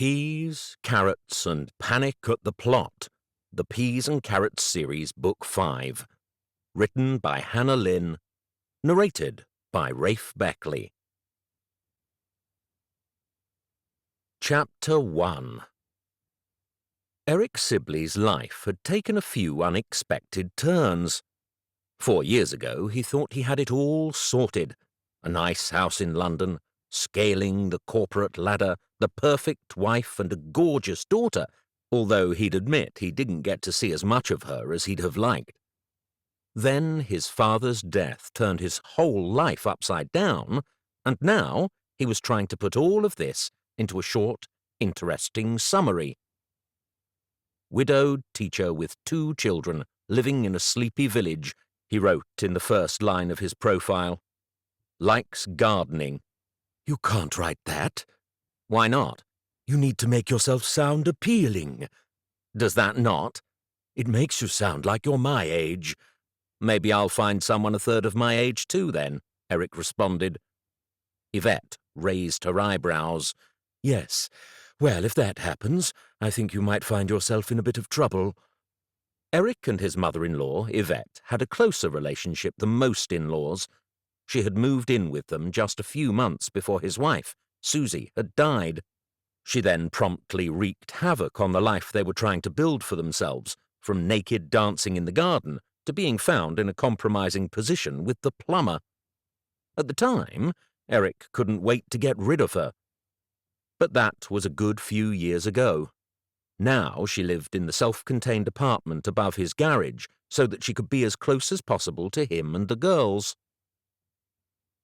Peas, Carrots, and Panic at the Plot, the Peas and Carrots series, Book 5, written by Hannah Lynn, narrated by Rafe Beckley. Chapter 1. Eric Sibley's life had taken a few unexpected turns. 4 years ago, he thought he had it all sorted. A nice house in London, scaling the corporate ladder, the perfect wife and a gorgeous daughter, although he'd admit he didn't get to see as much of her as he'd have liked. Then his father's death turned his whole life upside down, and now he was trying to put all of this into a short, interesting summary. Widowed teacher with 2 children, living in a sleepy village, he wrote in the first line of his profile. Likes gardening. You can't write that. Why not? You need to make yourself sound appealing. Does that not? It makes you sound like you're my age. Maybe I'll find someone a third of my age too, then, Eric responded. Yvette raised her eyebrows. Yes, well, if that happens, I think you might find yourself in a bit of trouble. Eric and his mother-in-law, Yvette, had a closer relationship than most in-laws. She had moved in with them just a few months before his wife, Susie, had died. She then promptly wreaked havoc on the life they were trying to build for themselves, from naked dancing in the garden to being found in a compromising position with the plumber. At the time, Eric couldn't wait to get rid of her. But that was a good few years ago. Now she lived in the self-contained apartment above his garage so that she could be as close as possible to him and the girls.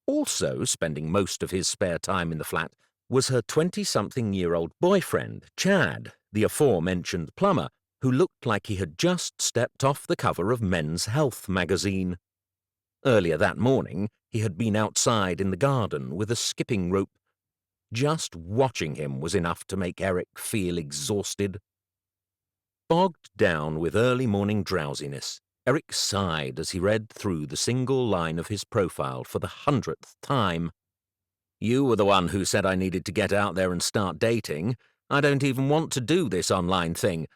Also spending most of his spare time in the flat was her 20-something-year-old boyfriend, Chad, the aforementioned plumber, who looked like he had just stepped off the cover of Men's Health magazine. Earlier that morning, he had been outside in the garden with a skipping rope. Just watching him was enough to make Eric feel exhausted. Bogged down with early morning drowsiness, Eric sighed as he read through the single line of his profile for the 100th time. You were the one who said I needed to get out there and start dating. I don't even want to do this online thing.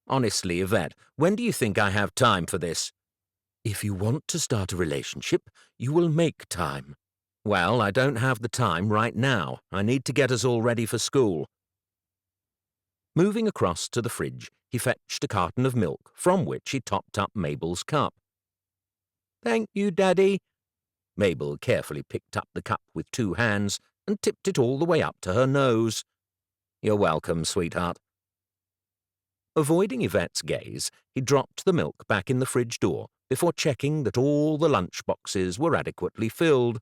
Honestly, Yvette, when do you think I have time for this? If you want to start a relationship, you will make time. Well, I don't have the time right now. I need to get us all ready for school. Moving across to the fridge, he fetched a carton of milk, from which he topped up Mabel's cup. Thank you, Daddy. Mabel carefully picked up the cup with 2 hands and tipped it all the way up to her nose. You're welcome, sweetheart. Avoiding Yvette's gaze, he dropped the milk back in the fridge door before checking that all the lunch boxes were adequately filled.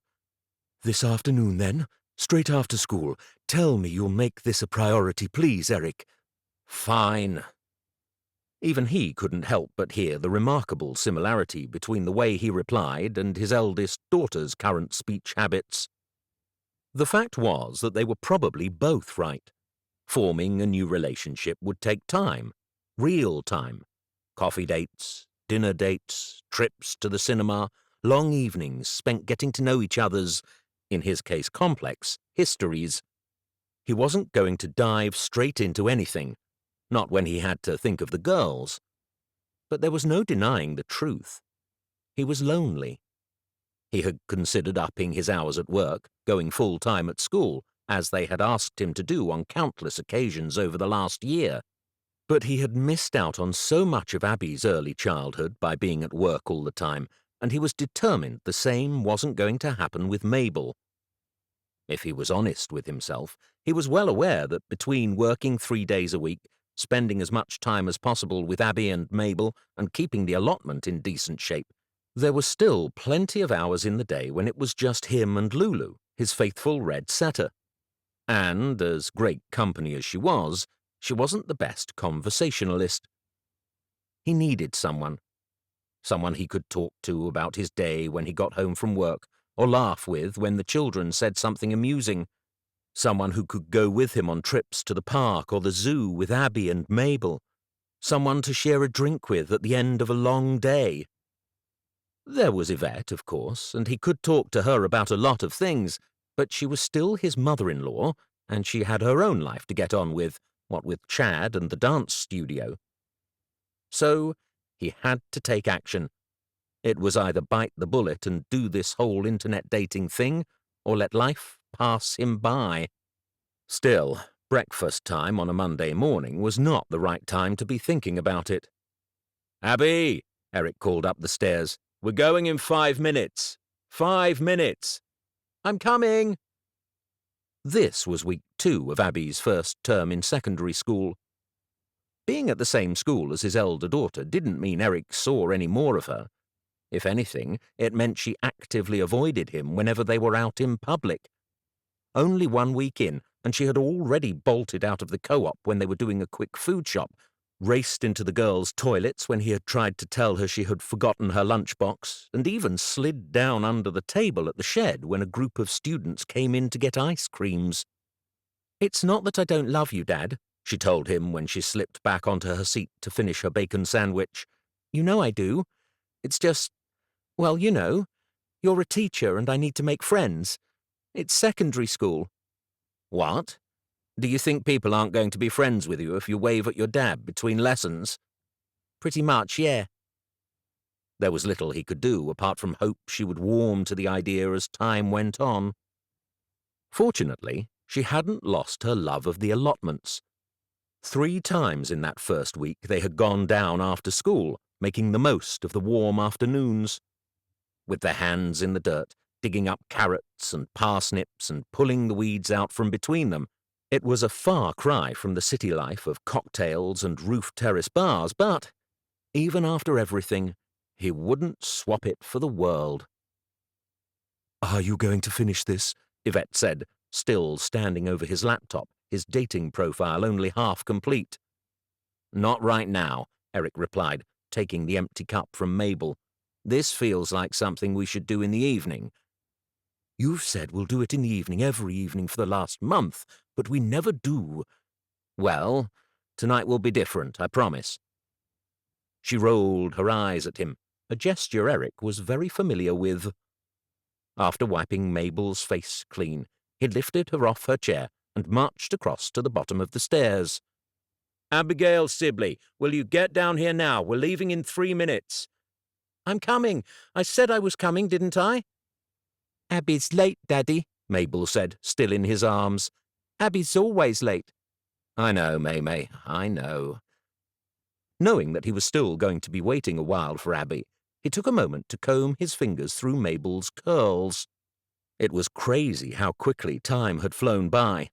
This afternoon, then, straight after school. Tell me you'll make this a priority, please, Eric. Fine. Even he couldn't help but hear the remarkable similarity between the way he replied and his eldest daughter's current speech habits. The fact was that they were probably both right. Forming a new relationship would take time, real time. Coffee dates, dinner dates, trips to the cinema, long evenings spent getting to know each other's, in his case complex, histories. He wasn't going to dive straight into anything, not when he had to think of the girls. But there was no denying the truth. He was lonely. He had considered upping his hours at work, going full-time at school, as they had asked him to do on countless occasions over the last year. But he had missed out on so much of Abby's early childhood by being at work all the time, and he was determined the same wasn't going to happen with Mabel. If he was honest with himself, he was well aware that between working 3 days a week, spending as much time as possible with Abby and Mabel, and keeping the allotment in decent shape, there was still plenty of hours in the day when it was just him and Lulu, his faithful red setter. And, as great company as she wasn't the best conversationalist. He needed someone he could talk to about his day when he got home from work, or laugh with when the children said something amusing. Someone who could go with him on trips to the park or the zoo with Abby and Mabel. Someone to share a drink with at the end of a long day. There was Yvette, of course, and he could talk to her about a lot of things, but she was still his mother-in-law, and she had her own life to get on with, what with Chad and the dance studio. So he had to take action. It was either bite the bullet and do this whole internet dating thing, or let life pass him by. Still, breakfast time on a Monday morning was not the right time to be thinking about it. "Abby," Eric called up the stairs, "we're going in 5 minutes. 5 minutes." "I'm coming." This was week 2 of Abby's first term in secondary school. Being at the same school as his elder daughter didn't mean Eric saw any more of her. If anything, it meant she actively avoided him whenever they were out in public. Only 1 week in, and she had already bolted out of the co-op when they were doing a quick food shop, raced into the girls' toilets when he had tried to tell her she had forgotten her lunchbox, and even slid down under the table at the shed when a group of students came in to get ice creams. "It's not that I don't love you, Dad," she told him when she slipped back onto her seat to finish her bacon sandwich. "You know I do. It's just, well, you know, you're a teacher and I need to make friends. It's secondary school." "What? Do you think people aren't going to be friends with you if you wave at your dad between lessons?" "Pretty much, yeah." There was little he could do apart from hope she would warm to the idea as time went on. Fortunately, she hadn't lost her love of the allotments. 3 times in that first week they had gone down after school, making the most of the warm afternoons. With their hands in the dirt, digging up carrots and parsnips and pulling the weeds out from between them, it was a far cry from the city life of cocktails and roof terrace bars, but, even after everything, he wouldn't swap it for the world. "Are you going to finish this?" Yvette said, still standing over his laptop, his dating profile only half complete. "Not right now," Eric replied, taking the empty cup from Mabel. "This feels like something we should do in the evening." "You've said we'll do it in the evening every evening for the last month, but we never do." "Well, tonight will be different, I promise." She rolled her eyes at him, a gesture Eric was very familiar with. After wiping Mabel's face clean, he lifted her off her chair and marched across to the bottom of the stairs. "Abigail Sibley, will you get down here now? We're leaving in 3 minutes." "I'm coming. I said I was coming, didn't I?" "Abby's late, Daddy," Mabel said, still in his arms. "Abby's always late." "I know, May, I know." Knowing that he was still going to be waiting a while for Abby, he took a moment to comb his fingers through Mabel's curls. It was crazy how quickly time had flown by.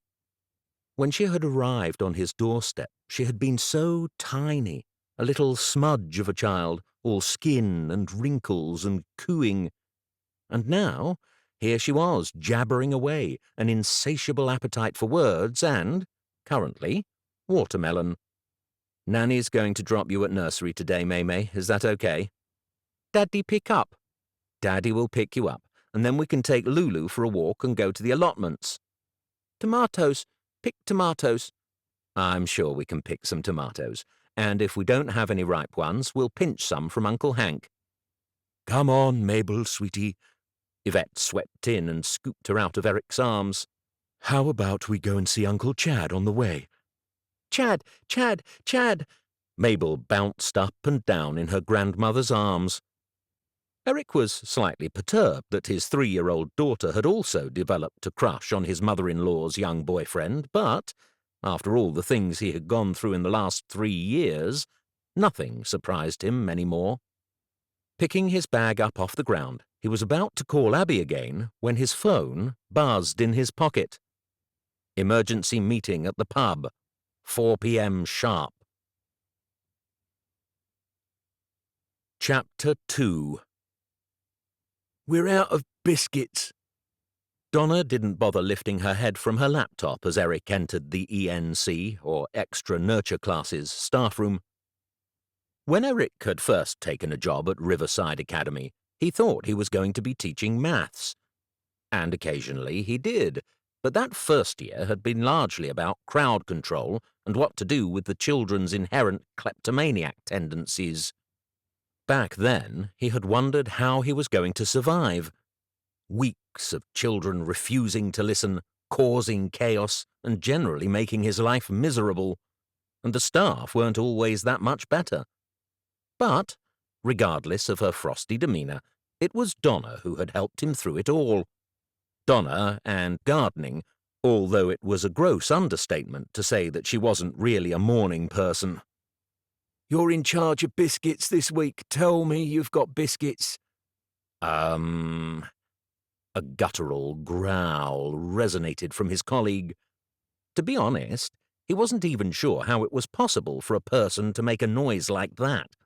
When she had arrived on his doorstep, she had been so tiny, a little smudge of a child, all skin and wrinkles and cooing. And now, here she was, jabbering away, an insatiable appetite for words and, currently, watermelon. "Nanny's going to drop you at nursery today, May. Is that okay?" "Daddy pick up?" "Daddy will pick you up, and then we can take Lulu for a walk and go to the allotments." "Tomatoes. Pick tomatoes." "I'm sure we can pick some tomatoes, and if we don't have any ripe ones, we'll pinch some from Uncle Hank." "Come on, Mabel, sweetie." Yvette swept in and scooped her out of Eric's arms. "How about we go and see Uncle Chad on the way?" "Chad, Chad, Chad!" Mabel bounced up and down in her grandmother's arms. Eric was slightly perturbed that his 3-year-old daughter had also developed a crush on his mother-in-law's young boyfriend, but, after all the things he had gone through in the last 3 years, nothing surprised him any more. Picking his bag up off the ground, he was about to call Abby again when his phone buzzed in his pocket. Emergency meeting at the pub. 4 p.m. sharp. Chapter 2. "We're out of biscuits." Donna didn't bother lifting her head from her laptop as Eric entered the ENC, or Extra Nurture Classes, staff room. When Eric had first taken a job at Riverside Academy, he thought he was going to be teaching maths. And occasionally he did, but that first year had been largely about crowd control and what to do with the children's inherent kleptomaniac tendencies. Back then, he had wondered how he was going to survive. Weeks of children refusing to listen, causing chaos and generally making his life miserable, and the staff weren't always that much better. But, regardless of her frosty demeanour, it was Donna who had helped him through it all. Donna and gardening, although it was a gross understatement to say that she wasn't really a morning person. "You're in charge of biscuits this week. Tell me you've got biscuits." A guttural growl resonated from his colleague. To be honest, he wasn't even sure how it was possible for a person to make a noise like that.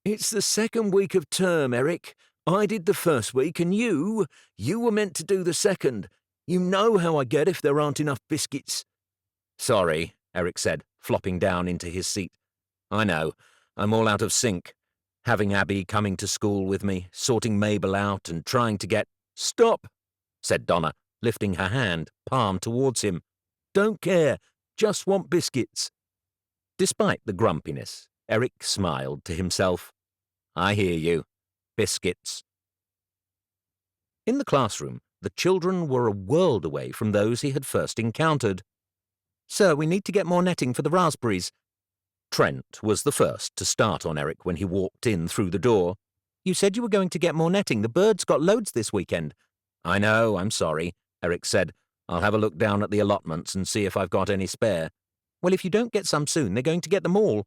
"It's the second week of term, Eric. I did the first week, and you were meant to do the second. You know how I get if there aren't enough biscuits." "Sorry," Eric said, flopping down into his seat. "I know, I'm all out of sync. Having Abby coming to school with me, sorting Mabel out, and trying to get—" "Stop," said Donna, lifting her hand, palm towards him. "Don't care, just want biscuits." Despite the grumpiness, Eric smiled to himself. "I hear you. Biscuits." In the classroom, the children were a world away from those he had first encountered. "Sir, we need to get more netting for the raspberries." Trent was the first to start on Eric when he walked in through the door. "You said you were going to get more netting. The birds got loads this weekend." "I know, I'm sorry," Eric said. "I'll have a look down at the allotments and see if I've got any spare." "Well, if you don't get some soon, they're going to get them all."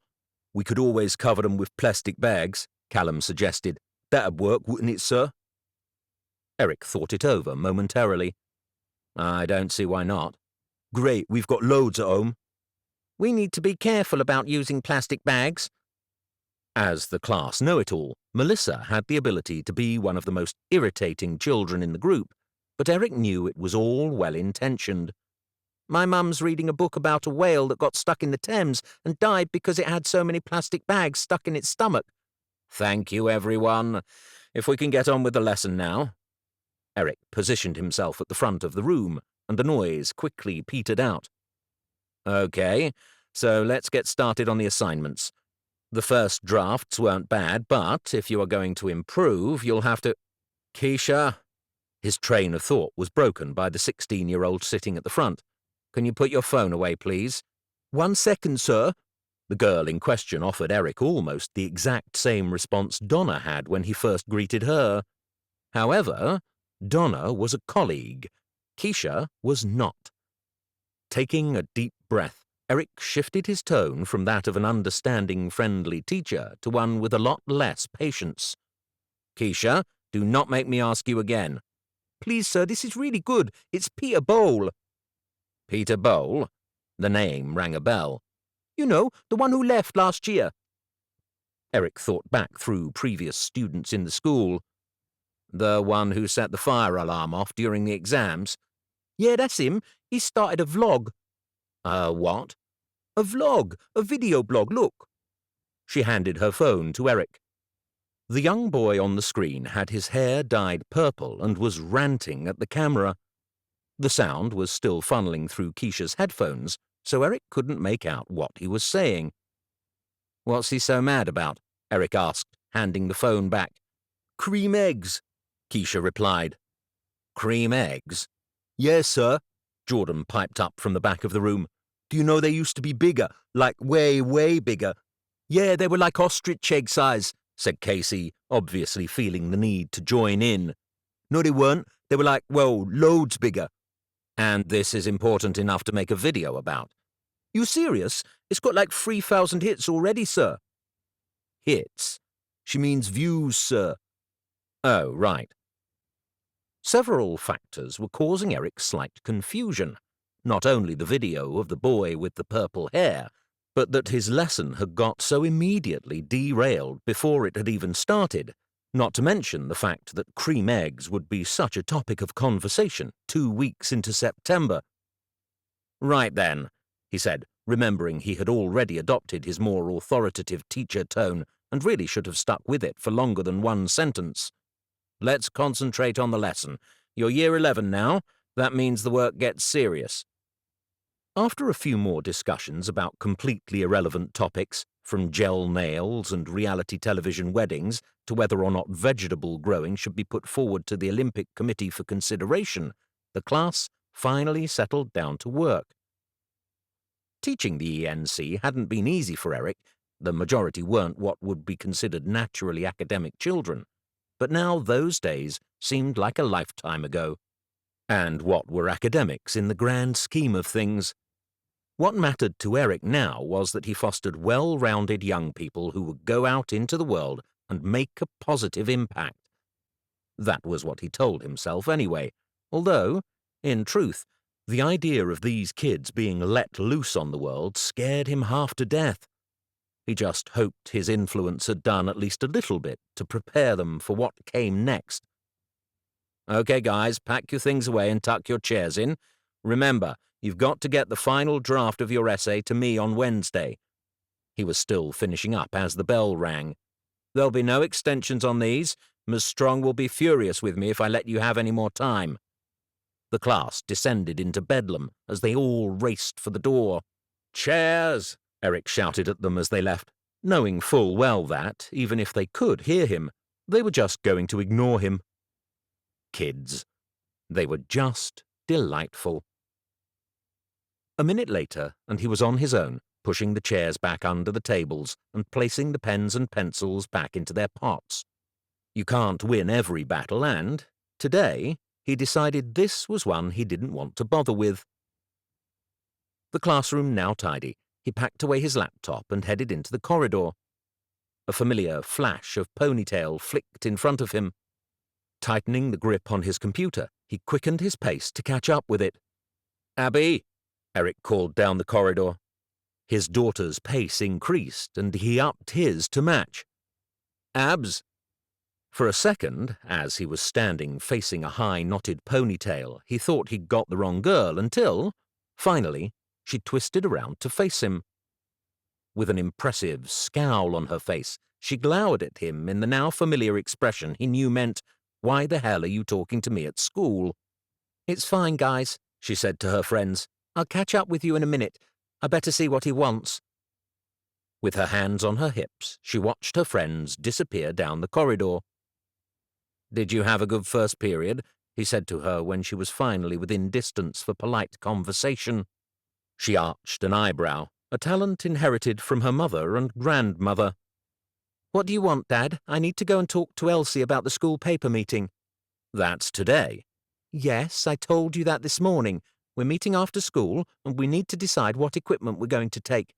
"We could always cover them with plastic bags," Callum suggested. "That'd work, wouldn't it, sir?" Eric thought it over momentarily. "I don't see why not." "Great, we've got loads at home." "We need to be careful about using plastic bags." As the class know-it-all, Melissa had the ability to be one of the most irritating children in the group, but Eric knew it was all well-intentioned. "My mum's reading a book about a whale that got stuck in the Thames and died because it had so many plastic bags stuck in its stomach." "Thank you, everyone. If we can get on with the lesson now." Eric positioned himself at the front of the room, and the noise quickly petered out. "Okay, so let's get started on the assignments. The first drafts weren't bad, but if you are going to improve, you'll have to—" "Keisha?" His train of thought was broken by the 16-year-old sitting at the front. "Can you put your phone away, please?" "1 second, sir." The girl in question offered Eric almost the exact same response Donna had when he first greeted her. However, Donna was a colleague. Keisha was not. Taking a deep breath, Eric shifted his tone from that of an understanding, friendly teacher to one with a lot less patience. "Keisha, do not make me ask you again." "Please, sir, this is really good. It's Peter Bowl." "Peter Bowl?" The name rang a bell. "You know, the one who left last year." Eric thought back through previous students in the school. "The one who set the fire alarm off during the exams?" "Yeah, that's him. He started a vlog." What?" "A vlog, a video blog, look." She handed her phone to Eric. The young boy on the screen had his hair dyed purple and was ranting at the camera. The sound was still funneling through Keisha's headphones, so Eric couldn't make out what he was saying. "What's he so mad about?" Eric asked, handing the phone back. "Cream eggs," Keisha replied. "Cream eggs?" "Yes, sir," Jordan piped up from the back of the room. "Do you know they used to be bigger, like way, way bigger?" "Yeah, they were like ostrich egg size," said Casey, obviously feeling the need to join in. "No, they weren't. They were like, well, loads bigger." "And this is important enough to make a video about?" "You serious? It's got like 3,000 hits already, sir." "Hits? She means views, sir." "Oh, right." Several factors were causing Eric slight confusion. Not only the video of the boy with the purple hair, but that his lesson had got so immediately derailed before it had even started, not to mention the fact that cream eggs would be such a topic of conversation 2 weeks into September. "Right then," he said, remembering he had already adopted his more authoritative teacher tone and really should have stuck with it for longer than one sentence. "Let's concentrate on the lesson. You're year 11 now. That means the work gets serious." After a few more discussions about completely irrelevant topics, from gel nails and reality television weddings to whether or not vegetable growing should be put forward to the Olympic Committee for consideration, the class finally settled down to work. Teaching the ENC hadn't been easy for Eric. The majority weren't what would be considered naturally academic children, but now those days seemed like a lifetime ago. And what were academics in the grand scheme of things? What mattered to Eric now was that he fostered well-rounded young people who would go out into the world and make a positive impact. That was what he told himself anyway, although, in truth, the idea of these kids being let loose on the world scared him half to death. He just hoped his influence had done at least a little bit to prepare them for what came next. "Okay, guys, pack your things away and tuck your chairs in. Remember, you've got to get the final draft of your essay to me on Wednesday." He was still finishing up as the bell rang. "There'll be no extensions on these. Ms. Strong will be furious with me if I let you have any more time." The class descended into bedlam as they all raced for the door. "Chairs!" Eric shouted at them as they left, knowing full well that, even if they could hear him, they were just going to ignore him. Kids. They were just delightful. A minute later, and he was on his own, pushing the chairs back under the tables and placing the pens and pencils back into their pots. You can't win every battle, and, today, he decided this was one he didn't want to bother with. The classroom now tidy, he packed away his laptop and headed into the corridor. A familiar flash of ponytail flicked in front of him. Tightening the grip on his computer, he quickened his pace to catch up with it. "Abby!" Eric called down the corridor. His daughter's pace increased, and he upped his to match. "Abs!" For a second, as he was standing facing a high knotted ponytail, he thought he'd got the wrong girl until, finally, she twisted around to face him. With an impressive scowl on her face, she glowered at him in the now familiar expression he knew meant, "Why the hell are you talking to me at school?" "It's fine, guys," she said to her friends. "I'll catch up with you in a minute. I better see what he wants." With her hands on her hips, she watched her friends disappear down the corridor. "Did you have a good first period?" he said to her when she was finally within distance for polite conversation. She arched an eyebrow, a talent inherited from her mother and grandmother. "What do you want, Dad? I need to go and talk to Elsie about the school paper meeting." "That's today." "Yes, I told you that this morning. We're meeting after school, and we need to decide what equipment we're going to take."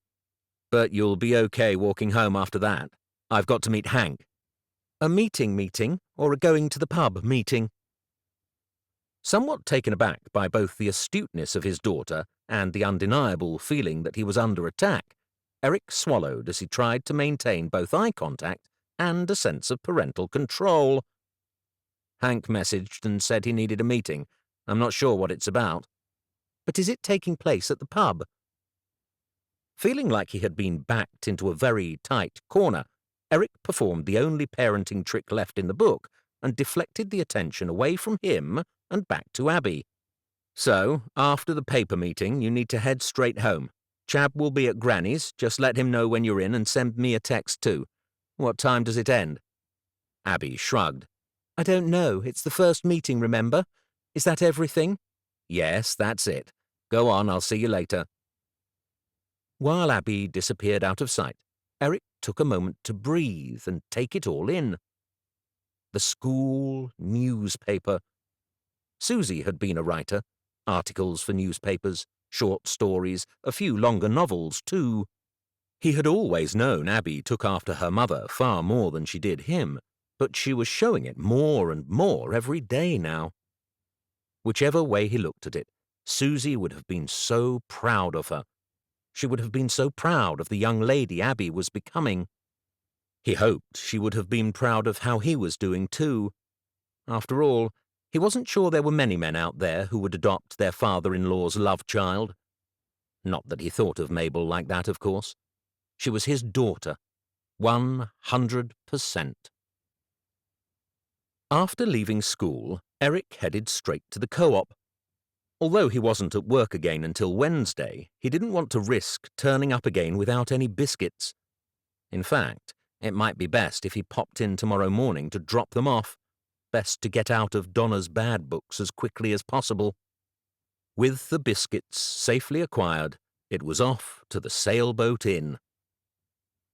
"But you'll be okay walking home after that. I've got to meet Hank." "A meeting, or a going to the pub meeting?" Somewhat taken aback by both the astuteness of his daughter and the undeniable feeling that he was under attack, Eric swallowed as he tried to maintain both eye contact and a sense of parental control. "Hank messaged and said he needed a meeting. I'm not sure what it's about." "But is it taking place at the pub?" Feeling like he had been backed into a very tight corner, Eric performed the only parenting trick left in the book and deflected the attention away from him and back to Abby. "So, after the paper meeting, you need to head straight home. Chab will be at Granny's. Just let him know when you're in and send me a text too. What time does it end?" Abby shrugged. "I don't know. It's the first meeting, remember? Is that everything?" "Yes, that's it. Go on, I'll see you later." While Abby disappeared out of sight, Eric took a moment to breathe and take it all in. The school newspaper. Susie had been a writer. Articles for newspapers, short stories, a few longer novels, too. He had always known Abby took after her mother far more than she did him, but she was showing it more and more every day now. Whichever way he looked at it, Susie would have been so proud of her. She would have been so proud of the young lady Abby was becoming. He hoped she would have been proud of how he was doing, too. After all, he wasn't sure there were many men out there who would adopt their father-in-law's love child. Not that he thought of Mabel like that, of course. She was his daughter. 100%. After leaving school, Eric headed straight to the co-op. Although he wasn't at work again until Wednesday, he didn't want to risk turning up again without any biscuits. In fact, it might be best if he popped in tomorrow morning to drop them off. Best to get out of Donna's bad books as quickly as possible. With the biscuits safely acquired, it was off to the Sailboat Inn.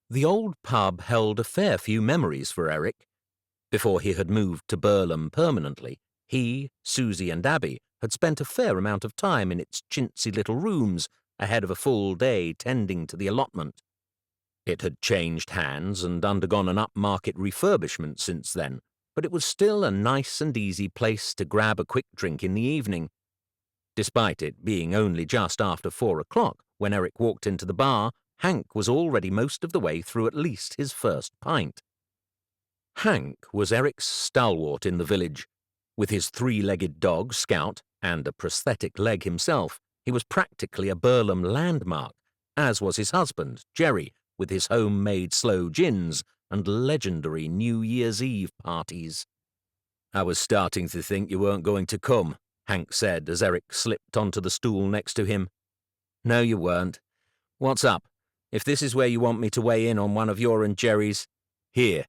The old pub held a fair few memories for Eric. Before he had moved to Burlham permanently, he, Susie and Abby had spent a fair amount of time in its chintzy little rooms ahead of a full day tending to the allotment. It had changed hands and undergone an upmarket refurbishment since then, but it was still a nice and easy place to grab a quick drink in the evening. Despite it being only just after 4 o'clock when Eric walked into the bar, Hank was already most of the way through at least his first pint. Hank was Eric's stalwart in the village. With his 3-legged dog, Scout, and a prosthetic leg himself, he was practically a Burlham landmark, as was his husband, Jerry, with his homemade sloe gins and legendary New Year's Eve parties. "I was starting to think you weren't going to come," Hank said as Eric slipped onto the stool next to him. "No, you weren't. What's up? If this is where you want me to weigh in on one of your and Jerry's, here."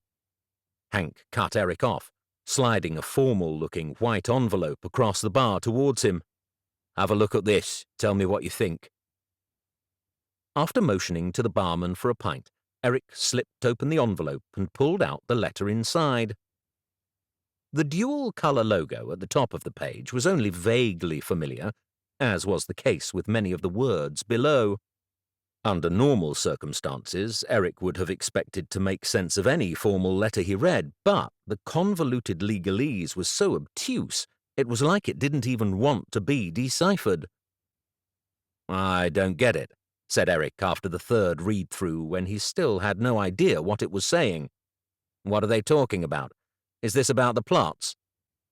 Hank cut Eric off, sliding a formal-looking white envelope across the bar towards him. "Have a look at this. Tell me what you think." After motioning to the barman for a pint, Eric slipped open the envelope and pulled out the letter inside. The dual-colour logo at the top of the page was only vaguely familiar, as was the case with many of the words below. Under normal circumstances, Eric would have expected to make sense of any formal letter he read, but the convoluted legalese was so obtuse, it was like it didn't even want to be deciphered. "I don't get it," said Eric after the third read-through when he still had no idea what it was saying. "What are they talking about? Is this about the plots?"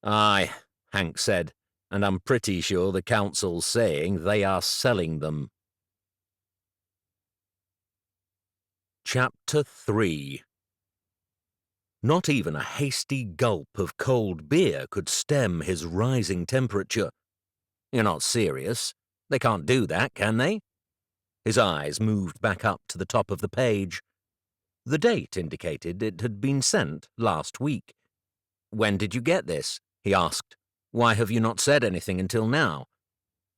"Aye," Hank said, "and I'm pretty sure the council's saying they are selling them." Chapter 3. Not even a hasty gulp of cold beer could stem his rising temperature. "You're not serious? They can't do that, can they?" His eyes moved back up to the top of the page. The date indicated it had been sent last week. "When did you get this?" he asked. "Why have you not said anything until now?"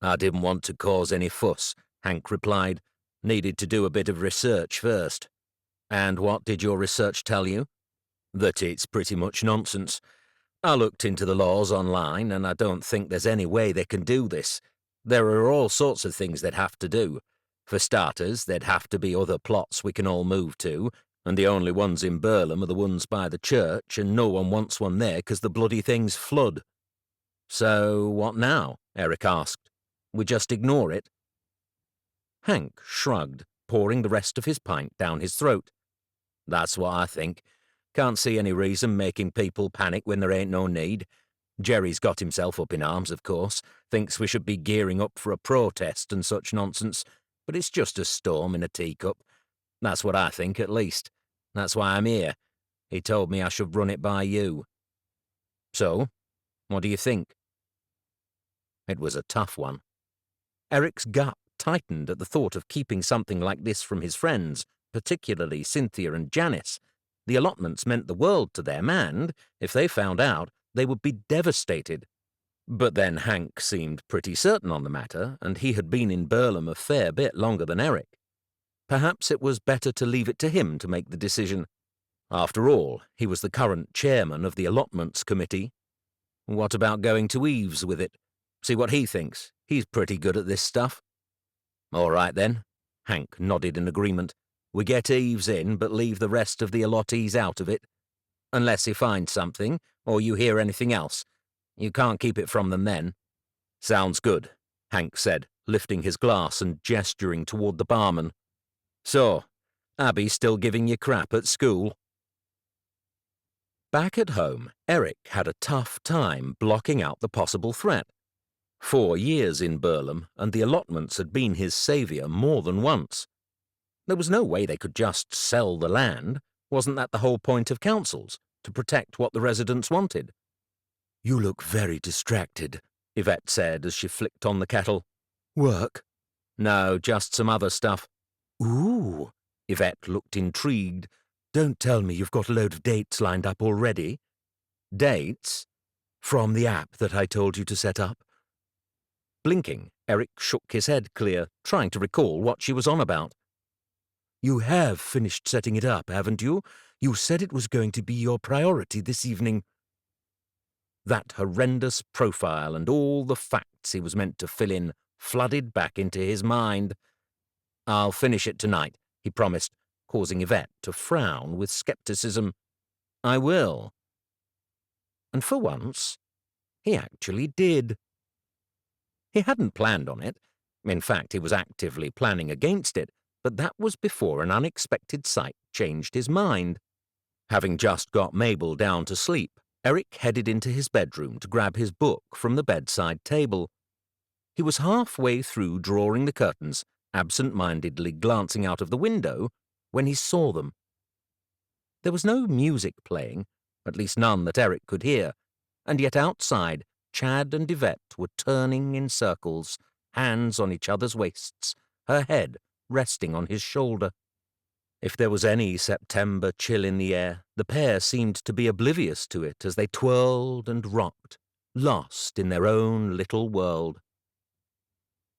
"I didn't want to cause any fuss," Hank replied. "Needed to do a bit of research first." "And what did your research tell you?" "That it's pretty much nonsense. I looked into the laws online, and I don't think there's any way they can do this. There are all sorts of things they'd have to do. For starters, there'd have to be other plots we can all move to, and the only ones in Burlham are the ones by the church, and no one wants one there because the bloody things flood." "So what now?" Eric asked. "We just ignore it?" Hank shrugged, pouring the rest of his pint down his throat. "That's what I think. Can't see any reason making people panic when there ain't no need. Jerry's got himself up in arms, of course, thinks we should be gearing up for a protest and such nonsense, but it's just a storm in a teacup. That's what I think, at least. That's why I'm here. He told me I should run it by you." "So, what do you think?" It was a tough one. Eric's gut tightened at the thought of keeping something like this from his friends, particularly Cynthia and Janice. The allotments meant the world to them, and, if they found out, they would be devastated. But then Hank seemed pretty certain on the matter, and he had been in Burlham a fair bit longer than Eric. Perhaps it was better to leave it to him to make the decision. After all, he was the current chairman of the allotments committee. What about going to Eves with it? See what he thinks. He's pretty good at this stuff. "All right, then." Hank nodded in agreement. "We get Eves in, but leave the rest of the allottees out of it. Unless he finds something, or you hear anything else. You can't keep it from them then." "Sounds good," Hank said, lifting his glass and gesturing toward the barman. "So, Abby still giving you crap at school?" Back at home, Eric had a tough time blocking out the possible threat. 4 years in Burlham, and the allotments had been his saviour more than once. There was no way they could just sell the land. Wasn't that the whole point of councils, to protect what the residents wanted? "You look very distracted," Yvette said as she flicked on the kettle. "Work?" "No, just some other stuff." "Ooh," Yvette looked intrigued. "Don't tell me you've got a load of dates lined up already." "Dates?" "From the app that I told you to set up." Blinking, Eric shook his head clear, trying to recall what she was on about. You have finished setting it up, haven't you? You said it was going to be your priority this evening. That horrendous profile and all the facts he was meant to fill in flooded back into his mind. I'll finish it tonight, he promised, causing Yvette to frown with skepticism. I will. And for once, he actually did. He hadn't planned on it. In fact, he was actively planning against it, but that was before an unexpected sight changed his mind. Having just got Mabel down to sleep, Eric headed into his bedroom to grab his book from the bedside table. He was halfway through drawing the curtains, absent-mindedly glancing out of the window, when he saw them. There was no music playing, at least none that Eric could hear, and yet outside, Chad and Yvette were turning in circles, hands on each other's waists, her head resting on his shoulder. If there was any September chill in the air, the pair seemed to be oblivious to it as they twirled and rocked, lost in their own little world.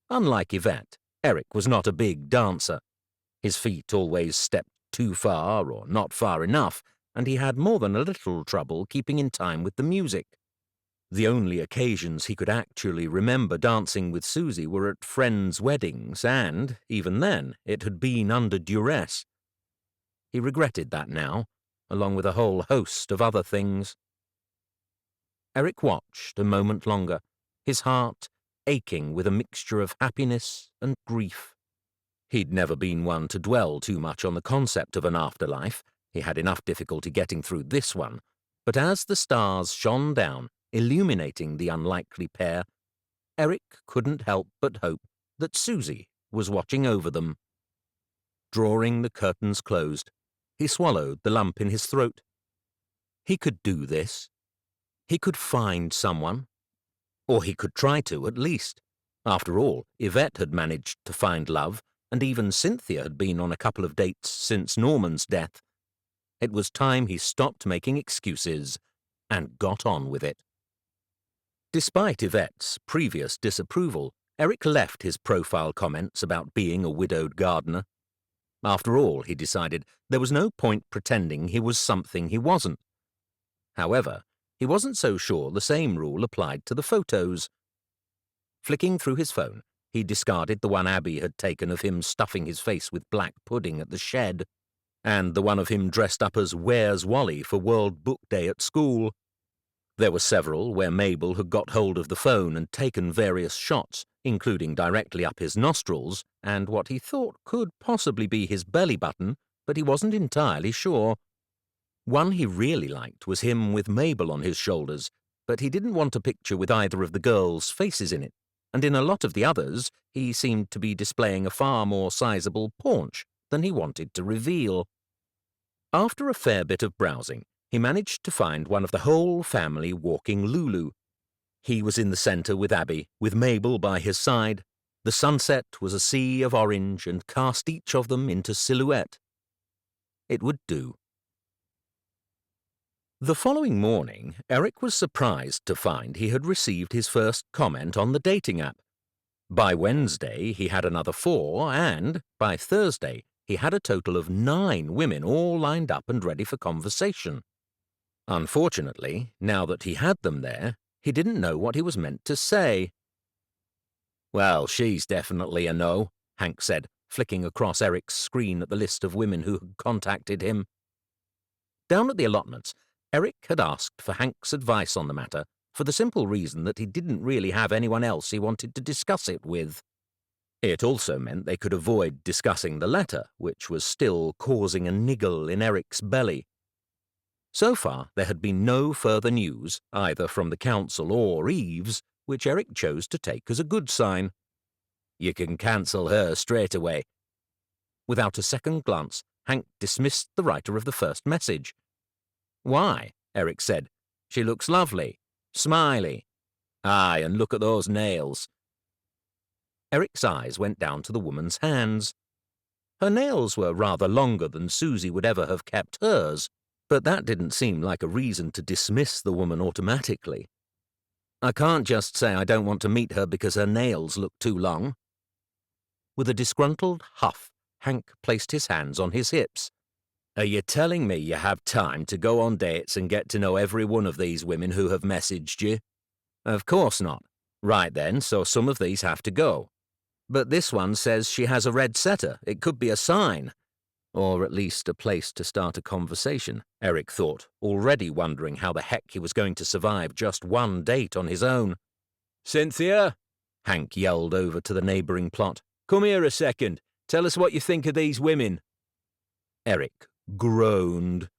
Unlike Yvette, Eric was not a big dancer. His feet always stepped too far or not far enough, and he had more than a little trouble keeping in time with the music. The only occasions he could actually remember dancing with Susie were at friends' weddings, and, even then, it had been under duress. He regretted that now, along with a whole host of other things. Eric watched a moment longer, his heart aching with a mixture of happiness and grief. He'd never been one to dwell too much on the concept of an afterlife. He had enough difficulty getting through this one. But as the stars shone down, illuminating the unlikely pair, Eric couldn't help but hope that Susie was watching over them. Drawing the curtains closed, he swallowed the lump in his throat. He could do this. He could find someone. Or he could try to, at least. After all, Yvette had managed to find love, and even Cynthia had been on a couple of dates since Norman's death. It was time he stopped making excuses and got on with it. Despite Yvette's previous disapproval, Eric left his profile comments about being a widowed gardener. After all, he decided, there was no point pretending he was something he wasn't. However, he wasn't so sure the same rule applied to the photos. Flicking through his phone, he discarded the one Abby had taken of him stuffing his face with black pudding at the shed, and the one of him dressed up as Where's Wally for World Book Day at school. There were several where Mabel had got hold of the phone and taken various shots, including directly up his nostrils and what he thought could possibly be his belly button, but he wasn't entirely sure. One he really liked was him with Mabel on his shoulders, but he didn't want a picture with either of the girls' faces in it, and in a lot of the others he seemed to be displaying a far more sizable paunch than he wanted to reveal. After a fair bit of browsing, he managed to find one of the whole family walking Lulu. He was in the centre with Abby, with Mabel by his side. The sunset was a sea of orange and cast each of them into silhouette. It would do. The following morning, Eric was surprised to find he had received his first comment on the dating app. By Wednesday, he had another 4, and by Thursday, he had a total of 9 women all lined up and ready for conversation. Unfortunately, now that he had them there, he didn't know what he was meant to say. Well, she's definitely a no, Hank said, flicking across Eric's screen at the list of women who had contacted him. Down at the allotments, Eric had asked for Hank's advice on the matter, for the simple reason that he didn't really have anyone else he wanted to discuss it with. It also meant they could avoid discussing the letter, which was still causing a niggle in Eric's belly. So far, there had been no further news, either from the council or Eves, which Eric chose to take as a good sign. You can cancel her straight away. Without a second glance, Hank dismissed the writer of the first message. Why? Eric said. She looks lovely. Smiley. Aye, and look at those nails. Eric's eyes went down to the woman's hands. Her nails were rather longer than Susie would ever have kept hers, but that didn't seem like a reason to dismiss the woman automatically. I can't just say I don't want to meet her because her nails look too long." With a disgruntled huff, Hank placed his hands on his hips. "Are you telling me you have time to go on dates and get to know every one of these women who have messaged you?" "Of course not." "Right then, so some of these have to go." "But this one says she has a red setter. It could be a sign." Or at least a place to start a conversation, Eric thought, already wondering how the heck he was going to survive just one date on his own. "Cynthia," Hank yelled over to the neighbouring plot. "Come here a second. Tell us what you think of these women." Eric groaned.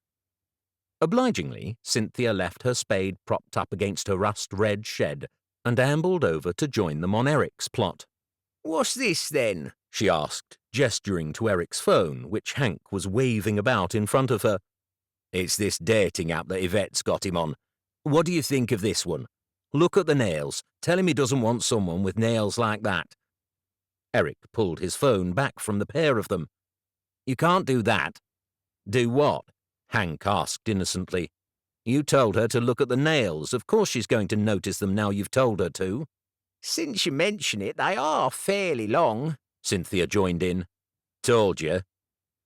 Obligingly, Cynthia left her spade propped up against her rust-red shed and ambled over to join them on Eric's plot. "What's this, then?" she asked, gesturing to Eric's phone, which Hank was waving about in front of her. "It's this dating app that Yvette's got him on. What do you think of this one? Look at the nails. Tell him he doesn't want someone with nails like that." Eric pulled his phone back from the pair of them. "You can't do that." "Do what?" Hank asked innocently. "You told her to look at the nails. Of course she's going to notice them now you've told her to." "Since you mention it, they are fairly long," Cynthia joined in. "Told you."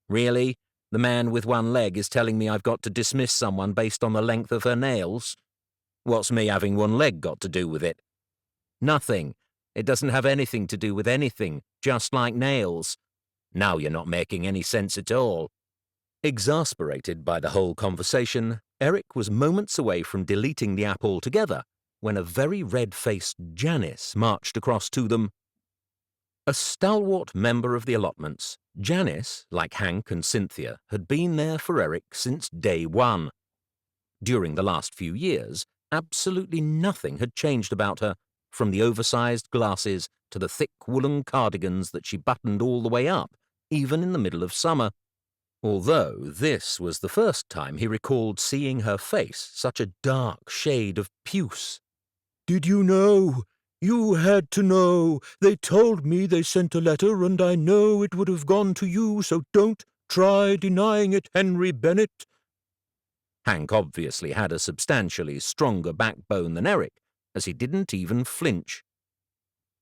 "Really? The man with one leg is telling me I've got to dismiss someone based on the length of her nails? What's me having one leg got to do with it?" "Nothing. It doesn't have anything to do with anything, just like nails." "Now you're not making any sense at all." Exasperated by the whole conversation, Eric was moments away from deleting the app altogether when a very red-faced Janice marched across to them. A stalwart member of the allotments, Janice, like Hank and Cynthia, had been there for Eric since day one. During the last few years, absolutely nothing had changed about her, from the oversized glasses to the thick woolen cardigans that she buttoned all the way up, even in the middle of summer. Although this was the first time he recalled seeing her face such a dark shade of puce. "Did you know? You had to know. They told me they sent a letter, and I know it would have gone to you, so don't try denying it, Henry Bennett." Hank obviously had a substantially stronger backbone than Eric, as he didn't even flinch.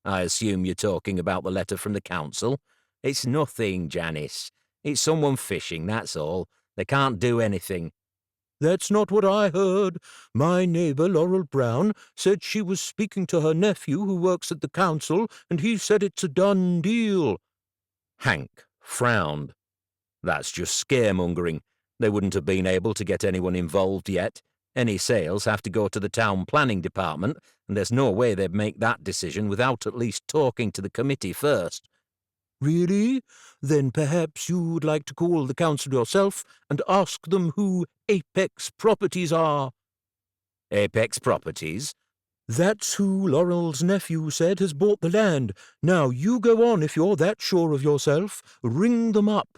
"I assume you're talking about the letter from the council?" "It's nothing, Janice. It's someone fishing, that's all. They can't do anything." "That's not what I heard. My neighbour, Laurel Brown, said she was speaking to her nephew who works at the council, and he said it's a done deal." Hank frowned. "That's just scaremongering. They wouldn't have been able to get anyone involved yet. Any sales have to go to the town planning department, and there's no way they'd make that decision without at least talking to the committee first." "Really? Then perhaps you'd like to call the council yourself and ask them who Apex Properties are." "Apex Properties?" "That's who Laurel's nephew said has bought the land. Now you go on if you're that sure of yourself. Ring them up."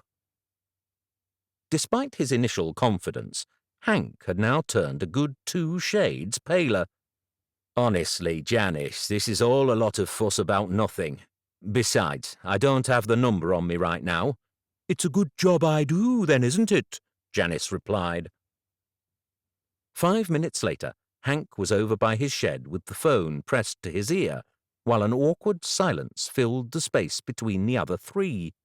Despite his initial confidence, Hank had now turned a good 2 shades paler. "Honestly, Janice, this is all a lot of fuss about nothing. Besides, I don't have the number on me right now." "It's a good job I do, then, isn't it?" Janice replied. 5 minutes later, Hank was over by his shed with the phone pressed to his ear, while an awkward silence filled the space between the other three.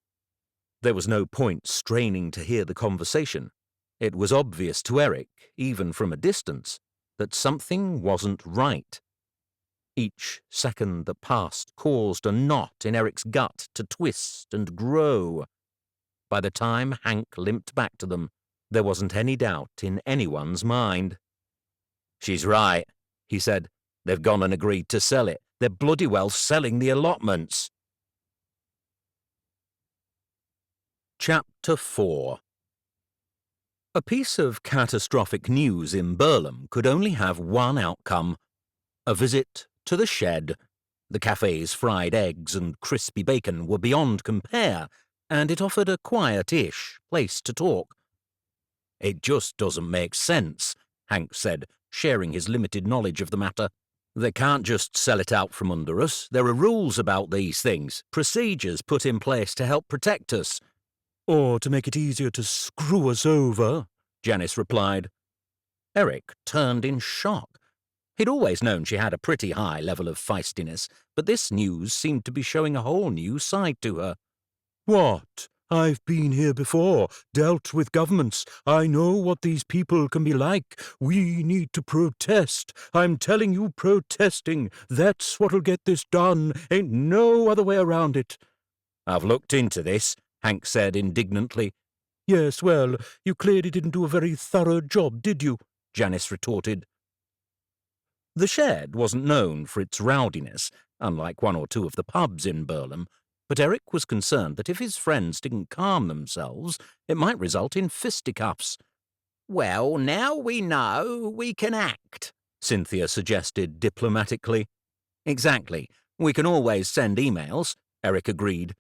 There was no point straining to hear the conversation. It was obvious to Eric, even from a distance, that something wasn't right. Each second that passed caused a knot in Eric's gut to twist and grow. By the time Hank limped back to them, there wasn't any doubt in anyone's mind. "She's right," he said. "They've gone and agreed to sell it. They're bloody well selling the allotments." Chapter 4. A piece of catastrophic news in Burlem could only have one outcome: a visit to the shed. The cafe's fried eggs and crispy bacon were beyond compare, and it offered a quiet-ish place to talk. "It just doesn't make sense," Hank said, sharing his limited knowledge of the matter. "They can't just sell it out from under us. There are rules about these things, procedures put in place to help protect us." "Or to make it easier to screw us over," Janice replied. Eric turned in shock. He'd always known she had a pretty high level of feistiness, but this news seemed to be showing a whole new side to her. "What? I've been here before, dealt with governments. I know what these people can be like. We need to protest. I'm telling you, protesting. That's what'll get this done. Ain't no other way around it." "I've looked into this," Hank said indignantly. "Yes, well, you clearly didn't do a very thorough job, did you?" Janice retorted. The shed wasn't known for its rowdiness, unlike one or two of the pubs in Burlham, but Eric was concerned that if his friends didn't calm themselves, it might result in fisticuffs. "Well, now we know, we can act," Cynthia suggested diplomatically. "Exactly. We can always send emails," Eric agreed.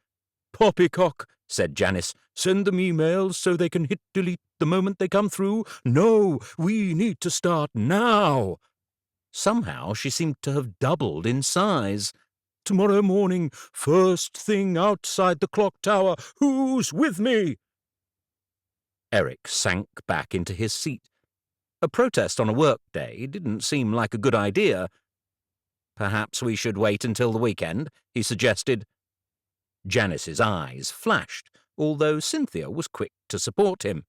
"Poppycock," said Janice. "Send them emails so they can hit delete the moment they come through. No, we need to start now." Somehow she seemed to have doubled in size. "Tomorrow morning, first thing outside the clock tower. Who's with me?" Eric sank back into his seat. A protest on a work-day didn't seem like a good idea. "Perhaps we should wait until the weekend," he suggested. Janice's eyes flashed, although Cynthia was quick to support him.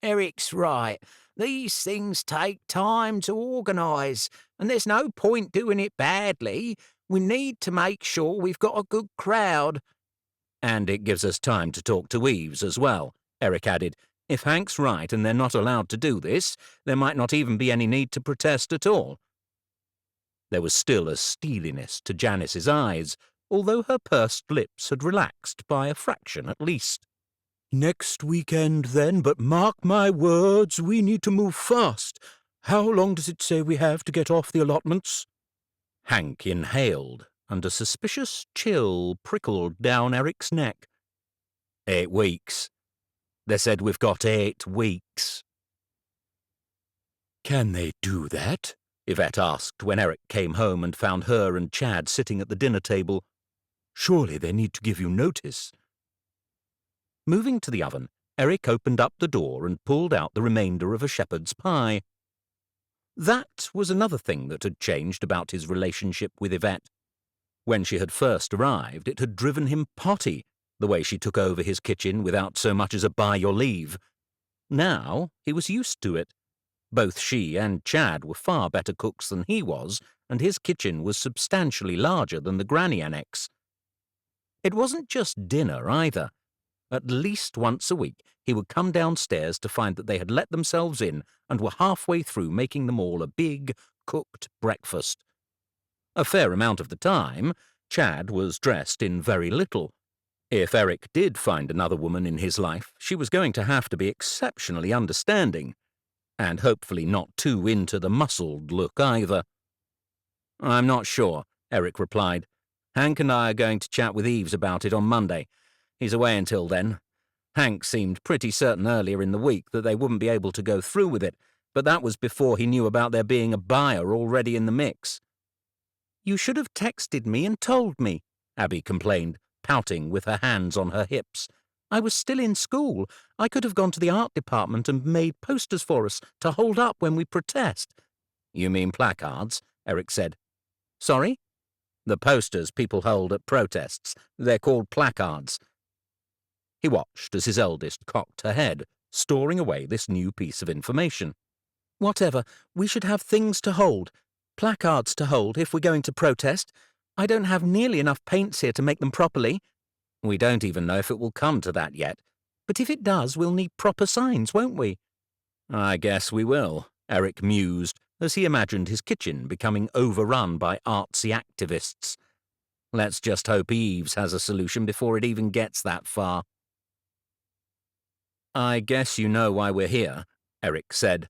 "Eric's right. These things take time to organise, and there's no point doing it badly. We need to make sure we've got a good crowd." "And it gives us time to talk to Eves as well," Eric added. "If Hank's right and they're not allowed to do this, there might not even be any need to protest at all." There was still a steeliness to Janice's eyes, although her pursed lips had relaxed by a fraction at least. "Next weekend, then, but mark my words, we need to move fast. How long does it say we have to get off the allotments?" Hank inhaled, and a suspicious chill prickled down Eric's neck. 8 weeks. They said we've got 8 weeks. "Can they do that?" Yvette asked when Eric came home and found her and Chad sitting at the dinner table. "Surely they need to give you notice." Moving to the oven, Eric opened up the door and pulled out the remainder of a shepherd's pie. That was another thing that had changed about his relationship with Yvette. When she had first arrived, it had driven him potty, the way she took over his kitchen without so much as a by your leave. Now he was used to it. Both she and Chad were far better cooks than he was, and his kitchen was substantially larger than the granny annex. It wasn't just dinner either. At least once a week he would come downstairs to find that they had let themselves in and were halfway through making them all a big, cooked breakfast. A fair amount of the time, Chad was dressed in very little. If Eric did find another woman in his life, she was going to have to be exceptionally understanding, and hopefully not too into the muscled look either. "I'm not sure," Eric replied. "Hank and I are going to chat with Eves about it on Monday. He's away until then. Hank seemed pretty certain earlier in the week that they wouldn't be able to go through with it, but that was before he knew about there being a buyer already in the mix." "You should have texted me and told me," Abby complained, pouting with her hands on her hips. "I was still in school. I could have gone to the art department and made posters for us to hold up when we protest." "You mean placards?" Eric said. "Sorry?" "The posters people hold at protests. They're called placards." He watched as his eldest cocked her head, storing away this new piece of information. "Whatever. We should have things to hold. Placards to hold if we're going to protest. I don't have nearly enough paints here to make them properly." "We don't even know if it will come to that yet." "But if it does, we'll need proper signs, won't we?" "I guess we will," Eric mused, as he imagined his kitchen becoming overrun by artsy activists. Let's just hope Eves has a solution before it even gets that far. "I guess you know why we're here," Eric said.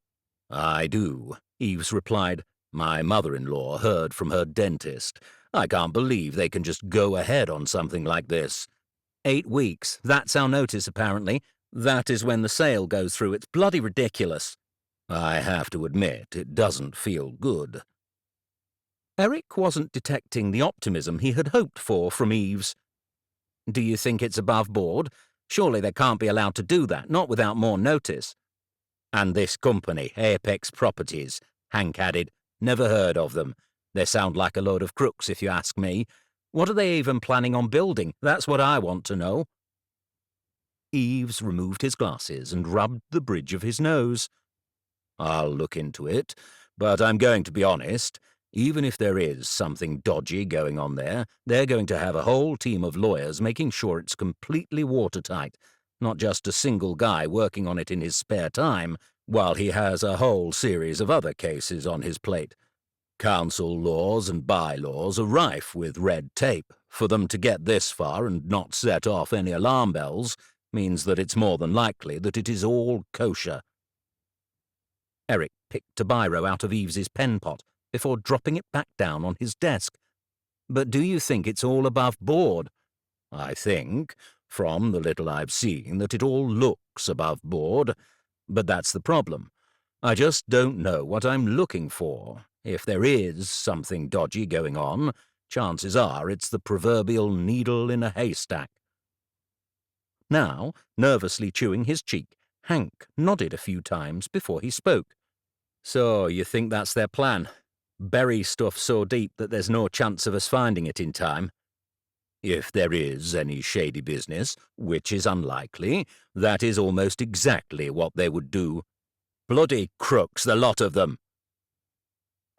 "I do," Eves replied. "My mother-in-law heard from her dentist. I can't believe they can just go ahead on something like this." 8 weeks, that's our notice apparently. That is when the sale goes through. It's bloody ridiculous. I have to admit, it doesn't feel good. Eric wasn't detecting the optimism he had hoped for from Eves. "Do you think it's above board? Surely they can't be allowed to do that, not without more notice." "And this company, Apex Properties," Hank added, Never heard of them. They sound like a load of crooks, if you ask me. What are they even planning on building? That's what I want to know. Eves removed his glasses and rubbed the bridge of his nose. I'll look into it, but I'm going to be honest. Even if there is something dodgy going on there, they're going to have a whole team of lawyers making sure it's completely watertight, not just a single guy working on it in his spare time, while he has a whole series of other cases on his plate. Council laws and bylaws are rife with red tape. For them to get this far and not set off any alarm bells means that it's more than likely that it is all kosher. Eric picked a biro out of Eves's pen pot before dropping it back down on his desk. But do you think it's all above board? I think, from the little I've seen, that it all looks above board. But that's the problem. I just don't know what I'm looking for. If there is something dodgy going on, chances are it's the proverbial needle in a haystack. Now, nervously chewing his cheek, Hank nodded a few times before he spoke. So, you think that's their plan? Bury stuff so deep that there's no chance of us finding it in time? If there is any shady business, which is unlikely, that is almost exactly what they would do. Bloody crooks, the lot of them.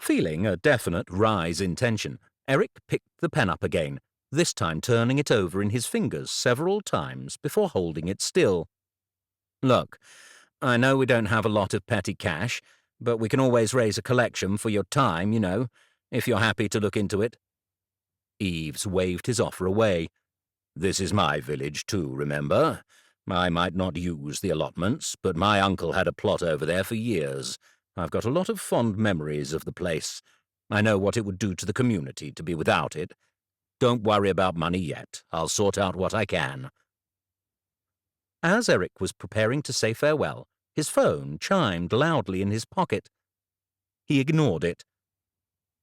Feeling a definite rise in tension, Eric picked the pen up again, this time turning it over in his fingers several times before holding it still. Look, I know we don't have a lot of petty cash, but we can always raise a collection for your time, you know, if you're happy to look into it. Eves waved his offer away. This is my village too, remember? I might not use the allotments, but my uncle had a plot over there for years. I've got a lot of fond memories of the place. I know what it would do to the community to be without it. Don't worry about money yet. I'll sort out what I can. As Eric was preparing to say farewell, his phone chimed loudly in his pocket. He ignored it.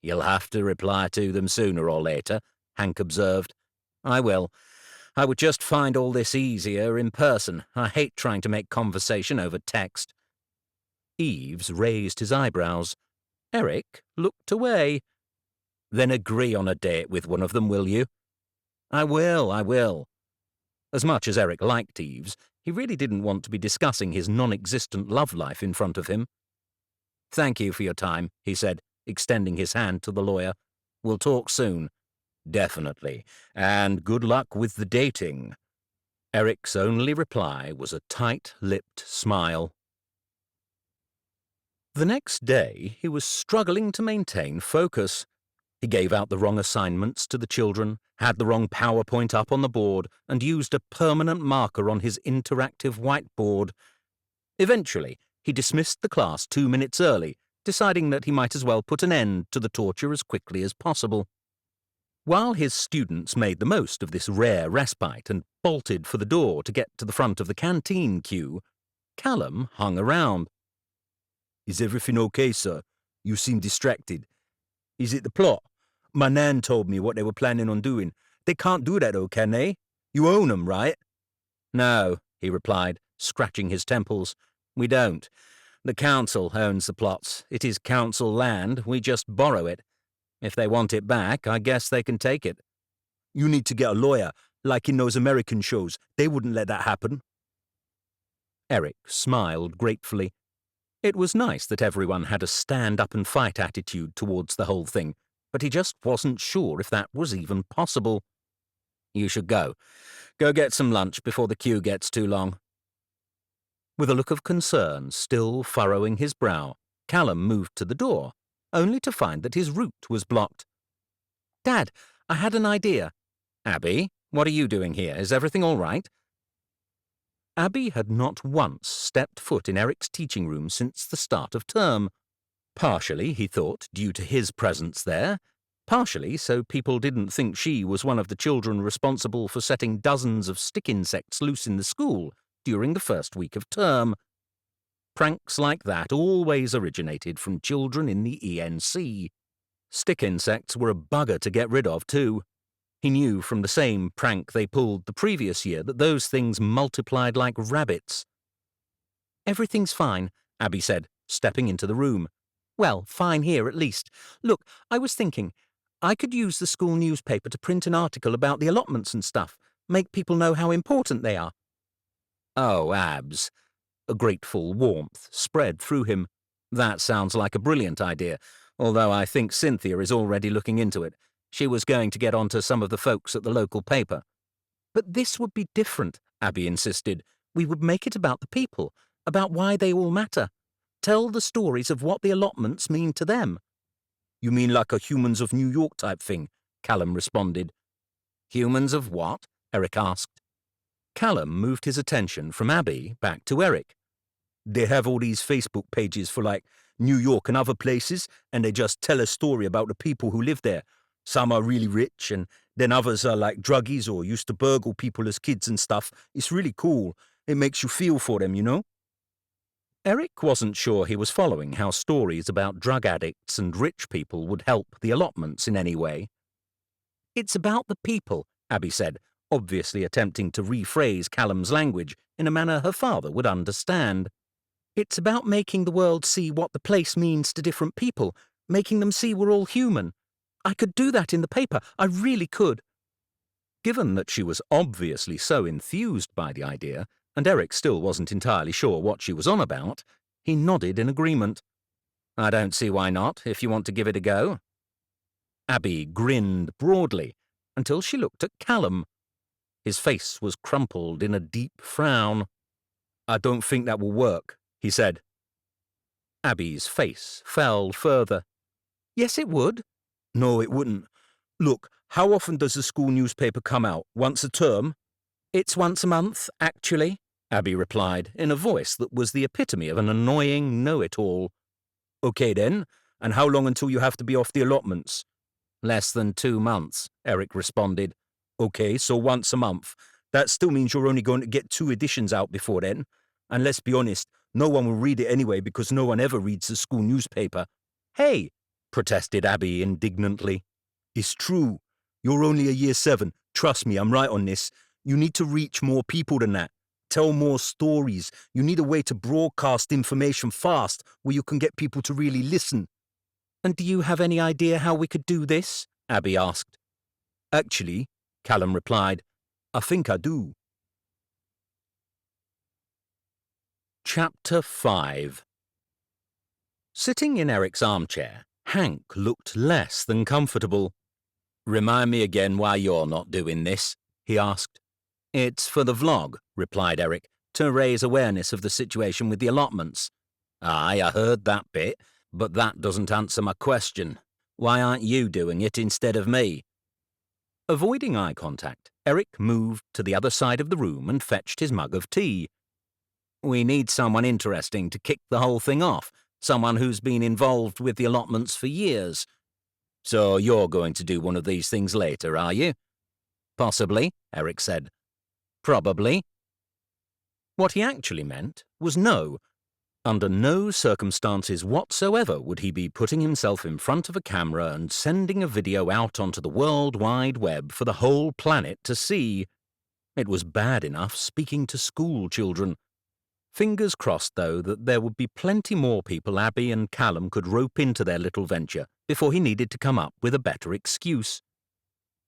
You'll have to reply to them sooner or later, Hank observed. I will. I would just find all this easier in person. I hate trying to make conversation over text. Eves raised his eyebrows. Eric looked away. Then agree on a date with one of them, will you? I will. As much as Eric liked Eves, he really didn't want to be discussing his non-existent love life in front of him. Thank you for your time, he said, extending his hand to the lawyer. We'll talk soon. Definitely. And good luck with the dating. Eric's only reply was a tight-lipped smile. The next day, he was struggling to maintain focus. He gave out the wrong assignments to the children, had the wrong PowerPoint up on the board, and used a permanent marker on his interactive whiteboard. Eventually, he dismissed the class 2 minutes early, deciding that he might as well put an end to the torture as quickly as possible. While his students made the most of this rare respite and bolted for the door to get to the front of the canteen queue, Callum hung around. Is everything okay, sir? You seem distracted. Is it the plot? My nan told me what they were planning on doing. They can't do that, though, can they? You own 'em, right? No, he replied, scratching his temples. We don't. The council owns the plots. It is council land. We just borrow it. If they want it back, I guess they can take it. You need to get a lawyer, like in those American shows. They wouldn't let that happen. Eric smiled gratefully. It was nice that everyone had a stand-up-and-fight attitude towards the whole thing, but he just wasn't sure if that was even possible. You should go. Go get some lunch before the queue gets too long. With a look of concern still furrowing his brow, Callum moved to the door, only to find that his route was blocked. Dad, I had an idea. Abby, what are you doing here? Is everything all right? Abby had not once stepped foot in Eric's teaching room since the start of term. Partially, he thought, due to his presence there, partially so people didn't think she was one of the children responsible for setting dozens of stick insects loose in the school during the first week of term. Pranks like that always originated from children in the ENC. Stick insects were a bugger to get rid of, too. He knew from the same prank they pulled the previous year that those things multiplied like rabbits. Everything's fine, Abby said, stepping into the room. Well, fine here at least. Look, I was thinking, I could use the school newspaper to print an article about the allotments and stuff, make people know how important they are. Oh, Abs. A grateful warmth spread through him. That sounds like a brilliant idea, although I think Cynthia is already looking into it. She was going to get on to some of the folks at the local paper. But this would be different, Abby insisted. We would make it about the people, about why they all matter. Tell the stories of what the allotments mean to them. You mean like a Humans of New York type thing? Callum responded. Humans of what? Eric asked. Callum moved his attention from Abby back to Eric. They have all these Facebook pages for like New York and other places, and they just tell a story about the people who live there. Some are really rich, and then others are like druggies or used to burgle people as kids and stuff. It's really cool. It makes you feel for them, you know? Eric wasn't sure he was following how stories about drug addicts and rich people would help the allotments in any way. It's about the people, Abby said, obviously attempting to rephrase Callum's language in a manner her father would understand. It's about making the world see what the place means to different people, making them see we're all human. I could do that in the paper, I really could. Given that she was obviously so enthused by the idea, and Eric still wasn't entirely sure what she was on about, he nodded in agreement. I don't see why not, if you want to give it a go. Abby grinned broadly, until she looked at Callum. His face was crumpled in a deep frown. I don't think that will work, he said. Abby's face fell further. Yes, it would. No, it wouldn't. Look, how often does the school newspaper come out? Once a term? It's once a month, actually, Abby replied, in a voice that was the epitome of an annoying know-it-all. Okay then, and how long until you have to be off the allotments? Less than 2 months, Eric responded. Okay, so once a month. That still means you're only going to get 2 editions out before then. And let's be honest, no one will read it anyway because no one ever reads the school newspaper. Hey, protested Abby indignantly. It's true. You're only a year 7. Trust me, I'm right on this. You need to reach more people than that. Tell more stories. You need a way to broadcast information fast where you can get people to really listen. And do you have any idea how we could do this? Abby asked. Actually, Callum replied, I think I do. Chapter 5. Sitting in Eric's armchair, Hank looked less than comfortable. Remind me again why you're not doing this, he asked. It's for the vlog, replied Eric, to raise awareness of the situation with the allotments. Aye, I heard that bit, but that doesn't answer my question. Why aren't you doing it instead of me? Avoiding eye contact, Eric moved to the other side of the room and fetched his mug of tea. We need someone interesting to kick the whole thing off, someone who's been involved with the allotments for years. So you're going to do one of these things later, are you? Possibly, Eric said. Probably. What he actually meant was no. Under no circumstances whatsoever would he be putting himself in front of a camera and sending a video out onto the World Wide Web for the whole planet to see. It was bad enough speaking to school children. Fingers crossed, though, that there would be plenty more people Abby and Callum could rope into their little venture before he needed to come up with a better excuse.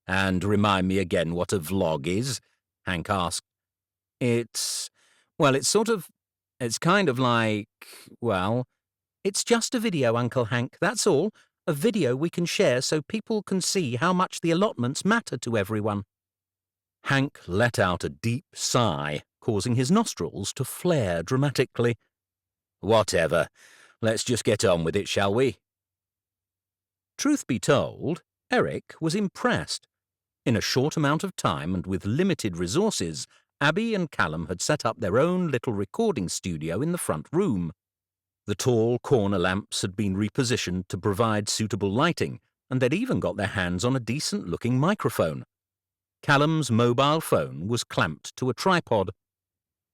And remind me again what a vlog is, Hank asked. It's kind of like, it's just a video, Uncle Hank, that's all. A video we can share so people can see how much the allotments matter to everyone. Hank let out a deep sigh, causing his nostrils to flare dramatically. Whatever. Let's just get on with it, shall we? Truth be told, Eric was impressed. In a short amount of time and with limited resources, Abby and Callum had set up their own little recording studio in the front room. The tall corner lamps had been repositioned to provide suitable lighting, and they'd even got their hands on a decent-looking microphone. Callum's mobile phone was clamped to a tripod.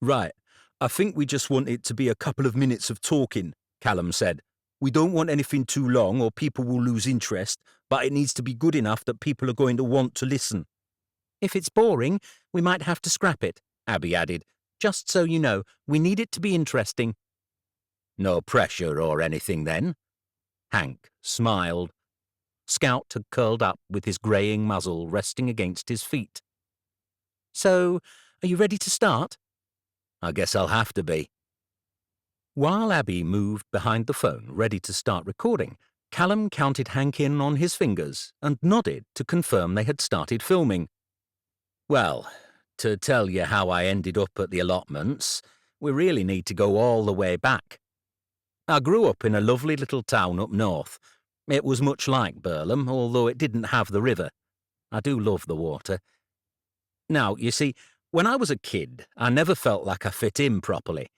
Right, I think we just want it to be a couple of minutes of talking, Callum said. We don't want anything too long or people will lose interest, but it needs to be good enough that people are going to want to listen. If it's boring, we might have to scrap it, Abby added. Just so you know, we need it to be interesting. No pressure or anything then? Hank smiled. Scout had curled up with his greying muzzle resting against his feet. "So, are you ready to start?" "I guess I'll have to be." While Abby moved behind the phone, ready to start recording, Callum counted Hank in on his fingers and nodded to confirm they had started filming. "Well, to tell you how I ended up at the allotments, we really need to go all the way back. I grew up in a lovely little town up north. It was much like Burlham, although it didn't have the river. I do love the water. Now, you see, when I was a kid, I never felt like I fit in properly.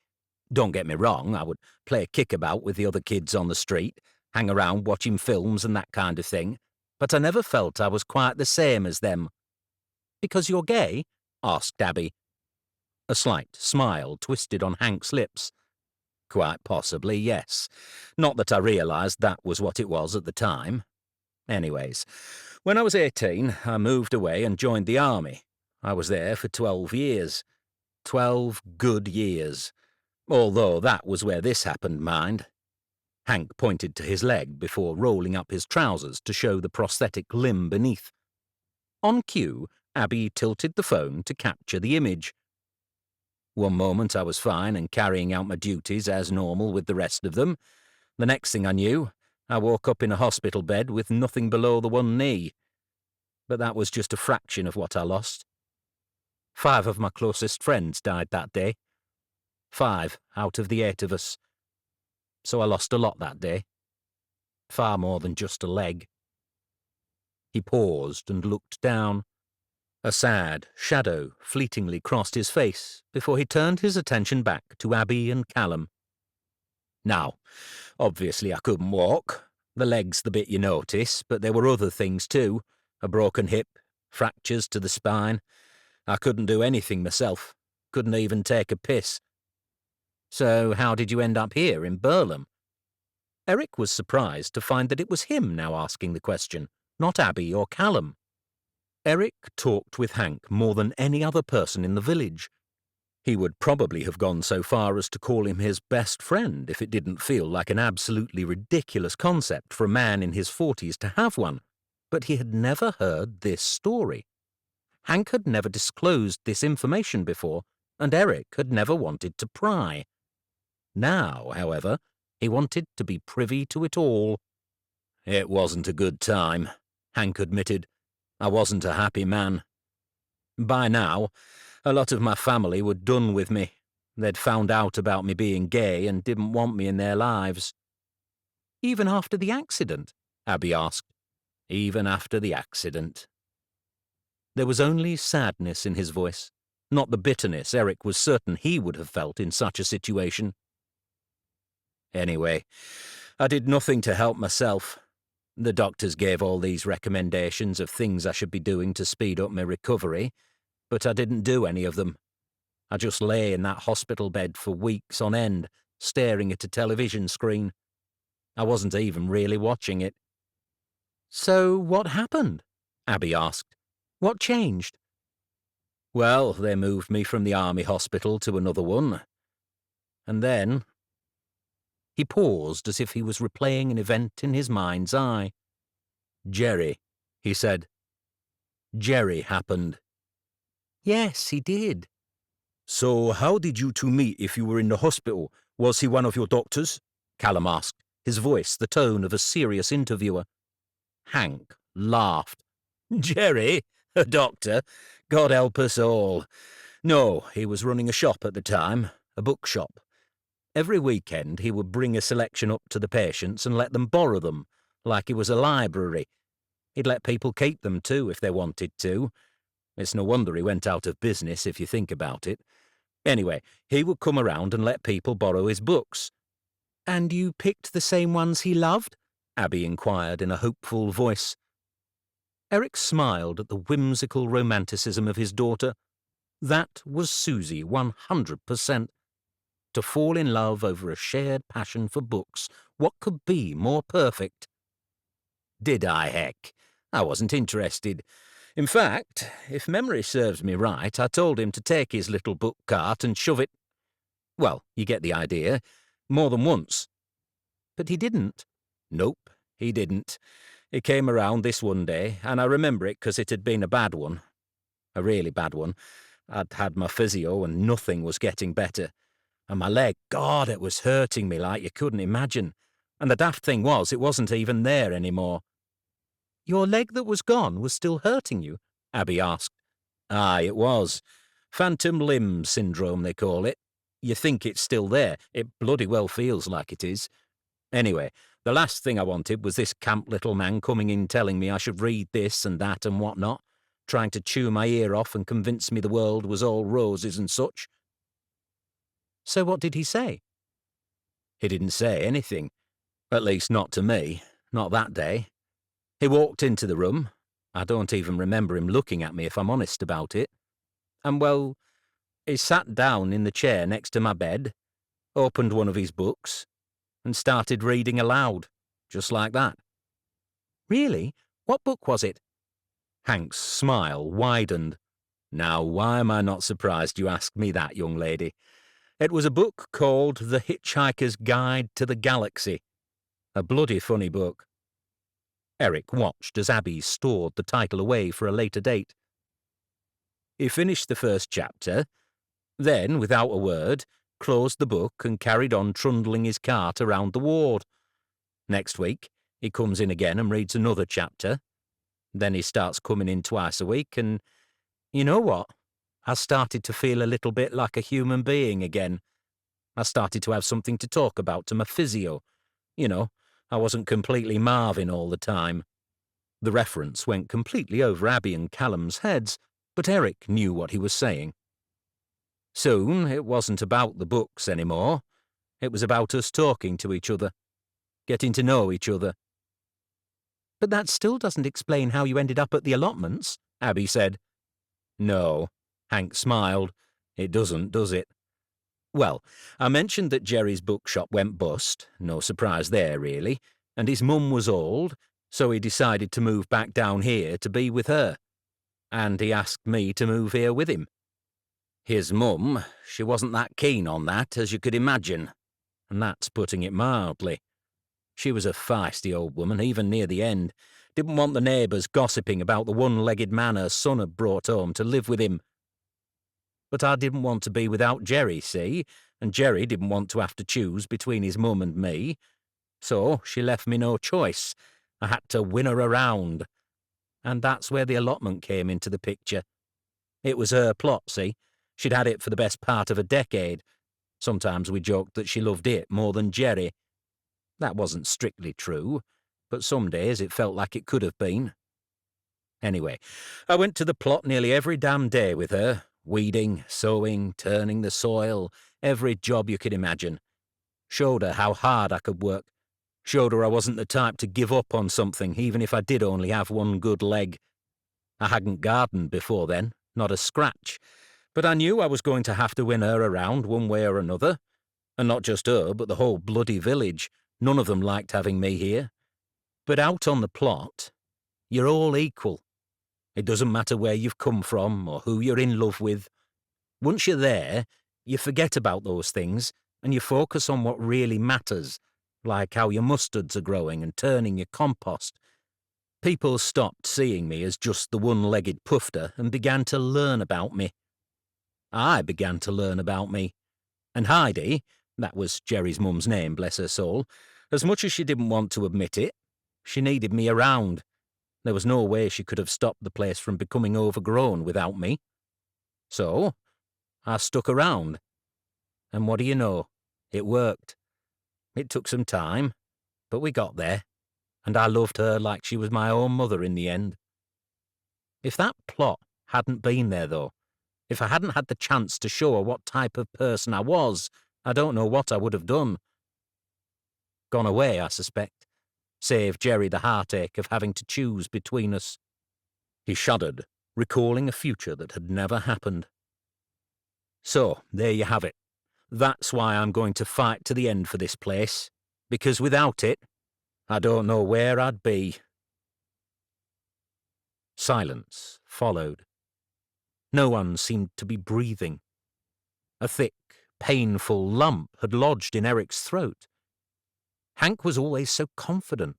Don't get me wrong, I would play kickabout with the other kids on the street, hang around watching films and that kind of thing, but I never felt I was quite the same as them." "Because you're gay?" asked Abby. A slight smile twisted on Hank's lips. "Quite possibly, yes. Not that I realised that was what it was at the time. Anyways, when I was 18, I moved away and joined the army. I was there for 12 years. 12 good years. Although that was where this happened, mind." Hank pointed to his leg before rolling up his trousers to show the prosthetic limb beneath. On cue, Abby tilted the phone to capture the image. "One moment I was fine and carrying out my duties as normal with the rest of them. The next thing I knew, I woke up in a hospital bed with nothing below the one knee. But that was just a fraction of what I lost. 5 of my closest friends died that day. 5 out of the 8 of us. So I lost a lot that day. Far more than just a leg." He paused and looked down. A sad shadow fleetingly crossed his face before he turned his attention back to Abby and Callum. "Now, obviously I couldn't walk. The leg's the bit you notice, but there were other things too. A broken hip, fractures to the spine. I couldn't do anything myself. Couldn't even take a piss." "So how did you end up here in Burlham?" Eric was surprised to find that it was him now asking the question, not Abby or Callum. Eric talked with Hank more than any other person in the village. He would probably have gone so far as to call him his best friend if it didn't feel like an absolutely ridiculous concept for a man in his 40s to have one, but he had never heard this story. Hank had never disclosed this information before, and Eric had never wanted to pry. Now, however, he wanted to be privy to it all. "It wasn't a good time," Hank admitted. "I wasn't a happy man. By now, a lot of my family were done with me. They'd found out about me being gay and didn't want me in their lives." "Even after the accident?" Abby asked. "Even after the accident." There was only sadness in his voice, not the bitterness Eric was certain he would have felt in such a situation. "Anyway, I did nothing to help myself. The doctors gave all these recommendations of things I should be doing to speed up my recovery, but I didn't do any of them. I just lay in that hospital bed for weeks on end, staring at a television screen. I wasn't even really watching it." "So what happened?" Abby asked. "What changed?" "Well, they moved me from the army hospital to another one. And then—" He paused as if he was replaying an event in his mind's eye. "Jerry," he said. "Jerry happened." "Yes, he did." "So how did you two meet if you were in the hospital? Was he one of your doctors?" Callum asked, his voice the tone of a serious interviewer. Hank laughed. "Jerry? A doctor? God help us all. No, he was running a shop at the time, a bookshop. Every weekend he would bring a selection up to the patients and let them borrow them, like it was a library. He'd let people keep them too if they wanted to. It's no wonder he went out of business if you think about it. Anyway, he would come around and let people borrow his books." "And you picked the same ones he loved?" Abby inquired in a hopeful voice. Eric smiled at the whimsical romanticism of his daughter. That was Susie 100%. To fall in love over a shared passion for books, what could be more perfect? "Did I, heck? I wasn't interested. In fact, if memory serves me right, I told him to take his little book cart and shove it— well, you get the idea— more than once." "But he didn't." Nope, he didn't. He came around this one day, and I remember it 'cause it had been a bad one. A really bad one. I'd had my physio and nothing was getting better. And my leg, God, it was hurting me like you couldn't imagine. And the daft thing was, it wasn't even there anymore. Your leg that was gone was still hurting you? Abby asked. Aye, it was. Phantom limb syndrome, they call it. You think it's still there. It bloody well feels like it is. Anyway, the last thing I wanted was this camp little man coming in telling me I should read this and that and what not, trying to chew my ear off and convince me the world was all roses and such. So what did he say? He didn't say anything. At least not to me. Not that day. He walked into the room. I don't even remember him looking at me if I'm honest about it. And well, he sat down in the chair next to my bed, opened one of his books, and started reading aloud, just like that. Really? What book was it? Hank's smile widened. Now, why am I not surprised you asked me that, young lady? It was a book called The Hitchhiker's Guide to the Galaxy. A bloody funny book. Eric watched as Abby stored the title away for a later date. He finished the first chapter, then, without a word, closed the book and carried on trundling his cart around the ward. Next week, he comes in again and reads another chapter. Then he starts coming in twice a week, and you know what? I started to feel a little bit like a human being again. I started to have something to talk about to my physio. You know, I wasn't completely Marvin all the time. The reference went completely over Abby and Callum's heads, but Eric knew what he was saying. Soon, it wasn't about the books anymore. It was about us talking to each other, getting to know each other. But that still doesn't explain how you ended up at the allotments, Abby said. No, Hank smiled. It doesn't, does it? Well, I mentioned that Jerry's bookshop went bust, no surprise there, really, and his mum was old, so he decided to move back down here to be with her. And he asked me to move here with him. His mum, she wasn't that keen on that, as you could imagine, and that's putting it mildly. She was a feisty old woman, even near the end. Didn't want the neighbours gossiping about the one-legged man her son had brought home to live with him. But I didn't want to be without Jerry, see, and Jerry didn't want to have to choose between his mum and me. So she left me no choice. I had to win her around. And that's where the allotment came into the picture. It was her plot, see? She'd had it for the best part of a decade. Sometimes we joked that she loved it more than Jerry. That wasn't strictly true, but some days it felt like it could have been. Anyway, I went to the plot nearly every damn day with her, weeding, sowing, turning the soil, every job you could imagine. Showed her how hard I could work. Showed her I wasn't the type to give up on something, even if I did only have one good leg. I hadn't gardened before then, not a scratch, but I knew I was going to have to win her around one way or another. And not just her, but the whole bloody village. None of them liked having me here. But out on the plot, you're all equal. It doesn't matter where you've come from or who you're in love with. Once you're there, you forget about those things and you focus on what really matters, like how your mustards are growing and turning your compost. People stopped seeing me as just the one-legged pufter and began to learn about me. I began to learn about me. And Heidi, that was Jerry's mum's name, bless her soul, as much as she didn't want to admit it, she needed me around. There was no way she could have stopped the place from becoming overgrown without me. So, I stuck around. And what do you know? It worked. It took some time, but we got there, and I loved her like she was my own mother in the end. If that plot hadn't been there, though, if I hadn't had the chance to show her what type of person I was, I don't know what I would have done. Gone away, I suspect. Saved Jerry the heartache of having to choose between us. He shuddered, recalling a future that had never happened. So, there you have it. That's why I'm going to fight to the end for this place, because without it, I don't know where I'd be. Silence followed. No one seemed to be breathing. A thick, painful lump had lodged in Eric's throat. Hank was always so confident,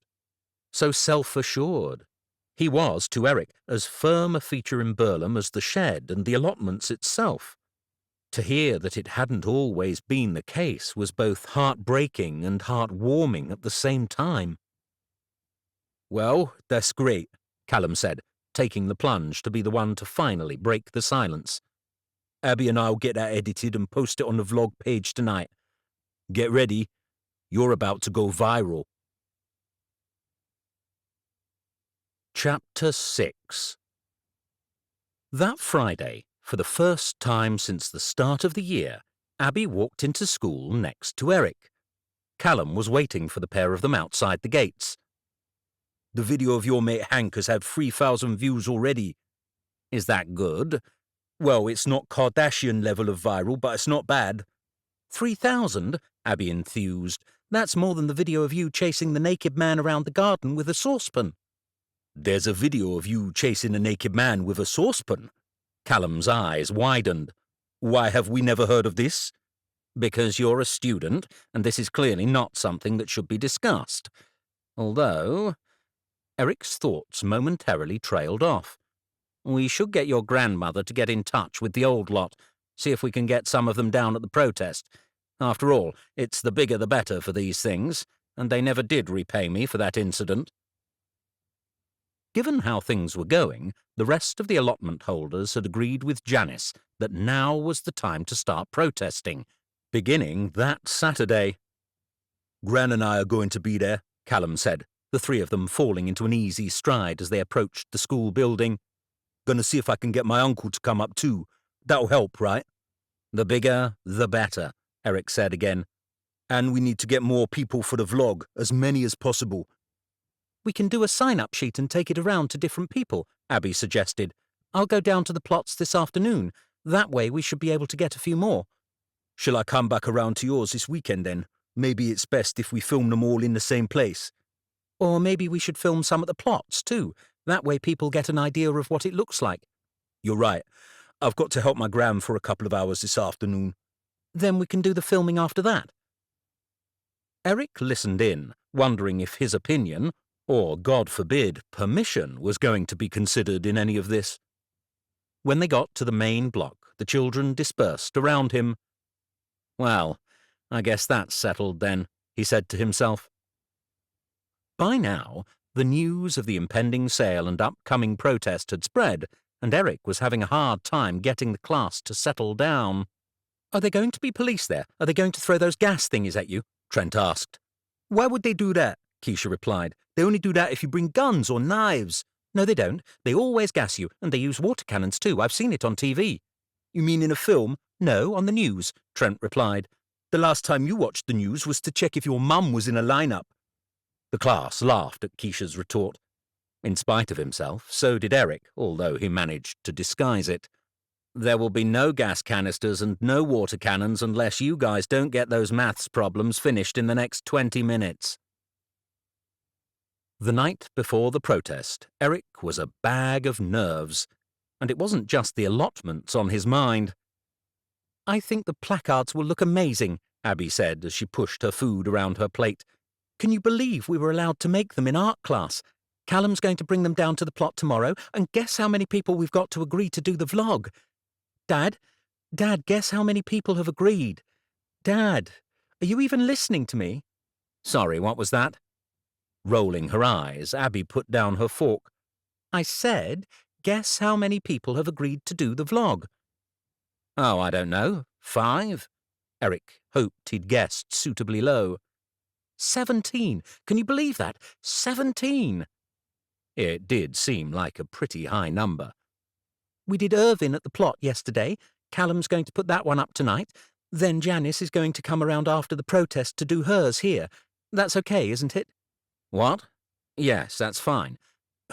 so self-assured. He was, to Eric, as firm a feature in Burlham as the shed and the allotments itself. To hear that it hadn't always been the case was both heartbreaking and heartwarming at the same time. "Well, that's great," Callum said, taking the plunge to be the one to finally break the silence. "Abby and I'll get that edited and post it on the vlog page tonight. Get ready. You're about to go viral." Chapter 6. That Friday, for the first time since the start of the year, Abby walked into school next to Eric. Callum was waiting for the pair of them outside the gates. "The video of your mate Hank has had 3,000 views already." "Is that good?" "Well, it's not Kardashian level of viral, but it's not bad." 3,000? Abby enthused. "That's more than the video of you chasing the naked man around the garden with a saucepan." "There's a video of you chasing a naked man with a saucepan?" Callum's eyes widened. "Why have we never heard of this?" "Because you're a student, and this is clearly not something that should be discussed. Although—" Eric's thoughts momentarily trailed off. "We should get your grandmother to get in touch with the old lot, see if we can get some of them down at the protest. After all, it's the bigger the better for these things, and they never did repay me for that incident." Given how things were going, the rest of the allotment holders had agreed with Janice that now was the time to start protesting, beginning that Saturday. "Gran and I are going to be there," Callum said, the three of them falling into an easy stride as they approached the school building. "Gonna see if I can get my uncle to come up too. That'll help, right?" "The bigger, the better," Eric said again. "And we need to get more people for the vlog, as many as possible." "We can do a sign-up sheet and take it around to different people," Abby suggested. "I'll go down to the plots this afternoon. That way we should be able to get a few more." "Shall I come back around to yours this weekend then? Maybe it's best if we film them all in the same place." "Or maybe we should film some at the plots, too. That way people get an idea of what it looks like." "You're right. I've got to help my gran for a couple of hours this afternoon." "Then we can do the filming after that." Eric listened in, wondering if his opinion, or, God forbid, permission, was going to be considered in any of this. When they got to the main block, the children dispersed around him. "Well, I guess that's settled then," he said to himself. By now, the news of the impending sale and upcoming protest had spread, and Eric was having a hard time getting the class to settle down. "Are there going to be police there? Are they going to throw those gas thingies at you?" Trent asked. "Why would they do that?" Keisha replied. "They only do that if you bring guns or knives." "No, they don't. They always gas you, and they use water cannons too. I've seen it on TV." "You mean in a film?" "No, on the news," Trent replied. "The last time you watched the news was to check if your mum was in a lineup." The class laughed at Keisha's retort. In spite of himself, so did Eric, although he managed to disguise it. "There will be no gas canisters and no water cannons unless you guys don't get those maths problems finished in the next 20 minutes. The night before the protest, Eric was a bag of nerves, and it wasn't just the allotments on his mind. "I think the placards will look amazing," Abby said as she pushed her food around her plate. "Can you believe we were allowed to make them in art class? Callum's going to bring them down to the plot tomorrow, and guess how many people we've got to agree to do the vlog? Dad, guess how many people have agreed? Dad, are you even listening to me?" "Sorry, what was that?" Rolling her eyes, Abby put down her fork. "I said, guess how many people have agreed to do the vlog?" "Oh, I don't know. 5? Eric hoped he'd guessed suitably low. 17. Can you believe that? 17. It did seem like a pretty high number. "We did Irvin at the plot yesterday. Callum's going to put that one up tonight. Then Janice is going to come around after the protest to do hers here. That's okay, isn't it?" "What? Yes, that's fine.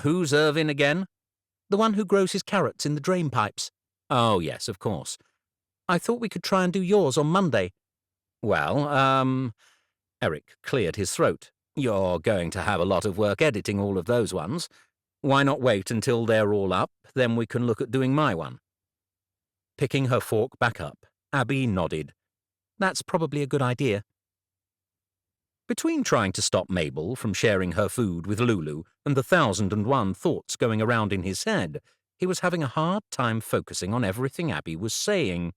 Who's Irvin again?" "The one who grows his carrots in the drain pipes." "Oh, yes, of course." "I thought we could try and do yours on Monday." "Well, Eric cleared his throat. "You're going to have a lot of work editing all of those ones. Why not wait until they're all up, then we can look at doing my one?" Picking her fork back up, Abby nodded. "That's probably a good idea." Between trying to stop Mabel from sharing her food with Lulu and the 1,001 thoughts going around in his head, he was having a hard time focusing on everything Abby was saying.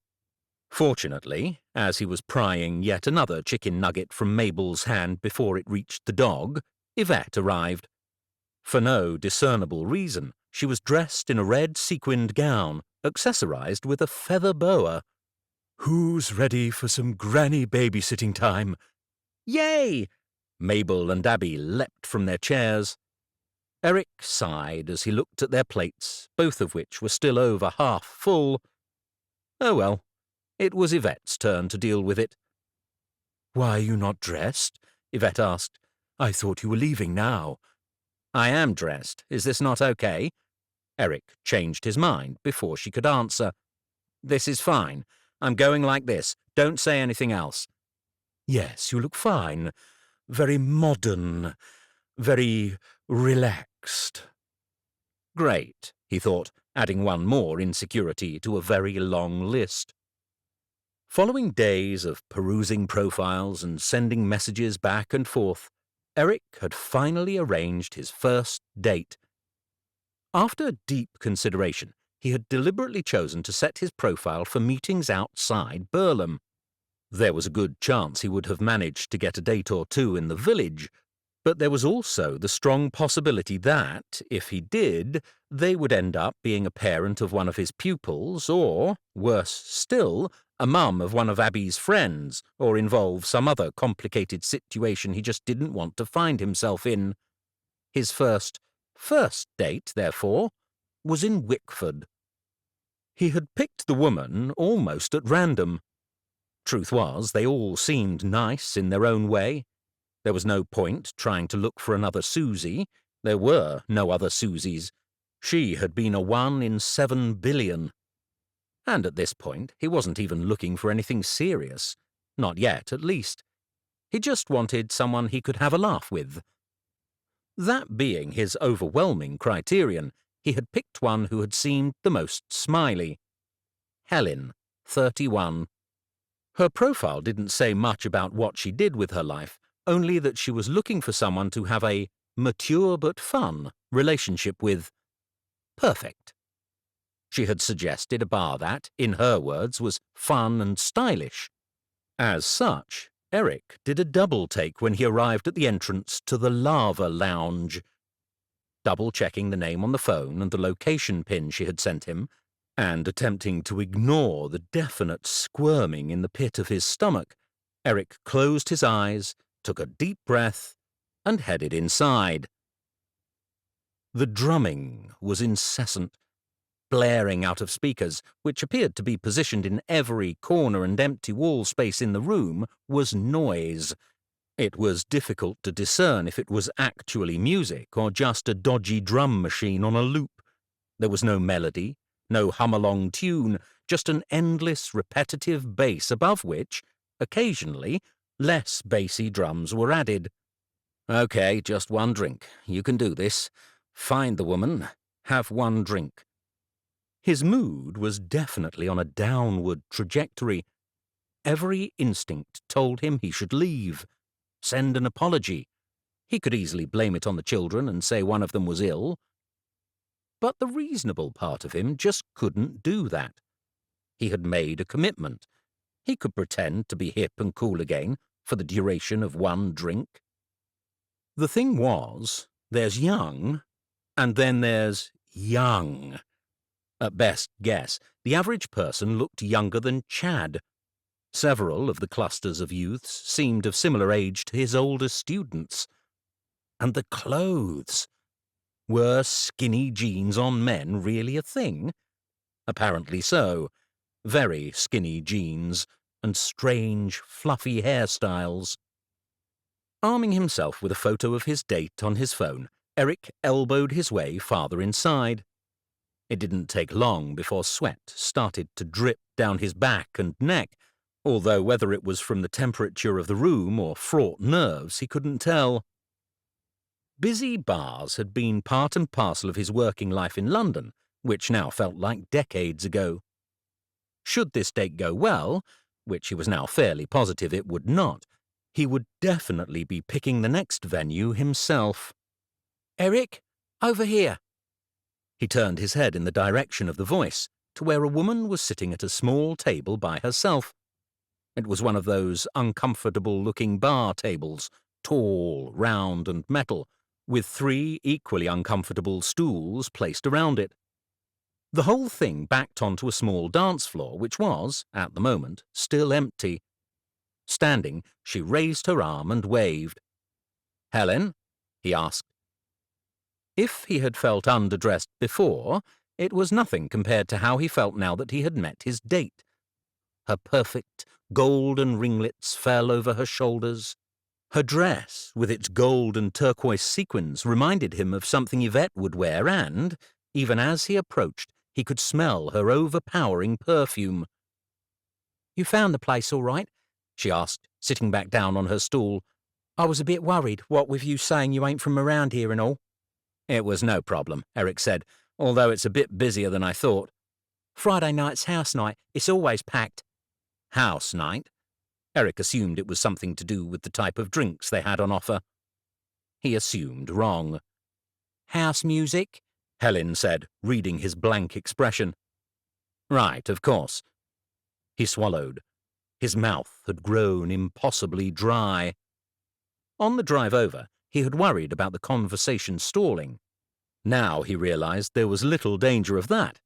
Fortunately, as he was prying yet another chicken nugget from Mabel's hand before it reached the dog, Yvette arrived. For no discernible reason, she was dressed in a red sequined gown, accessorized with a feather boa. "Who's ready for some granny babysitting time?" "Yay!" Mabel and Abby leapt from their chairs. Eric sighed as he looked at their plates, both of which were still over half full. Oh well, it was Yvette's turn to deal with it. "Why are you not dressed?" Yvette asked. "I thought you were leaving now." "I am dressed. Is this not okay?" Eric changed his mind before she could answer. "This is fine. I'm going like this. Don't say anything else." "Yes, you look fine. Very modern. Very relaxed." Great, he thought, adding one more insecurity to a very long list. Following days of perusing profiles and sending messages back and forth, Eric had finally arranged his first date. After deep consideration, he had deliberately chosen to set his profile for meetings outside Burlham. There was a good chance he would have managed to get a date or two in the village, but there was also the strong possibility that, if he did, they would end up being a parent of one of his pupils or, worse still, a mum of one of Abby's friends, or involve some other complicated situation he just didn't want to find himself in. His first date, therefore, was in Wickford. He had picked the woman almost at random. Truth was, they all seemed nice in their own way. There was no point trying to look for another Susie. There were no other Susies. She had been a 1 in 7 billion. And at this point, he wasn't even looking for anything serious. Not yet, at least. He just wanted someone he could have a laugh with. That being his overwhelming criterion, he had picked one who had seemed the most smiley. Helen, 31. Her profile didn't say much about what she did with her life, only that she was looking for someone to have a mature but fun relationship with. Perfect. She had suggested a bar that, in her words, was fun and stylish. As such, Eric did a double take when he arrived at the entrance to the Lava Lounge. Double-checking the name on the phone and the location pin she had sent him, and attempting to ignore the definite squirming in the pit of his stomach, Eric closed his eyes, took a deep breath, and headed inside. The drumming was incessant. Blaring out of speakers, which appeared to be positioned in every corner and empty wall space in the room, was noise. It was difficult to discern if it was actually music or just a dodgy drum machine on a loop. There was no melody, no hum-along tune, just an endless, repetitive bass above which, occasionally, less bassy drums were added. "Okay, just one drink. You can do this. Find the woman. Have one drink." His mood was definitely on a downward trajectory. Every instinct told him he should leave, send an apology. He could easily blame it on the children and say one of them was ill. But the reasonable part of him just couldn't do that. He had made a commitment. He could pretend to be hip and cool again for the duration of one drink. The thing was, there's young, and then there's young. At best guess, the average person looked younger than Chad. Several of the clusters of youths seemed of similar age to his older students. And the clothes. Were skinny jeans on men really a thing? Apparently so. Very skinny jeans, and strange, fluffy hairstyles. Arming himself with a photo of his date on his phone, Eric elbowed his way farther inside. It didn't take long before sweat started to drip down his back and neck, although whether it was from the temperature of the room or fraught nerves he couldn't tell. Busy bars had been part and parcel of his working life in London, which now felt like decades ago. Should this date go well, which he was now fairly positive it would not, he would definitely be picking the next venue himself. "Eric, over here." He turned his head in the direction of the voice, to where a woman was sitting at a small table by herself. It was one of those uncomfortable-looking bar tables, tall, round, and metal, with 3 equally uncomfortable stools placed around it. The whole thing backed onto a small dance floor which was, at the moment, still empty. Standing, she raised her arm and waved. "Helen?" he asked. If he had felt underdressed before, it was nothing compared to how he felt now that he had met his date. Her perfect golden ringlets fell over her shoulders. Her dress, with its gold and turquoise sequins, reminded him of something Yvette would wear, and, even as he approached, he could smell her overpowering perfume. "You found the place all right?" she asked, sitting back down on her stool. "I was a bit worried, what with you saying you ain't from around here and all." "It was no problem," Eric said, "although it's a bit busier than I thought." "Friday night's house night. It's always packed." House night? Eric assumed it was something to do with the type of drinks they had on offer. He assumed wrong. "House music?" Helen said, reading his blank expression. "Right, of course." He swallowed. His mouth had grown impossibly dry. On the drive over, he had worried about the conversation stalling. Now he realized there was little danger of that.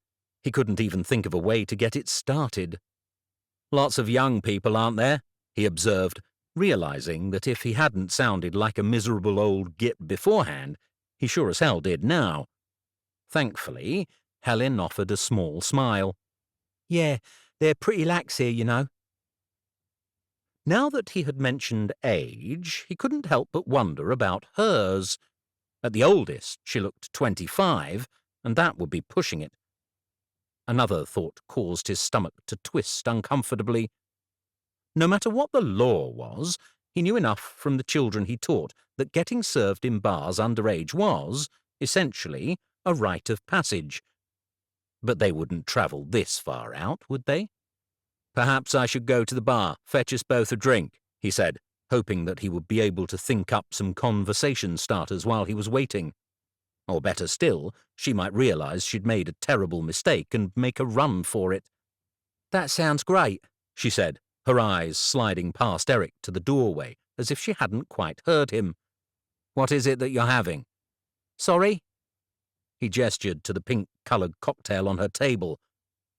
He couldn't even think of a way to get it started. "Lots of young people, aren't there?" he observed, realizing that if he hadn't sounded like a miserable old git beforehand, he sure as hell did now. Thankfully, Helen offered a small smile. "Yeah, they're pretty lax here, you know." Now that he had mentioned age, he couldn't help but wonder about hers. At the oldest, she looked 25, and that would be pushing it. Another thought caused his stomach to twist uncomfortably. No matter what the law was, he knew enough from the children he taught that getting served in bars underage was, essentially, a rite of passage. But they wouldn't travel this far out, would they? "Perhaps I should go to the bar, fetch us both a drink," he said, hoping that he would be able to think up some conversation starters while he was waiting. Or better still, she might realize she'd made a terrible mistake and make a run for it. "That sounds great," she said, her eyes sliding past Eric to the doorway as if she hadn't quite heard him. "What is it that you're having?" "Sorry?" He gestured to the pink-coloured cocktail on her table.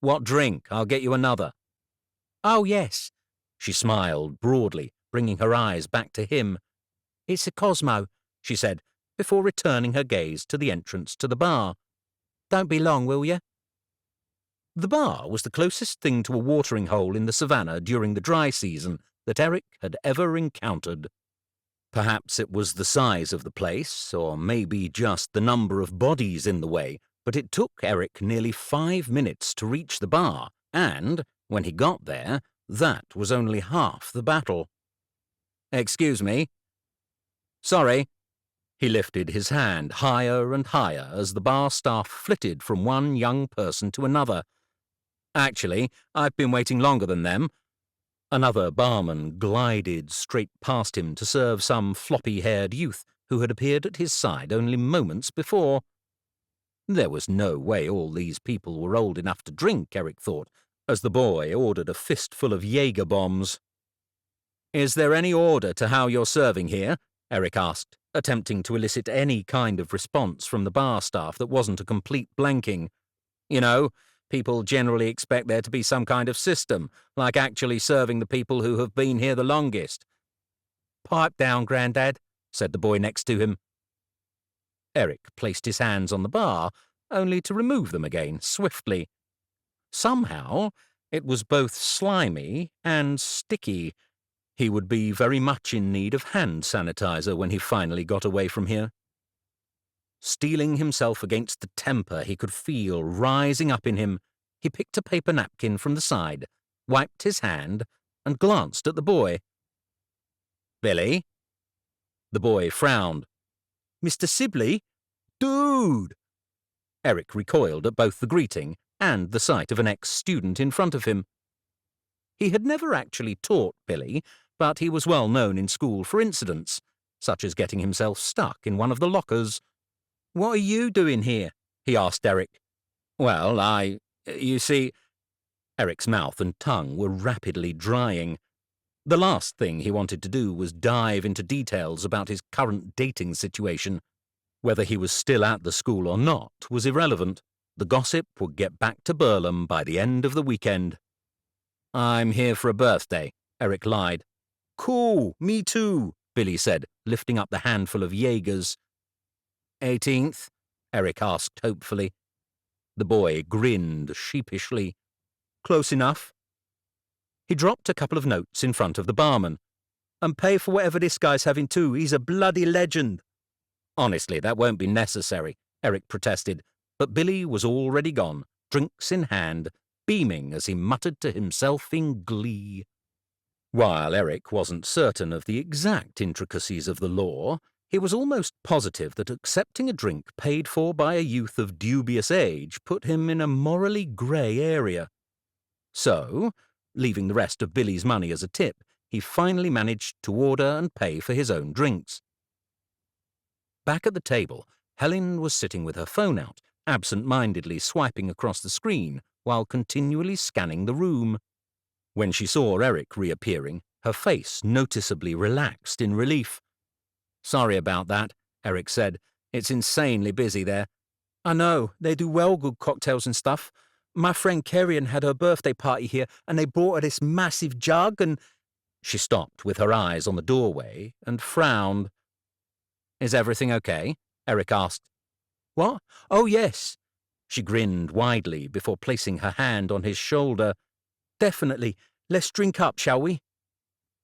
"What drink? I'll get you another." "Oh, yes." She smiled broadly, bringing her eyes back to him. "It's a Cosmo," she said, before returning her gaze to the entrance to the bar. "Don't be long, will you?" The bar was the closest thing to a watering hole in the savannah during the dry season that Eric had ever encountered. Perhaps it was the size of the place, or maybe just the number of bodies in the way, but it took Eric nearly 5 minutes to reach the bar, and, when he got there, that was only half the battle. "Excuse me." "Sorry." He lifted his hand higher and higher as the bar staff flitted from one young person to another. "Actually, I've been waiting longer than them." Another barman glided straight past him to serve some floppy-haired youth who had appeared at his side only moments before. There was no way all these people were old enough to drink, Eric thought, as the boy ordered a fistful of Jaeger bombs. "Is there any order to how you're serving here?" Eric asked, attempting to elicit any kind of response from the bar staff that wasn't a complete blanking. "You know, people generally expect there to be some kind of system, like actually serving the people who have been here the longest." "Pipe down, Grandad," said the boy next to him. Eric placed his hands on the bar, only to remove them again swiftly. Somehow, it was both slimy and sticky. He would be very much in need of hand sanitizer when he finally got away from here. Steeling himself against the temper he could feel rising up in him, he picked a paper napkin from the side, wiped his hand, and glanced at the boy. "Billy?" The boy frowned. "Mr. Sibley? Dude!" Eric recoiled at both the greeting and the sight of an ex-student in front of him. He had never actually taught Billy, but he was well known in school for incidents, such as getting himself stuck in one of the lockers. "What are you doing here?" he asked Eric. "Well, you see—" Eric's mouth and tongue were rapidly drying. The last thing he wanted to do was dive into details about his current dating situation. Whether he was still at the school or not was irrelevant. The gossip would get back to Burlum by the end of the weekend. "I'm here for a birthday," Eric lied. "Cool, me too," Billy said, lifting up the handful of Jaegers. 18th? Eric asked hopefully. The boy grinned sheepishly. "Close enough." He dropped a couple of notes in front of the barman. "And pay for whatever this guy's having too. He's a bloody legend." "Honestly, that won't be necessary," Eric protested, but Billy was already gone, drinks in hand, beaming as he muttered to himself in glee. While Eric wasn't certain of the exact intricacies of the law, he was almost positive that accepting a drink paid for by a youth of dubious age put him in a morally grey area. So, leaving the rest of Billy's money as a tip, he finally managed to order and pay for his own drinks. Back at the table, Helen was sitting with her phone out, absent-mindedly swiping across the screen while continually scanning the room. When she saw Eric reappearing, her face noticeably relaxed in relief. "Sorry about that," Eric said. "It's insanely busy there." "I know, they do well good cocktails and stuff. My friend Kerrian had her birthday party here, and they brought her this massive jug and—" She stopped with her eyes on the doorway and frowned. "Is everything okay?" Eric asked. "What? Oh, yes." She grinned widely before placing her hand on his shoulder. "Definitely. Let's drink up, shall we?"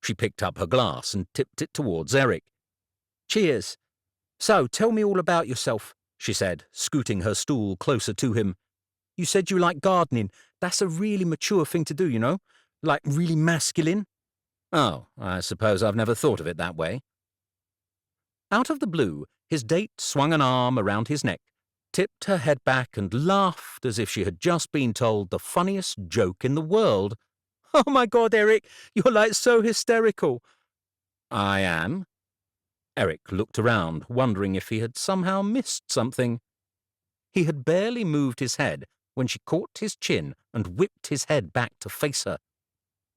She picked up her glass and tipped it towards Eric. "Cheers. So, tell me all about yourself," she said, scooting her stool closer to him. "You said you like gardening. That's a really mature thing to do, you know? Like really masculine." "Oh, I suppose I've never thought of it that way." Out of the blue, his date swung an arm around his neck, tipped her head back and laughed as if she had just been told the funniest joke in the world. "Oh my God, Eric, you're like so hysterical." "I am?" Eric looked around, wondering if he had somehow missed something. He had barely moved his head when she caught his chin and whipped his head back to face her.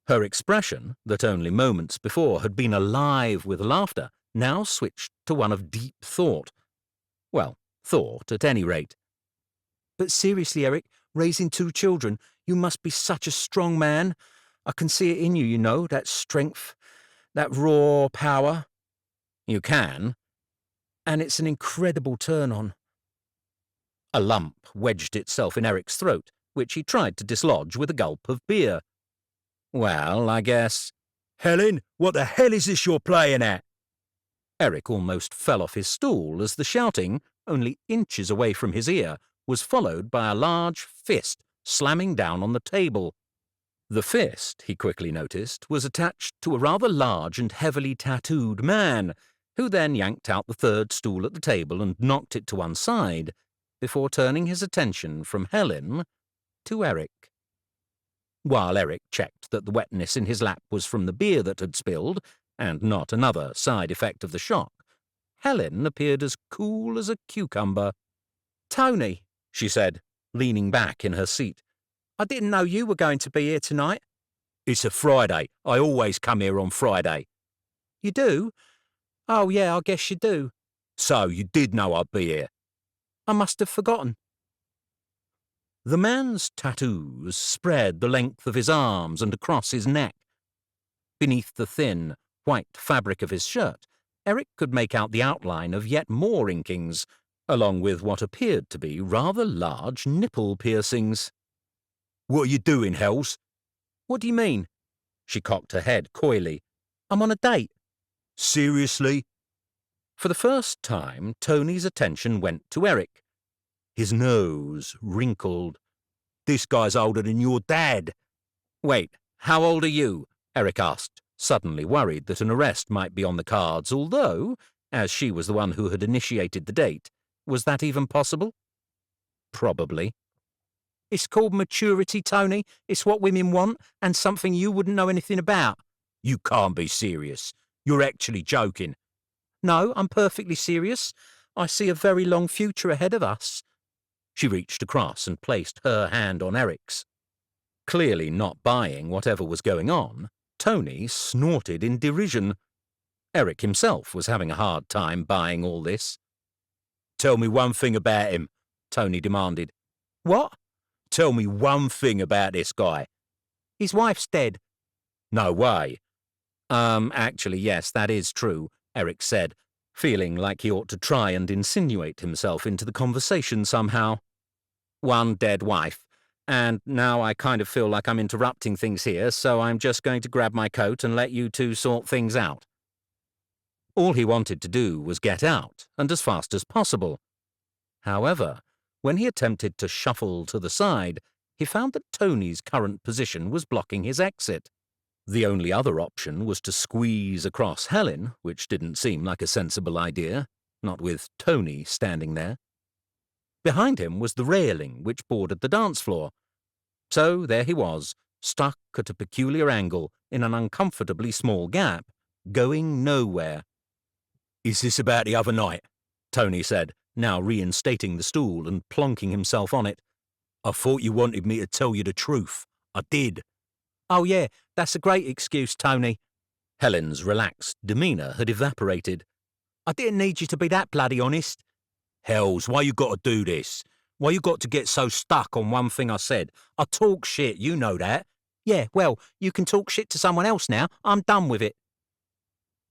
Her expression, that only moments before had been alive with laughter, now switched to one of deep thought. Well, thought at any rate. "But seriously, Eric, raising 2 children, you must be such a strong man. I can see it in you, you know, that strength, that raw power." "You can." "And it's an incredible turn-on." A lump wedged itself in Eric's throat, which he tried to dislodge with a gulp of beer. "Well, I guess—" "Helen, what the hell is this you're playing at?" Eric almost fell off his stool as the shouting, only inches away from his ear, was followed by a large fist slamming down on the table. The fist, he quickly noticed, was attached to a rather large and heavily tattooed man, who then yanked out the third stool at the table and knocked it to one side, before turning his attention from Helen to Eric. While Eric checked that the wetness in his lap was from the beer that had spilled, and not another side effect of the shock, Helen appeared as cool as a cucumber. "Tony," she said, leaning back in her seat, "I didn't know you were going to be here tonight." "It's a Friday. I always come here on Friday." "You do? Oh, yeah, I guess you do." "So you did know I'd be here." "I must have forgotten." The man's tattoos spread the length of his arms and across his neck. Beneath the thin, white fabric of his shirt, Eric could make out the outline of yet more inkings, along with what appeared to be rather large nipple piercings. "What are you doing, Hells?" "What do you mean?" She cocked her head coyly. "I'm on a date." "Seriously?" For the first time, Tony's attention went to Eric. His nose wrinkled. "This guy's older than your dad." "Wait, how old are you?" Eric asked, suddenly worried that an arrest might be on the cards, although, as she was the one who had initiated the date, was that even possible? Probably. "It's called maturity, Tony. It's what women want, and something you wouldn't know anything about." You can't be serious. You're actually joking. No, I'm perfectly serious. I see a very long future ahead of us. She reached across and placed her hand on Eric's. Clearly not buying whatever was going on, Tony snorted in derision. Eric himself was having a hard time buying all this. Tell me one thing about him, Tony demanded. What? Tell me one thing about this guy. His wife's dead. No way. Actually, yes, that is true, Eric said, feeling like he ought to try and insinuate himself into the conversation somehow. One dead wife. And now I kind of feel like I'm interrupting things here, so I'm just going to grab my coat and let you two sort things out. All he wanted to do was get out, and as fast as possible. However, when he attempted to shuffle to the side, he found that Tony's current position was blocking his exit. The only other option was to squeeze across Helen, which didn't seem like a sensible idea, not with Tony standing there. Behind him was the railing which bordered the dance floor. So there he was, stuck at a peculiar angle in an uncomfortably small gap, going nowhere. Is this about the other night? Tony said, now reinstating the stool and plonking himself on it. I thought you wanted me to tell you the truth. I did. Oh yeah, that's a great excuse, Tony. Helen's relaxed demeanour had evaporated. I didn't need you to be that bloody honest. Hells, why you got to do this? Why you got to get so stuck on one thing I said? I talk shit, you know that. Yeah, well, you can talk shit to someone else now. I'm done with it.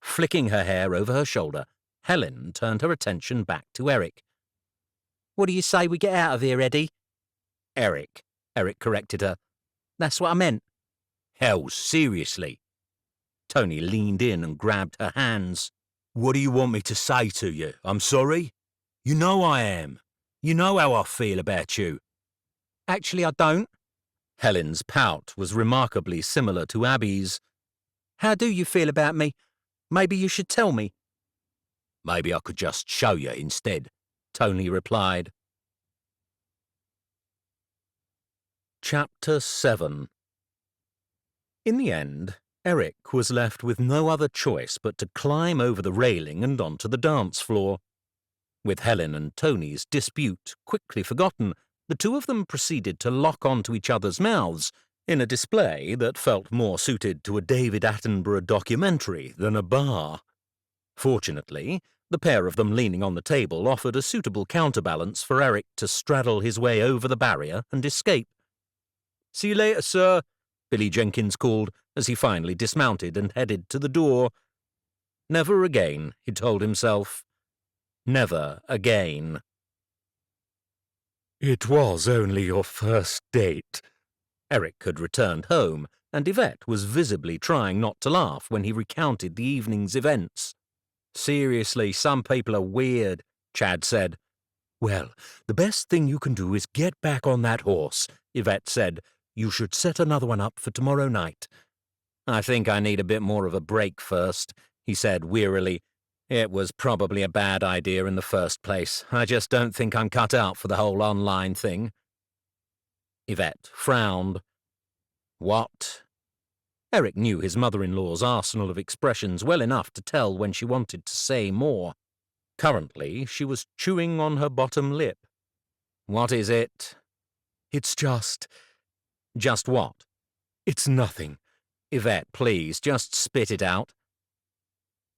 Flicking her hair over her shoulder, Helen turned her attention back to Eric. What do you say we get out of here, Eddie? Eric corrected her. That's what I meant. Hells, seriously. Tony leaned in and grabbed her hands. What do you want me to say to you? I'm sorry? You know I am. You know how I feel about you. Actually, I don't. Helen's pout was remarkably similar to Abby's. How do you feel about me? Maybe you should tell me. Maybe I could just show you instead, Tony replied. Chapter 7. In the end, Eric was left with no other choice but to climb over the railing and onto the dance floor. With Helen and Tony's dispute quickly forgotten, the two of them proceeded to lock onto each other's mouths in a display that felt more suited to a David Attenborough documentary than a bar. Fortunately, the pair of them leaning on the table offered a suitable counterbalance for Eric to straddle his way over the barrier and escape. "See you later, sir," Billy Jenkins called as he finally dismounted and headed to the door. Never again, he told himself. Never again. It was only your first date. Eric had returned home, and Yvette was visibly trying not to laugh when he recounted the evening's events. Seriously, some people are weird, Chad said. Well, the best thing you can do is get back on that horse, Yvette said. You should set another one up for tomorrow night. I think I need a bit more of a break first, he said wearily. It was probably a bad idea in the first place. I just don't think I'm cut out for the whole online thing. Yvette frowned. What? Eric knew his mother-in-law's arsenal of expressions well enough to tell when she wanted to say more. Currently, she was chewing on her bottom lip. What is it? It's just... Just what? It's nothing. Yvette, please, just spit it out.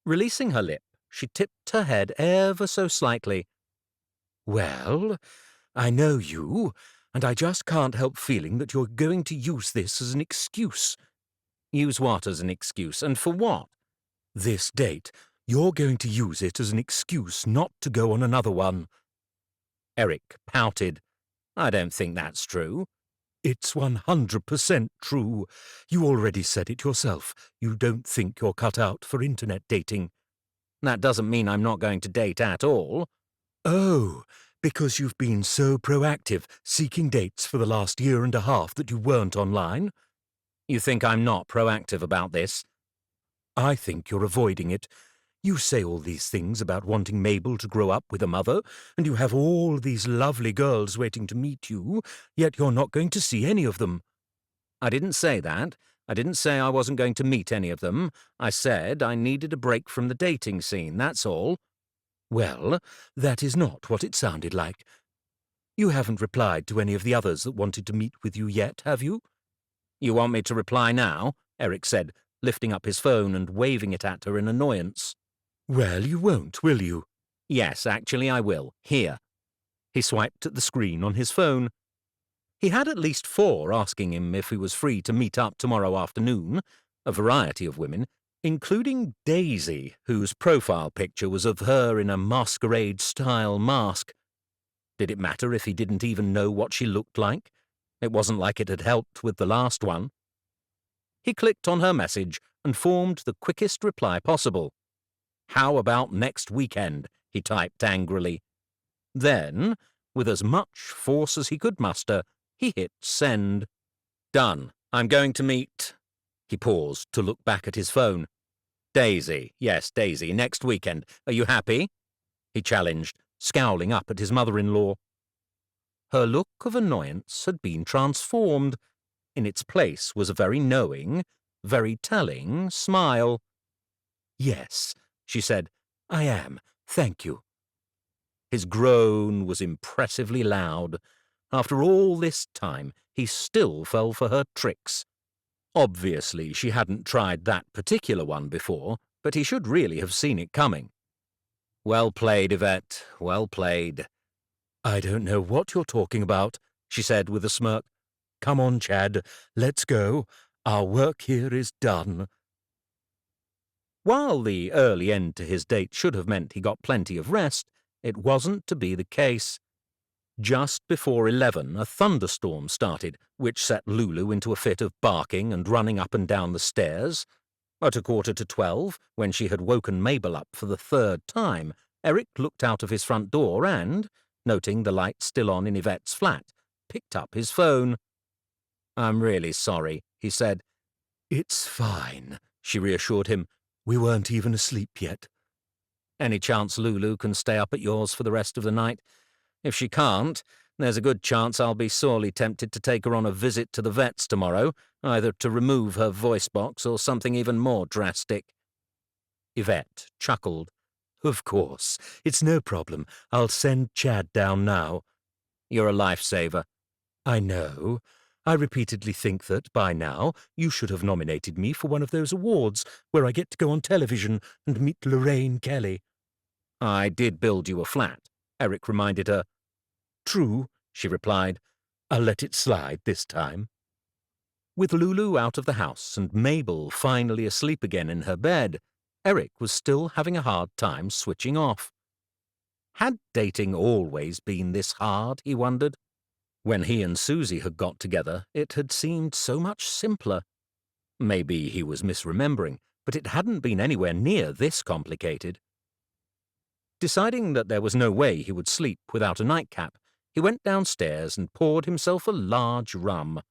Releasing her lip, she tipped her head ever so slightly. Well, I know you, and I just can't help feeling that you're going to use this as an excuse. Use what as an excuse, and for what? This date. You're going to use it as an excuse not to go on another one. Eric pouted. I don't think that's true. It's 100% true. You already said it yourself. You don't think you're cut out for internet dating. That doesn't mean I'm not going to date at all. Oh, because you've been so proactive, seeking dates for the last year and a half that you weren't online? You think I'm not proactive about this? I think you're avoiding it. You say all these things about wanting Mabel to grow up with a mother, and you have all these lovely girls waiting to meet you, yet you're not going to see any of them. I didn't say that. I didn't say I wasn't going to meet any of them. I said I needed a break from the dating scene, that's all. Well, that is not what it sounded like. You haven't replied to any of the others that wanted to meet with you yet, have you? You want me to reply now? Eric said, lifting up his phone and waving it at her in annoyance. Well, you won't, will you? Yes, actually I will. Here. He swiped at the screen on his phone. He had at least 4 asking him if he was free to meet up tomorrow afternoon, a variety of women, including Daisy, whose profile picture was of her in a masquerade-style mask. Did it matter if he didn't even know what she looked like? It wasn't like it had helped with the last one. He clicked on her message and formed the quickest reply possible. "How about next weekend?" he typed angrily. Then, with as much force as he could muster, he hit send. "Done. I'm going to meet—" He paused to look back at his phone. "Daisy. Yes, Daisy. Next weekend. Are you happy?" he challenged, scowling up at his mother-in-law. Her look of annoyance had been transformed. In its place was a very knowing, very telling smile. "Yes," she said, "I am, thank you." His groan was impressively loud. After all this time, he still fell for her tricks. Obviously, she hadn't tried that particular one before, but he should really have seen it coming. "Well played, Yvette, well played." "I don't know what you're talking about," she said with a smirk. "Come on, Chad, let's go. Our work here is done." While the early end to his date should have meant he got plenty of rest, it wasn't to be the case. Just before 11, a thunderstorm started, which set Lulu into a fit of barking and running up and down the stairs. At 11:45, when she had woken Mabel up for the 3rd time, Eric looked out of his front door and, noting the light still on in Yvette's flat, picked up his phone. "I'm really sorry," he said. "It's fine," she reassured him. "We weren't even asleep yet." "Any chance Lulu can stay up at yours for the rest of the night? If she can't, there's a good chance I'll be sorely tempted to take her on a visit to the vet's tomorrow, either to remove her voice box or something even more drastic." Yvette chuckled. "Of course, it's no problem. I'll send Chad down now." "You're a lifesaver." "I know. I repeatedly think that, by now, you should have nominated me for one of those awards where I get to go on television and meet Lorraine Kelly." "I did build you a flat," Eric reminded her. "True," she replied. "I'll let it slide this time." With Lulu out of the house and Mabel finally asleep again in her bed, Eric was still having a hard time switching off. Had dating always been this hard, he wondered? When he and Susie had got together, it had seemed so much simpler. Maybe he was misremembering, but it hadn't been anywhere near this complicated. Deciding that there was no way he would sleep without a nightcap, he went downstairs and poured himself a large rum.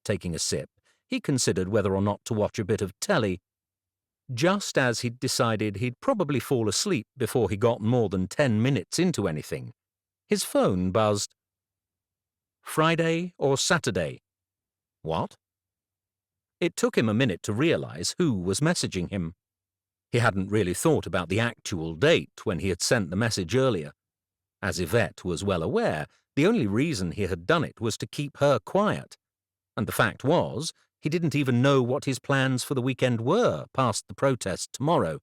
Taking a sip, he considered whether or not to watch a bit of telly. Just as he'd decided he'd probably fall asleep before he got more than 10 minutes into anything, his phone buzzed. Friday or Saturday? What? It took him a minute to realize who was messaging him. He hadn't really thought about the actual date when he had sent the message earlier. As Yvette was well aware, the only reason he had done it was to keep her quiet. And the fact was, he didn't even know what his plans for the weekend were past the protest tomorrow.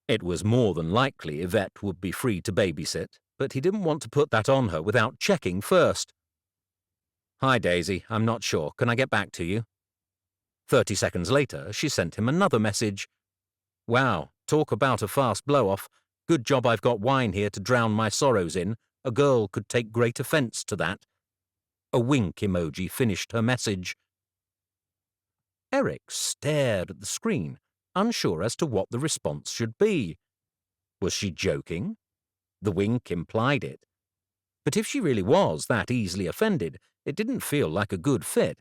It was more than likely Yvette would be free to babysit, but he didn't want to put that on her without checking first. "Hi, Daisy, I'm not sure. Can I get back to you?" 30 seconds later, she sent him another message. "Wow, talk about a fast blow-off. Good job I've got wine here to drown my sorrows in. A girl could take great offense to that." A wink emoji finished her message. Eric stared at the screen, unsure as to what the response should be. Was she joking? The wink implied it. But if she really was that easily offended, it didn't feel like a good fit.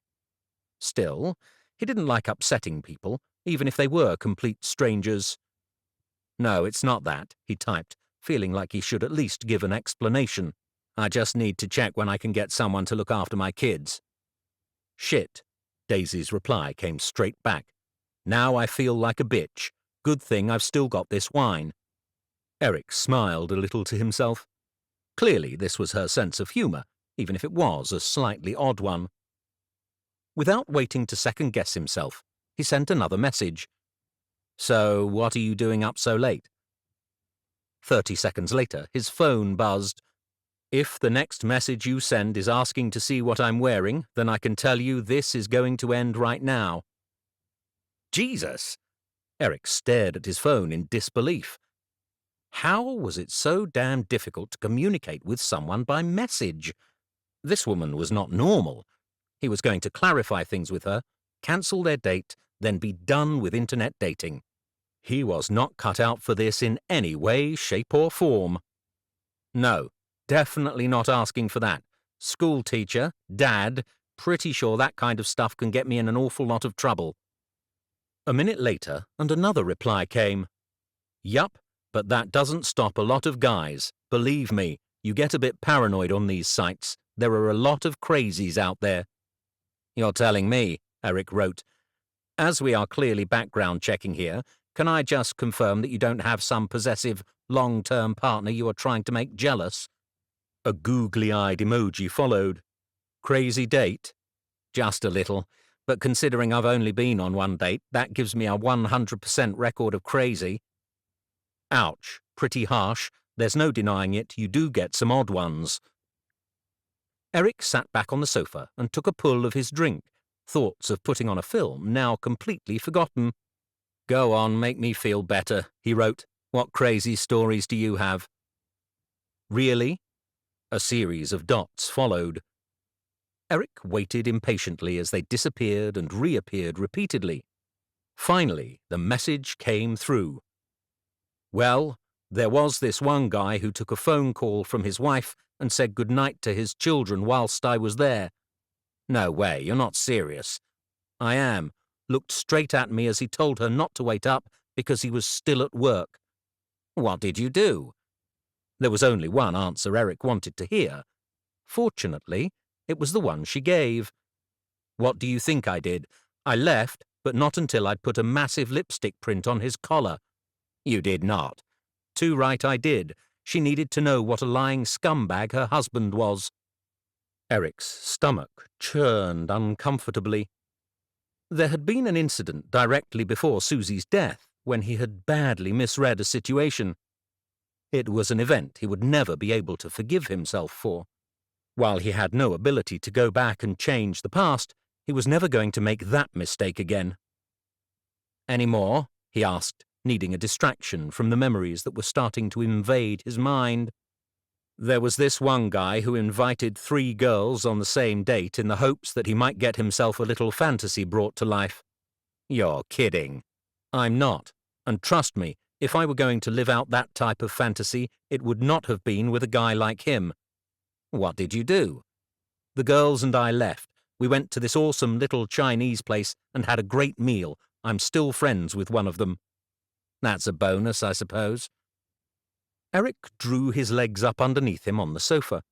Still, he didn't like upsetting people, even if they were complete strangers. "No, it's not that," he typed, feeling like he should at least give an explanation. "I just need to check when I can get someone to look after my kids." "Shit. Daisy's reply came straight back. Now I feel like a bitch. Good thing I've still got this wine. Eric smiled a little to himself. Clearly this was her sense of humour, even if it was a slightly odd one. Without waiting to second-guess himself, he sent another message. So, what are you doing up so late? 30 seconds later, his phone buzzed. If the next message you send is asking to see what I'm wearing, then I can tell you this is going to end right now. Jesus! Eric stared at his phone in disbelief. How was it so damn difficult to communicate with someone by message? This woman was not normal. He was going to clarify things with her, cancel their date, then be done with internet dating. He was not cut out for this in any way, shape or form. No, definitely not asking for that. School teacher, dad, pretty sure that kind of stuff can get me in an awful lot of trouble. A minute later, and another reply came. Yup, but that doesn't stop a lot of guys. Believe me, you get a bit paranoid on these sites. There are a lot of crazies out there. You're telling me, Eric wrote. As we are clearly background checking here, can I just confirm that you don't have some possessive, long-term partner you are trying to make jealous? A googly-eyed emoji followed. Crazy date? Just a little, but considering I've only been on one date, that gives me a 100% record of crazy. Ouch, pretty harsh. There's no denying it, you do get some odd ones. Eric sat back on the sofa and took a pull of his drink, thoughts of putting on a film now completely forgotten. Go on, make me feel better, he wrote. What crazy stories do you have? Really? A series of dots followed. Eric waited impatiently as they disappeared and reappeared repeatedly. Finally, the message came through. Well, there was this one guy who took a phone call from his wife and said goodnight to his children whilst I was there. No way, you're not serious. I am. Looked straight at me as he told her not to wait up because he was still at work. What did you do? There was only one answer Eric wanted to hear. Fortunately, it was the one she gave. What do you think I did? I left, but not until I'd put a massive lipstick print on his collar. You did not. Too right I did. She needed to know what a lying scumbag her husband was. Eric's stomach churned uncomfortably. There had been an incident directly before Susie's death when he had badly misread a situation. It was an event he would never be able to forgive himself for. While he had no ability to go back and change the past, he was never going to make that mistake again. Any more? He asked, needing a distraction from the memories that were starting to invade his mind. There was this one guy who invited 3 girls on the same date in the hopes that he might get himself a little fantasy brought to life. You're kidding. I'm not. And trust me, if I were going to live out that type of fantasy, it would not have been with a guy like him. What did you do? The girls and I left. We went to this awesome little Chinese place and had a great meal. I'm still friends with one of them. That's a bonus, I suppose. Eric drew his legs up underneath him on the sofa.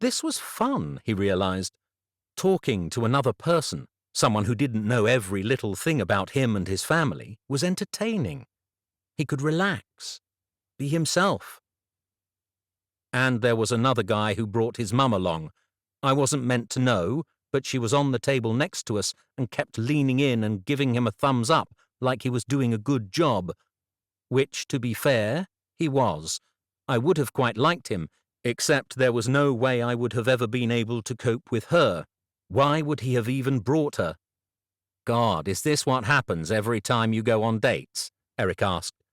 This was fun, he realized. Talking to another person, someone who didn't know every little thing about him and his family, was entertaining. He could relax, be himself. And there was another guy who brought his mum along. I wasn't meant to know, but she was on the table next to us and kept leaning in and giving him a thumbs up like he was doing a good job. Which, to be fair, he was. I would have quite liked him, except there was no way I would have ever been able to cope with her. Why would he have even brought her? God, is this what happens every time you go on dates? Eric asked.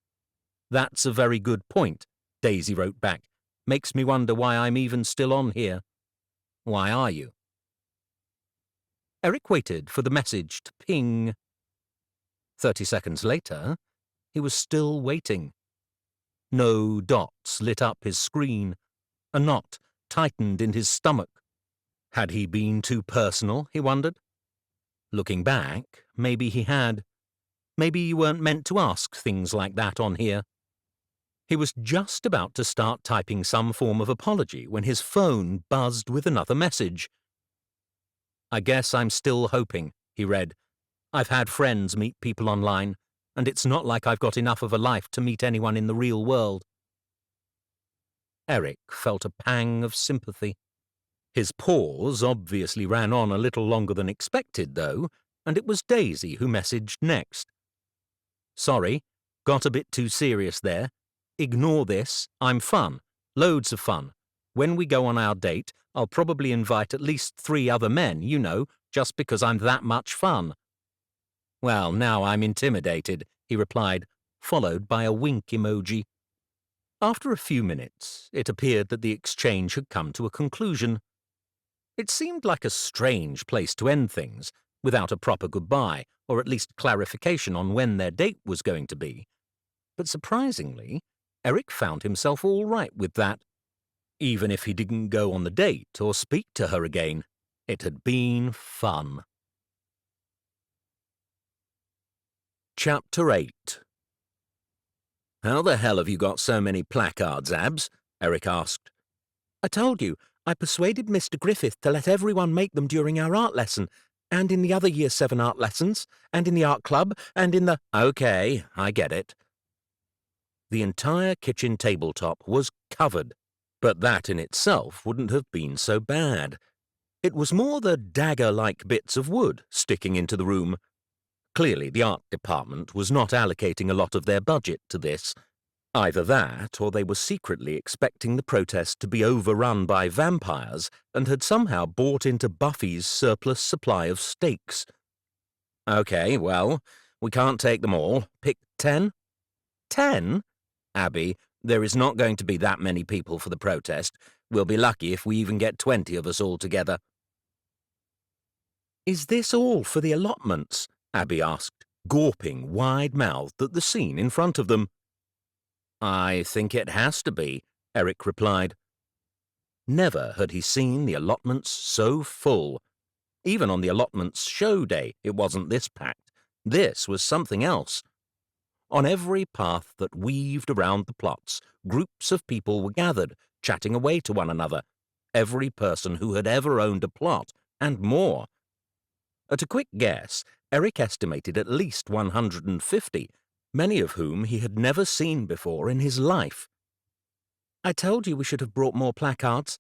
That's a very good point, Daisy wrote back. Makes me wonder why I'm even still on here. Why are you? Eric waited for the message to ping. 30 seconds later, he was still waiting. No dots lit up his screen. A knot tightened in his stomach. Had he been too personal, he wondered? Looking back, maybe he had. Maybe you weren't meant to ask things like that on here. He was just about to start typing some form of apology when his phone buzzed with another message. I guess I'm still hoping, he read. I've had friends meet people online, and it's not like I've got enough of a life to meet anyone in the real world. Eric felt a pang of sympathy. His pause obviously ran on a little longer than expected, though, and it was Daisy who messaged next. Sorry, got a bit too serious there. Ignore this, I'm fun. Loads of fun. When we go on our date, I'll probably invite at least 3 other men, you know, just because I'm that much fun. Well, now I'm intimidated, he replied, followed by a wink emoji. After a few minutes, it appeared that the exchange had come to a conclusion. It seemed like a strange place to end things, without a proper goodbye, or at least clarification on when their date was going to be. But surprisingly, Eric found himself all right with that. Even if he didn't go on the date or speak to her again, it had been fun. Chapter 8. How the hell have you got so many placards, Abs? Eric asked. I told you, I persuaded Mr. Griffith to let everyone make them during our art lesson, and in the other Year 7 art lessons, and in the art club, and in the— Okay, I get it. The entire kitchen tabletop was covered, but that in itself wouldn't have been so bad. It was more the dagger-like bits of wood sticking into the room. Clearly, the art department was not allocating a lot of their budget to this. Either that, or they were secretly expecting the protest to be overrun by vampires and had somehow bought into Buffy's surplus supply of steaks. Okay, well, we can't take them all. Pick 10? 10? Abby, there is not going to be that many people for the protest. We'll be lucky if we even get 20 of us all together. Is this all for the allotments? Abby asked, gawping wide-mouthed at the scene in front of them. I think it has to be, Eric replied. Never had he seen the allotments so full. Even on the allotments show day, it wasn't this packed. This was something else. On every path that weaved around the plots, groups of people were gathered, chatting away to one another, every person who had ever owned a plot, and more. At a quick guess, Eric estimated at least 150, many of whom he had never seen before in his life. I told you we should have brought more placards.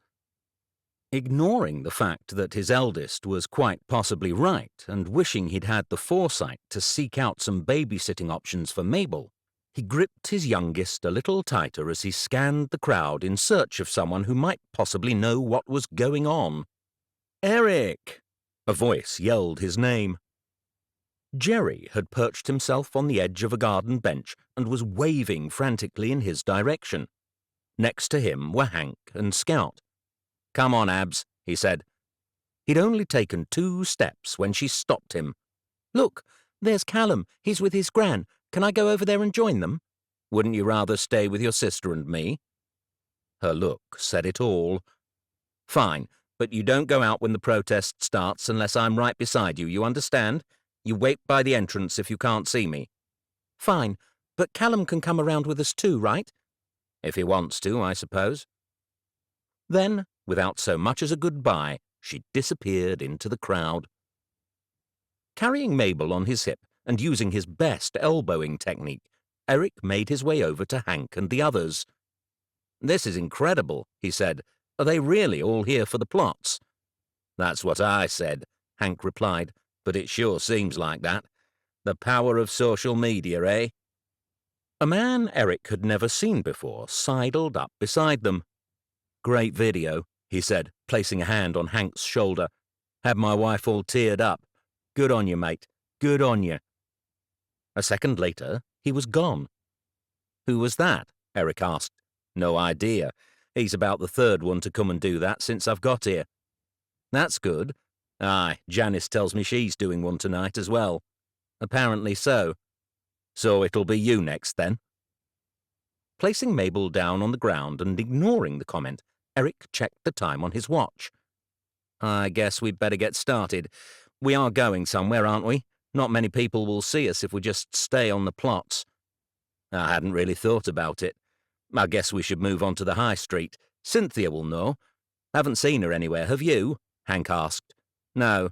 Ignoring the fact that his eldest was quite possibly right and wishing he'd had the foresight to seek out some babysitting options for Mabel, he gripped his youngest a little tighter as he scanned the crowd in search of someone who might possibly know what was going on. Eric! A voice yelled his name. Jerry had perched himself on the edge of a garden bench and was waving frantically in his direction. Next to him were Hank and Scout. Come on, Abs, he said. He'd only taken 2 steps when she stopped him. Look, there's Callum. He's with his gran. Can I go over there and join them? Wouldn't you rather stay with your sister and me? Her look said it all. Fine, but you don't go out when the protest starts unless I'm right beside you, you understand? You wait by the entrance if you can't see me. Fine, but Callum can come around with us too, right? If he wants to, I suppose. Then, without so much as a goodbye, she disappeared into the crowd. Carrying Mabel on his hip and using his best elbowing technique, Eric made his way over to Hank and the others. This is incredible, he said. Are they really all here for the plots? That's what I said, Hank replied, but it sure seems like that. The power of social media, eh? A man Eric had never seen before sidled up beside them. Great video, he said, placing a hand on Hank's shoulder. Had my wife all teared up. Good on you, mate. Good on you. A second later, he was gone. Who was that? Eric asked. No idea. He's about the 3rd one to come and do that since I've got here. That's good. Aye, Janice tells me she's doing one tonight as well. Apparently so. So it'll be you next, then? Placing Mabel down on the ground and ignoring the comment, Eric checked the time on his watch. I guess we'd better get started. We are going somewhere, aren't we? Not many people will see us if we just stay on the plots. I hadn't really thought about it. I guess we should move on to the high street. Cynthia will know. Haven't seen her anywhere, have you? Hank asked. No.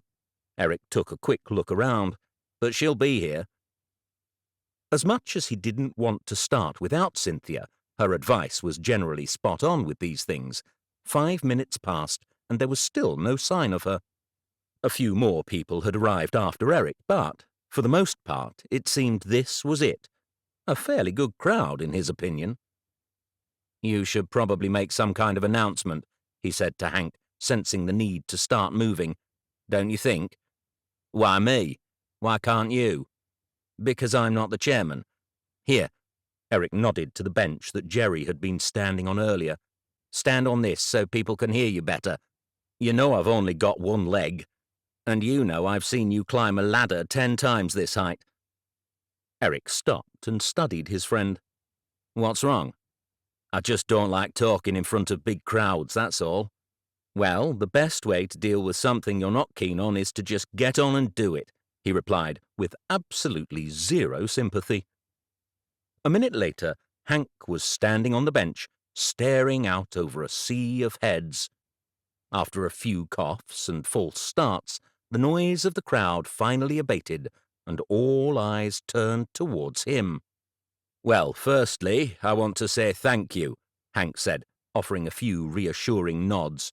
Eric took a quick look around. But she'll be here. As much as he didn't want to start without Cynthia, her advice was generally spot on with these things. 5 minutes passed, and there was still no sign of her. A few more people had arrived after Eric, but, for the most part, it seemed this was it. A fairly good crowd, in his opinion. "You should probably make some kind of announcement," he said to Hank, sensing the need to start moving. "Don't you think?" "Why me? Why can't you?" "Because I'm not the chairman. Here." Eric nodded to the bench that Jerry had been standing on earlier. "Stand on this so people can hear you better. You know I've only got one leg. And you know I've seen you climb a ladder 10 times this height." Eric stopped and studied his friend. "What's wrong?" "I just don't like talking in front of big crowds, that's all." "Well, the best way to deal with something you're not keen on is to just get on and do it," he replied, with absolutely zero sympathy. A minute later, Hank was standing on the bench, staring out over a sea of heads. After a few coughs and false starts, the noise of the crowd finally abated, and all eyes turned towards him. "Well, firstly, I want to say thank you," Hank said, offering a few reassuring nods.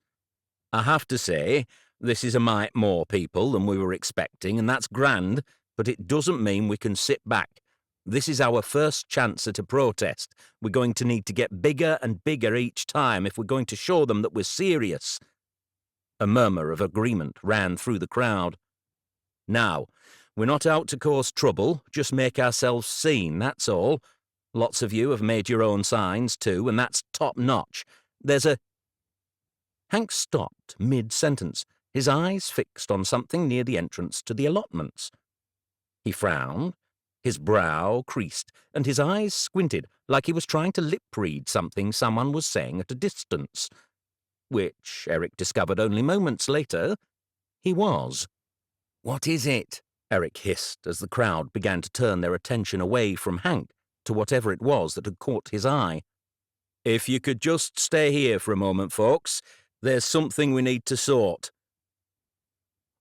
"I have to say, this is a mite more people than we were expecting, and that's grand, but it doesn't mean we can sit back. This is our first chance at a protest. We're going to need to get bigger and bigger each time if we're going to show them that we're serious." A murmur of agreement ran through the crowd. "Now, we're not out to cause trouble, just make ourselves seen, that's all. Lots of you have made your own signs, too, and that's top-notch. There's a—" Hank stopped mid-sentence, his eyes fixed on something near the entrance to the allotments. He frowned, his brow creased, and his eyes squinted like he was trying to lip-read something someone was saying at a distance. Which, Eric discovered only moments later, he was. "What is it?" Eric hissed as the crowd began to turn their attention away from Hank to whatever it was that had caught his eye. "If you could just stay here for a moment, folks, there's something we need to sort."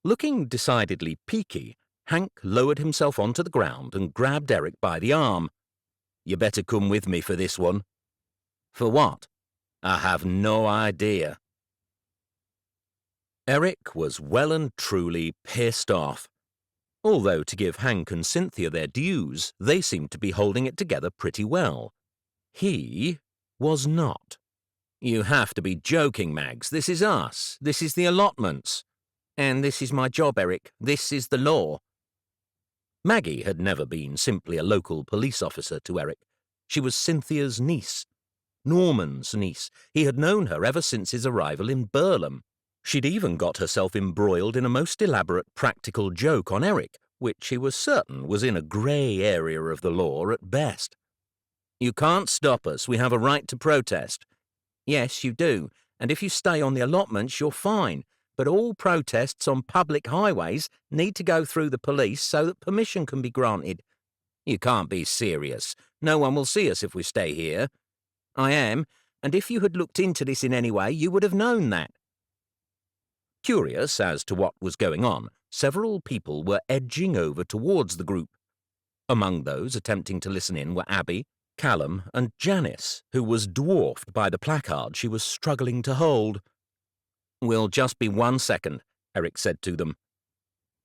Looking decidedly peaky, Hank lowered himself onto the ground and grabbed Eric by the arm. "You better come with me for this one." "For what?" "I have no idea." Eric was well and truly pissed off. Although, to give Hank and Cynthia their dues, they seemed to be holding it together pretty well. He was not. "You have to be joking, Mags. This is us. This is the allotments. And this is my job, Eric. This is the law." Maggie had never been simply a local police officer to Eric. She was Cynthia's niece. Norman's niece. He had known her ever since his arrival in Burlham. She'd even got herself embroiled in a most elaborate practical joke on Eric, which he was certain was in a grey area of the law at best. "You can't stop us. We have a right to protest." "Yes, you do, and if you stay on the allotments, you're fine. But all protests on public highways need to go through the police so that permission can be granted." "You can't be serious. No one will see us if we stay here." "I am, and if you had looked into this in any way, you would have known that." Curious as to what was going on, several people were edging over towards the group. Among those attempting to listen in were Abby, Callum, and Janice, who was dwarfed by the placard she was struggling to hold. "We'll just be 1 second," Eric said to them.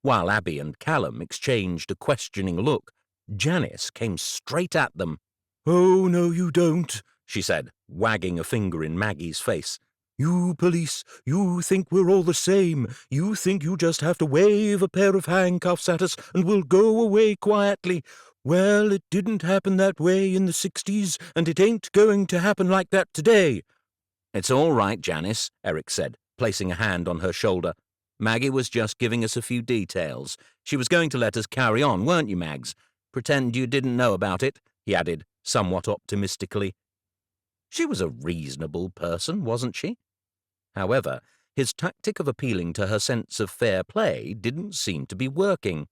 While Abby and Callum exchanged a questioning look, Janice came straight at them. "Oh, no, you don't," she said, wagging a finger in Maggie's face. "You police, you think we're all the same. You think you just have to wave a pair of handcuffs at us and we'll go away quietly. Well, it didn't happen that way in the 60s, and it ain't going to happen like that today." "It's all right, Janice," Eric said, placing a hand on her shoulder. "Maggie was just giving us a few details. She was going to let us carry on, weren't you, Mags? Pretend you didn't know about it," he added, somewhat optimistically. She was a reasonable person, wasn't she? However, his tactic of appealing to her sense of fair play didn't seem to be working.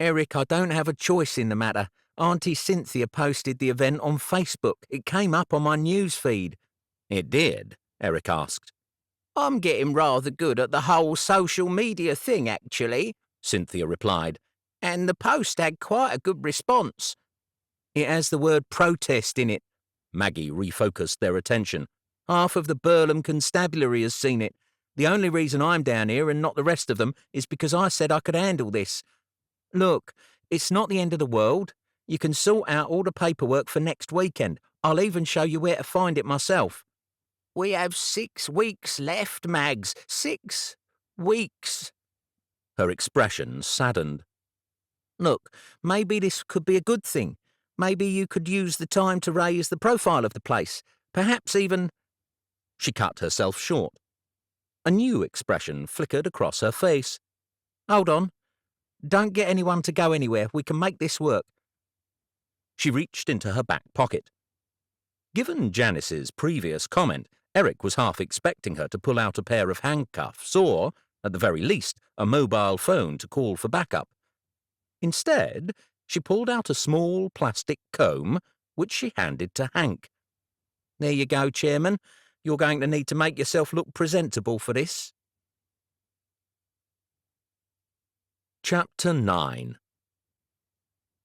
"Eric, I don't have a choice in the matter. Auntie Cynthia posted the event on Facebook. It came up on my news feed." "It did?" Eric asked. I'm getting rather good at the whole social media thing, actually, Cynthia replied, and the post had quite a good response. It has the word protest in it. Maggie refocused their attention. Half of the Burlham Constabulary has seen it. The only reason I'm down here and not the rest of them is because I said I could handle this. Look, it's not the end of the world. You can sort out all the paperwork for next weekend. I'll even show you where to find it myself. We have 6 weeks left, Mags. 6 weeks. Her expression saddened. Look, maybe this could be a good thing. Maybe you could use the time to raise the profile of the place. Perhaps even... She cut herself short. A new expression flickered across her face. Hold on. Don't get anyone to go anywhere. We can make this work. She reached into her back pocket. Given Janice's previous comment, Eric was half expecting her to pull out a pair of handcuffs or, at the very least, a mobile phone to call for backup. Instead, she pulled out a small plastic comb, which she handed to Hank. There you go, Chairman. You're going to need to make yourself look presentable for this. Chapter 9.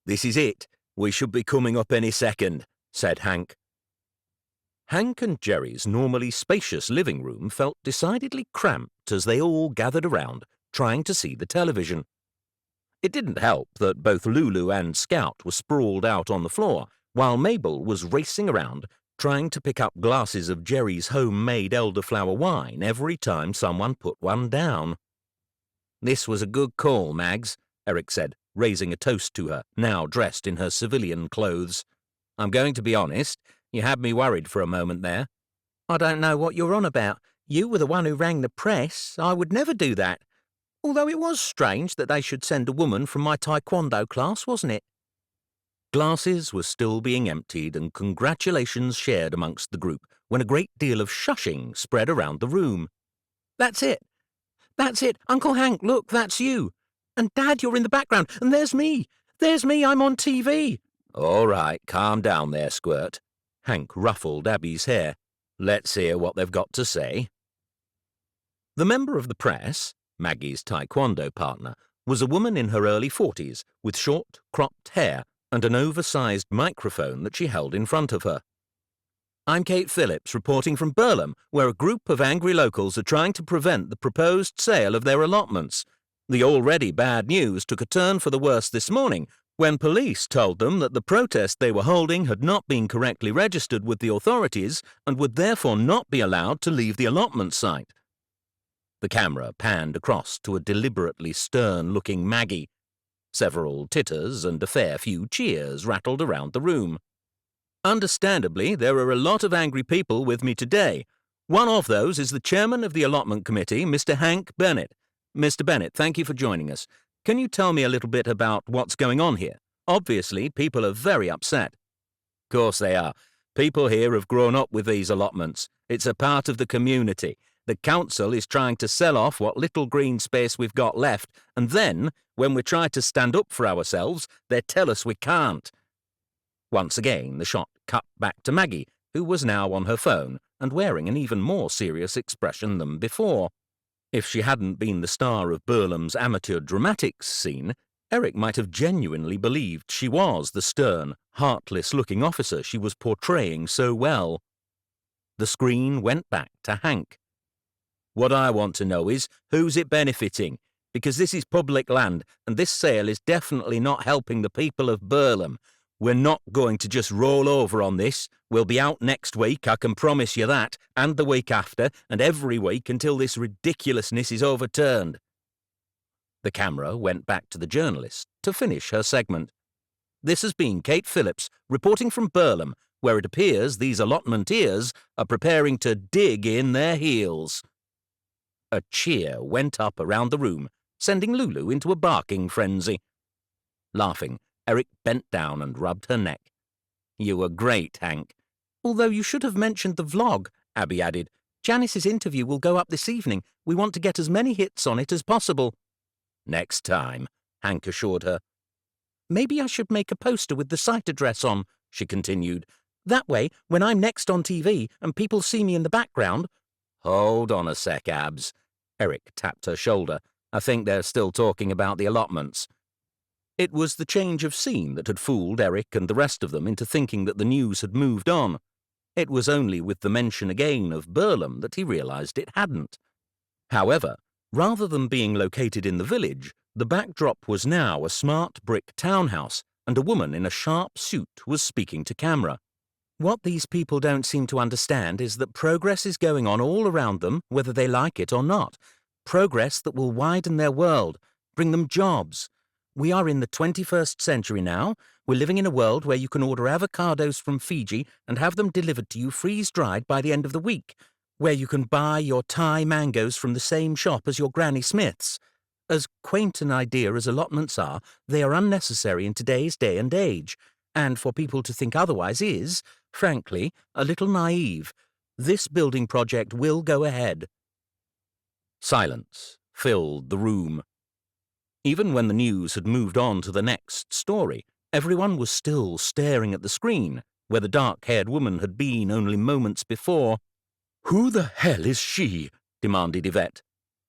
This is it. We should be coming up any second, said Hank. Hank and Jerry's normally spacious living room felt decidedly cramped as they all gathered around, trying to see the television. It didn't help that both Lulu and Scout were sprawled out on the floor, while Mabel was racing around, trying to pick up glasses of Jerry's homemade elderflower wine every time someone put one down. This was a good call, Mags, Eric said, raising a toast to her, now dressed in her civilian clothes. I'm going to be honest, you had me worried for a moment there. I don't know what you're on about. You were the one who rang the press. I would never do that. Although it was strange that they should send a woman from my taekwondo class, wasn't it? Glasses were still being emptied and congratulations shared amongst the group when a great deal of shushing spread around the room. That's it. That's it. Uncle Hank, look, that's you. And Dad, you're in the background. And there's me. There's me. I'm on TV. All right, calm down there, Squirt. Hank ruffled Abby's hair. Let's hear what they've got to say. The member of the press, Maggie's taekwondo partner, was a woman in her early 40s with short, cropped hair and an oversized microphone that she held in front of her. I'm Kate Phillips, reporting from Burlham, where a group of angry locals are trying to prevent the proposed sale of their allotments. The already bad news took a turn for the worse this morning, when police told them that the protest they were holding had not been correctly registered with the authorities and would therefore not be allowed to leave the allotment site. The camera panned across to a deliberately stern-looking Maggie. Several titters and a fair few cheers rattled around the room. Understandably, there are a lot of angry people with me today. One of those is the chairman of the allotment committee, Mr. Hank Bennett. Mr. Bennett, thank you for joining us. Can you tell me a little bit about what's going on here? Obviously, people are very upset. Of course they are. People here have grown up with these allotments. It's a part of the community. The council is trying to sell off what little green space we've got left, and then, when we try to stand up for ourselves, they tell us we can't. Once again, the shot cut back to Maggie, who was now on her phone and wearing an even more serious expression than before. If she hadn't been the star of Burlham's amateur dramatics scene, Eric might have genuinely believed she was the stern, heartless-looking officer she was portraying so well. The screen went back to Hank. What I want to know is, who's it benefiting? Because this is public land, and this sale is definitely not helping the people of Burlham. We're not going to just roll over on this. We'll be out next week, I can promise you that, and the week after, and every week until this ridiculousness is overturned. The camera went back to the journalist to finish her segment. This has been Kate Phillips, reporting from Burlham, where it appears these allotmenteers are preparing to dig in their heels. A cheer went up around the room, sending Lulu into a barking frenzy. Laughing, Eric bent down and rubbed her neck. You were great, Hank. Although you should have mentioned the vlog, Abby added. Janice's interview will go up this evening. We want to get as many hits on it as possible. Next time, Hank assured her. Maybe I should make a poster with the site address on, she continued. That way, when I'm next on TV and people see me in the background... Hold on a sec, Abs. Eric tapped her shoulder. I think they're still talking about the allotments. It was the change of scene that had fooled Eric and the rest of them into thinking that the news had moved on. It was only with the mention again of Burlham that he realized it hadn't. However, rather than being located in the village, the backdrop was now a smart brick townhouse, and a woman in a sharp suit was speaking to camera. What these people don't seem to understand is that progress is going on all around them, whether they like it or not. Progress that will widen their world, bring them jobs. We are in the 21st century now. We're living in a world where you can order avocados from Fiji and have them delivered to you freeze-dried by the end of the week, where you can buy your Thai mangoes from the same shop as your Granny Smith's. As quaint an idea as allotments are, they are unnecessary in today's day and age, and for people to think otherwise is, frankly, a little naive. This building project will go ahead. Silence filled the room. Even when the news had moved on to the next story, everyone was still staring at the screen, where the dark-haired woman had been only moments before. "Who the hell is she?" demanded Yvette.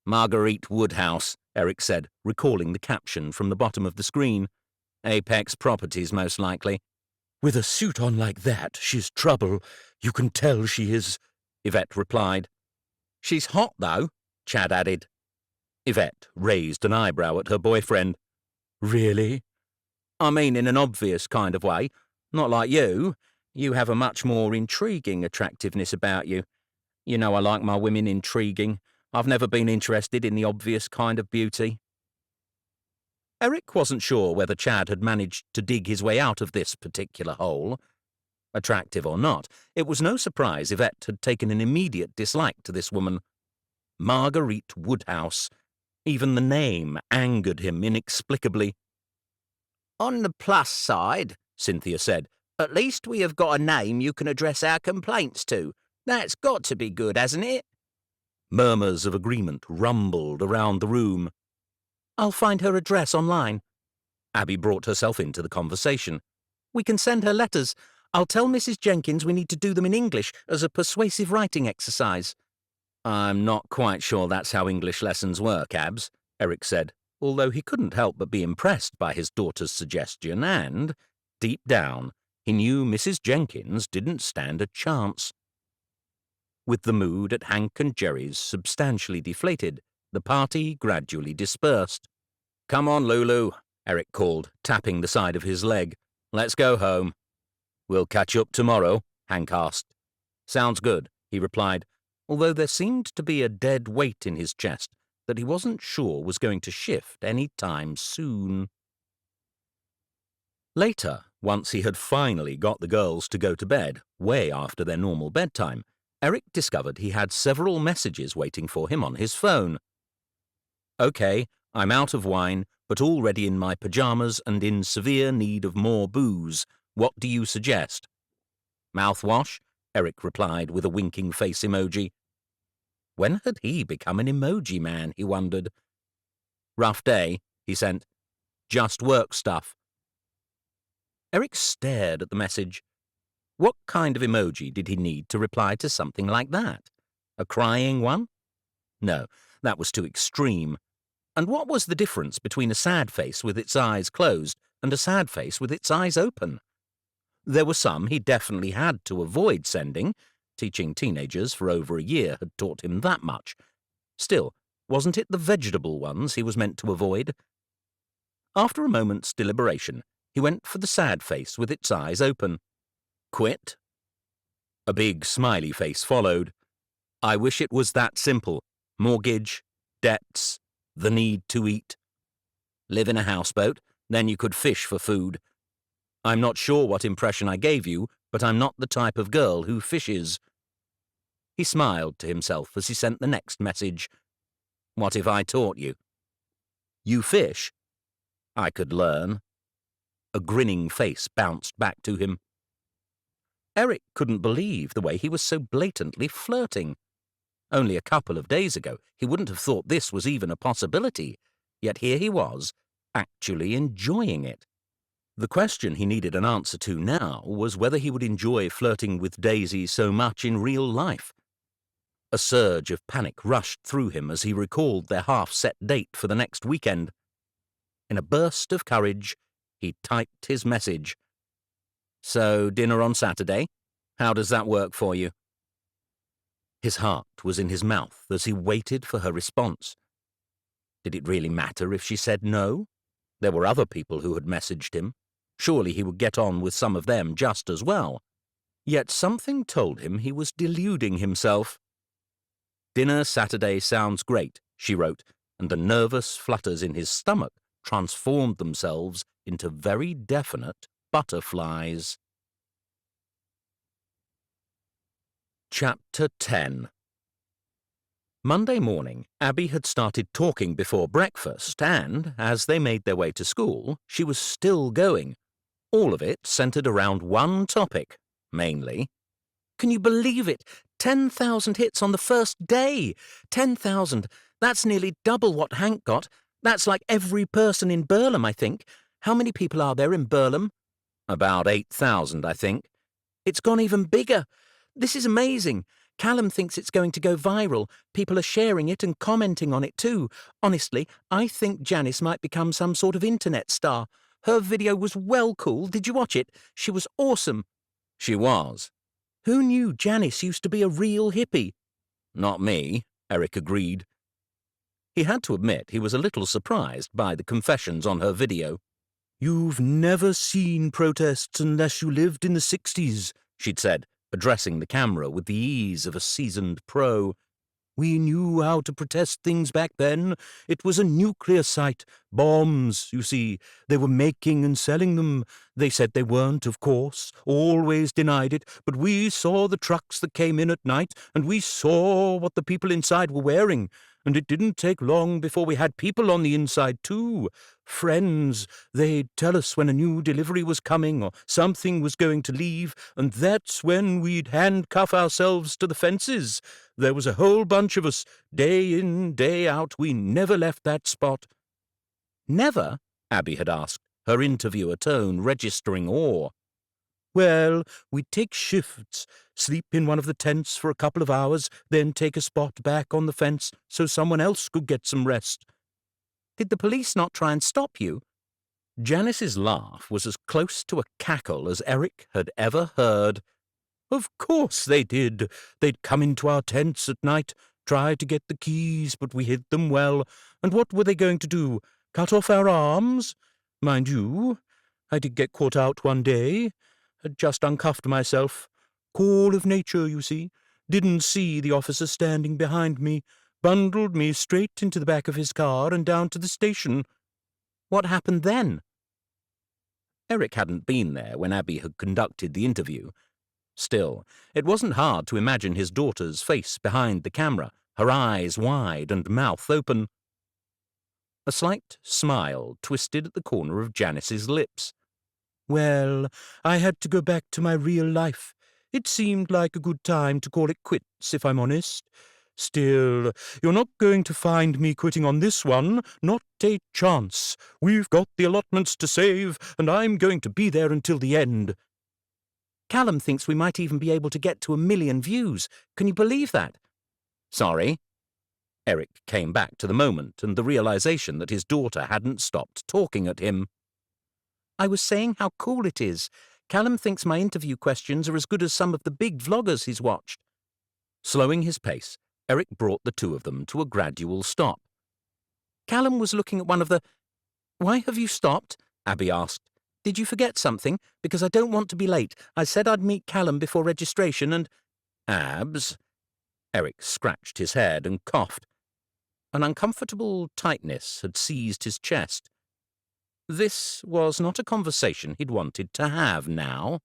"Marguerite Woodhouse," Eric said, recalling the caption from the bottom of the screen. "Apex Properties, most likely." "With a suit on like that, she's trouble. You can tell she is," Yvette replied. "She's hot, though," Chad added. Yvette raised an eyebrow at her boyfriend. "Really?" "I mean in an obvious kind of way. Not like you. You have a much more intriguing attractiveness about you. You know I like my women intriguing. I've never been interested in the obvious kind of beauty." Eric wasn't sure whether Chad had managed to dig his way out of this particular hole. Attractive or not, it was no surprise Yvette had taken an immediate dislike to this woman. Marguerite Woodhouse. Even the name angered him inexplicably. "On the plus side," Cynthia said, "at least we have got a name you can address our complaints to. That's got to be good, hasn't it?" Murmurs of agreement rumbled around the room. "I'll find her address online." Abby brought herself into the conversation. "We can send her letters. I'll tell Mrs. Jenkins we need to do them in English as a persuasive writing exercise." "I'm not quite sure that's how English lessons work, Abs," Eric said, although he couldn't help but be impressed by his daughter's suggestion and, deep down, he knew Mrs. Jenkins didn't stand a chance. With the mood at Hank and Jerry's substantially deflated, the party gradually dispersed. "Come on, Lulu," Eric called, tapping the side of his leg. "Let's go home." "We'll catch up tomorrow?" Hank asked. "Sounds good," he replied, although there seemed to be a dead weight in his chest that he wasn't sure was going to shift any time soon. Later, once he had finally got the girls to go to bed, way after their normal bedtime, Eric discovered he had several messages waiting for him on his phone. "Okay, I'm out of wine, but already in my pajamas and in severe need of more booze. What do you suggest?" "Mouthwash?" Eric replied with a winking face emoji. When had he become an emoji man, he wondered. "Rough day," he sent. "Just work stuff." Eric stared at the message. What kind of emoji did he need to reply to something like that? A crying one? No, that was too extreme. And what was the difference between a sad face with its eyes closed and a sad face with its eyes open? There were some he definitely had to avoid sending. Teaching teenagers for over a year had taught him that much. Still, wasn't it the vegetable ones he was meant to avoid? After a moment's deliberation, he went for the sad face with its eyes open. "Quit?" A big smiley face followed. "I wish it was that simple. Mortgage, debts, the need to eat. Live in a houseboat, then you could fish for food. I'm not sure what impression I gave you, but I'm not the type of girl who fishes." He smiled to himself as he sent the next message. "What if I taught you?" "You fish?" "I could learn." A grinning face bounced back to him. Eric couldn't believe the way he was so blatantly flirting. Only a couple of days ago, he wouldn't have thought this was even a possibility, yet here he was, actually enjoying it. The question he needed an answer to now was whether he would enjoy flirting with Daisy so much in real life. A surge of panic rushed through him as he recalled their half-set date for the next weekend. In a burst of courage, he typed his message. "So, dinner on Saturday? How does that work for you?" His heart was in his mouth as he waited for her response. Did it really matter if she said no? There were other people who had messaged him. Surely he would get on with some of them just as well. Yet something told him he was deluding himself. "Dinner Saturday sounds great," she wrote, and the nervous flutters in his stomach transformed themselves into very definite butterflies. Chapter 10. Monday morning, Abby had started talking before breakfast, and, as they made their way to school, she was still going. All of it centered around one topic, mainly. "Can you believe it? 10,000 hits on the first day! 10,000! That's nearly double what Hank got. That's like every person in Burlham, I think. How many people are there in Burlham?" "About 8,000, I think." "It's gone even bigger. This is amazing. Callum thinks it's going to go viral. People are sharing it and commenting on it too. Honestly, I think Janice might become some sort of internet star. Her video was well cool. Did you watch it? She was awesome." "She was." "Who knew Janice used to be a real hippie?" "Not me," Eric agreed. He had to admit he was a little surprised by the confessions on her video. "You've never seen protests unless you lived in the 60s, she'd said, addressing the camera with the ease of a seasoned pro. "We knew how to protest things back then. It was a nuclear site. Bombs, you see. They were making and selling them. They said they weren't, of course. Always denied it. But we saw the trucks that came in at night, and we saw what the people inside were wearing. And it didn't take long before we had people on the inside, too. Friends. They'd tell us when a new delivery was coming or something was going to leave, and that's when we'd handcuff ourselves to the fences. There was a whole bunch of us, day in, day out. We never left that spot." "Never?" Abby had asked, her interviewer tone registering awe. "Well, we'd take shifts, sleep in one of the tents for a couple of hours, then take a spot back on the fence so someone else could get some rest." "Did the police not try and stop you?" Janice's laugh was as close to a cackle as Eric had ever heard. "Of course they did. They'd come into our tents at night, try to get the keys, but we hid them well. And what were they going to do? Cut off our arms? Mind you, I did get caught out one day. Had just uncuffed myself. Call of nature, you see. Didn't see the officer standing behind me. Bundled me straight into the back of his car and down to the station." "What happened then?" Eric hadn't been there when Abby had conducted the interview. Still, it wasn't hard to imagine his daughter's face behind the camera, her eyes wide and mouth open. A slight smile twisted at the corner of Janice's lips. "Well, I had to go back to my real life. It seemed like a good time to call it quits, if I'm honest. Still, you're not going to find me quitting on this one, not a chance. We've got the allotments to save, and I'm going to be there until the end." "Callum thinks we might even be able to get to 1 million views. Can you believe that?" "Sorry?" Eric came back to the moment and the realization that his daughter hadn't stopped talking at him. "I was saying how cool it is. Callum thinks my interview questions are as good as some of the big vloggers he's watched." Slowing his pace, Eric brought the two of them to a gradual stop. "Callum was looking at one of the—" "Why have you stopped?" Abby asked. "Did you forget something? Because I don't want to be late. I said I'd meet Callum before registration and—" "Abs?" Eric scratched his head and coughed. An uncomfortable tightness had seized his chest. This was not a conversation he'd wanted to have now.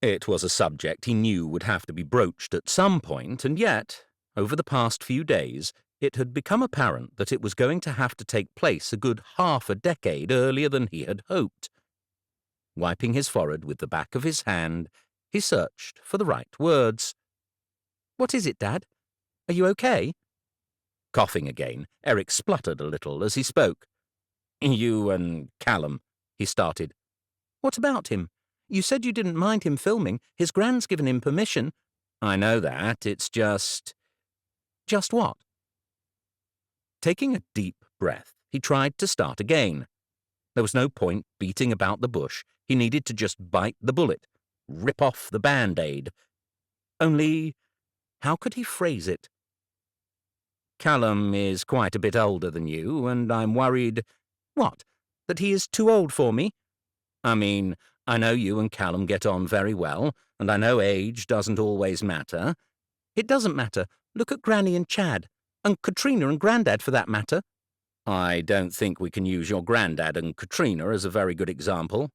It was a subject he knew would have to be broached at some point, and yet, over the past few days, it had become apparent that it was going to have to take place a good half a decade earlier than he had hoped. Wiping his forehead with the back of his hand, he searched for the right words. "What is it, Dad? Are you okay?" Coughing again, Eric spluttered a little as he spoke. "You and Callum," he started. "What about him? You said you didn't mind him filming. His grand's given him permission." "I know that. It's just—" Just what? Taking a deep breath, he tried to start again. There was no point beating about the bush. He needed to just bite the bullet, rip off the Band-Aid. Only, how could he phrase it? Callum is quite a bit older than you, and I'm worried— What? That he is too old for me? I mean, I know you and Callum get on very well, and I know age doesn't always matter. It doesn't matter. Look at Granny and Chad, and Katrina and Grandad for that matter. I don't think we can use your Grandad and Katrina as a very good example.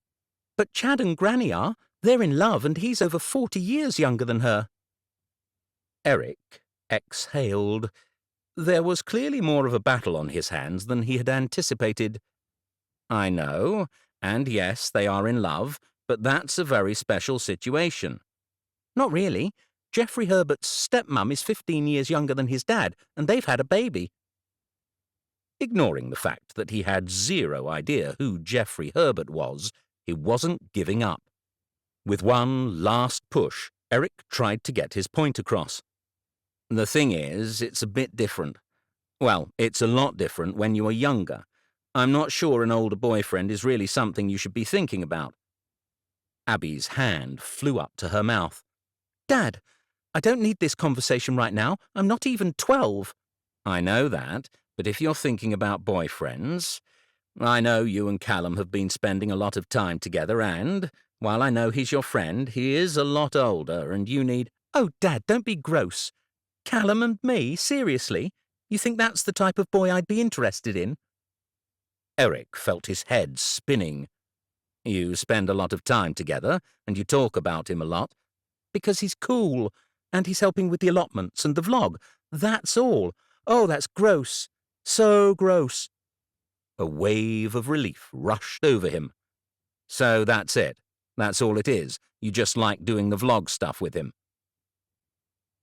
But Chad and Granny are. They're in love, and he's over 40 years younger than her. Eric exhaled. There was clearly more of a battle on his hands than he had anticipated. I know, and yes, they are in love, but that's a very special situation. Not really. Geoffrey Herbert's stepmum is 15 years younger than his dad, and they've had a baby. Ignoring the fact that he had zero idea who Geoffrey Herbert was, he wasn't giving up. With one last push, Eric tried to get his point across. The thing is, it's a bit different. Well, it's a lot different when you are younger. I'm not sure an older boyfriend is really something you should be thinking about. Abby's hand flew up to her mouth. Dad, I don't need this conversation right now. I'm not even 12. I know that, but if you're thinking about boyfriends, I know you and Callum have been spending a lot of time together and, while I know he's your friend, he is a lot older and you need— Oh, Dad, don't be gross. Callum and me? Seriously? You think that's the type of boy I'd be interested in? Eric felt his head spinning. You spend a lot of time together, and you talk about him a lot. Because he's cool, and he's helping with the allotments and the vlog. That's all. Oh, that's gross. So gross. A wave of relief rushed over him. So that's it. That's all it is. You just like doing the vlog stuff with him.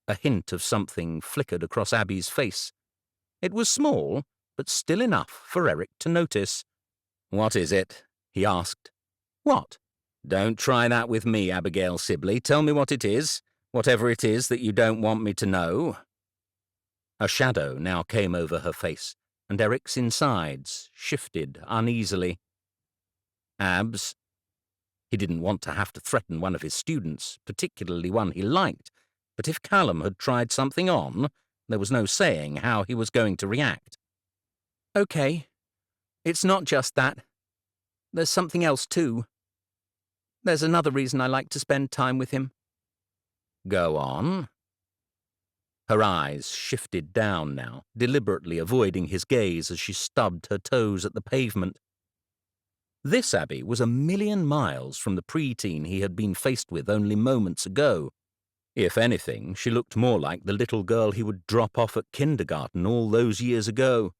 A hint of something flickered across Abby's face. It was small, but still enough for Eric to notice. What is it? He asked. What? Don't try that with me, Abigail Sibley. Tell me what it is, whatever it is that you don't want me to know. A shadow now came over her face, and Eric's insides shifted uneasily. Abs. He didn't want to have to threaten one of his students, particularly one he liked, but if Callum had tried something on, there was no saying how he was going to react. Okay. It's not just that. There's something else too. There's another reason I like to spend time with him. Go on. Her eyes shifted down now, deliberately avoiding his gaze as she stubbed her toes at the pavement. This Abby was 1,000,000 miles from the preteen he had been faced with only moments ago. If anything, she looked more like the little girl he would drop off at kindergarten all those years ago.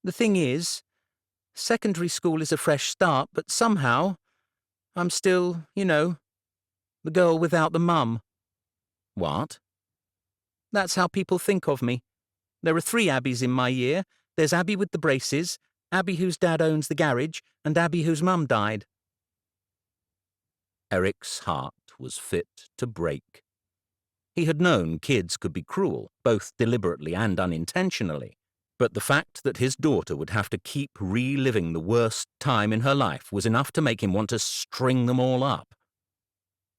The thing is, secondary school is a fresh start, but somehow I'm still, the girl without the mum. What? That's how people think of me. There are 3 Abbys in my year. There's Abby with the braces, Abby whose dad owns the garage, and Abby whose mum died. Eric's heart was fit to break. He had known kids could be cruel, both deliberately and unintentionally, but the fact that his daughter would have to keep reliving the worst time in her life was enough to make him want to string them all up.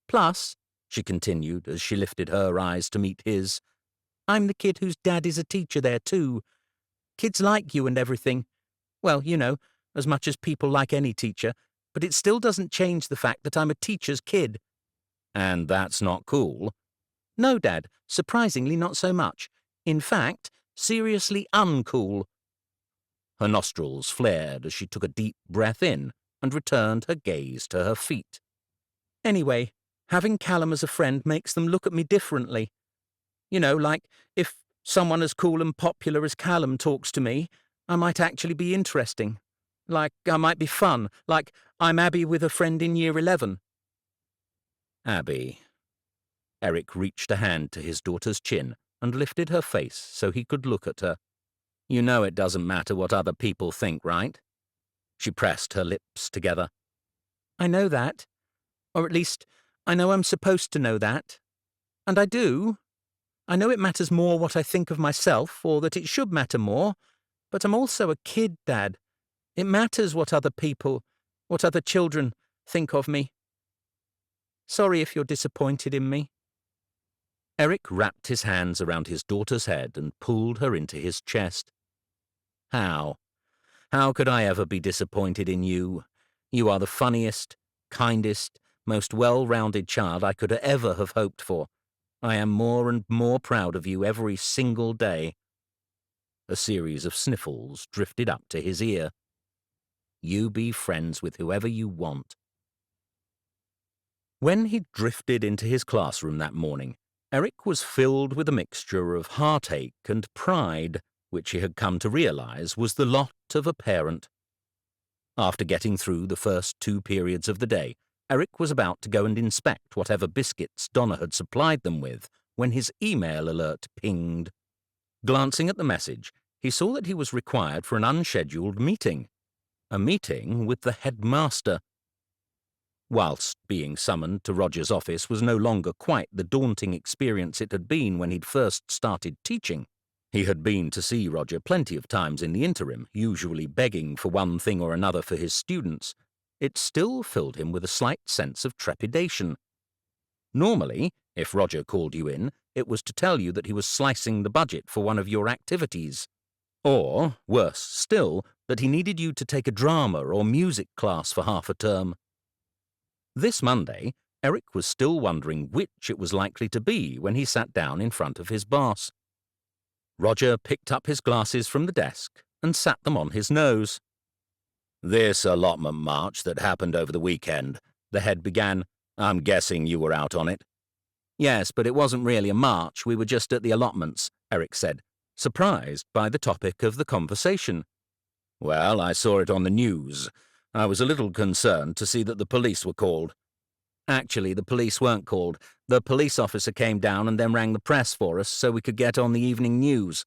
Plus, she continued as she lifted her eyes to meet his, I'm the kid whose dad is a teacher there too. Kids like you and everything. Well, as much as people like any teacher, but it still doesn't change the fact that I'm a teacher's kid. And that's not cool. No, Dad, surprisingly not so much. In fact, seriously uncool. Her nostrils flared as she took a deep breath in and returned her gaze to her feet. Anyway, having Callum as a friend makes them look at me differently. Like, if someone as cool and popular as Callum talks to me, I might actually be interesting. Like, I might be fun. Like, I'm Abby with a friend in year 11. Abby. Eric reached a hand to his daughter's chin and lifted her face so he could look at her. You know it doesn't matter what other people think, right? She pressed her lips together. I know that. Or at least, I know I'm supposed to know that. And I do. I know it matters more what I think of myself, or that it should matter more, but I'm also a kid, Dad. It matters what other people, what other children think of me. Sorry if you're disappointed in me." Eric wrapped his hands around his daughter's head and pulled her into his chest. How? How could I ever be disappointed in you? You are the funniest, kindest, most well-rounded child I could ever have hoped for. I am more and more proud of you every single day. A series of sniffles drifted up to his ear. You be friends with whoever you want. When he drifted into his classroom that morning, Eric was filled with a mixture of heartache and pride, which he had come to realize was the lot of a parent. After getting through the first 2 periods of the day, Eric was about to go and inspect whatever biscuits Donna had supplied them with when his email alert pinged. Glancing at the message, he saw that he was required for an unscheduled meeting. A meeting with the headmaster. Whilst being summoned to Roger's office was no longer quite the daunting experience it had been when he'd first started teaching. He had been to see Roger plenty of times in the interim, usually begging for one thing or another for his students. It still filled him with a slight sense of trepidation. Normally, if Roger called you in, it was to tell you that he was slicing the budget for one of your activities. Or, worse still, that he needed you to take a drama or music class for half a term. This Monday, Eric was still wondering which it was likely to be when he sat down in front of his boss. Roger picked up his glasses from the desk and sat them on his nose. "This allotment march that happened over the weekend," the head began. "I'm guessing you were out on it." "Yes, but it wasn't really a march. We were just at the allotments," Eric said, surprised by the topic of the conversation. "Well, I saw it on the news. I was a little concerned to see that the police were called." "Actually, the police weren't called. The police officer came down and then rang the press for us so we could get on the evening news."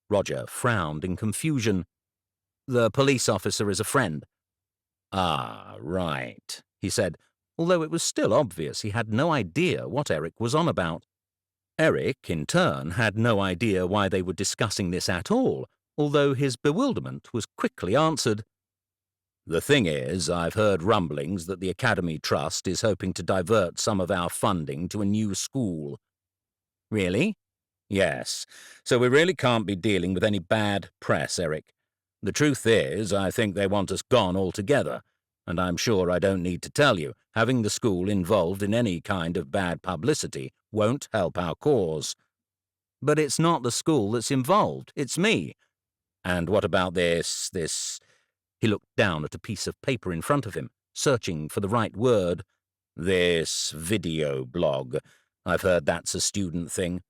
Roger frowned in confusion. "The police officer is a friend." "Ah, right," he said, although it was still obvious he had no idea what Eric was on about. Eric, in turn, had no idea why they were discussing this at all, although his bewilderment was quickly answered. "The thing is, I've heard rumblings that the Academy Trust is hoping to divert some of our funding to a new school." "Really?" "Yes, so we really can't be dealing with any bad press, Eric. The truth is, I think they want us gone altogether, and I'm sure I don't need to tell you, having the school involved in any kind of bad publicity won't help our cause." "But it's not the school that's involved, it's me." "And what about this... He looked down at a piece of paper in front of him, searching for the right word. "This video blog. I've heard that's a student thing."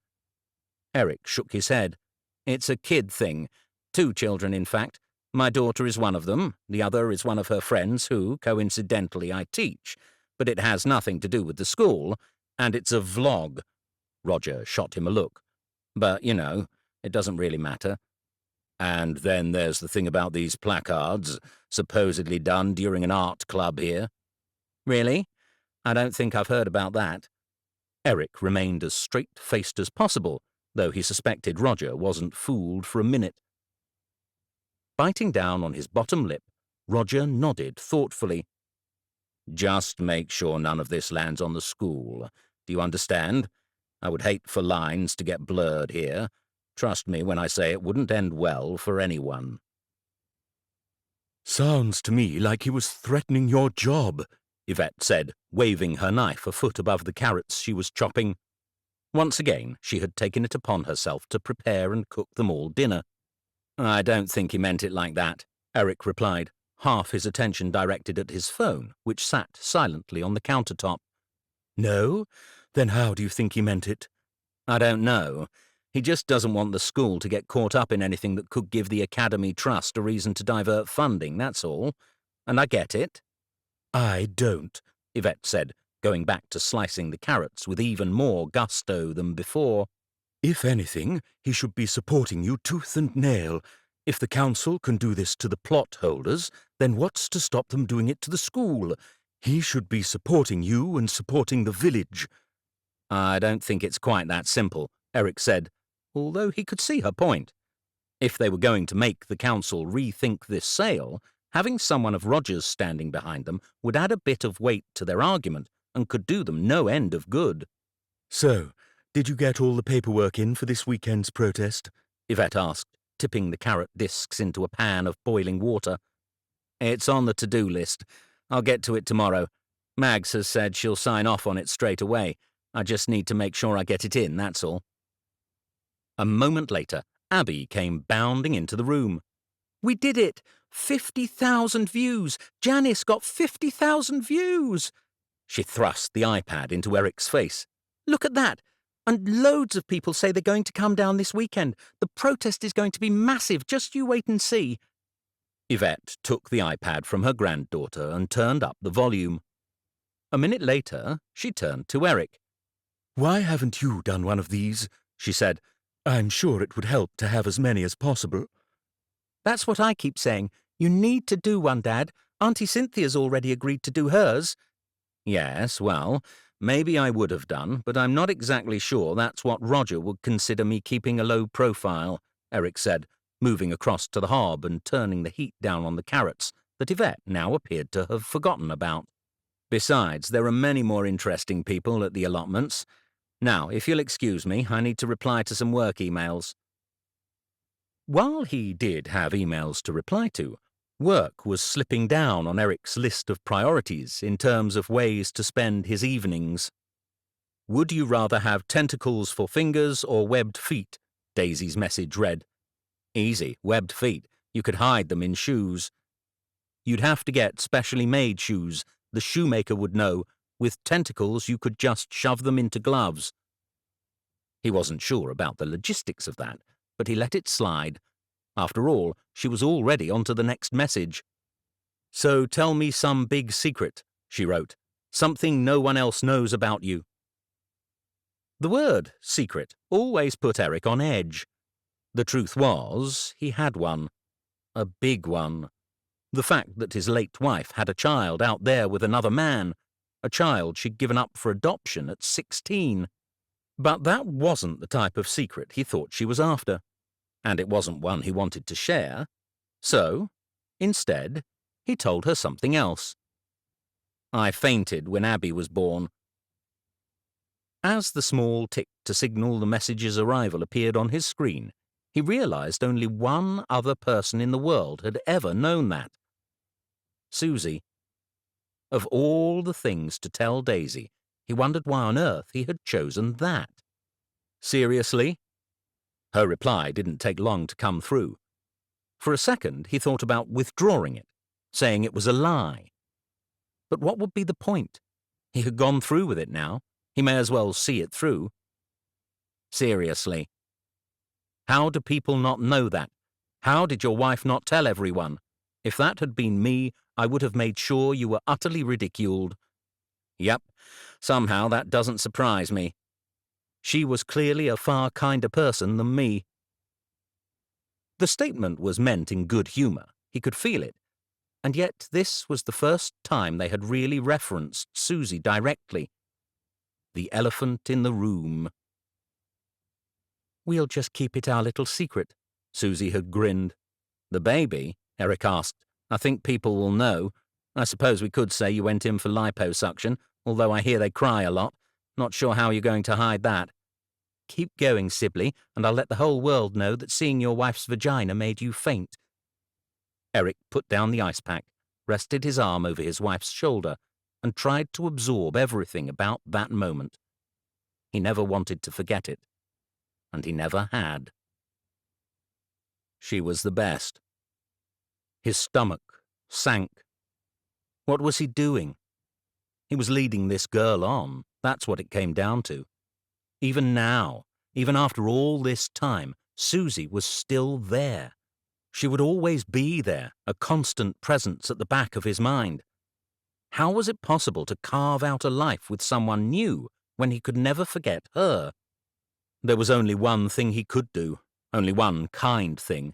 Eric shook his head. "It's a kid thing. 2 children, in fact. My daughter is one of them. The other is one of her friends who, coincidentally, I teach. But it has nothing to do with the school, and it's a vlog." Roger shot him a look. "But, you know, it doesn't really matter." "And then there's the thing about these placards, supposedly done during an art club here." "Really? I don't think I've heard about that." Eric remained as straight-faced as possible, though he suspected Roger wasn't fooled for a minute. Biting down on his bottom lip, Roger nodded thoughtfully. "Just make sure none of this lands on the school. Do you understand? I would hate for lines to get blurred here. Trust me when I say it wouldn't end well for anyone." "Sounds to me like he was threatening your job," Yvette said, waving her knife a foot above the carrots she was chopping. Once again, she had taken it upon herself to prepare and cook them all dinner. "I don't think he meant it like that," Eric replied, half his attention directed at his phone, which sat silently on the countertop. "No? Then how do you think he meant it?" "I don't know. He just doesn't want the school to get caught up in anything that could give the Academy Trust a reason to divert funding, that's all. And I get it." "I don't," Yvette said, going back to slicing the carrots with even more gusto than before. "If anything, he should be supporting you tooth and nail. If the council can do this to the plot holders, then what's to stop them doing it to the school? He should be supporting you and supporting the village." "I don't think it's quite that simple," Eric said, although he could see her point. If they were going to make the council rethink this sale, having someone of Roger's standing behind them would add a bit of weight to their argument and could do them no end of good. So, did you get all the paperwork in for this weekend's protest? Yvette asked, tipping the carrot discs into a pan of boiling water. It's on the to-do list. I'll get to it tomorrow. Mags has said she'll sign off on it straight away. I just need to make sure I get it in, that's all. A moment later, Abby came bounding into the room. We did it! 50,000 views! Janice got 50,000 views! She thrust the iPad into Eric's face. Look at that! And loads of people say they're going to come down this weekend. The protest is going to be massive, just you wait and see. Yvette took the iPad from her granddaughter and turned up the volume. A minute later, she turned to Eric. Why haven't you done one of these? She said. I'm sure it would help to have as many as possible. That's what I keep saying. You need to do one, Dad. Auntie Cynthia's already agreed to do hers. Yes, well, maybe I would have done, but I'm not exactly sure that's what Roger would consider me keeping a low profile, Eric said, moving across to the hob and turning the heat down on the carrots that Yvette now appeared to have forgotten about. Besides, there are many more interesting people at the allotments. Now, if you'll excuse me, I need to reply to some work emails. While he did have emails to reply to, work was slipping down on Eric's list of priorities in terms of ways to spend his evenings. Would you rather have tentacles for fingers or webbed feet? Daisy's message read. Easy, webbed feet. You could hide them in shoes. You'd have to get specially made shoes. The shoemaker would know. With tentacles, you could just shove them into gloves. He wasn't sure about the logistics of that, but he let it slide. After all, she was already on to the next message. So tell me some big secret, she wrote. Something no one else knows about you. The word secret always put Eric on edge. The truth was, he had one. A big one. The fact that his late wife had a child out there with another man, a child she'd given up for adoption at 16. But that wasn't the type of secret he thought she was after, and it wasn't one he wanted to share. So, instead, he told her something else. I fainted when Abby was born. As the small tick to signal the message's arrival appeared on his screen, he realized only one other person in the world had ever known that. Susie. Of all the things to tell Daisy, he wondered why on earth he had chosen that. Seriously? Her reply didn't take long to come through. For a second, he thought about withdrawing it, saying it was a lie. But what would be the point? He had gone through with it now. He may as well see it through. Seriously. How do people not know that? How did your wife not tell everyone? If that had been me, I would have made sure you were utterly ridiculed. Yep, somehow that doesn't surprise me. She was clearly a far kinder person than me. The statement was meant in good humour. He could feel it. And yet this was the first time they had really referenced Susie directly. The elephant in the room. We'll just keep it our little secret, Susie had grinned. The baby? Eric asked. I think people will know. I suppose we could say you went in for liposuction, although I hear they cry a lot. Not sure how you're going to hide that. Keep going, Sibley, and I'll let the whole world know that seeing your wife's vagina made you faint. Eric put down the ice pack, rested his arm over his wife's shoulder, and tried to absorb everything about that moment. He never wanted to forget it, and he never had. She was the best. His stomach sank. What was he doing? He was leading this girl on. That's what it came down to. Even now, even after all this time, Susie was still there. She would always be there, a constant presence at the back of his mind. How was it possible to carve out a life with someone new when he could never forget her? There was only one thing he could do, only one kind thing,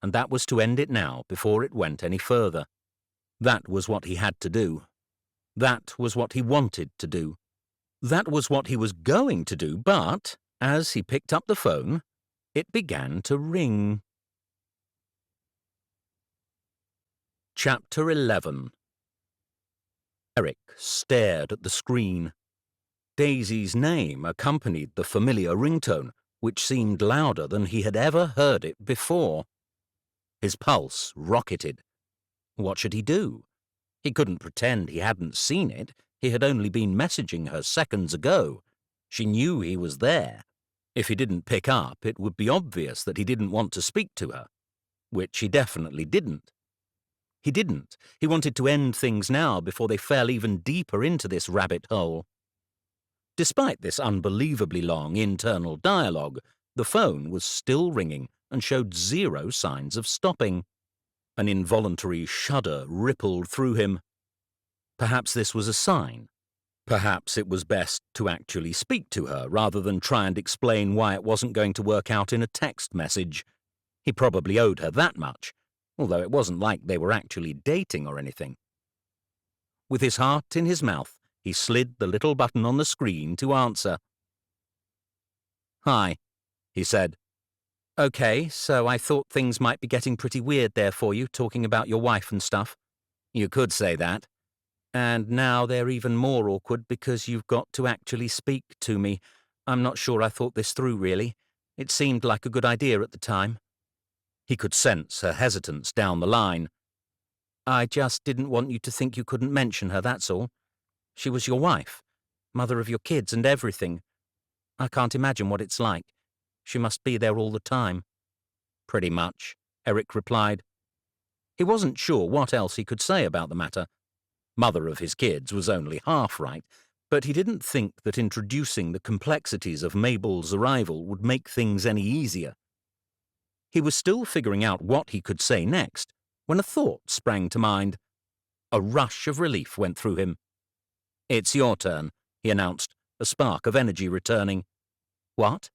and that was to end it now before it went any further. That was what he had to do. That was what he wanted to do. That was what he was going to do, but, As he picked up the phone, it began to ring. Chapter 11. Eric stared at the screen. Daisy's name accompanied the familiar ringtone, which seemed louder than he had ever heard it before. His pulse rocketed. What should he do? He couldn't pretend he hadn't seen it. He had only been messaging her seconds ago. She knew he was there. If he didn't pick up, it would be obvious that he didn't want to speak to her, which he definitely didn't. He didn't. He wanted to end things now before they fell even deeper into this rabbit hole. Despite this unbelievably long internal dialogue, the phone was still ringing and showed zero signs of stopping. An involuntary shudder rippled through him. Perhaps this was a sign. Perhaps it was best to actually speak to her rather than try and explain why it wasn't going to work out in a text message. He probably owed her that much, although it wasn't like they were actually dating or anything. With his heart in his mouth, he slid the little button on the screen to answer. "Hi," he said. "Okay, so I thought things might be getting pretty weird there for you, talking about your wife and stuff." "You could say that." "And now they're even more awkward because you've got to actually speak to me. I'm not sure I thought this through, really. It seemed like a good idea at the time." He could sense her hesitance down the line. "I just didn't want you to think you couldn't mention her, that's all. She was your wife, mother of your kids and everything. I can't imagine what it's like. She must be there all the time." "Pretty much," Eric replied. He wasn't sure what else he could say about the matter. Mother of his kids was only half right, but he didn't think that introducing the complexities of Mabel's arrival would make things any easier. He was still figuring out what he could say next when a thought sprang to mind. A rush of relief went through him. "It's your turn," he announced, a spark of energy returning. "What?"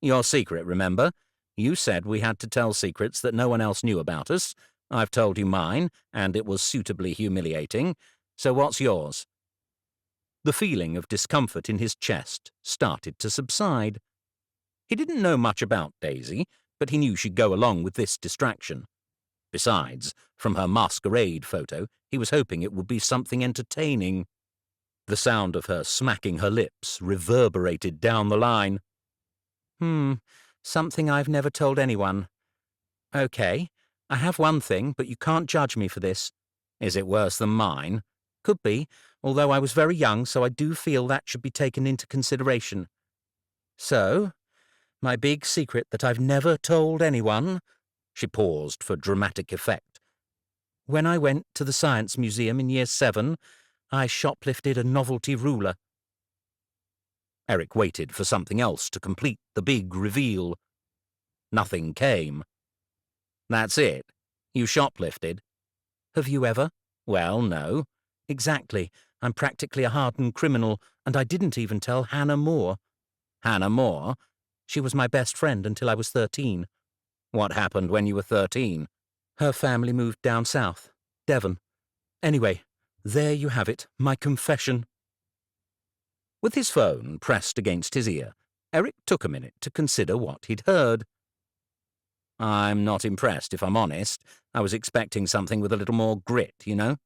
"Your secret, remember? You said we had to tell secrets that no one else knew about us. I've told you mine, and it was suitably humiliating. So what's yours?" The feeling of discomfort in his chest started to subside. He didn't know much about Daisy, but he knew she'd go along with this distraction. Besides, from her masquerade photo, he was hoping it would be something entertaining. The sound of her smacking her lips reverberated down the line. Something I've never told anyone. Okay, I have one thing, but you can't judge me for this." "Is it worse than mine?" "Could be, although I was very young, so I do feel that should be taken into consideration. So, my big secret that I've never told anyone." She paused for dramatic effect. "When I went to the Science Museum in Year 7, I shoplifted a novelty ruler." Eric waited for something else to complete the big reveal. Nothing came. "That's it? You shoplifted?" "Have you ever?" "Well, no." "Exactly. I'm practically a hardened criminal, and I didn't even tell Hannah Moore." "Hannah Moore?" "She was my best friend until I was 13. "What happened when you were 13? Her family moved down south, Devon. Anyway, there you have it, my confession." With his phone pressed against his ear, Eric took a minute to consider what he'd heard. "I'm not impressed, if I'm honest. I was expecting something with a little more grit, you know?"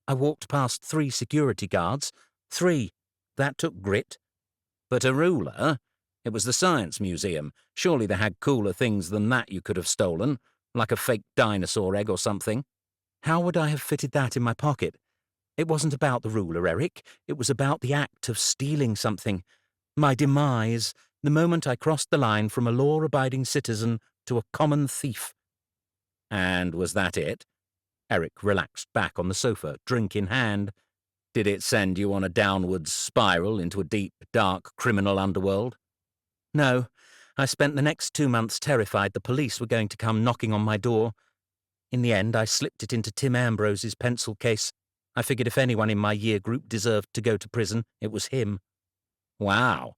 "I walked past 3 security guards. 3. That took grit." "But a ruler? It was the Science Museum. Surely they had cooler things than that you could have stolen, like a fake dinosaur egg or something." "How would I have fitted that in my pocket? It wasn't about the ruler, Eric. It was about the act of stealing something. My demise, the moment I crossed the line from a law-abiding citizen to a common thief." "And was that it?" Eric relaxed back on the sofa, drink in hand. "Did it send you on a downward spiral into a deep, dark criminal underworld?" "No. I spent the next 2 months terrified the police were going to come knocking on my door. In the end, I slipped it into Tim Ambrose's pencil case. I figured if anyone in my year group deserved to go to prison, it was him." "Wow.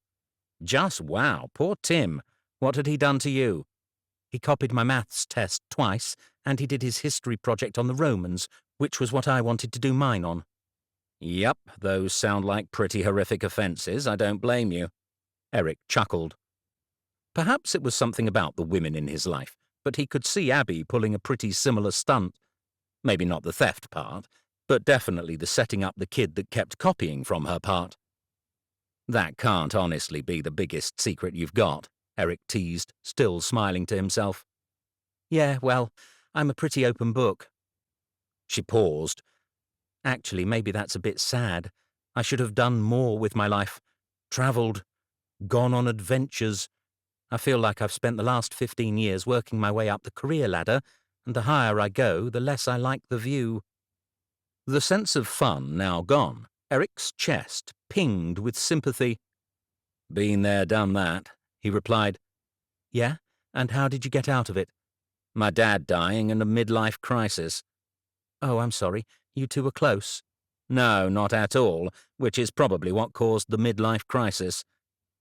Just wow. Poor Tim. What had he done to you?" "He copied my maths test twice, and he did his history project on the Romans, which was what I wanted to do mine on." "Yep, those sound like pretty horrific offenses. I don't blame you." Eric chuckled. Perhaps it was something about the women in his life, but he could see Abby pulling a pretty similar stunt. Maybe not the theft part, but definitely the setting up the kid that kept copying from her part. That can't honestly be the biggest secret you've got, Eric teased, still smiling to himself. Yeah, well, I'm a pretty open book. She paused. Actually, maybe that's a bit sad. I should have done more with my life. Travelled, gone on adventures. I feel like I've spent the last 15 years working my way up the career ladder, and the higher I go, the less I like the view. The sense of fun now gone, Eric's chest pinged with sympathy. Been there, done that, he replied. Yeah? And how did you get out of it? My dad dying and a midlife crisis. Oh, I'm sorry. You two were close. No, not at all, which is probably what caused the midlife crisis.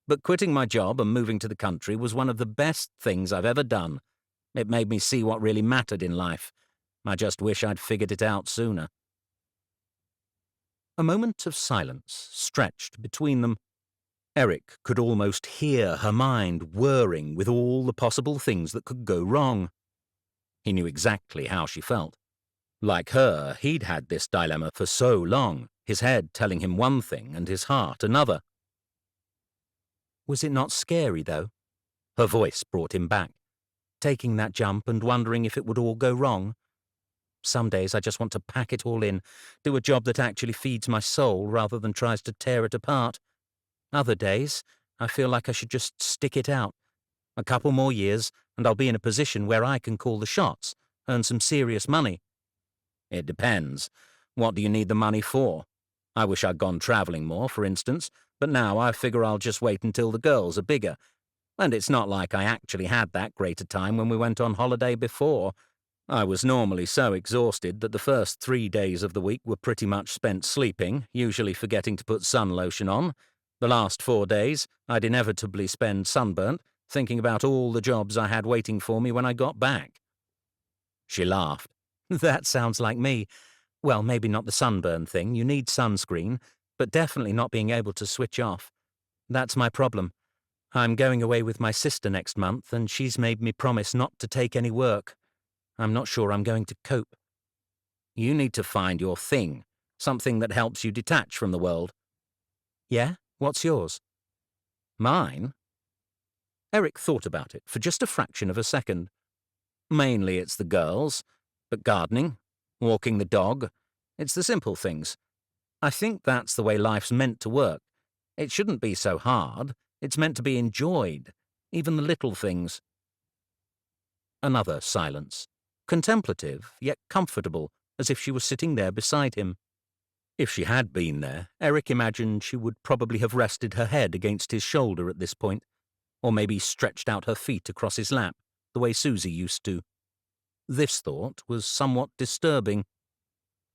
But quitting my job and moving to the country was one of the best things I've ever done. It made me see what really mattered in life. I just wish I'd figured it out sooner. A moment of silence stretched between them. Eric could almost hear her mind whirring with all the possible things that could go wrong. He knew exactly how she felt. Like her, he'd had this dilemma for so long, his head telling him one thing and his heart another. Was it not scary, though? Her voice brought him back, taking that jump and wondering if it would all go wrong. Some days I just want to pack it all in, do a job that actually feeds my soul rather than tries to tear it apart. Other days, I feel like I should just stick it out. A couple more years, and I'll be in a position where I can call the shots, earn some serious money. It depends. What do you need the money for? I wish I'd gone travelling more, for instance, but now I figure I'll just wait until the girls are bigger. And it's not like I actually had that great a time when we went on holiday before. I was normally so exhausted that the first 3 days of the week were pretty much spent sleeping, usually forgetting to put sun lotion on. The last 4 days, I'd inevitably spend sunburnt, thinking about all the jobs I had waiting for me when I got back. She laughed. That sounds like me. Well, maybe not the sunburn thing, you need sunscreen, but definitely not being able to switch off. That's my problem. I'm going away with my sister next month, and she's made me promise not to take any work. I'm not sure I'm going to cope. You need to find your thing, something that helps you detach from the world. Yeah? What's yours? Mine? Eric thought about it for just a fraction of a second. Mainly it's the girls, but gardening, walking the dog, it's the simple things. I think that's the way life's meant to work. It shouldn't be so hard. It's meant to be enjoyed, even the little things. Another silence, contemplative yet comfortable, as if she was sitting there beside him. If she had been there, Eric imagined she would probably have rested her head against his shoulder at this point, or maybe stretched out her feet across his lap, the way Susie used to. This thought was somewhat disturbing.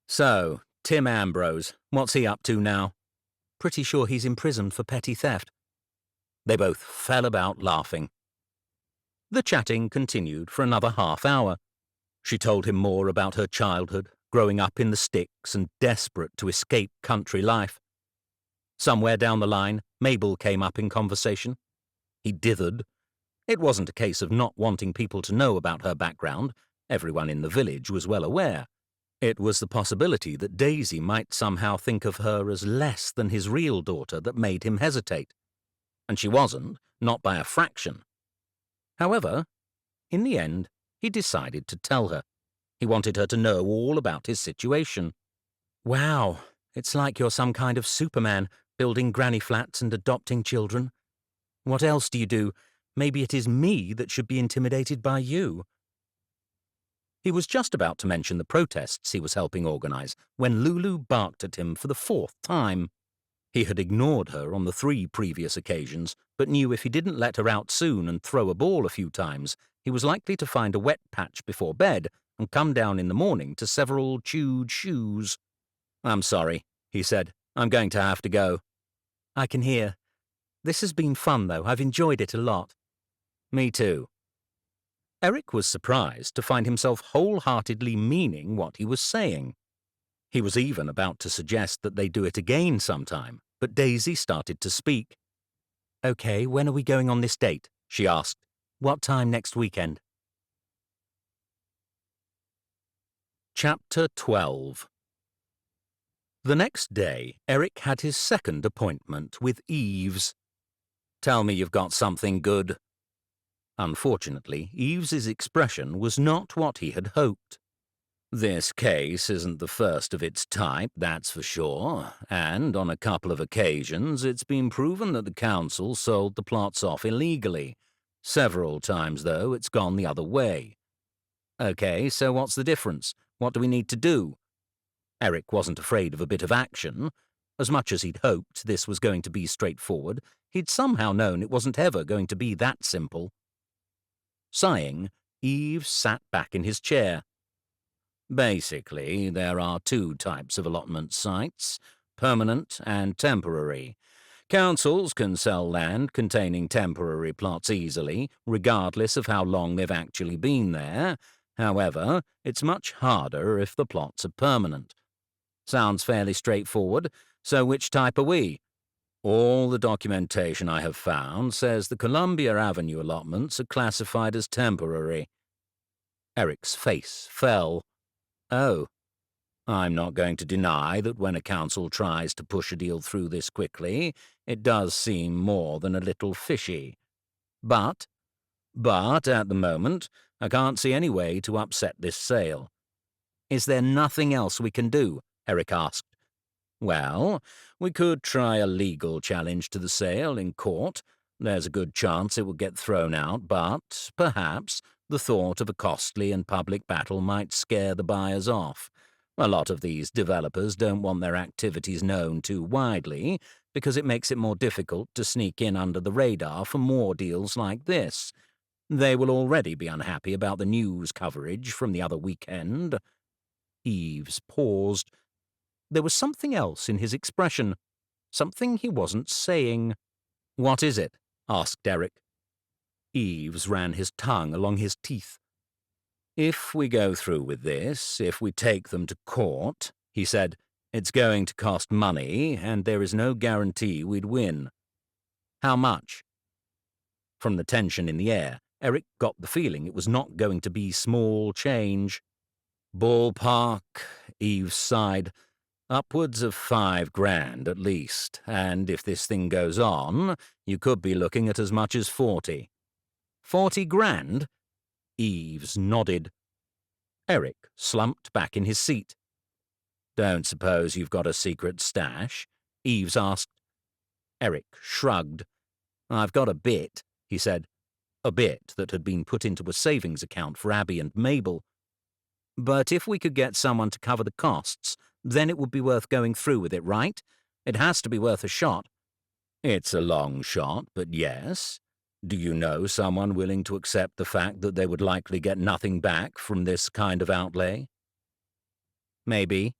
So, Tim Ambrose, what's he up to now? Pretty sure he's imprisoned for petty theft. They both fell about laughing. The chatting continued for another half hour. She told him more about her childhood, growing up in the sticks and desperate to escape country life. Somewhere down the line, Mabel came up in conversation. He dithered. It wasn't a case of not wanting people to know about her background. Everyone in the village was well aware. It was the possibility that Daisy might somehow think of her as less than his real daughter that made him hesitate. And she wasn't, not by a fraction. However, in the end, he decided to tell her. He wanted her to know all about his situation. Wow, it's like you're some kind of Superman, building granny flats and adopting children. What else do you do? Maybe it is me that should be intimidated by you. He was just about to mention the protests he was helping organize when Lulu barked at him for the 4th time. He had ignored her on the 3 previous occasions, but knew if he didn't let her out soon and throw a ball a few times, he was likely to find a wet patch before bed and come down in the morning to several chewed shoes. I'm sorry, he said. I'm going to have to go. I can hear. This has been fun, though. I've enjoyed it a lot. Me too. Eric was surprised to find himself wholeheartedly meaning what he was saying. He was even about to suggest that they do it again sometime, but Daisy started to speak. Okay, when are we going on this date? she asked. "What time next weekend?" Chapter 12. The next day, Eric had his second appointment with Eves. "Tell me you've got something good." Unfortunately, Eves's expression was not what he had hoped. "This case isn't the first of its type, that's for sure, and on a couple of occasions it's been proven that the council sold the plots off illegally. Several times, though, it's gone the other way." "Okay, so what's the difference? What do we need to do?" Eric wasn't afraid of a bit of action. As much as he'd hoped this was going to be straightforward, he'd somehow known it wasn't ever going to be that simple. Sighing, Eves sat back in his chair. "Basically, there are two types of allotment sites, permanent and temporary. Councils can sell land containing temporary plots easily, regardless of how long they've actually been there. However, it's much harder if the plots are permanent." "Sounds fairly straightforward. So which type are we?" "All the documentation I have found says the Columbia Avenue allotments are classified as temporary." Eric's face fell. "Oh. I'm not going to deny that when a council tries to push a deal through this quickly, it does seem more than a little fishy. But at the moment, I can't see any way to upset this sale." "Is there nothing else we can do?" Eric asked. "Well, we could try a legal challenge to the sale in court. There's a good chance it will get thrown out, but perhaps the thought of a costly and public battle might scare the buyers off. A lot of these developers don't want their activities known too widely because it makes it more difficult to sneak in under the radar for more deals like this. They will already be unhappy about the news coverage from the other weekend." Eves paused. There was something else in his expression, something he wasn't saying. "What is it?" asked Eric. Eves ran his tongue along his teeth. "If we go through with this, if we take them to court," he said, "it's going to cost money, and there is no guarantee we'd win." "How much?" From the tension in the air, Eric got the feeling it was not going to be small change. "Ballpark," Eves sighed. "Upwards of $5,000 at least, and if this thing goes on, you could be looking at as much as 40. $40,000? Eves nodded. Eric slumped back in his seat. "Don't suppose you've got a secret stash?" Eves asked. Eric shrugged. "I've got a bit," he said. A bit that had been put into a savings account for Abby and Mabel. "But if we could get someone to cover the costs, then it would be worth going through with it, right? It has to be worth a shot." "It's a long shot, but yes. Do you know someone willing to accept the fact that they would likely get nothing back from this kind of outlay?" "Maybe."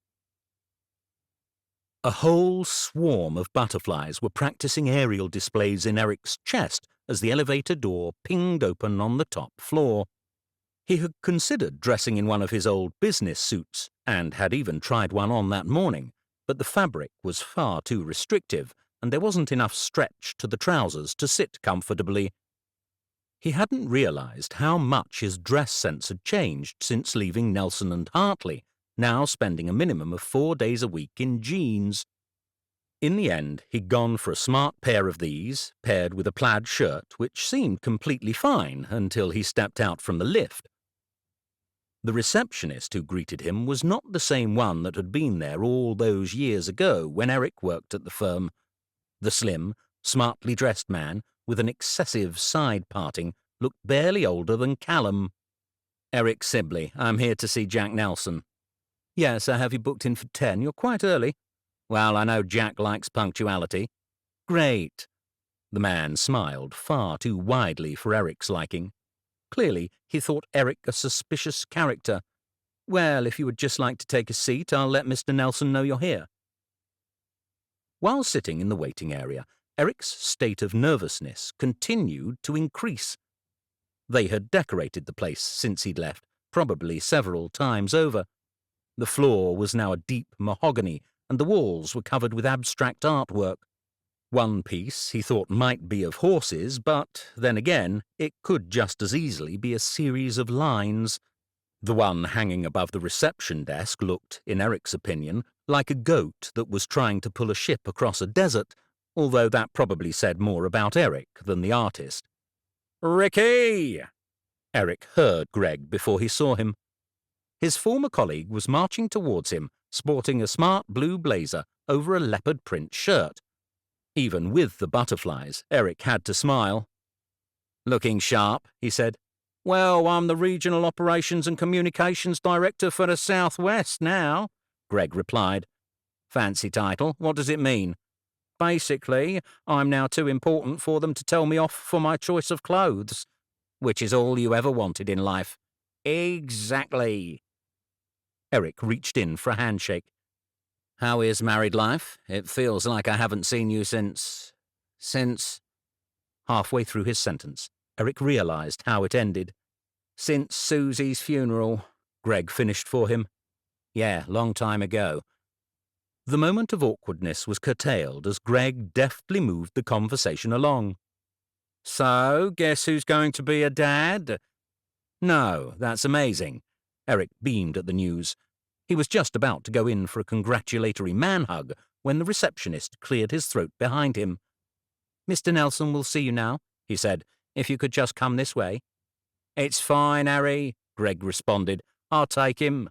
A whole swarm of butterflies were practicing aerial displays in Eric's chest as the elevator door pinged open on the top floor. He had considered dressing in one of his old business suits, and had even tried one on that morning, but the fabric was far too restrictive, and there wasn't enough stretch to the trousers to sit comfortably. He hadn't realized how much his dress sense had changed since leaving Nelson and Hartley, now spending a minimum of 4 days a week in jeans. In the end, he'd gone for a smart pair of these, paired with a plaid shirt, which seemed completely fine until he stepped out from the lift. The receptionist who greeted him was not the same one that had been there all those years ago when Eric worked at the firm. The slim, smartly dressed man, with an excessive side parting, looked barely older than Callum. "Eric Sibley, I'm here to see Jack Nelson." "Yes, I have you booked in for 10. You're quite early." "Well, I know Jack likes punctuality." "Great." The man smiled far too widely for Eric's liking. Clearly, he thought Eric a suspicious character. "Well, if you would just like to take a seat, I'll let Mr. Nelson know you're here." While sitting in the waiting area, Eric's state of nervousness continued to increase. They had decorated the place since he'd left, probably several times over. The floor was now a deep mahogany, and the walls were covered with abstract artwork. One piece he thought might be of horses, but then again, it could just as easily be a series of lines. The one hanging above the reception desk looked, in Eric's opinion, like a goat that was trying to pull a ship across a desert, although that probably said more about Eric than the artist. "Ricky!" Eric heard Greg before he saw him. His former colleague was marching towards him, sporting a smart blue blazer over a leopard print shirt. Even with the butterflies, Eric had to smile. "Looking sharp," he said. "Well, I'm the Regional Operations and Communications Director for the Southwest now," Greg replied. "Fancy title. What does it mean?" "Basically, I'm now too important for them to tell me off for my choice of clothes. Which is all you ever wanted in life." "Exactly." Eric reached in for a handshake. "How is married life? It feels like I haven't seen you since... Halfway through his sentence, Eric realized how it ended. "Since Susie's funeral," Greg finished for him. "Yeah, long time ago." The moment of awkwardness was curtailed as Greg deftly moved the conversation along. "So, guess who's going to be a dad?" "No, that's amazing." Eric beamed at the news. He was just about to go in for a congratulatory man-hug when the receptionist cleared his throat behind him. "Mr. Nelson will see you now," he said. "If you could just come this way." "It's fine, Harry," Greg responded. "I'll take him."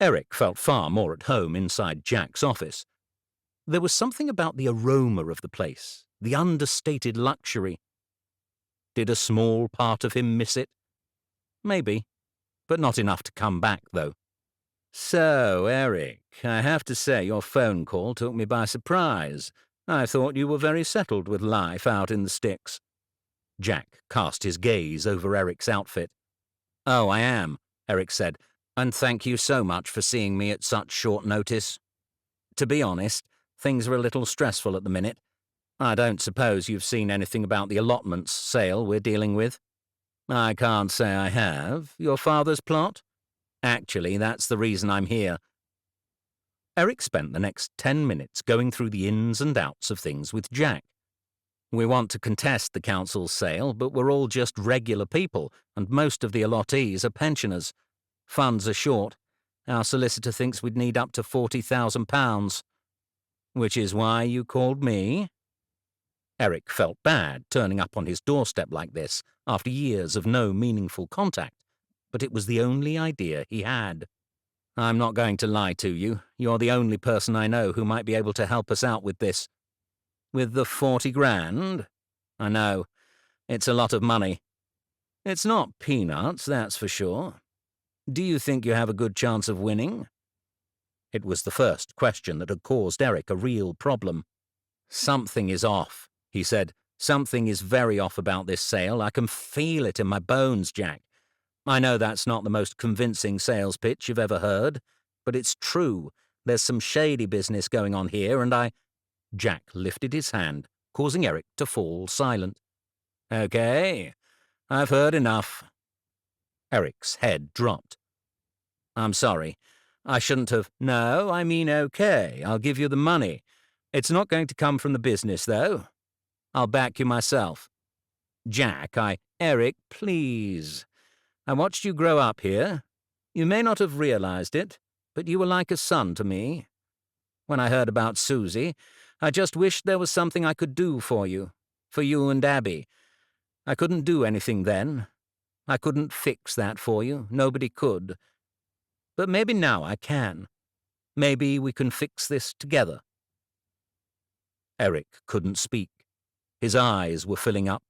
Eric felt far more at home inside Jack's office. There was something about the aroma of the place, the understated luxury. Did a small part of him miss it? Maybe, but not enough to come back, though. "So, Eric, I have to say your phone call took me by surprise. I thought you were very settled with life out in the sticks." Jack cast his gaze over Eric's outfit. "Oh, I am," Eric said, "and thank you so much for seeing me at such short notice. To be honest, things are a little stressful at the minute. I don't suppose you've seen anything about the allotments sale we're dealing with?" "I can't say I have. Your father's plot?" "Actually, that's the reason I'm here." Eric spent the next 10 minutes going through the ins and outs of things with Jack. "We want to contest the council's sale, but we're all just regular people, and most of the allottees are pensioners. Funds are short. Our solicitor thinks we'd need up to £40,000. "Which is why you called me?" Eric felt bad turning up on his doorstep like this after years of no meaningful contact, but it was the only idea he had. "I'm not going to lie to you. You're the only person I know who might be able to help us out with this." "With the 40 grand? I know. It's a lot of money." "It's not peanuts, that's for sure. Do you think you have a good chance of winning?" It was the first question that had caused Eric a real problem. "Something is off," he said. "Something is very off about this sale. I can feel it in my bones, Jack. I know that's not the most convincing sales pitch you've ever heard, but it's true. There's some shady business going on here, and I—" Jack lifted his hand, causing Eric to fall silent. "Okay, I've heard enough." Eric's head dropped. "I'm sorry. I shouldn't have—" "No, I mean okay. I'll give you the money. It's not going to come from the business, though. I'll back you myself." "Jack, Eric, please. I watched you grow up here. You may not have realized it, but you were like a son to me. When I heard about Susie, I just wished there was something I could do for you and Abby. I couldn't do anything then. I couldn't fix that for you. Nobody could. But maybe now I can. Maybe we can fix this together." Eric couldn't speak. His eyes were filling up.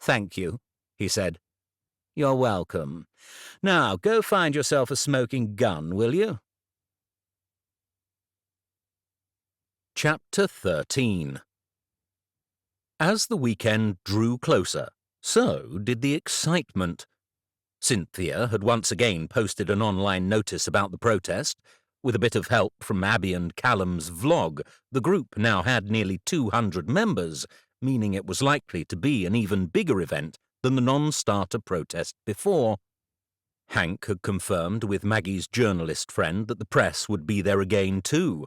"Thank you," he said. "You're welcome. Now, go find yourself a smoking gun, will you?" Chapter 13. As the weekend drew closer, so did the excitement. Cynthia had once again posted an online notice about the protest. With a bit of help from Abby and Callum's vlog, the group now had nearly 200 members, meaning it was likely to be an even bigger event than the non-starter protest before. Hank had confirmed with Maggie's journalist friend that the press would be there again too.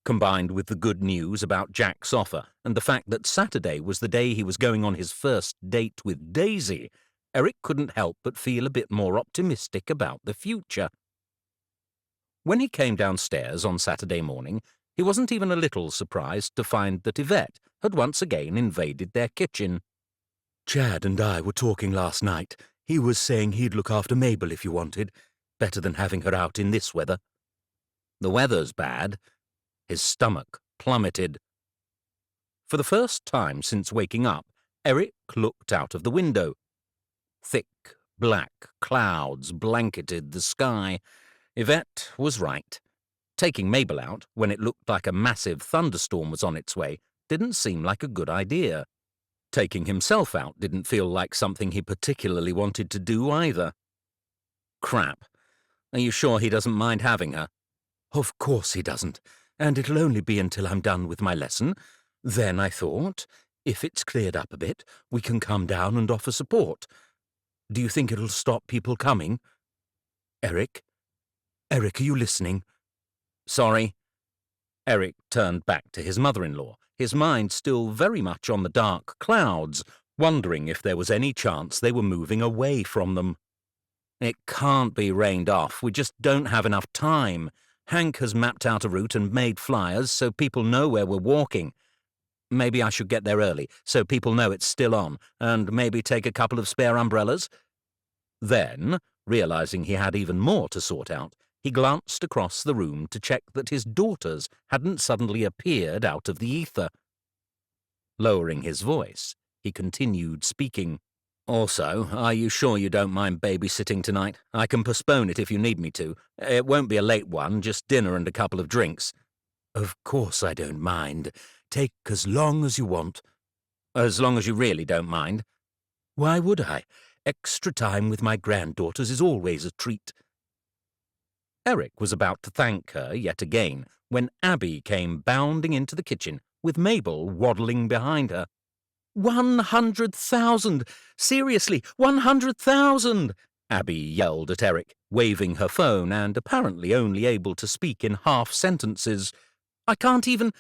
Combined with the good news about Jack's offer and the fact that Saturday was the day he was going on his first date with Daisy, Eric couldn't help but feel a bit more optimistic about the future. When he came downstairs on Saturday morning, he wasn't even a little surprised to find that Yvette had once again invaded their kitchen. Chad and I were talking last night. He was saying he'd look after Mabel if you wanted. Better than having her out in this weather. The weather's bad. His stomach plummeted. For the first time since waking up, Eric looked out of the window. Thick, black clouds blanketed the sky. Yvette was right. Taking Mabel out, when it looked like a massive thunderstorm was on its way, didn't seem like a good idea. Taking himself out didn't feel like something he particularly wanted to do either. Crap. Are you sure he doesn't mind having her? Of course he doesn't, and it'll only be until I'm done with my lesson. Then, I thought, if it's cleared up a bit, we can come down and offer support. Do you think it'll stop people coming? Eric? Eric, are you listening? Sorry. Eric turned back to his mother-in-law, his mind still very much on the dark clouds, wondering if there was any chance they were moving away from them. It can't be rained off. We just don't have enough time. Hank has mapped out a route and made flyers so people know where we're walking. Maybe I should get there early so people know it's still on, and maybe take a couple of spare umbrellas. Then, realizing he had even more to sort out, he glanced across the room to check that his daughters hadn't suddenly appeared out of the ether. Lowering his voice, he continued speaking. Also, are you sure you don't mind babysitting tonight? I can postpone it if you need me to. It won't be a late one, just dinner and a couple of drinks. Of course I don't mind. Take as long as you want. As long as you really don't mind. Why would I? Extra time with my granddaughters is always a treat. Eric was about to thank her yet again when Abby came bounding into the kitchen with Mabel waddling behind her. 100,000! Seriously, 100,000! Abby yelled at Eric, waving her phone and apparently only able to speak in half sentences. I can't even...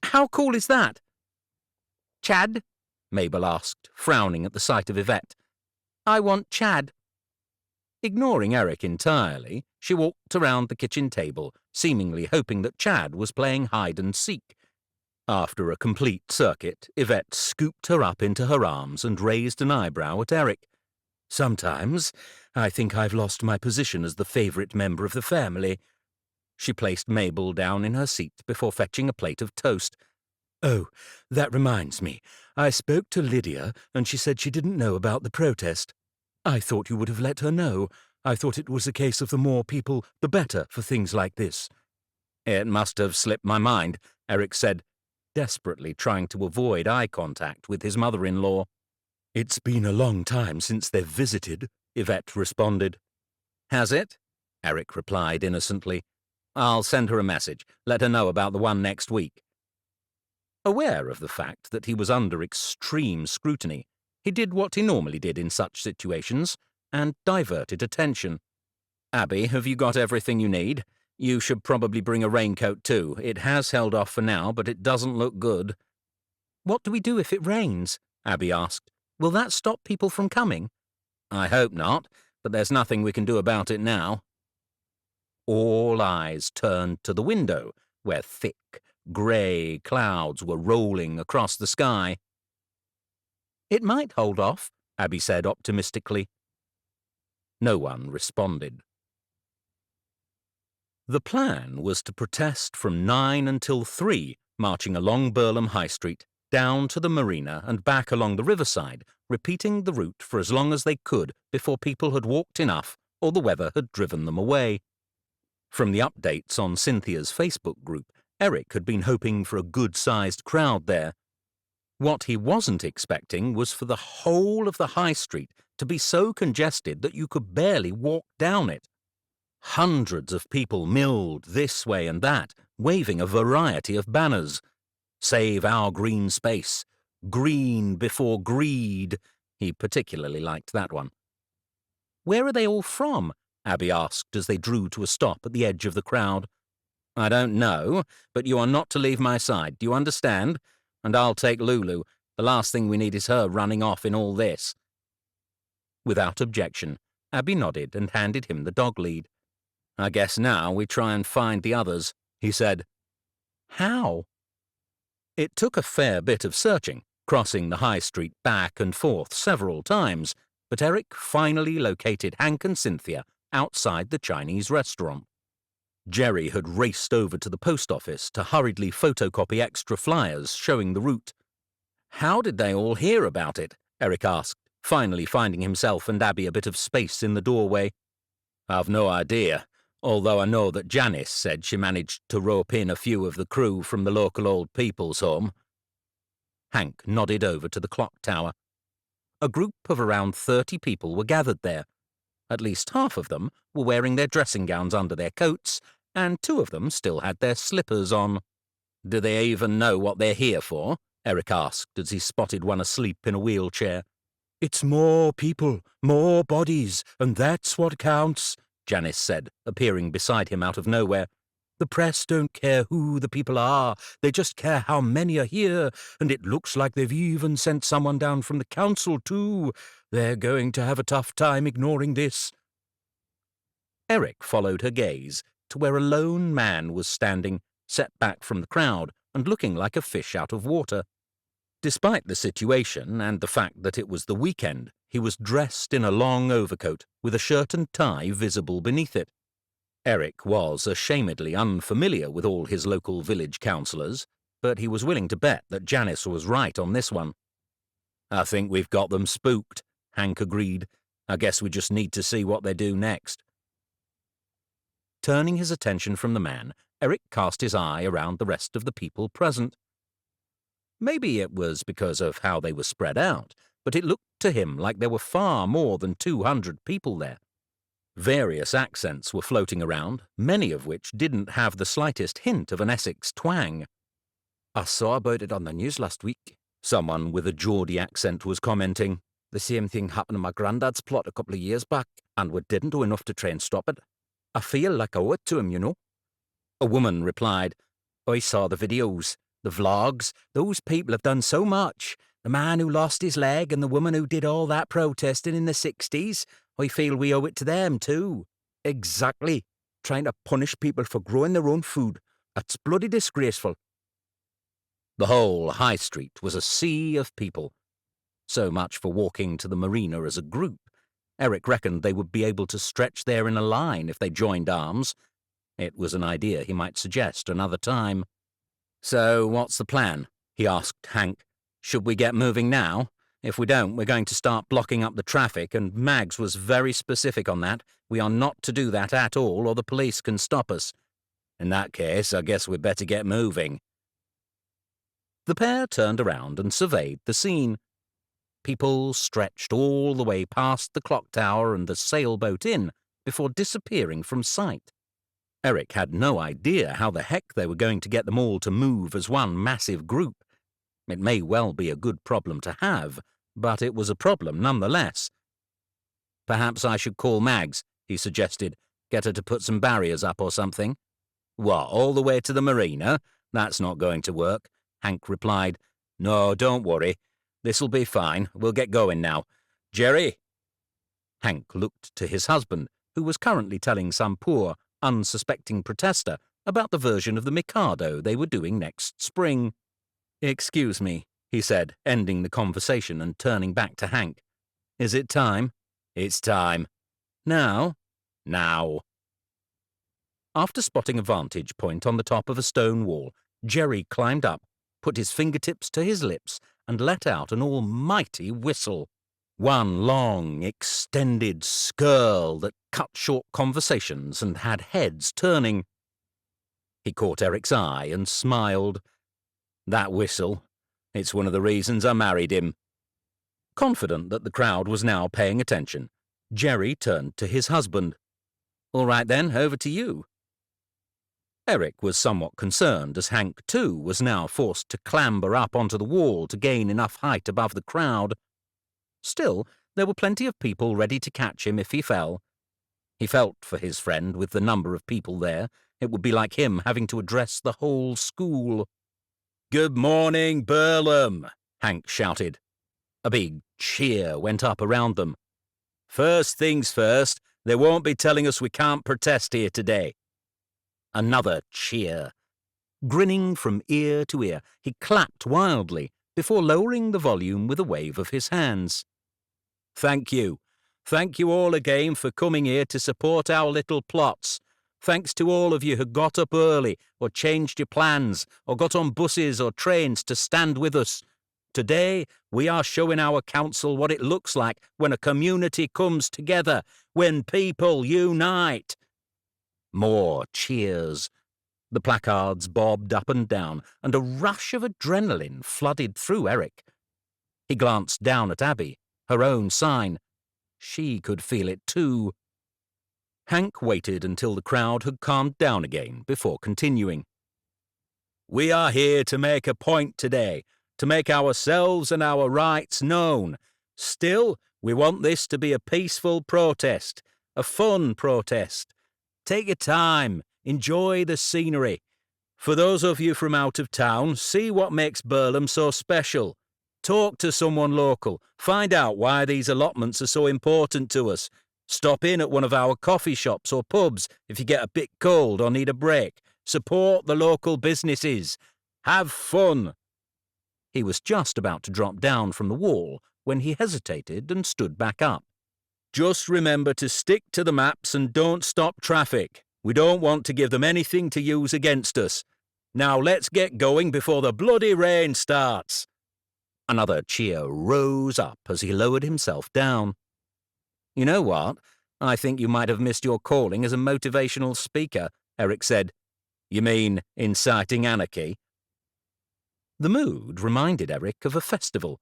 How cool is that? Chad? Mabel asked, frowning at the sight of Yvette. I want Chad. Ignoring Eric entirely, she walked around the kitchen table, seemingly hoping that Chad was playing hide-and-seek. After a complete circuit, Yvette scooped her up into her arms and raised an eyebrow at Eric. Sometimes I think I've lost my position as the favourite member of the family. She placed Mabel down in her seat before fetching a plate of toast. Oh, that reminds me. I spoke to Lydia, and she said she didn't know about the protest. I thought you would have let her know. I thought it was a case of the more people, the better for things like this. It must have slipped my mind, Eric said, desperately trying to avoid eye contact with his mother-in-law. It's been a long time since they've visited, Yvette responded. Has it? Eric replied innocently. I'll send her a message. Let her know about the one next week. Aware of the fact that he was under extreme scrutiny, he did what he normally did in such situations, and diverted attention. Abby, have you got everything you need? You should probably bring a raincoat too. It has held off for now, but it doesn't look good. What do we do if it rains? Abby asked. Will that stop people from coming? I hope not, but there's nothing we can do about it now. All eyes turned to the window, where thick, grey clouds were rolling across the sky. It might hold off, Abby said optimistically. No one responded. The plan was to protest from 9 until 3, marching along Burlham High Street, down to the marina and back along the riverside, repeating the route for as long as they could before people had walked enough or the weather had driven them away. From the updates on Cynthia's Facebook group, Eric had been hoping for a good-sized crowd there. What he wasn't expecting was for the whole of the high street to be so congested that you could barely walk down it. Hundreds of people milled this way and that, waving a variety of banners. Save our green space. Green before greed. He particularly liked that one. Where are they all from? Abby asked as they drew to a stop at the edge of the crowd. I don't know, but you are not to leave my side, do you understand? And I'll take Lulu. The last thing we need is her running off in all this. Without objection, Abby nodded and handed him the dog lead. I guess now we try and find the others, he said. How? It took a fair bit of searching, crossing the high street back and forth several times, but Eric finally located Hank and Cynthia outside the Chinese restaurant. Jerry had raced over to the post office to hurriedly photocopy extra flyers showing the route. How did they all hear about it? Eric asked, finally finding himself and Abby a bit of space in the doorway. I've no idea, although I know that Janice said she managed to rope in a few of the crew from the local old people's home. Hank nodded over to the clock tower. A group of around 30 people were gathered there. At least half of them were wearing their dressing gowns under their coats, and 2 of them still had their slippers on. Do they even know what they're here for? Eric asked as he spotted one asleep in a wheelchair. It's more people, more bodies, and that's what counts, Janice said, appearing beside him out of nowhere. The press don't care who the people are, they just care how many are here, and it looks like they've even sent someone down from the council too. They're going to have a tough time ignoring this. Eric followed her gaze to where a lone man was standing, set back from the crowd and looking like a fish out of water. Despite the situation and the fact that it was the weekend, he was dressed in a long overcoat with a shirt and tie visible beneath it. Eric was ashamedly unfamiliar with all his local village councillors, but he was willing to bet that Janice was right on this one. I think we've got them spooked, Hank agreed. I guess we just need to see what they do next. Turning his attention from the man, Eric cast his eye around the rest of the people present. Maybe it was because of how they were spread out, but it looked to him like there were far more than 200 people there. Various accents were floating around, many of which didn't have the slightest hint of an Essex twang. I saw about it on the news last week, someone with a Geordie accent was commenting. The same thing happened in my granddad's plot a couple of years back, and we didn't do enough to try and stop it. I feel like I owe it to him, you know. A woman replied, I saw the videos, the vlogs. Those people have done so much. The man who lost his leg and the woman who did all that protesting in the 60s. I feel we owe it to them, too. Exactly. Trying to punish people for growing their own food. That's bloody disgraceful. The whole high street was a sea of people. So much for walking to the marina as a group. Eric reckoned they would be able to stretch there in a line if they joined arms. It was an idea he might suggest another time. So what's the plan? He asked Hank. Should we get moving now? If we don't, we're going to start blocking up the traffic, and Mags was very specific on that. We are not to do that at all, or the police can stop us. In that case, I guess we'd better get moving. The pair turned around and surveyed the scene. People stretched all the way past the clock tower and the sailboat inn before disappearing from sight. Eric had no idea how the heck they were going to get them all to move as one massive group. It may well be a good problem to have, but it was a problem nonetheless. Perhaps I should call Mags, he suggested. Get her to put some barriers up or something. What, all the way to the marina? That's not going to work, Hank replied. No, don't worry. This'll be fine. We'll get going now. Jerry? Hank looked to his husband, who was currently telling some poor, unsuspecting protester about the version of the Mikado they were doing next spring. Excuse me, he said, ending the conversation and turning back to Hank. Is it time? It's time. Now? Now. After spotting a vantage point on the top of a stone wall, Jerry climbed up, put his fingertips to his lips, and let out an almighty whistle. One long, extended skirl that cut short conversations and had heads turning. He caught Eric's eye and smiled. That whistle. It's one of the reasons I married him. Confident that the crowd was now paying attention, Jerry turned to his husband. All right then, over to you. Eric was somewhat concerned as Hank, too, was now forced to clamber up onto the wall to gain enough height above the crowd. Still, there were plenty of people ready to catch him if he fell. He felt for his friend with the number of people there. It would be like him having to address the whole school. "Good morning, Burlham," Hank shouted. A big cheer went up around them. "First things first, they won't be telling us we can't protest here today." Another cheer. Grinning from ear to ear, he clapped wildly before lowering the volume with a wave of his hands. "Thank you. Thank you all again for coming here to support our little plots. Thanks to all of you who got up early or changed your plans or got on buses or trains to stand with us. Today, we are showing our council what it looks like when a community comes together, when people unite." More cheers. The placards bobbed up and down, and a rush of adrenaline flooded through Eric. He glanced down at Abby, her own sign. She could feel it too. Hank waited until the crowd had calmed down again before continuing. "We are here to make a point today, to make ourselves and our rights known. Still, we want this to be a peaceful protest, a fun protest. Take your time, enjoy the scenery. For those of you from out of town, see what makes Burlham so special. Talk to someone local, find out why these allotments are so important to us. Stop in at one of our coffee shops or pubs if you get a bit cold or need a break. Support the local businesses. Have fun." He was just about to drop down from the wall when he hesitated and stood back up. "Just remember to stick to the maps and don't stop traffic. We don't want to give them anything to use against us. Now let's get going before the bloody rain starts." Another cheer rose up as he lowered himself down. "You know what? I think you might have missed your calling as a motivational speaker," Eric said. "You mean inciting anarchy?" The mood reminded Eric of a festival,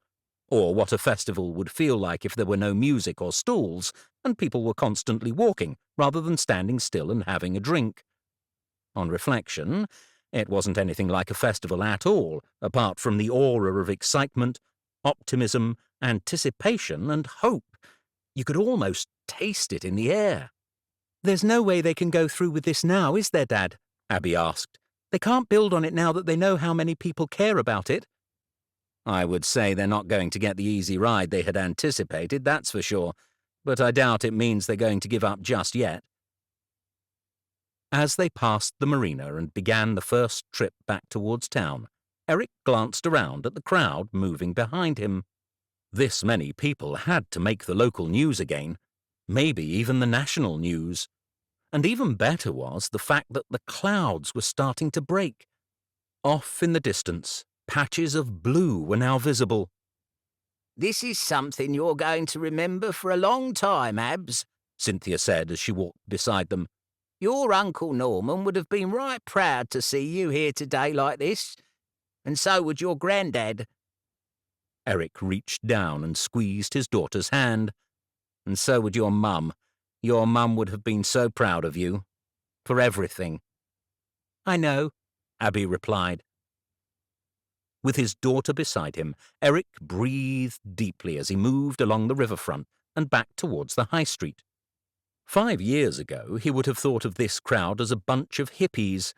or what a festival would feel like if there were no music or stalls and people were constantly walking rather than standing still and having a drink. On reflection, it wasn't anything like a festival at all, apart from the aura of excitement, optimism, anticipation, and hope. You could almost taste it in the air. "There's no way they can go through with this now, is there, Dad?" Abby asked. "They can't build on it now that they know how many people care about it." "I would say they're not going to get the easy ride they had anticipated, that's for sure, but I doubt it means they're going to give up just yet." As they passed the marina and began the first trip back towards town, Eric glanced around at the crowd moving behind him. This many people had to make the local news again, maybe even the national news. And even better was the fact that the clouds were starting to break. Off in the distance, patches of blue were now visible. "This is something you're going to remember for a long time, Abs," Cynthia said as she walked beside them. "Your Uncle Norman would have been right proud to see you here today like this, and so would your granddad." Eric reached down and squeezed his daughter's hand. "And so would your mum. Your mum would have been so proud of you. For everything." "I know," Abby replied. With his daughter beside him, Eric breathed deeply as he moved along the riverfront and back towards the high street. 5 years ago, he would have thought of this crowd as a bunch of hippies.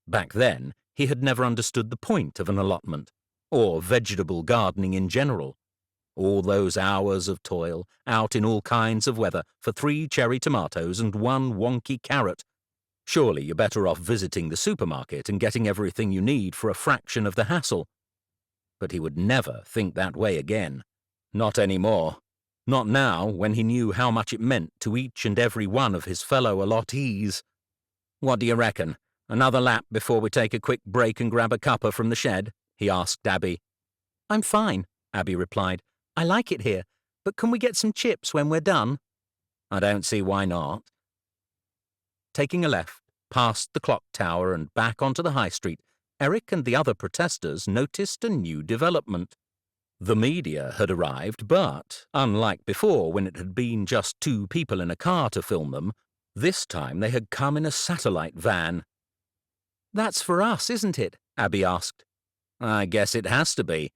Back then, he had never understood the point of an allotment, or vegetable gardening in general. All those hours of toil, out in all kinds of weather, for 3 cherry tomatoes and 1 wonky carrot. Surely you're better off visiting the supermarket and getting everything you need for a fraction of the hassle. But he would never think that way again. Not anymore. Not now, when he knew how much it meant to each and every one of his fellow allottees. "What do you reckon? Another lap before we take a quick break and grab a cuppa from the shed?" he asked Abby. "I'm fine," Abby replied. "I like it here, but can we get some chips when we're done?" "I don't see why not." Taking a left, past the clock tower and back onto the high street, Eric and the other protesters noticed a new development. The media had arrived, but, unlike before when it had been just 2 people in a car to film them, this time they had come in a satellite van. "That's for us, isn't it?" Abby asked. "I guess it has to be."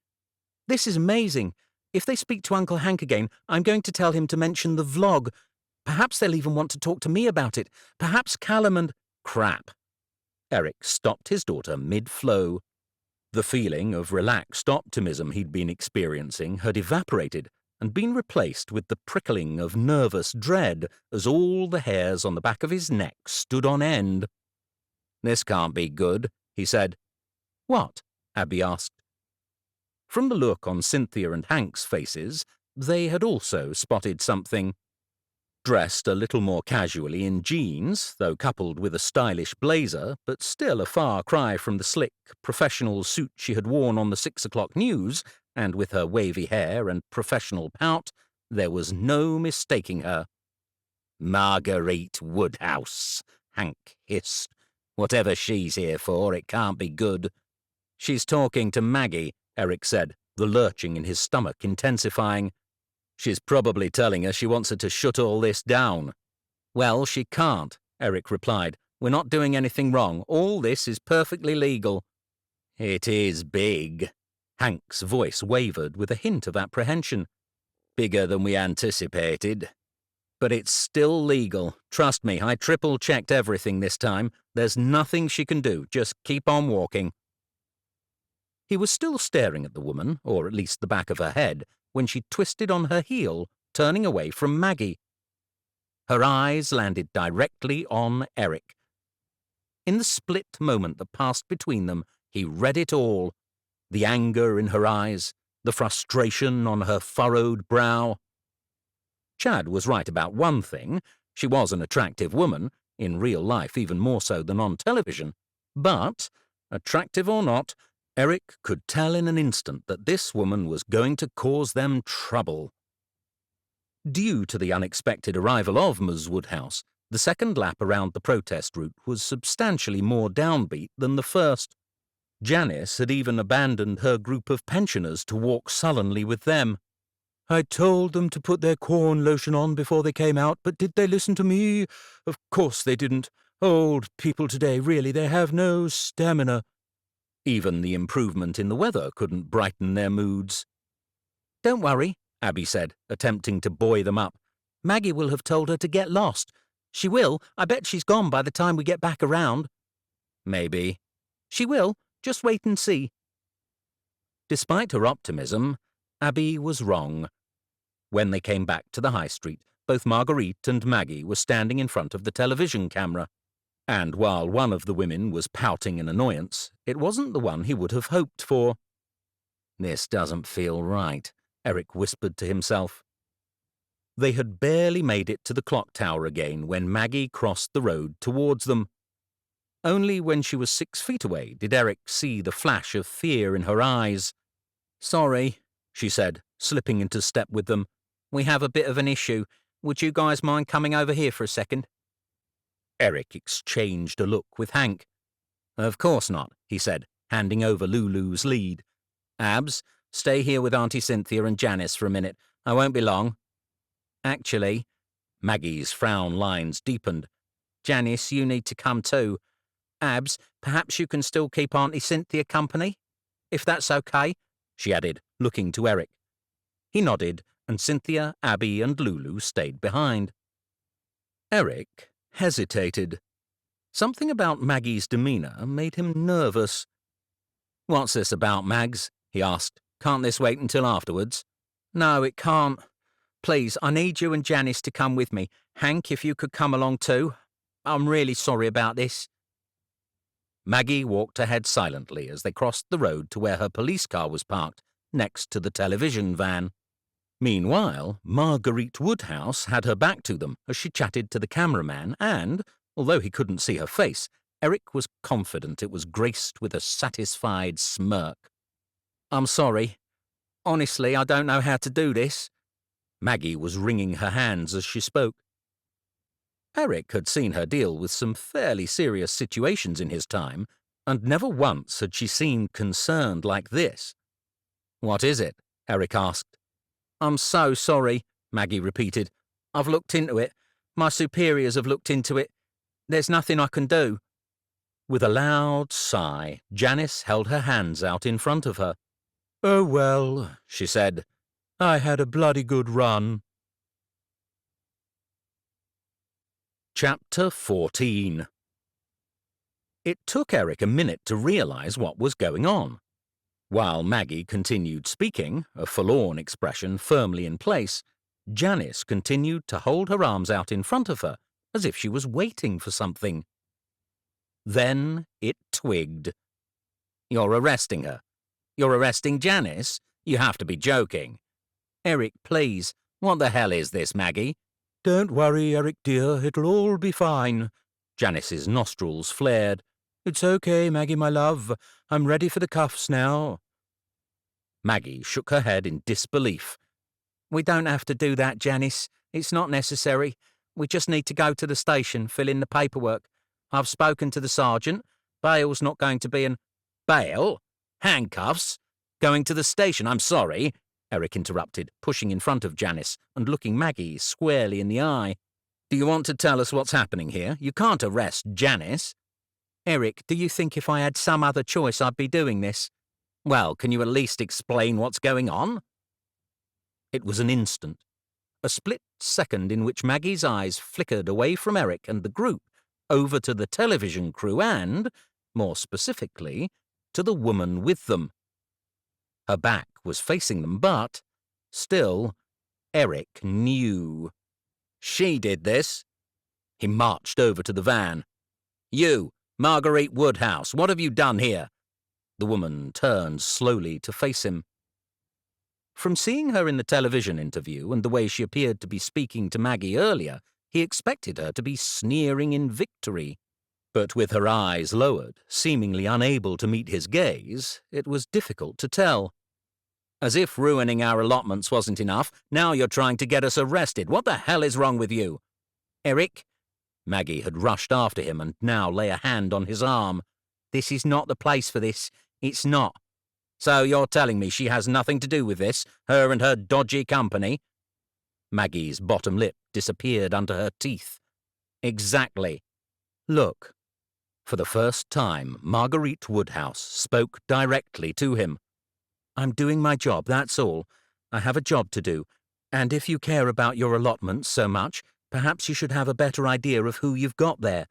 "This is amazing. If they speak to Uncle Hank again, I'm going to tell him to mention the vlog. Perhaps they'll even want to talk to me about it. Perhaps Callum and— Crap. Eric stopped his daughter mid-flow. The feeling of relaxed optimism he'd been experiencing had evaporated and been replaced with the prickling of nervous dread as all the hairs on the back of his neck stood on end. This can't be good, he said. What? Abby asked. From the look on Cynthia and Hank's faces, they had also spotted something. Dressed a little more casually in jeans, though coupled with a stylish blazer, but still a far cry from the slick, professional suit she had worn on the 6 o'clock news, and with her wavy hair and professional pout, there was no mistaking her. Marguerite Woodhouse, Hank hissed. Whatever she's here for, it can't be good. She's talking to Maggie, Eric said, the lurching in his stomach intensifying. She's probably telling her she wants her to shut all this down. Well, she can't, Eric replied. We're not doing anything wrong. All this is perfectly legal. It is big. Hank's voice wavered with a hint of apprehension. Bigger than we anticipated. But it's still legal. Trust me, I triple-checked everything this time. There's nothing she can do. Just keep on walking. He was still staring at the woman, or at least the back of her head, when she twisted on her heel, turning away from Maggie. Her eyes landed directly on Eric. In the split moment that passed between them, he read it all. The anger in her eyes, the frustration on her furrowed brow. Chad was right about one thing. She was an attractive woman, in real life even more so than on television. But, attractive or not, Eric could tell in an instant that this woman was going to cause them trouble. Due to the unexpected arrival of Ms. Woodhouse, the second lap around the protest route was substantially more downbeat than the first. Janice had even abandoned her group of pensioners to walk sullenly with them. I told them to put their corn lotion on before they came out, but did they listen to me? Of course they didn't. Old people today, really, they have no stamina. Even the improvement in the weather couldn't brighten their moods. Don't worry, Abby said, attempting to buoy them up. Maggie will have told her to get lost. She will. I bet she's gone by the time we get back around. Maybe. She will. Just wait and see. Despite her optimism, Abby was wrong. When they came back to the high street, both Marguerite and Maggie were standing in front of the television camera. And while one of the women was pouting in annoyance, it wasn't the one he would have hoped for. This doesn't feel right, Eric whispered to himself. They had barely made it to the clock tower again when Maggie crossed the road towards them. Only when she was 6 feet away did Eric see the flash of fear in her eyes. Sorry, she said, slipping into step with them. We have a bit of an issue. Would you guys mind coming over here for a second? Eric exchanged a look with Hank. Of course not, he said, handing over Lulu's lead. Abs, stay here with Auntie Cynthia and Janice for a minute. I won't be long. Actually, Maggie's frown lines deepened. Janice, you need to come too. Abs, perhaps you can still keep Auntie Cynthia company? If that's okay, she added, looking to Eric. He nodded, and Cynthia, Abby, and Lulu stayed behind. Eric hesitated. Something about Maggie's demeanour made him nervous. What's this about, Mags? He asked. Can't this wait until afterwards? No, it can't. Please, I need you and Janice to come with me. Hank, if you could come along too. I'm really sorry about this. Maggie walked ahead silently as they crossed the road to where her police car was parked, next to the television van. Meanwhile, Marguerite Woodhouse had her back to them as she chatted to the cameraman and, although he couldn't see her face, Eric was confident it was graced with a satisfied smirk. I'm sorry. Honestly, I don't know how to do this. Maggie was wringing her hands as she spoke. Eric had seen her deal with some fairly serious situations in his time, and never once had she seemed concerned like this. What is it? Eric asked. I'm so sorry, Maggie repeated. I've looked into it. My superiors have looked into it. There's nothing I can do. With a loud sigh, Janice held her hands out in front of her. Oh, well, she said. I had a bloody good run. Chapter 14. It took Eric a minute to realize what was going on. While Maggie continued speaking, a forlorn expression firmly in place, Janice continued to hold her arms out in front of her, as if she was waiting for something. Then it twigged. "You're arresting her? You're arresting Janice? You have to be joking. Eric, please, what the hell is this, Maggie?" Don't worry, Eric dear, it'll all be fine. Janice's nostrils flared. It's okay, Maggie, my love. I'm ready for the cuffs now. Maggie shook her head in disbelief. We don't have to do that, Janice. It's not necessary. We just need to go to the station, fill in the paperwork. I've spoken to the sergeant. Bail's not going to be an... Bail? Handcuffs? Going to the station, I'm sorry, Eric interrupted, pushing in front of Janice and looking Maggie squarely in the eye. Do you want to tell us what's happening here? You can't arrest Janice. Eric, do you think if I had some other choice I'd be doing this? Well, can you at least explain what's going on? It was an instant, a split second in which Maggie's eyes flickered away from Eric and the group, over to the television crew and, more specifically, to the woman with them. Her back was facing them, but, still, Eric knew. She did this. He marched over to the van. You, Marguerite Woodhouse, what have you done here? The woman turned slowly to face him. From seeing her in the television interview and the way she appeared to be speaking to Maggie earlier, he expected her to be sneering in victory. But with her eyes lowered, seemingly unable to meet his gaze, it was difficult to tell. As if ruining our allotments wasn't enough, now you're trying to get us arrested. What the hell is wrong with you? Eric? Maggie had rushed after him and now lay a hand on his arm. This is not the place for this. It's not. So you're telling me she has nothing to do with this, her and her dodgy company? Maggie's bottom lip disappeared under her teeth. Exactly. Look. For the first time, Marguerite Woodhouse spoke directly to him. I'm doing my job, that's all. I have a job to do, and if you care about your allotments so much, perhaps you should have a better idea of who you've got there.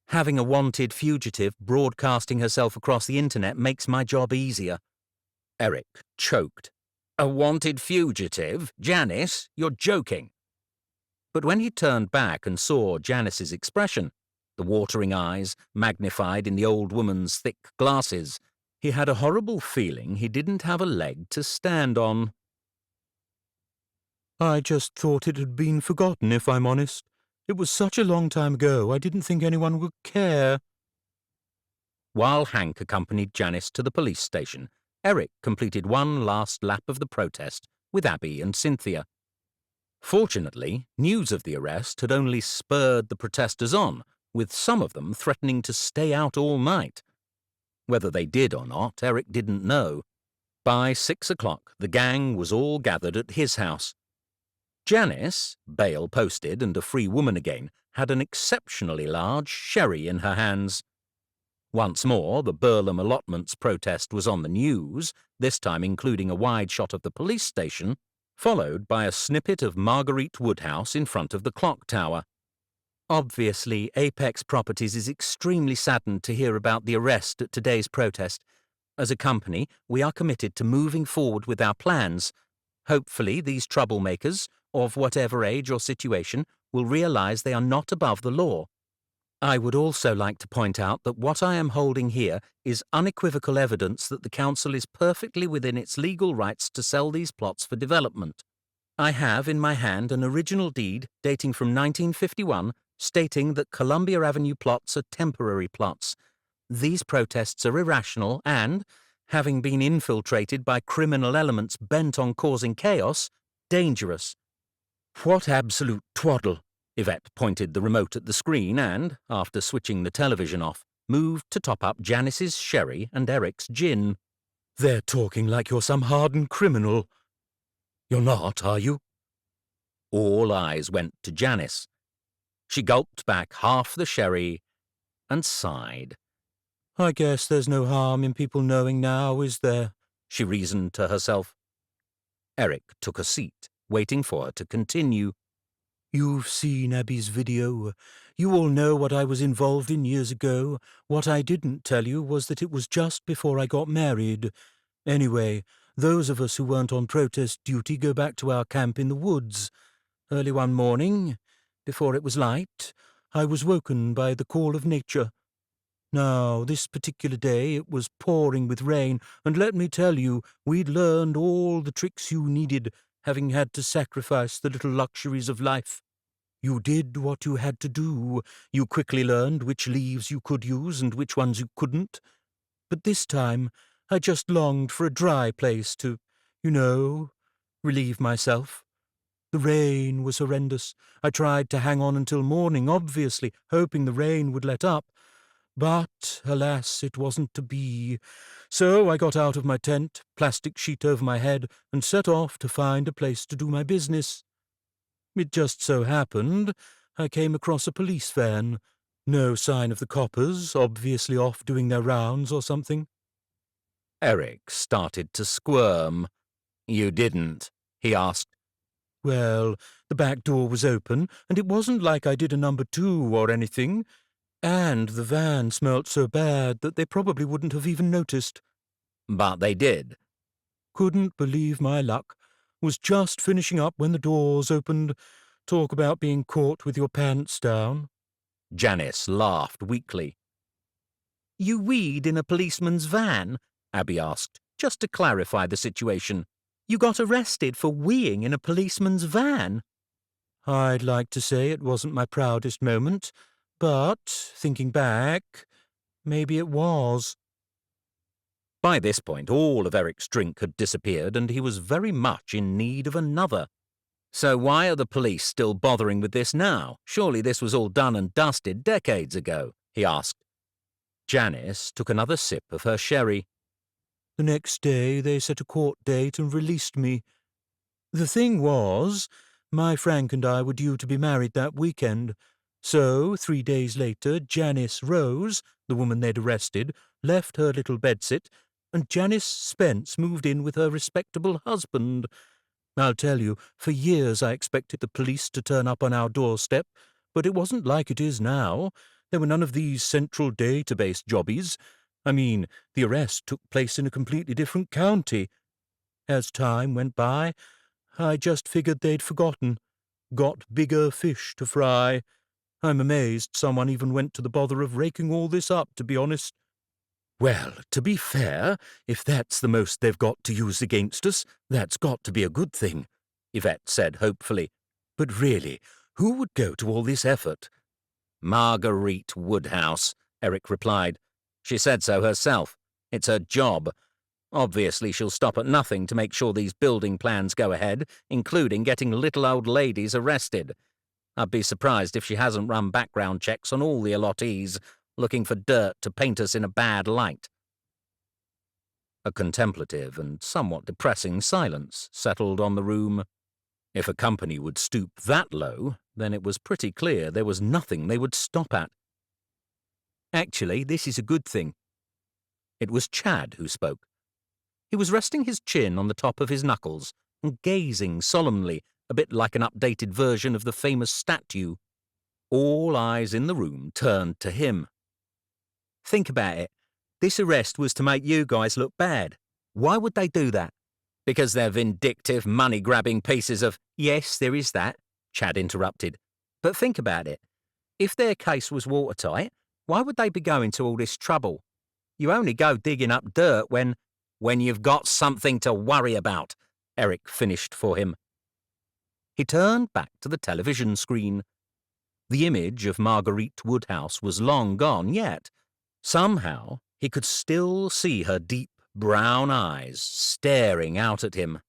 Having a wanted fugitive broadcasting herself across the internet makes my job easier. Eric choked. A wanted fugitive? Janice, you're joking. But when he turned back and saw Janice's expression, the watering eyes magnified in the old woman's thick glasses, he had a horrible feeling he didn't have a leg to stand on. I just thought it had been forgotten, if I'm honest. It was such a long time ago, I didn't think anyone would care. While Hank accompanied Janice to the police station, Eric completed one last lap of the protest with Abby and Cynthia. Fortunately, news of the arrest had only spurred the protesters on, with some of them threatening to stay out all night. Whether they did or not, Eric didn't know. By 6 o'clock, the gang was all gathered at his house. Janice, bail posted and a free woman again, had an exceptionally large sherry in her hands. Once more, the Burlham allotments protest was on the news, this time including a wide shot of the police station, followed by a snippet of Marguerite Woodhouse in front of the clock tower. Obviously, Apex Properties is extremely saddened to hear about the arrest at today's protest. As a company, we are committed to moving forward with our plans. Hopefully, these troublemakers, of whatever age or situation, will realize they are not above the law. I would also like to point out that what I am holding here is unequivocal evidence that the council is perfectly within its legal rights to sell these plots for development. I have in my hand an original deed dating from 1951 stating that Columbia Avenue plots are temporary plots. These protests are irrational and, having been infiltrated by criminal elements bent on causing chaos, dangerous. What absolute twaddle! Yvette pointed the remote at the screen and, after switching the television off, moved to top up Janice's sherry and Eric's gin. They're talking like you're some hardened criminal. You're not, are you? All eyes went to Janice. She gulped back half the sherry and sighed. I guess there's no harm in people knowing now, is there? She reasoned to herself. Eric took a seat, waiting for her to continue. You've seen Abby's video. You all know what I was involved in years ago. What I didn't tell you was that it was just before I got married. Anyway, those of us who weren't on protest duty go back to our camp in the woods. Early one morning, before it was light, I was woken by the call of nature. Now, this particular day it was pouring with rain, and let me tell you, we'd learned all the tricks you needed, having had to sacrifice the little luxuries of life. You did what you had to do. You quickly learned which leaves you could use and which ones you couldn't. But this time, I just longed for a dry place to, relieve myself. The rain was horrendous. I tried to hang on until morning, obviously, hoping the rain would let up. But, alas, it wasn't to be. So I got out of my tent, plastic sheet over my head, and set off to find a place to do my business. It just so happened I came across a police van. No sign of the coppers, obviously off doing their rounds or something. Eric started to squirm. You didn't? He asked. Well, the back door was open, and it wasn't like I did a number 2 or anything. And the van smelt so bad that they probably wouldn't have even noticed. But they did. Couldn't believe my luck. Was just finishing up when the doors opened. Talk about being caught with your pants down. Janice laughed weakly. You weed in a policeman's van? Abby asked, just to clarify the situation. You got arrested for weeing in a policeman's van? I'd like to say it wasn't my proudest moment, but, thinking back, maybe it was. By this point, all of Eric's drink had disappeared, and he was very much in need of another. So why are the police still bothering with this now? Surely this was all done and dusted decades ago, he asked. Janice took another sip of her sherry. The next day they set a court date and released me. The thing was, my Frank and I were due to be married that weekend. So, 3 days later, Janice Rose, the woman they'd arrested, left her little bedsit, and Janice Spence moved in with her respectable husband. I'll tell you, for years I expected the police to turn up on our doorstep, but it wasn't like it is now. There were none of these central database jobbies. I mean, the arrest took place in a completely different county. As time went by, I just figured they'd forgotten. Got bigger fish to fry. I'm amazed someone even went to the bother of raking all this up, to be honest. Well, to be fair, if that's the most they've got to use against us, that's got to be a good thing, Yvette said hopefully. But really, who would go to all this effort? Marguerite Woodhouse, Eric replied. She said so herself. It's her job. Obviously she'll stop at nothing to make sure these building plans go ahead, including getting little old ladies arrested. I'd be surprised if she hasn't run background checks on all the allottees, looking for dirt to paint us in a bad light. A contemplative and somewhat depressing silence settled on the room. If a company would stoop that low, then it was pretty clear there was nothing they would stop at. Actually, this is a good thing. It was Chad who spoke. He was resting his chin on the top of his knuckles and gazing solemnly, a bit like an updated version of the famous statue. All eyes in the room turned to him. Think about it. This arrest was to make you guys look bad. Why would they do that? Because they're vindictive, money-grabbing pieces of— Yes, there is that, Chad interrupted. But think about it. If their case was watertight, why would they be going to all this trouble? You only go digging up dirt when you've got something to worry about, Eric finished for him. He turned back to the television screen. The image of Marguerite Woodhouse was long gone, yet somehow he could still see her deep brown eyes staring out at him.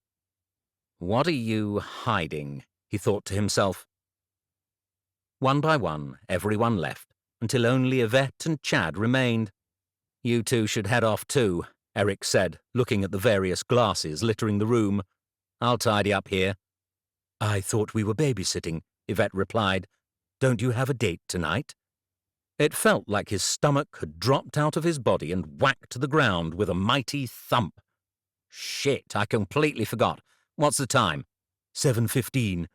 What are you hiding? He thought to himself. One by one, everyone left, until only Yvette and Chad remained. You two should head off too, Eric said, looking at the various glasses littering the room. I'll tidy up here. I thought we were babysitting, Yvette replied. Don't you have a date tonight? It felt like his stomach had dropped out of his body and whacked the ground with a mighty thump. Shit, I completely forgot. What's the time? 7:15.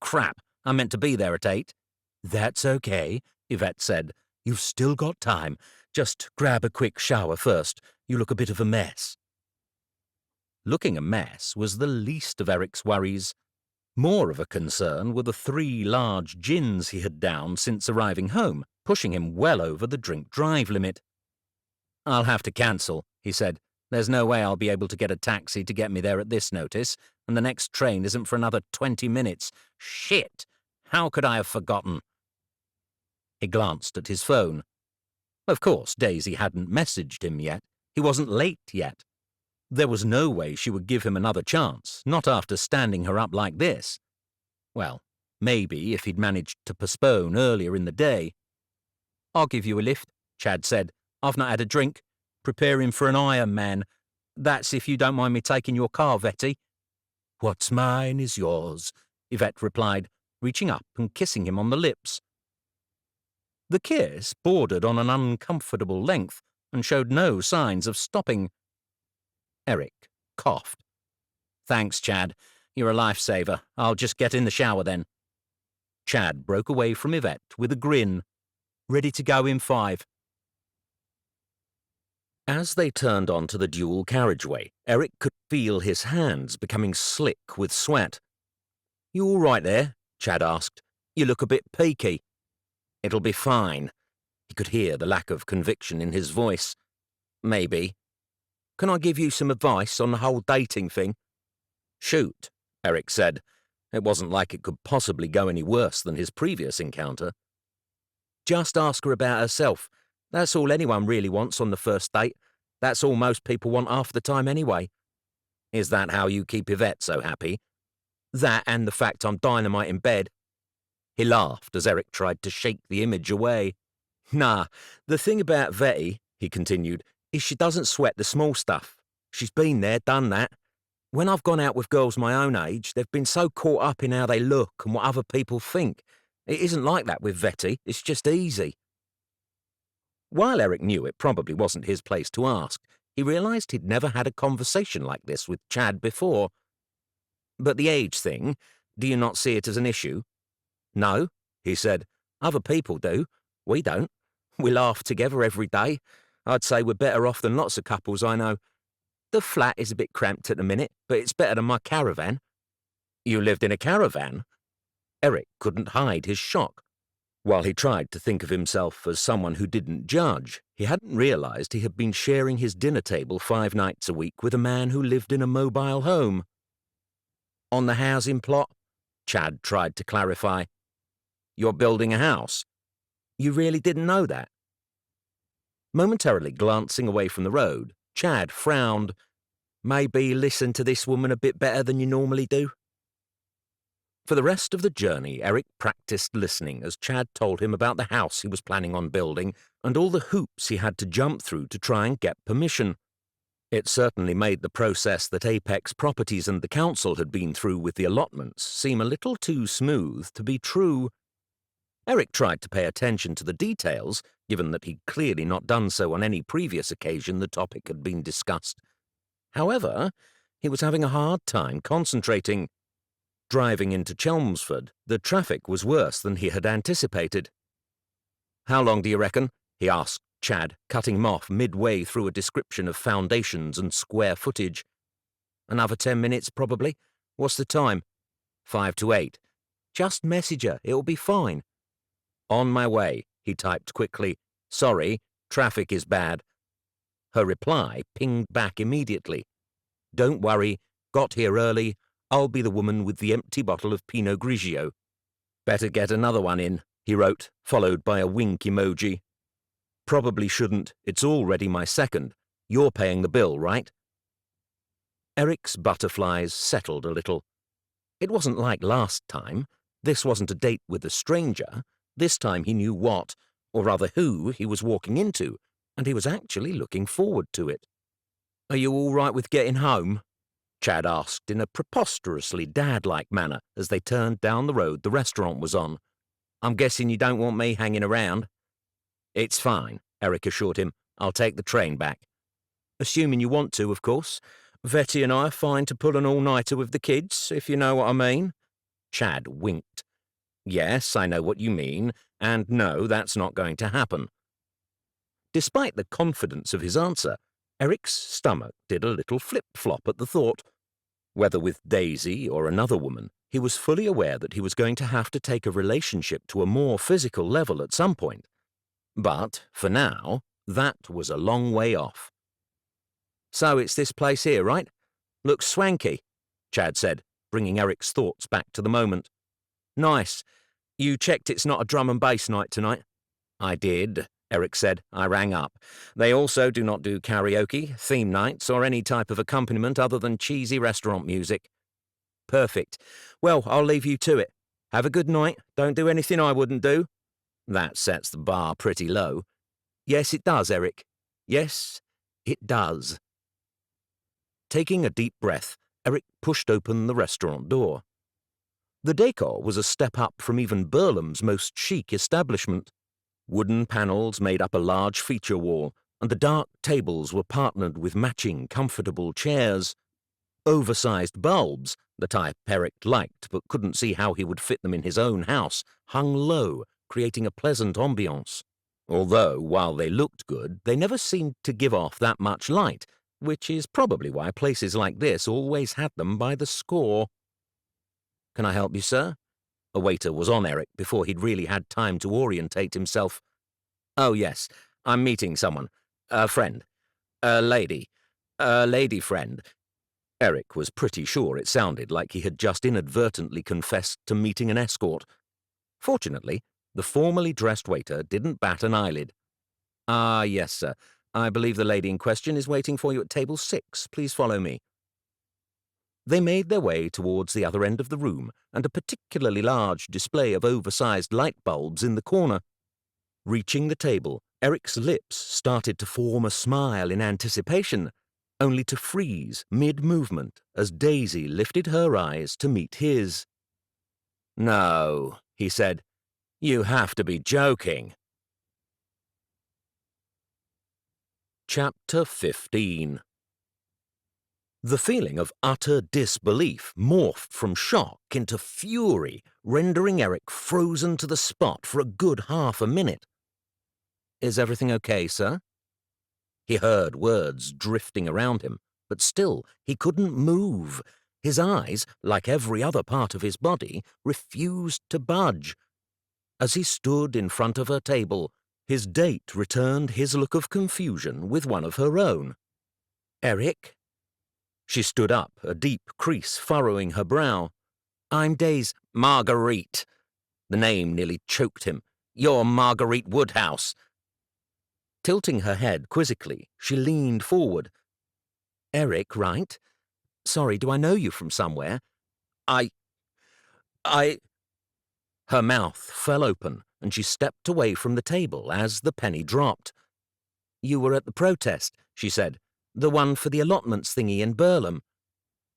Crap, I meant to be there at 8. That's okay, Yvette said. You've still got time. Just grab a quick shower first. You look a bit of a mess. Looking a mess was the least of Eric's worries. More of a concern were the 3 large gins he had downed since arriving home, pushing him well over the drink-drive limit. "I'll have to cancel," he said. "There's no way I'll be able to get a taxi to get me there at this notice, and the next train isn't for another 20 minutes. Shit! How could I have forgotten?" He glanced at his phone. Of course, Daisy hadn't messaged him yet. He wasn't late yet. There was no way she would give him another chance, not after standing her up like this. Well, maybe if he'd managed to postpone earlier in the day. "I'll give you a lift," Chad said. "I've not had a drink. Preparing for an Ironman. That's if you don't mind me taking your car, Vetty." What's mine is yours, Yvette replied, Reaching up and kissing him on the lips. The kiss bordered on an uncomfortable length and showed no signs of stopping. Eric coughed. "Thanks, Chad. You're a lifesaver. I'll just get in the shower then." Chad broke away from Yvette with a grin. "Ready to go in 5. As they turned onto the dual carriageway, Eric could feel his hands becoming slick with sweat. "You all right there?" Chad asked. "You look a bit peaky." "It'll be fine." He could hear the lack of conviction in his voice. "Maybe. Can I give you some advice on the whole dating thing?" "Shoot," Eric said. It wasn't like it could possibly go any worse than his previous encounter. "Just ask her about herself. That's all anyone really wants on the first date. That's all most people want half the time anyway." "Is that how you keep Yvette so happy?" "That and the fact I'm dynamite in bed." He laughed as Eric tried to shake the image away. "Nah, the thing about Vetty," he continued, "is she doesn't sweat the small stuff. She's been there, done that. When I've gone out with girls my own age, they've been so caught up in how they look and what other people think. It isn't like that with Vetty. It's just easy." While Eric knew it probably wasn't his place to ask, he realized he'd never had a conversation like this with Chad before. "But the age thing, do you not see it as an issue?" "No," he said. "Other people do. We don't. We laugh together every day. I'd say we're better off than lots of couples I know. The flat is a bit cramped at the minute, but it's better than my caravan." "You lived in a caravan?" Eric couldn't hide his shock. While he tried to think of himself as someone who didn't judge, he hadn't realized he had been sharing his dinner table 5 nights a week with a man who lived in a mobile home. "On the housing plot?" Chad tried to clarify. "You're building a house? You really didn't know that?" Momentarily glancing away from the road, Chad frowned. "Maybe listen to this woman a bit better than you normally do?" For the rest of the journey, Eric practiced listening as Chad told him about the house he was planning on building and all the hoops he had to jump through to try and get permission. It certainly made the process that Apex Properties and the council had been through with the allotments seem a little too smooth to be true. Eric tried to pay attention to the details, given that he'd clearly not done so on any previous occasion the topic had been discussed. However, he was having a hard time concentrating. Driving into Chelmsford, the traffic was worse than he had anticipated. "How long do you reckon?" he asked Chad, cutting him off midway through a description of foundations and square footage. "Another 10 minutes, probably. What's the time?" 5 to 8. "Just message her. It'll be fine." "On my way," he typed quickly. "Sorry, traffic is bad." Her reply pinged back immediately. "Don't worry. Got here early. I'll be the woman with the empty bottle of Pinot Grigio." "Better get another one in," he wrote, followed by a wink emoji. "Probably shouldn't. It's already my second. You're paying the bill, right?" Eric's butterflies settled a little. It wasn't like last time. This wasn't a date with a stranger. This time he knew what, or rather who, he was walking into, and he was actually looking forward to it. "Are you all right with getting home?" Chad asked in a preposterously dad-like manner as they turned down the road the restaurant was on. "I'm guessing you don't want me hanging around?" "It's fine," Eric assured him. "I'll take the train back." "Assuming you want to, of course. Vetty and I are fine to pull an all-nighter with the kids, if you know what I mean." Chad winked. Yes, I know what you mean, and no, that's not going to happen. Despite the confidence of his answer, Eric's stomach did a little flip-flop at the thought. Whether with Daisy or another woman, he was fully aware that he was going to have to take a relationship to a more physical level at some point. But, for now, that was a long way off. So it's this place here, right? Looks swanky, Chad said, bringing Eric's thoughts back to the moment. Nice. You checked it's not a drum and bass night tonight? I did, Eric said. I rang up. They also do not do karaoke, theme nights, or any type of accompaniment other than cheesy restaurant music. Perfect. Well, I'll leave you to it. Have a good night. Don't do anything I wouldn't do. That sets the bar pretty low. Yes, it does, Eric. Yes, it does. Taking a deep breath, Eric pushed open the restaurant door. The decor was a step up from even Burlam's most chic establishment. Wooden panels made up a large feature wall, and the dark tables were partnered with matching comfortable chairs. Oversized bulbs, the type Eric liked but couldn't see how he would fit them in his own house, hung low, creating a pleasant ambiance. Although, while they looked good, they never seemed to give off that much light, which is probably why places like this always had them by the score. Can I help you, sir? A waiter was on Eric before he'd really had time to orientate himself. Oh, yes, I'm meeting someone. A friend. A lady. A lady friend. Eric was pretty sure it sounded like he had just inadvertently confessed to meeting an escort. Fortunately, the formally dressed waiter didn't bat an eyelid. Ah, yes, sir. I believe the lady in question is waiting for you at table 6. Please follow me. They made their way towards the other end of the room and a particularly large display of oversized light bulbs in the corner. Reaching the table, Eric's lips started to form a smile in anticipation, only to freeze mid-movement as Daisy lifted her eyes to meet his. No, he said. You have to be joking. Chapter 15. The feeling of utter disbelief morphed from shock into fury, rendering Eric frozen to the spot for a good half a minute. Is everything okay, sir? He heard words drifting around him, but still he couldn't move. His eyes, like every other part of his body, refused to budge. As he stood in front of her table, his date returned his look of confusion with one of her own. Eric? She stood up, a deep crease furrowing her brow. I'm Marguerite. The name nearly choked him. You're Marguerite Woodhouse. Tilting her head quizzically, she leaned forward. Eric, right? Sorry, do I know you from somewhere? I... Her mouth fell open, and she stepped away from the table as the penny dropped. You were at the protest, she said. The one for the allotments thingy in Burlam.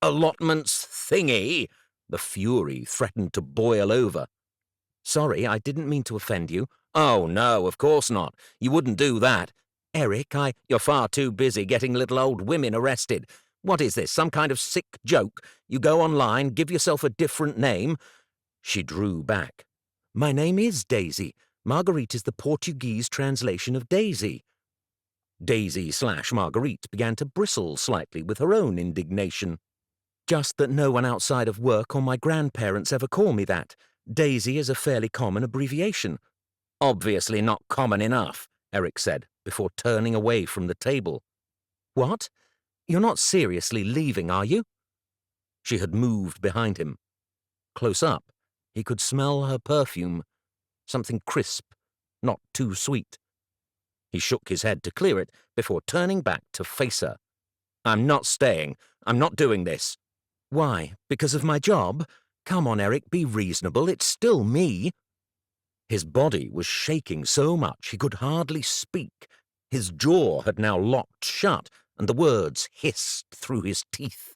Allotments thingy? The fury threatened to boil over. Sorry, I didn't mean to offend you. Oh, no, of course not. You wouldn't do that. Eric, You're far too busy getting little old women arrested. What is this, some kind of sick joke? You go online, give yourself a different name. She drew back. My name is Daisy. Marguerite is the Portuguese translation of Daisy. Daisy/Marguerite began to bristle slightly with her own indignation. Just that no one outside of work or my grandparents ever call me that. Daisy is a fairly common abbreviation. Obviously not common enough, Eric said, before turning away from the table. What? You're not seriously leaving, are you? She had moved behind him. Close up, he could smell her perfume. Something crisp, not too sweet. He shook his head to clear it before turning back to face her. I'm not staying. I'm not doing this. Why? Because of my job? Come on, Eric, be reasonable. It's still me. His body was shaking so much he could hardly speak. His jaw had now locked shut, and the words hissed through his teeth.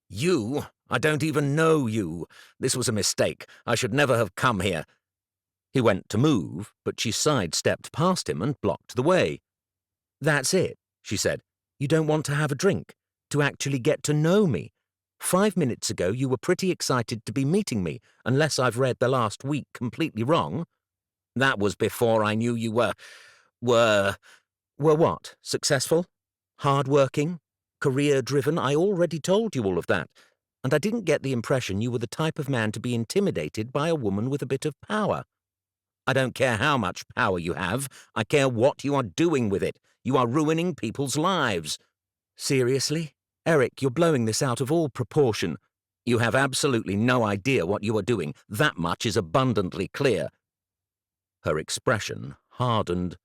You? I don't even know you. This was a mistake. I should never have come here. He went to move, but she sidestepped past him and blocked the way. That's it, she said. You don't want to have a drink, to actually get to know me. 5 minutes ago you were pretty excited to be meeting me, unless I've read the last week completely wrong. That was before I knew you were... Were what? Successful? Hard-working? Career-driven? I already told you all of that. And I didn't get the impression you were the type of man to be intimidated by a woman with a bit of power. I don't care how much power you have. I care what you are doing with it. You are ruining people's lives. Seriously? Eric, you're blowing this out of all proportion. You have absolutely no idea what you are doing. That much is abundantly clear. Her expression hardened.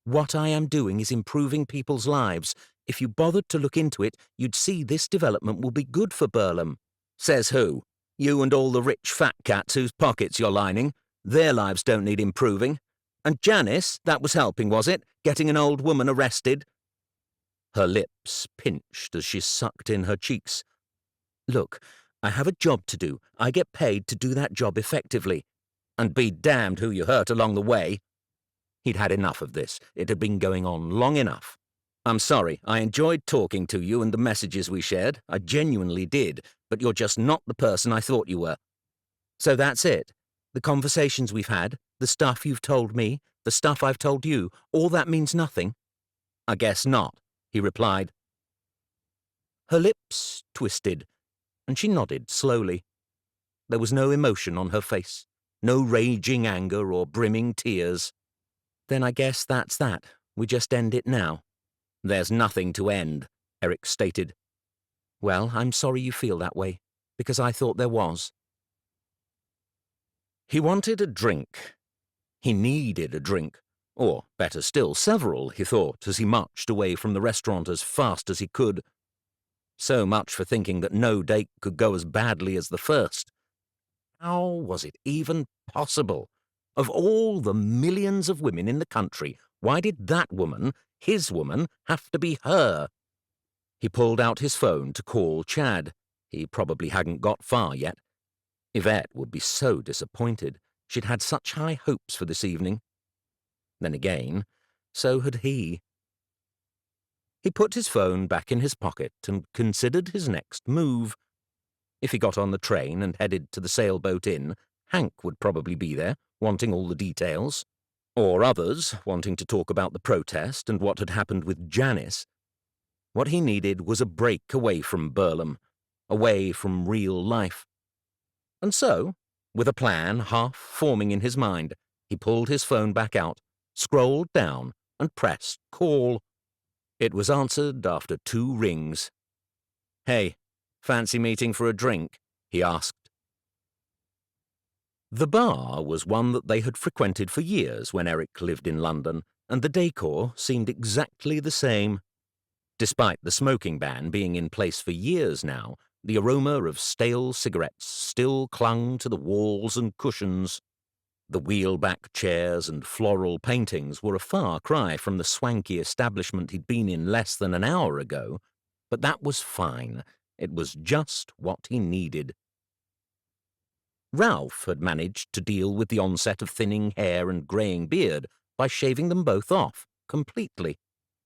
What I am doing is improving people's lives. If you bothered to look into it, you'd see this development will be good for Burlham. Says who? You and all the rich fat cats whose pockets you're lining. Their lives don't need improving. And Janice, that was helping, was it? Getting an old woman arrested? Her lips pinched as she sucked in her cheeks. Look, I have a job to do. I get paid to do that job effectively. And be damned who you hurt along the way. He'd had enough of this. It had been going on long enough. I'm sorry. I enjoyed talking to you and the messages we shared. I genuinely did. But you're just not the person I thought you were. So that's it. The conversations we've had, the stuff you've told me, the stuff I've told you, all that means nothing? I guess not, he replied. Her lips twisted, and she nodded slowly. There was no emotion on her face, no raging anger or brimming tears. Then I guess that's that. We just end it now. There's nothing to end, Eric stated. Well, I'm sorry you feel that way, because I thought there was. He wanted a drink. He needed a drink. Or, better still, several, he thought, as he marched away from the restaurant as fast as he could. So much for thinking that no date could go as badly as the first. How was it even possible? Of all the millions of women in the country, why did that woman, his woman, have to be her? He pulled out his phone to call Chad. He probably hadn't got far yet. Yvette would be so disappointed. She'd had such high hopes for this evening. Then again, so had he. He put his phone back in his pocket and considered his next move. If he got on the train and headed to the Sailboat Inn, Hank would probably be there, wanting all the details. Or others, wanting to talk about the protest and what had happened with Janice. What he needed was a break away from Burlham, away from real life. And so, with a plan half forming in his mind, he pulled his phone back out, scrolled down, and pressed call. It was answered after 2 rings. "Hey, fancy meeting for a drink?" he asked. The bar was one that they had frequented for years when Eric lived in London, and the decor seemed exactly the same. Despite the smoking ban being in place for years now, the aroma of stale cigarettes still clung to the walls and cushions. The wheel-back chairs and floral paintings were a far cry from the swanky establishment he'd been in less than an hour ago, but that was fine. It was just what he needed. Ralph had managed to deal with the onset of thinning hair and greying beard by shaving them both off, completely.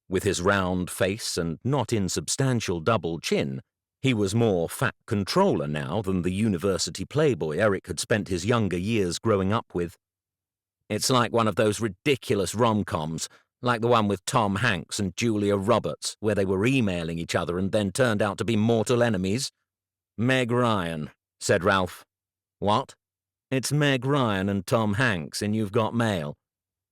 With his round face and not insubstantial double chin, he was more fat controller now than the university playboy Eric had spent his younger years growing up with. It's like one of those ridiculous rom-coms, like the one with Tom Hanks and Julia Roberts, where they were emailing each other and then turned out to be mortal enemies. Meg Ryan, said Ralph. What? It's Meg Ryan and Tom Hanks in You've Got Mail.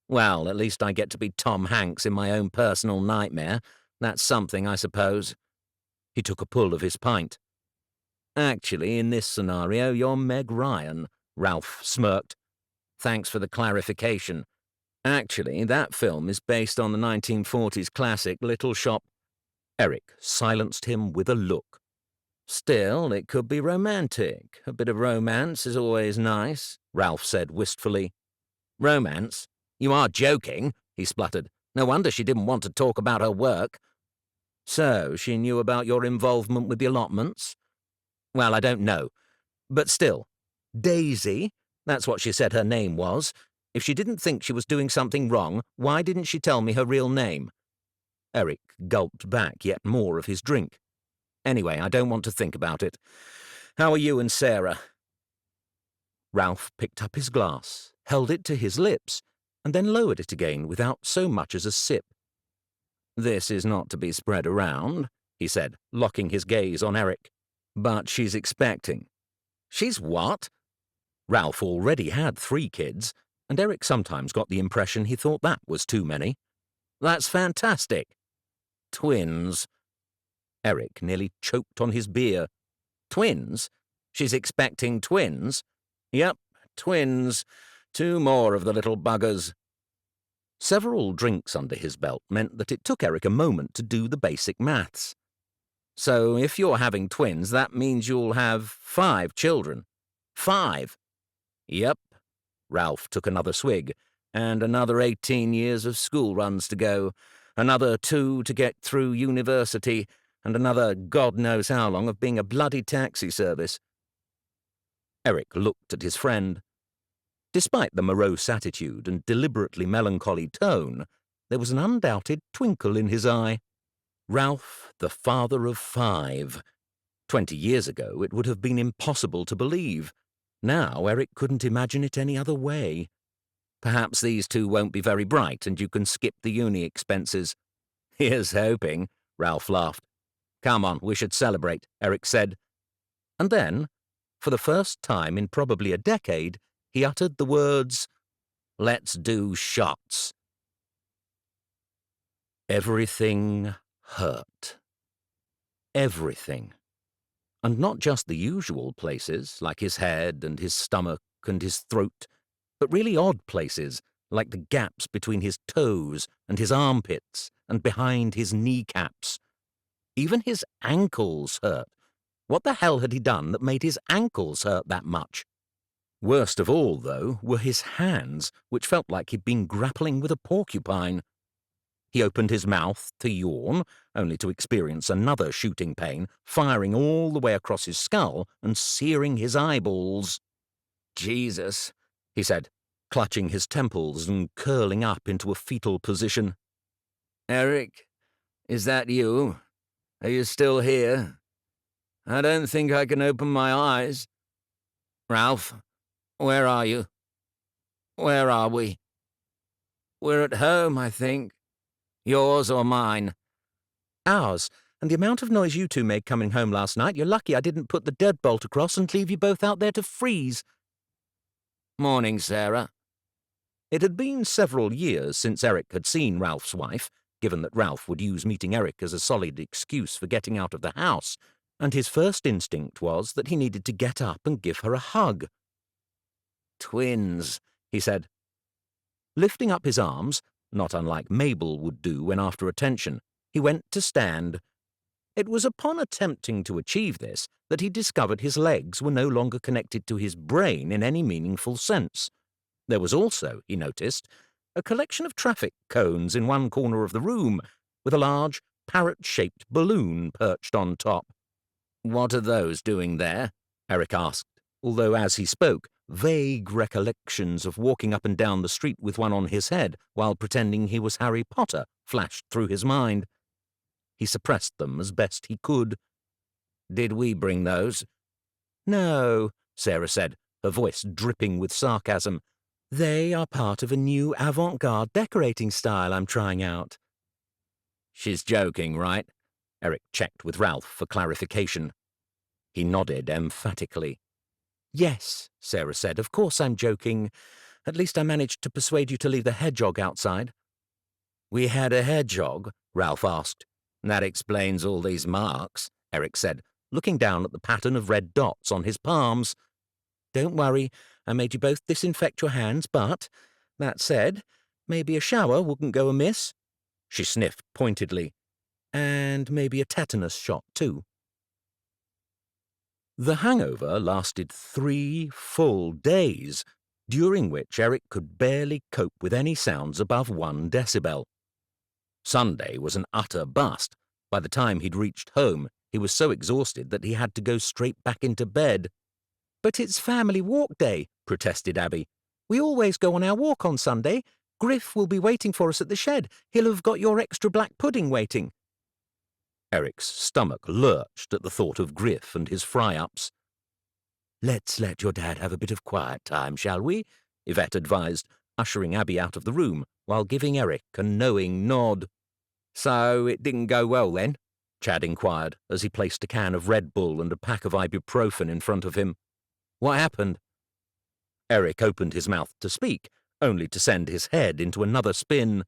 Well, at least I get to be Tom Hanks in my own personal nightmare. That's something, I suppose. He took a pull of his pint. Actually, in this scenario, you're Meg Ryan, Ralph smirked. Thanks for the clarification. Actually, that film is based on the 1940s classic Little Shop. Eric silenced him with a look. Still, it could be romantic. A bit of romance is always nice, Ralph said wistfully. Romance? You are joking, he spluttered. No wonder she didn't want to talk about her work. So, she knew about your involvement with the allotments? Well, I don't know. But still, Daisy, that's what she said her name was. If she didn't think she was doing something wrong, why didn't she tell me her real name? Eric gulped back yet more of his drink. Anyway, I don't want to think about it. How are you and Sarah?" Ralph picked up his glass, held it to his lips, and then lowered it again without so much as a sip. "This is not to be spread around," he said, locking his gaze on Eric. "But she's expecting." "She's what?" Ralph already had 3 kids, and Eric sometimes got the impression he thought that was too many. "That's fantastic." "Twins." Eric nearly choked on his beer. "Twins? She's expecting twins?" "Yep, twins. 2 more of the little buggers." Several drinks under his belt meant that it took Eric a moment to do the basic maths. "So if you're having twins, that means you'll have 5 children." "5?" "Yep." Ralph took another swig. "And another 18 years of school runs to go, another 2 to get through university, and another God knows how long of being a bloody taxi service." Eric looked at his friend. Despite the morose attitude and deliberately melancholy tone, there was an undoubted twinkle in his eye. Ralph, the father of 5. 20 years ago it would have been impossible to believe. Now Eric couldn't imagine it any other way. "Perhaps these 2 won't be very bright and you can skip the uni expenses." "Here's hoping," Ralph laughed. "Come on, we should celebrate," Eric said. And then, for the first time in probably a decade, he uttered the words, "Let's do shots." Everything hurt. Everything. And not just the usual places, like his head and his stomach and his throat, but really odd places, like the gaps between his toes and his armpits and behind his kneecaps. Even his ankles hurt. What the hell had he done that made his ankles hurt that much? Worst of all, though, were his hands, which felt like he'd been grappling with a porcupine. He opened his mouth to yawn, only to experience another shooting pain, firing all the way across his skull and searing his eyeballs. "Jesus," he said, clutching his temples and curling up into a fetal position. "Eric, is that you? Are you still here? I don't think I can open my eyes. Ralph, where are you? Where are we?" "We're at home, I think. Yours or mine?" "Ours. And the amount of noise you 2 made coming home last night, you're lucky I didn't put the deadbolt across and leave you both out there to freeze." "Morning, Sarah." It had been several years since Eric had seen Ralph's wife, given that Ralph would use meeting Eric as a solid excuse for getting out of the house, and his first instinct was that he needed to get up and give her a hug. "Twins," he said. Lifting up his arms, not unlike Mabel would do when after attention, he went to stand. It was upon attempting to achieve this that he discovered his legs were no longer connected to his brain in any meaningful sense. There was also, he noticed, a collection of traffic cones in one corner of the room, with a large, parrot-shaped balloon perched on top. "What are those doing there?" Eric asked, although as he spoke, vague recollections of walking up and down the street with one on his head while pretending he was Harry Potter flashed through his mind. He suppressed them as best he could. "Did we bring those?" "No," Sarah said, her voice dripping with sarcasm. "They are part of a new avant-garde decorating style I'm trying out." "She's joking, right?" Eric checked with Ralph for clarification. He nodded emphatically. "Yes," Sarah said, "of course I'm joking. At least I managed to persuade you to leave the hedgehog outside." "We had a hedgehog?" Ralph asked. "That explains all these marks," Eric said, looking down at the pattern of red dots on his palms. "Don't worry, I made you both disinfect your hands, but, that said, maybe a shower wouldn't go amiss." She sniffed pointedly. "And maybe a tetanus shot, too." The hangover lasted 3 full days, during which Eric could barely cope with any sounds above 1 decibel. Sunday was an utter bust. By the time he'd reached home, he was so exhausted that he had to go straight back into bed. "But it's family walk day," protested Abby. "We always go on our walk on Sunday. Griff will be waiting for us at the shed. He'll have got your extra black pudding waiting." Eric's stomach lurched at the thought of Griff and his fry-ups. Let's let your dad have a bit of quiet time, shall we? Yvette advised, ushering Abby out of the room while giving Eric a knowing nod. So it didn't go well then? Chad inquired as he placed a can of Red Bull and a pack of ibuprofen in front of him. What happened? Eric opened his mouth to speak, only to send his head into another spin.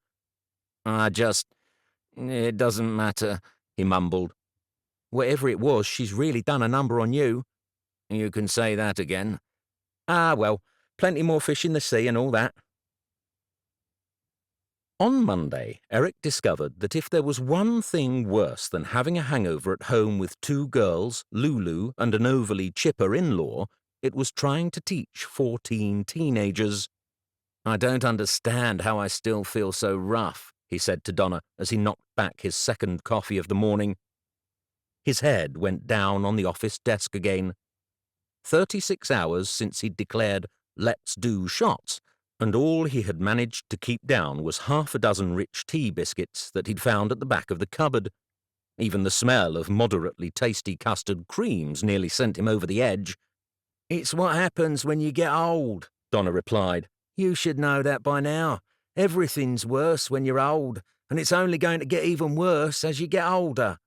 It doesn't matter, he mumbled. Whatever it was, she's really done a number on you. You can say that again. Ah, well, plenty more fish in the sea and all that. On Monday, Eric discovered that if there was one thing worse than having a hangover at home with 2 girls, Lulu, and an overly chipper in-law, it was trying to teach 14 teenagers. I don't understand how I still feel so rough, he said to Donna as he knocked back his second coffee of the morning. His head went down on the office desk again. 36 hours since he'd declared, "Let's do shots," and all he had managed to keep down was half a dozen rich tea biscuits that he'd found at the back of the cupboard. Even the smell of moderately tasty custard creams nearly sent him over the edge. It's what happens when you get old, Donna replied. You should know that by now. Everything's worse when you're old, and it's only going to get even worse as you get older.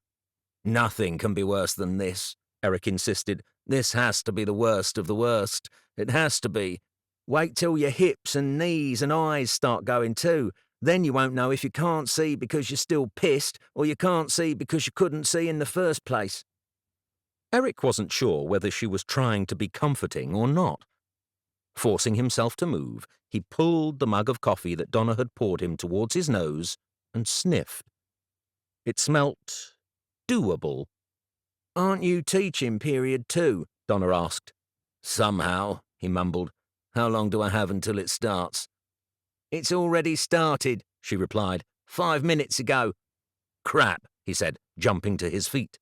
Nothing can be worse than this, Eric insisted. This has to be the worst of the worst. It has to be. Wait till your hips and knees and eyes start going too. Then you won't know if you can't see because you're still pissed, or you can't see because you couldn't see in the first place. Eric wasn't sure whether she was trying to be comforting or not. Forcing himself to move, he pulled the mug of coffee that Donna had poured him towards his nose and sniffed. It smelt doable. Aren't you teaching period 2? Donna asked. Somehow, he mumbled. How long do I have until it starts? It's already started, she replied. 5 minutes ago. Crap, he said, jumping to his feet.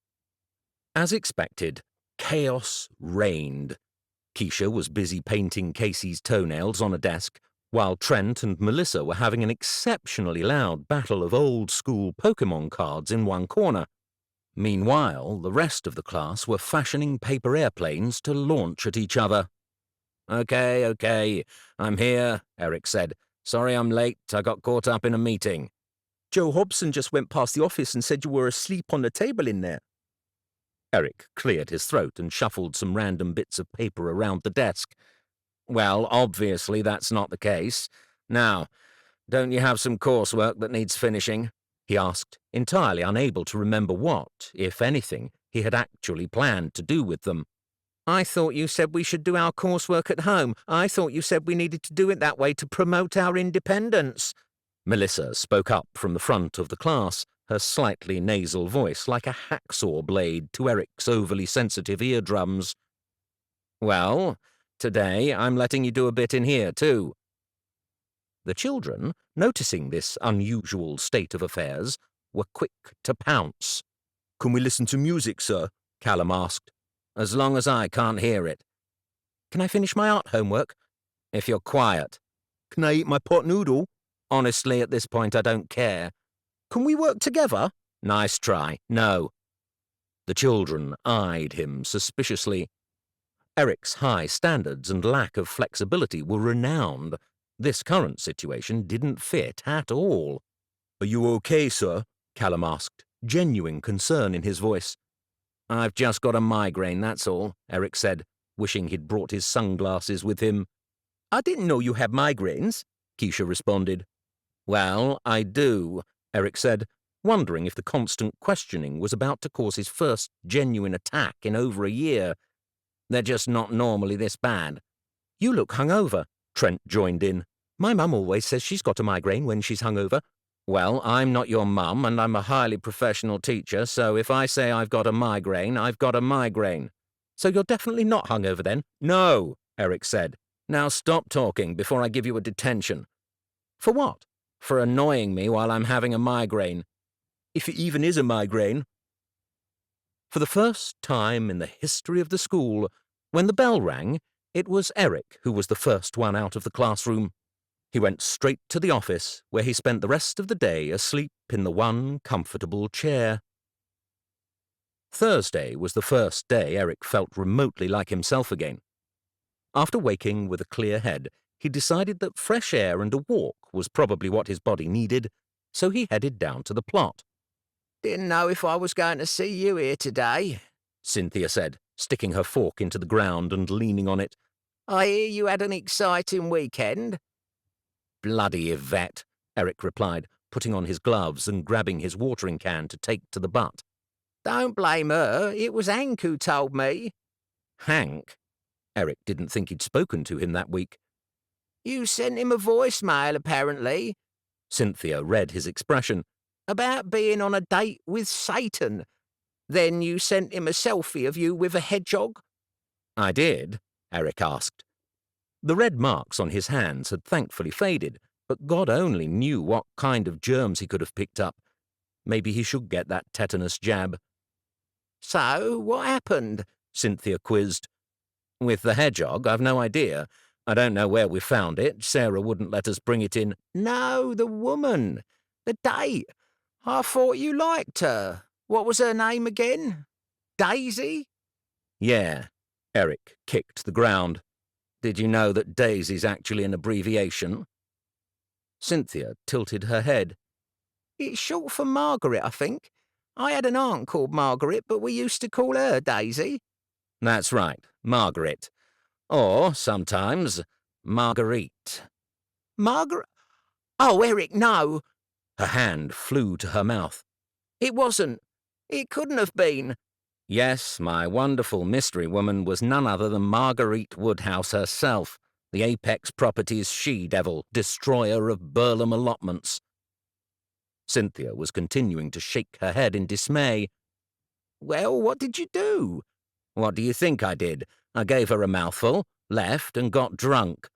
As expected, chaos reigned. Keisha was busy painting Casey's toenails on a desk, while Trent and Melissa were having an exceptionally loud battle of old-school Pokemon cards in one corner. Meanwhile, the rest of the class were fashioning paper airplanes to launch at each other. Okay, I'm here, Eric said. Sorry I'm late, I got caught up in a meeting. Joe Hobson just went past the office and said you were asleep on the table in there. Eric cleared his throat and shuffled some random bits of paper around the desk. Well, obviously that's not the case. Now, don't you have some coursework that needs finishing? He asked, entirely unable to remember what, if anything, he had actually planned to do with them. I thought you said we should do our coursework at home. I thought you said we needed to do it that way to promote our independence. Melissa spoke up from the front of the class, her slightly nasal voice like a hacksaw blade to Eric's overly sensitive eardrums. Well, today I'm letting you do a bit in here, too. The children, noticing this unusual state of affairs, were quick to pounce. Can we listen to music, sir? Callum asked. As long as I can't hear it. Can I finish my art homework? If you're quiet. Can I eat my pot noodle? Honestly, at this point, I don't care. Can we work together? Nice try. No. The children eyed him suspiciously. Eric's high standards and lack of flexibility were renowned. This current situation didn't fit at all. Are you okay, sir? Callum asked, genuine concern in his voice. I've just got a migraine, that's all, Eric said, wishing he'd brought his sunglasses with him. I didn't know you had migraines, Keisha responded. Well, I do, Eric said, wondering if the constant questioning was about to cause his first genuine attack in over a year. They're just not normally this bad. You look hungover, Trent joined in. My mum always says she's got a migraine when she's hungover. Well, I'm not your mum, and I'm a highly professional teacher, so if I say I've got a migraine, I've got a migraine. So you're definitely not hungover then? No, Eric said. Now stop talking before I give you a detention. For what? For annoying me while I'm having a migraine. If it even is a migraine. For the first time in the history of the school, when the bell rang, it was Eric who was the first one out of the classroom. He went straight to the office, where he spent the rest of the day asleep in the one comfortable chair. Thursday was the first day Eric felt remotely like himself again. After waking with a clear head, he decided that fresh air and a walk was probably what his body needed, so he headed down to the plot. Didn't know if I was going to see you here today, Cynthia said, sticking her fork into the ground and leaning on it. I hear you had an exciting weekend. Bloody Yvette, Eric replied, putting on his gloves and grabbing his watering can to take to the butt. Don't blame her, it was Hank who told me. Hank? Eric didn't think he'd spoken to him that week. You sent him a voicemail, apparently. Cynthia read his expression. About being on a date with Satan. Then you sent him a selfie of you with a hedgehog? I did, Eric asked. The red marks on his hands had thankfully faded, but God only knew what kind of germs he could have picked up. Maybe he should get that tetanus jab. So, what happened? Cynthia quizzed. With the hedgehog, I've no idea. I don't know where we found it. Sarah wouldn't let us bring it in. No, the woman. The date. I thought you liked her. What was her name again? Daisy? Yeah. Eric kicked the ground. Did you know that Daisy's actually an abbreviation? Cynthia tilted her head. It's short for Margaret, I think. I had an aunt called Margaret, but we used to call her Daisy. That's right, Margaret. Or, sometimes, Marguerite. Margaret? Oh, Eric, no. Her hand flew to her mouth. It wasn't. It couldn't have been. Yes, my wonderful mystery woman was none other than Marguerite Woodhouse herself, the Apex Properties she-devil, destroyer of Burlham allotments. Cynthia was continuing to shake her head in dismay. Well, what did you do? What do you think I did? I gave her a mouthful, left, and got drunk.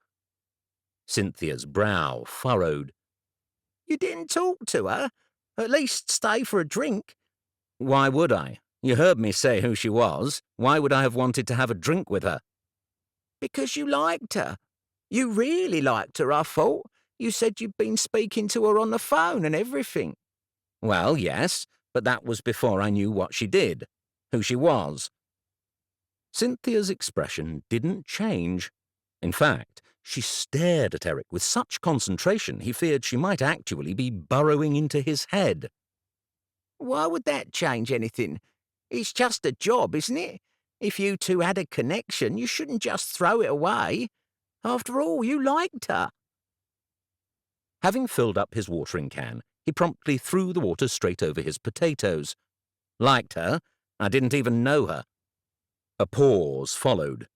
Cynthia's brow furrowed. You didn't talk to her? At least stay for a drink. Why would I? You heard me say who she was. Why would I have wanted to have a drink with her? Because you liked her. You really liked her, I thought. You said you'd been speaking to her on the phone and everything. Well, yes, but that was before I knew what she did, who she was. Cynthia's expression didn't change. In fact, she stared at Eric with such concentration he feared she might actually be burrowing into his head. Why would that change anything? It's just a job, isn't it? If you two had a connection, you shouldn't just throw it away. After all, you liked her. Having filled up his watering can, he promptly threw the water straight over his potatoes. Liked her? I didn't even know her. A pause followed,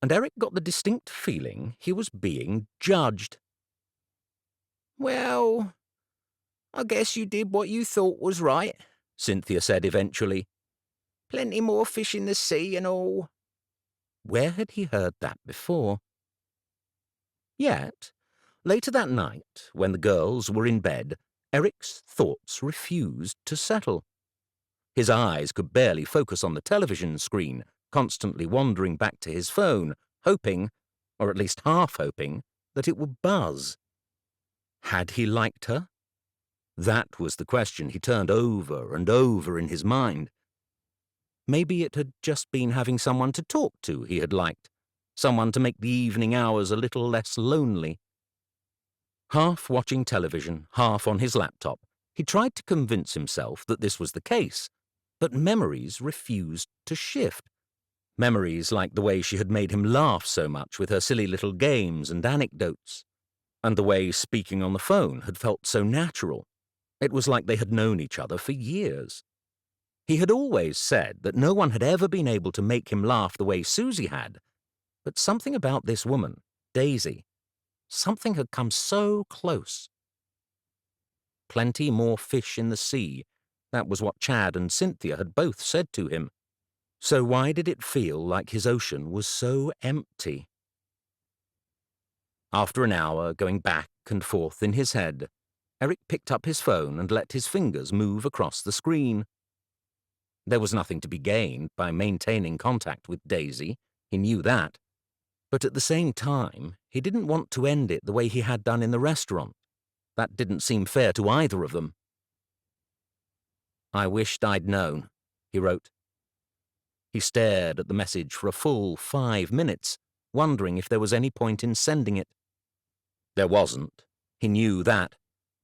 and Eric got the distinct feeling he was being judged. Well, I guess you did what you thought was right, Cynthia said eventually. Plenty more fish in the sea and all. Where had he heard that before? Yet, later that night, when the girls were in bed, Eric's thoughts refused to settle. His eyes could barely focus on the television screen, constantly wandering back to his phone, hoping, or at least half hoping, that it would buzz. Had he liked her? That was the question he turned over and over in his mind. Maybe it had just been having someone to talk to he had liked, someone to make the evening hours a little less lonely. Half watching television, half on his laptop, he tried to convince himself that this was the case, but memories refused to shift. Memories like the way she had made him laugh so much with her silly little games and anecdotes, and the way speaking on the phone had felt so natural. It was like they had known each other for years. He had always said that no one had ever been able to make him laugh the way Susie had, but something about this woman, Daisy, something had come so close. Plenty more fish in the sea. That was what Chad and Cynthia had both said to him. So why did it feel like his ocean was so empty? After an hour going back and forth in his head, Eric picked up his phone and let his fingers move across the screen. There was nothing to be gained by maintaining contact with Daisy, he knew that. But at the same time, he didn't want to end it the way he had done in the restaurant. That didn't seem fair to either of them. I wished I'd known, he wrote. He stared at the message for a full 5 minutes, wondering if there was any point in sending it. There wasn't. He knew that.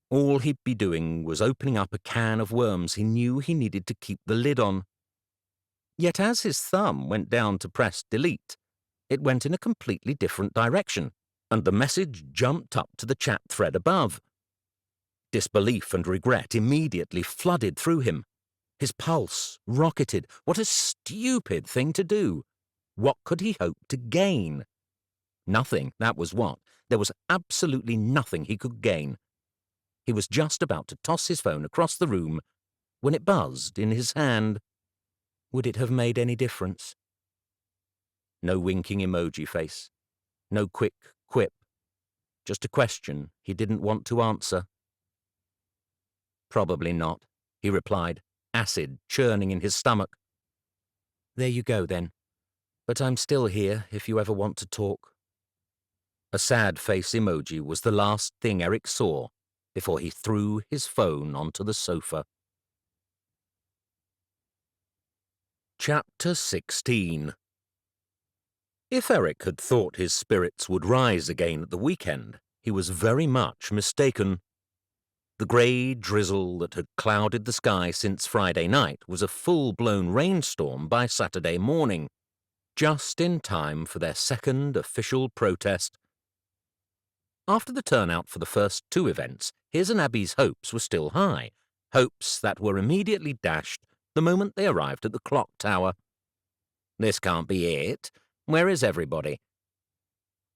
All he'd be doing was opening up a can of worms he knew he needed to keep the lid on. Yet as his thumb went down to press delete, it went in a completely different direction, and the message jumped up to the chat thread above. Disbelief and regret immediately flooded through him. His pulse rocketed. What a stupid thing to do! What could he hope to gain? Nothing, that was what. There was absolutely nothing he could gain. He was just about to toss his phone across the room when it buzzed in his hand. Would it have made any difference? No winking emoji face. No quick quip. Just a question he didn't want to answer. Probably not, he replied, acid churning in his stomach. There you go, then. But I'm still here if you ever want to talk. A sad face emoji was the last thing Eric saw before he threw his phone onto the sofa. Chapter 16. If Eric had thought his spirits would rise again at the weekend, he was very much mistaken. The grey drizzle that had clouded the sky since Friday night was a full-blown rainstorm by Saturday morning, just in time for their second official protest. After the turnout for the first two events, his and Abby's hopes were still high, hopes that were immediately dashed the moment they arrived at the clock tower. This can't be it. Where is everybody?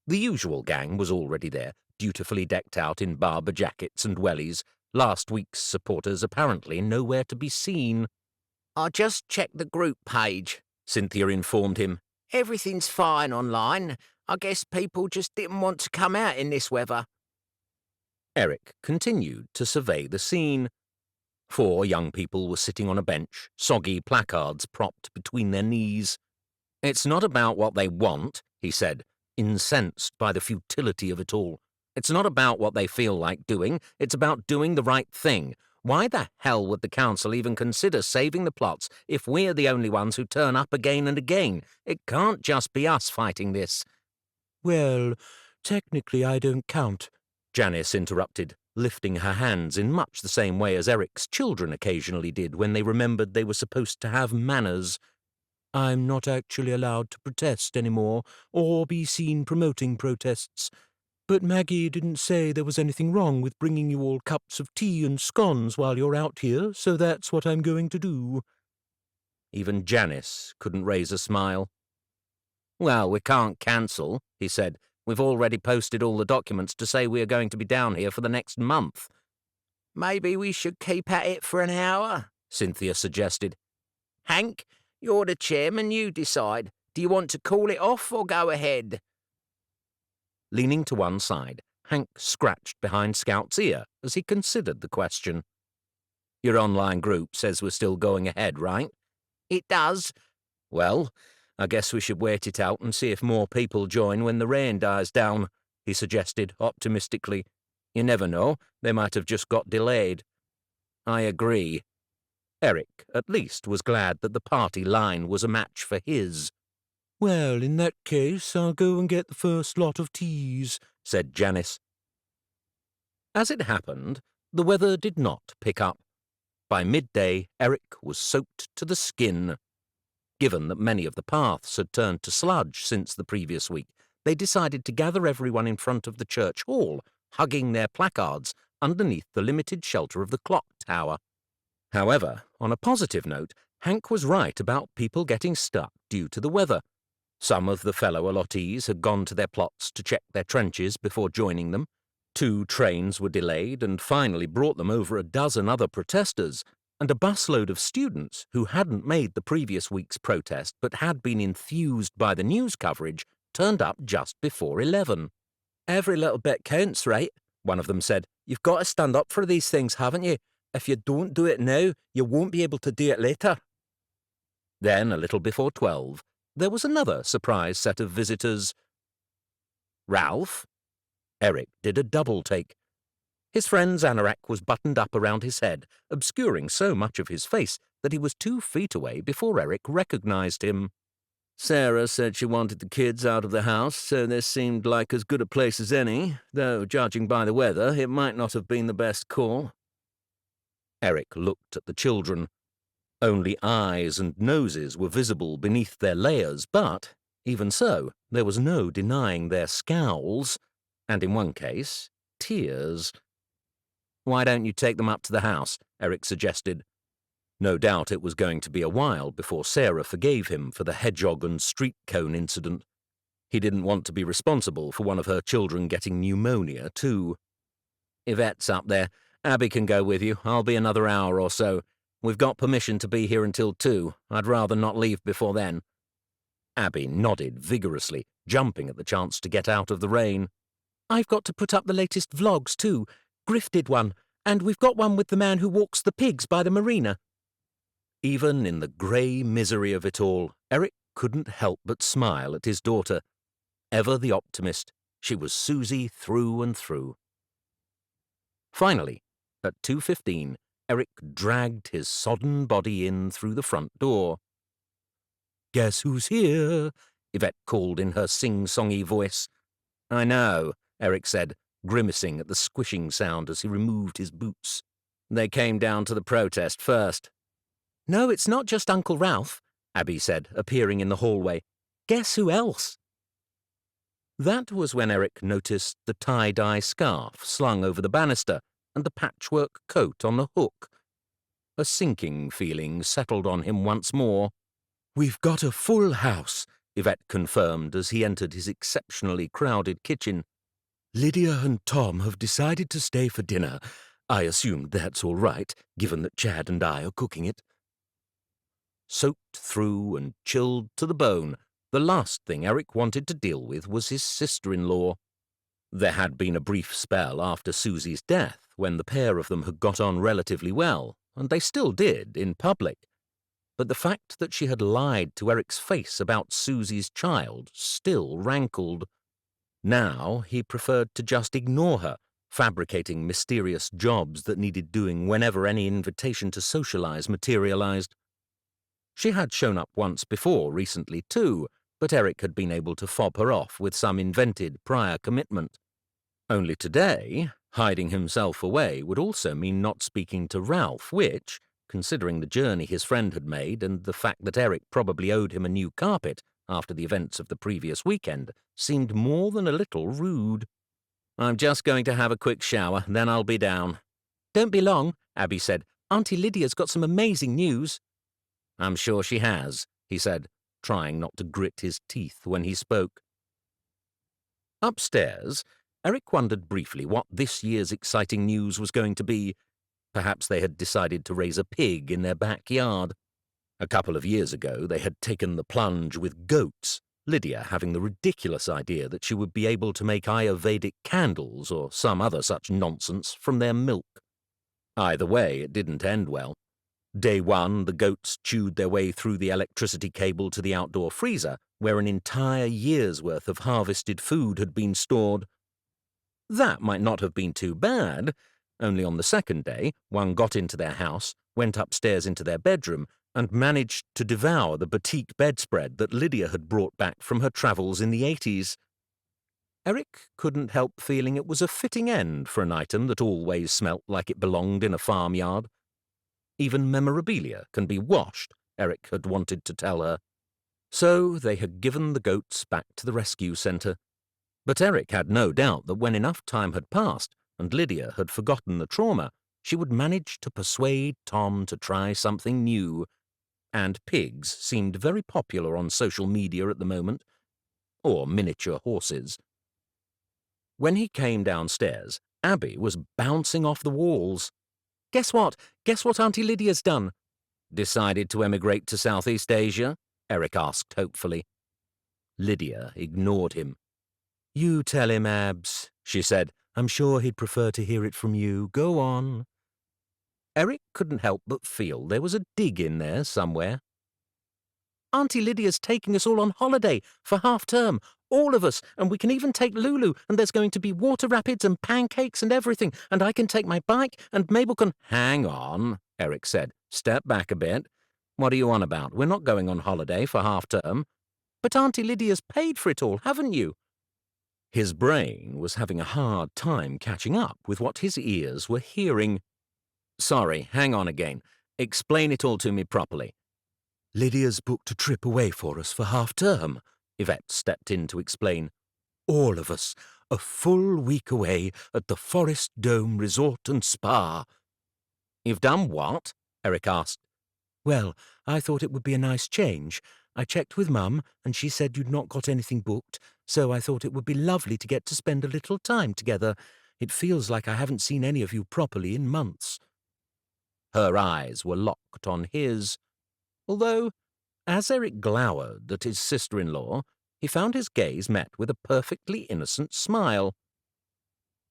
The usual gang was already there, dutifully decked out in Barber jackets and wellies, last week's supporters apparently nowhere to be seen. I just checked the group page, Cynthia informed him. Everything's fine online. I guess people just didn't want to come out in this weather. Eric continued to survey the scene. 4 young people were sitting on a bench, soggy placards propped between their knees. It's not about what they want, he said, incensed by the futility of it all. It's not about what they feel like doing, it's about doing the right thing. Why the hell would the council even consider saving the plots if we're the only ones who turn up again and again? It can't just be us fighting this. Well, technically I don't count, Janice interrupted, lifting her hands in much the same way as Eric's children occasionally did when they remembered they were supposed to have manners. I'm not actually allowed to protest anymore, or be seen promoting protests. But Maggie didn't say there was anything wrong with bringing you all cups of tea and scones while you're out here, so that's what I'm going to do. Even Janice couldn't raise a smile. Well, we can't cancel, he said. We've already posted all the documents to say we are going to be down here for the next month. Maybe we should keep at it for an hour, Cynthia suggested. Hank, you're the chairman, you decide. Do you want to call it off or go ahead? Leaning to one side, Hank scratched behind Scout's ear as he considered the question. Your online group says we're still going ahead, right? It does. Well, I guess we should wait it out and see if more people join when the rain dies down, he suggested optimistically. You never know, they might have just got delayed. I agree. Eric, at least, was glad that the party line was a match for his. Well, in that case, I'll go and get the first lot of teas, said Janice. As it happened, the weather did not pick up. By midday, Eric was soaked to the skin. Given that many of the paths had turned to sludge since the previous week, they decided to gather everyone in front of the church hall, hugging their placards underneath the limited shelter of the clock tower. However, on a positive note, Hank was right about people getting stuck due to the weather. Some of the fellow allottees had gone to their plots to check their trenches before joining them. 2 trains were delayed and finally brought them over a dozen other protesters, and a busload of students who hadn't made the previous week's protest but had been enthused by the news coverage turned up just before 11. Every little bit counts, right? One of them said. You've got to stand up for these things, haven't you? If you don't do it now, you won't be able to do it later. Then, a little before 12, there was another surprise set of visitors. Ralph? Eric did a double take. His friend's anorak was buttoned up around his head, obscuring so much of his face that he was 2 feet away before Eric recognized him. Sarah said she wanted the kids out of the house, so this seemed like as good a place as any, though, judging by the weather, it might not have been the best call. Eric looked at the children. Only eyes and noses were visible beneath their layers, but, even so, there was no denying their scowls, and in one case, tears. "Why don't you take them up to the house?" Eric suggested. No doubt it was going to be a while before Sarah forgave him for the hedgehog and street cone incident. He didn't want to be responsible for one of her children getting pneumonia, too. "Yvette's up there. Abby can go with you. I'll be another hour or so. We've got permission to be here until 2. I'd rather not leave before then." Abby nodded vigorously, jumping at the chance to get out of the rain. "I've got to put up the latest vlogs, too. Griff did one, and we've got one with the man who walks the pigs by the marina." Even in the grey misery of it all, Eric couldn't help but smile at his daughter. Ever the optimist, she was Susie through and through. Finally, at 2:15, Eric dragged his sodden body in through the front door. "Guess who's here?" Yvette called in her sing-songy voice. "I know," Eric said, grimacing at the squishing sound as he removed his boots. "They came down to the protest first." "No, it's not just Uncle Ralph," Abby said, appearing in the hallway. "Guess who else?" That was when Eric noticed the tie-dye scarf slung over the banister and the patchwork coat on the hook. A sinking feeling settled on him once more. "We've got a full house," Yvette confirmed as he entered his exceptionally crowded kitchen. "Lydia and Tom have decided to stay for dinner. I assume that's all right, given that Chad and I are cooking it." Soaked through and chilled to the bone, the last thing Eric wanted to deal with was his sister-in-law. There had been a brief spell after Susie's death when the pair of them had got on relatively well, and they still did, in public. But the fact that she had lied to Eric's face about Susie's child still rankled. Now he preferred to just ignore her, fabricating mysterious jobs that needed doing whenever any invitation to socialize materialized. She had shown up once before recently, too, but Eric had been able to fob her off with some invented prior commitment. Only today, hiding himself away would also mean not speaking to Ralph, which, considering the journey his friend had made and the fact that Eric probably owed him a new carpet after the events of the previous weekend, seemed more than a little rude. "I'm just going to have a quick shower, then I'll be down." "Don't be long," Abby said. "Auntie Lydia's got some amazing news." "I'm sure she has," he said, trying not to grit his teeth when he spoke. Upstairs, Eric wondered briefly what this year's exciting news was going to be. Perhaps they had decided to raise a pig in their backyard. A couple of years ago, they had taken the plunge with goats, Lydia having the ridiculous idea that she would be able to make Ayurvedic candles or some other such nonsense from their milk. Either way, it didn't end well. Day 1, the goats chewed their way through the electricity cable to the outdoor freezer, where an entire year's worth of harvested food had been stored. That might not have been too bad. Only on the second day, one got into their house, went upstairs into their bedroom, and managed to devour the batik bedspread that Lydia had brought back from her travels in the 80s. Eric couldn't help feeling it was a fitting end for an item that always smelt like it belonged in a farmyard. Even memorabilia can be washed, Eric had wanted to tell her. So they had given the goats back to the rescue centre. But Eric had no doubt that when enough time had passed and Lydia had forgotten the trauma, she would manage to persuade Tom to try something new. And pigs seemed very popular on social media at the moment. Or miniature horses. When he came downstairs, Abby was bouncing off the walls. "Guess what? Guess what Auntie Lydia's done?" "Decided to emigrate to Southeast Asia?" Eric asked hopefully. Lydia ignored him. "You tell him, Abs," she said. "I'm sure he'd prefer to hear it from you. Go on." Eric couldn't help but feel there was a dig in there somewhere. "Auntie Lydia's taking us all on holiday for half-term, all of us, and we can even take Lulu, and there's going to be water rapids and pancakes and everything, and I can take my bike, and Mabel can—" "Hang on," Eric said. Step back a bit. What are you on about? We're not going on holiday for half-term. But Auntie Lydia's paid for it all, haven't you? His brain was having a hard time catching up with what his ears were hearing. Sorry, hang on again. Explain it all to me properly. Lydia's booked a trip away for us for half-term, Yvette stepped in to explain. All of us, a full week away at the Forest Dome Resort and Spa. You've done what? Eric asked. Well, I thought it would be a nice change. I checked with Mum, and she said you'd not got anything booked, so I thought it would be lovely to get to spend a little time together. It feels like I haven't seen any of you properly in months. Her eyes were locked on his, although, as Eric glowered at his sister-in-law, he found his gaze met with a perfectly innocent smile.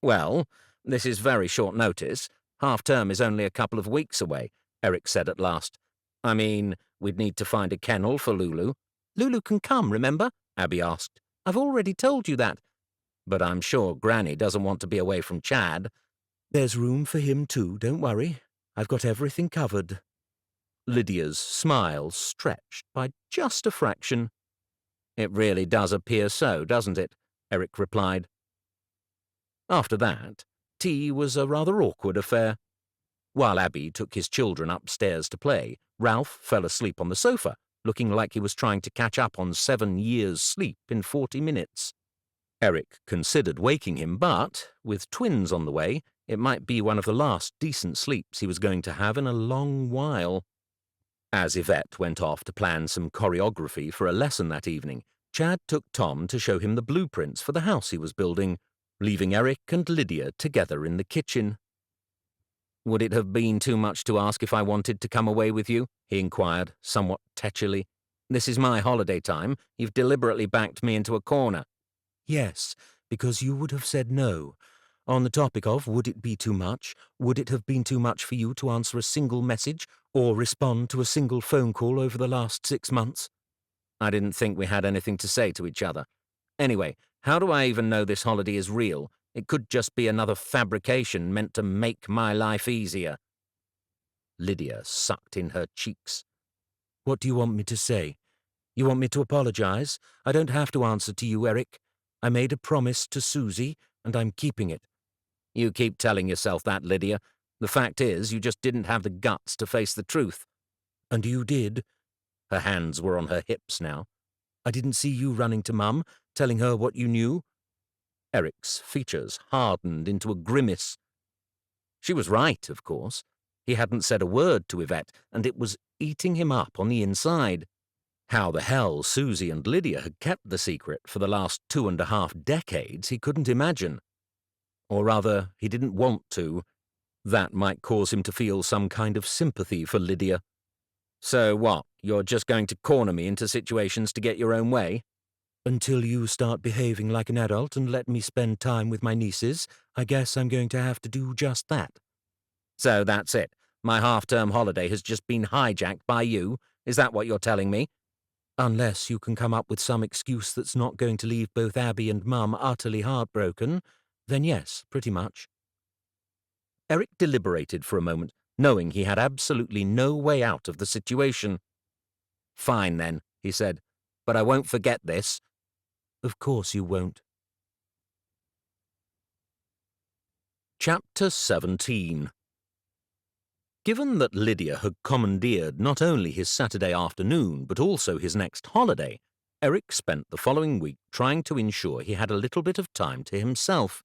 Well, this is very short notice. Half-term is only a couple of weeks away, Eric said at last. I mean, we'd need to find a kennel for Lulu. Lulu can come, remember? Abby asked. I've already told you that. But I'm sure Granny doesn't want to be away from Chad. There's room for him too, don't worry. I've got everything covered. Lydia's smile stretched by just a fraction. It really does appear so, doesn't it? Eric replied. After that, tea was a rather awkward affair. While Abby took his children upstairs to play, Ralph fell asleep on the sofa, looking like he was trying to catch up on 7 years' sleep in 40 minutes. Eric considered waking him, but, with twins on the way, it might be one of the last decent sleeps he was going to have in a long while. As Yvette went off to plan some choreography for a lesson that evening, Chad took Tom to show him the blueprints for the house he was building, leaving Eric and Lydia together in the kitchen. Would it have been too much to ask if I wanted to come away with you? He inquired, somewhat tetchily. This is my holiday time. You've deliberately backed me into a corner. Yes, because you would have said no. On the topic of would it be too much, would it have been too much for you to answer a single message or respond to a single phone call over the last 6 months? I didn't think we had anything to say to each other. Anyway, how do I even know this holiday is real? It could just be another fabrication meant to make my life easier. Lydia sucked in her cheeks. What do you want me to say? You want me to apologize? I don't have to answer to you, Eric. I made a promise to Susie, and I'm keeping it. You keep telling yourself that, Lydia. The fact is, you just didn't have the guts to face the truth. And you did. Her hands were on her hips now. I didn't see you running to Mum, telling her what you knew. Eric's features hardened into a grimace. She was right, of course. He hadn't said a word to Yvette, and it was eating him up on the inside. How the hell Susie and Lydia had kept the secret for the last 2.5 decades he couldn't imagine. Or rather, he didn't want to. That might cause him to feel some kind of sympathy for Lydia. So what, you're just going to corner me into situations to get your own way? Until you start behaving like an adult and let me spend time with my nieces, I guess I'm going to have to do just that. So that's it. My half-term holiday has just been hijacked by you? Is that what you're telling me? Unless you can come up with some excuse that's not going to leave both Abby and Mum utterly heartbroken, then yes, pretty much. Eric deliberated for a moment, knowing he had absolutely no way out of the situation. Fine then, he said, but I won't forget this. Of course you won't. Chapter 17. Given that Lydia had commandeered not only his Saturday afternoon but also his next holiday, Eric spent the following week trying to ensure he had a little bit of time to himself.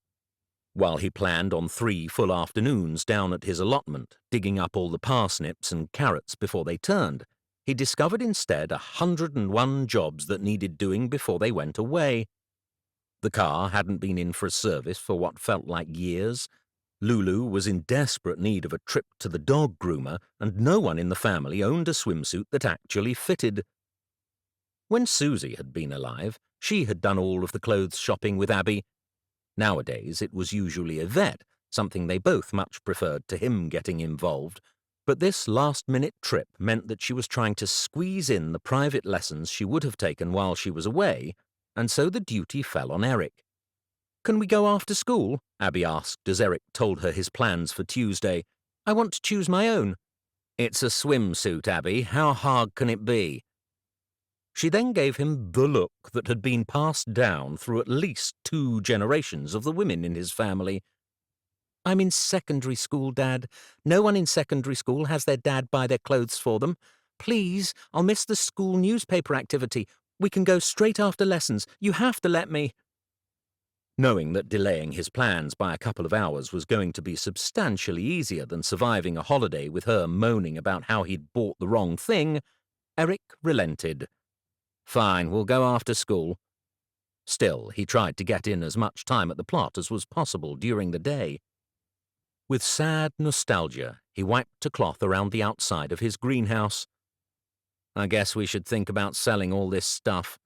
While he planned on 3 full afternoons down at his allotment, digging up all the parsnips and carrots before they turned, he discovered instead 101 jobs that needed doing before they went away. The car hadn't been in for a service for what felt like years. Lulu was in desperate need of a trip to the dog groomer, and no one in the family owned a swimsuit that actually fitted. When Susie had been alive, she had done all of the clothes shopping with Abby. Nowadays it was usually Yvette, something they both much preferred to him getting involved, but this last-minute trip meant that she was trying to squeeze in the private lessons she would have taken while she was away, and so the duty fell on Eric. "Can we go after school?" Abby asked as Eric told her his plans for Tuesday. "I want to choose my own." It's a swimsuit, Abby. How hard can it be? She then gave him the look that had been passed down through at least 2 generations of the women in his family. I'm in secondary school, Dad. No one in secondary school has their dad buy their clothes for them. Please, I'll miss the school newspaper activity. We can go straight after lessons. You have to let me. Knowing that delaying his plans by a couple of hours was going to be substantially easier than surviving a holiday with her moaning about how he'd bought the wrong thing, Eric relented. Fine, we'll go after school. Still, he tried to get in as much time at the plot as was possible during the day. With sad nostalgia, he wiped a cloth around the outside of his greenhouse. I guess we should think about selling all this stuff.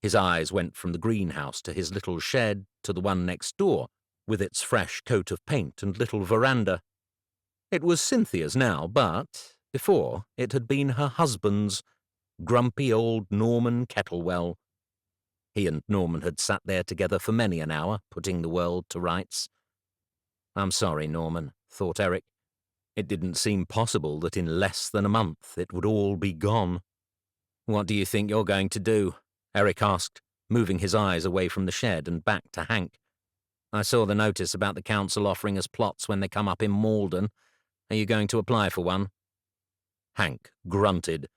His eyes went from the greenhouse to his little shed to the one next door, with its fresh coat of paint and little veranda. It was Cynthia's now, but, before, it had been her husband's, grumpy old Norman Kettlewell. He and Norman had sat there together for many an hour, putting the world to rights. I'm sorry, Norman, thought Eric. It didn't seem possible that in less than a month it would all be gone. What do you think you're going to do? Eric asked, moving his eyes away from the shed and back to Hank. I saw the notice about the council offering us plots when they come up in Malden. Are you going to apply for one? Hank grunted.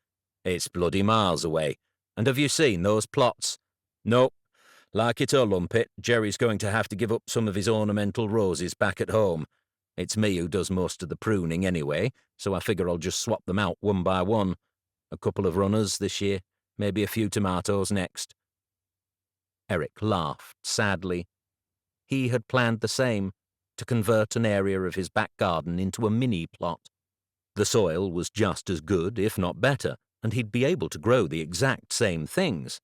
It's bloody miles away. And have you seen those plots? Nope. Like it or lump it, Jerry's going to have to give up some of his ornamental roses back at home. It's me who does most of the pruning anyway, so I figure I'll just swap them out one by one. A couple of runners this year, maybe a few tomatoes next. Eric laughed sadly. He had planned the same, to convert an area of his back garden into a mini-plot. The soil was just as good, if not better, and he'd be able to grow the exact same things.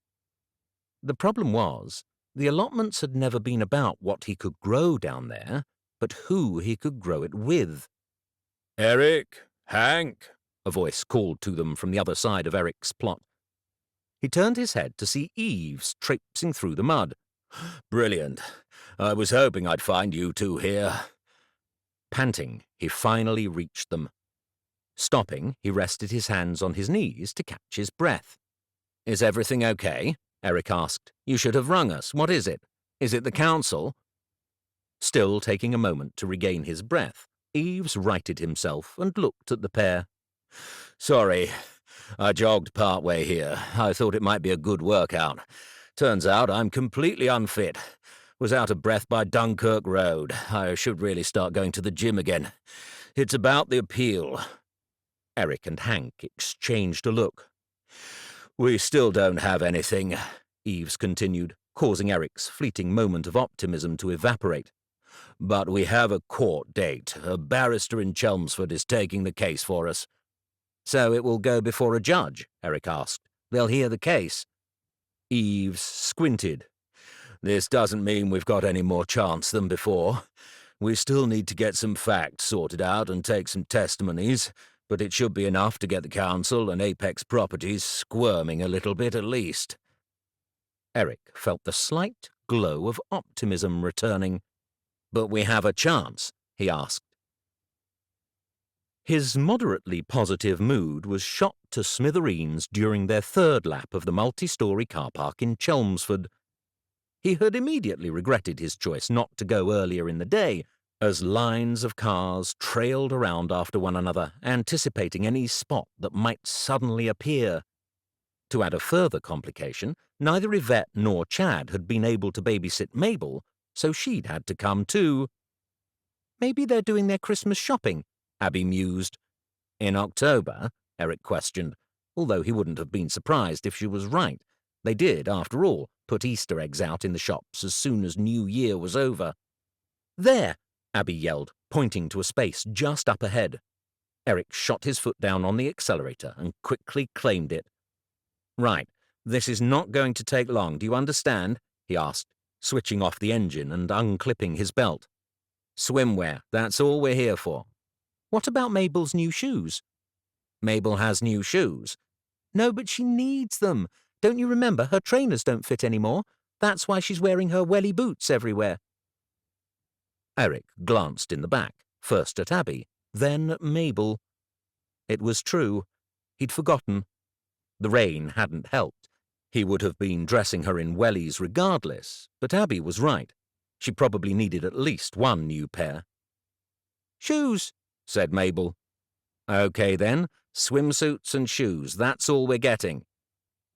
The problem was, the allotments had never been about what he could grow down there, but who he could grow it with. Eric, Hank, a voice called to them from the other side of Eric's plot. He turned his head to see Eves traipsing through the mud. Brilliant. I was hoping I'd find you two here. Panting, he finally reached them. Stopping, he rested his hands on his knees to catch his breath. Is everything okay? Eric asked. You should have rung us. What is it? Is it the council? Still taking a moment to regain his breath, Eves righted himself and looked at the pair. Sorry, I jogged part way here. I thought it might be a good workout. Turns out I'm completely unfit. Was out of breath by Dunkirk Road. I should really start going to the gym again. It's about the appeal. Eric and Hank exchanged a look. We still don't have anything, Eves continued, causing Eric's fleeting moment of optimism to evaporate. But we have a court date. A barrister in Chelmsford is taking the case for us. So it will go before a judge? Eric asked. They'll hear the case. Eves squinted. This doesn't mean we've got any more chance than before. We still need to get some facts sorted out and take some testimonies, but it should be enough to get the council and Apex Properties squirming a little bit at least. Eric felt the slight glow of optimism returning. But we have a chance, he asked. His moderately positive mood was shot to smithereens during their third lap of the multi-storey car park in Chelmsford. He had immediately regretted his choice not to go earlier in the day, as lines of cars trailed around after one another, anticipating any spot that might suddenly appear. To add a further complication, neither Yvette nor Chad had been able to babysit Mabel, so she'd had to come too. Maybe they're doing their Christmas shopping, Abby mused. In October? Eric questioned, although he wouldn't have been surprised if she was right. They did, after all, put Easter eggs out in the shops as soon as New Year was over. There! Abby yelled, pointing to a space just up ahead. Eric shot his foot down on the accelerator and quickly claimed it. Right, this is not going to take long, do you understand? He asked, switching off the engine and unclipping his belt. Swimwear, that's all we're here for. What about Mabel's new shoes? Mabel has new shoes. No, but she needs them. Don't you remember her trainers don't fit anymore? That's why she's wearing her welly boots everywhere. Eric glanced in the back, first at Abby, then at Mabel. It was true. He'd forgotten. The rain hadn't helped. He would have been dressing her in wellies regardless, but Abby was right. She probably needed at least one new pair. "Shoes," said Mabel. "OK then, swimsuits and shoes, that's all we're getting."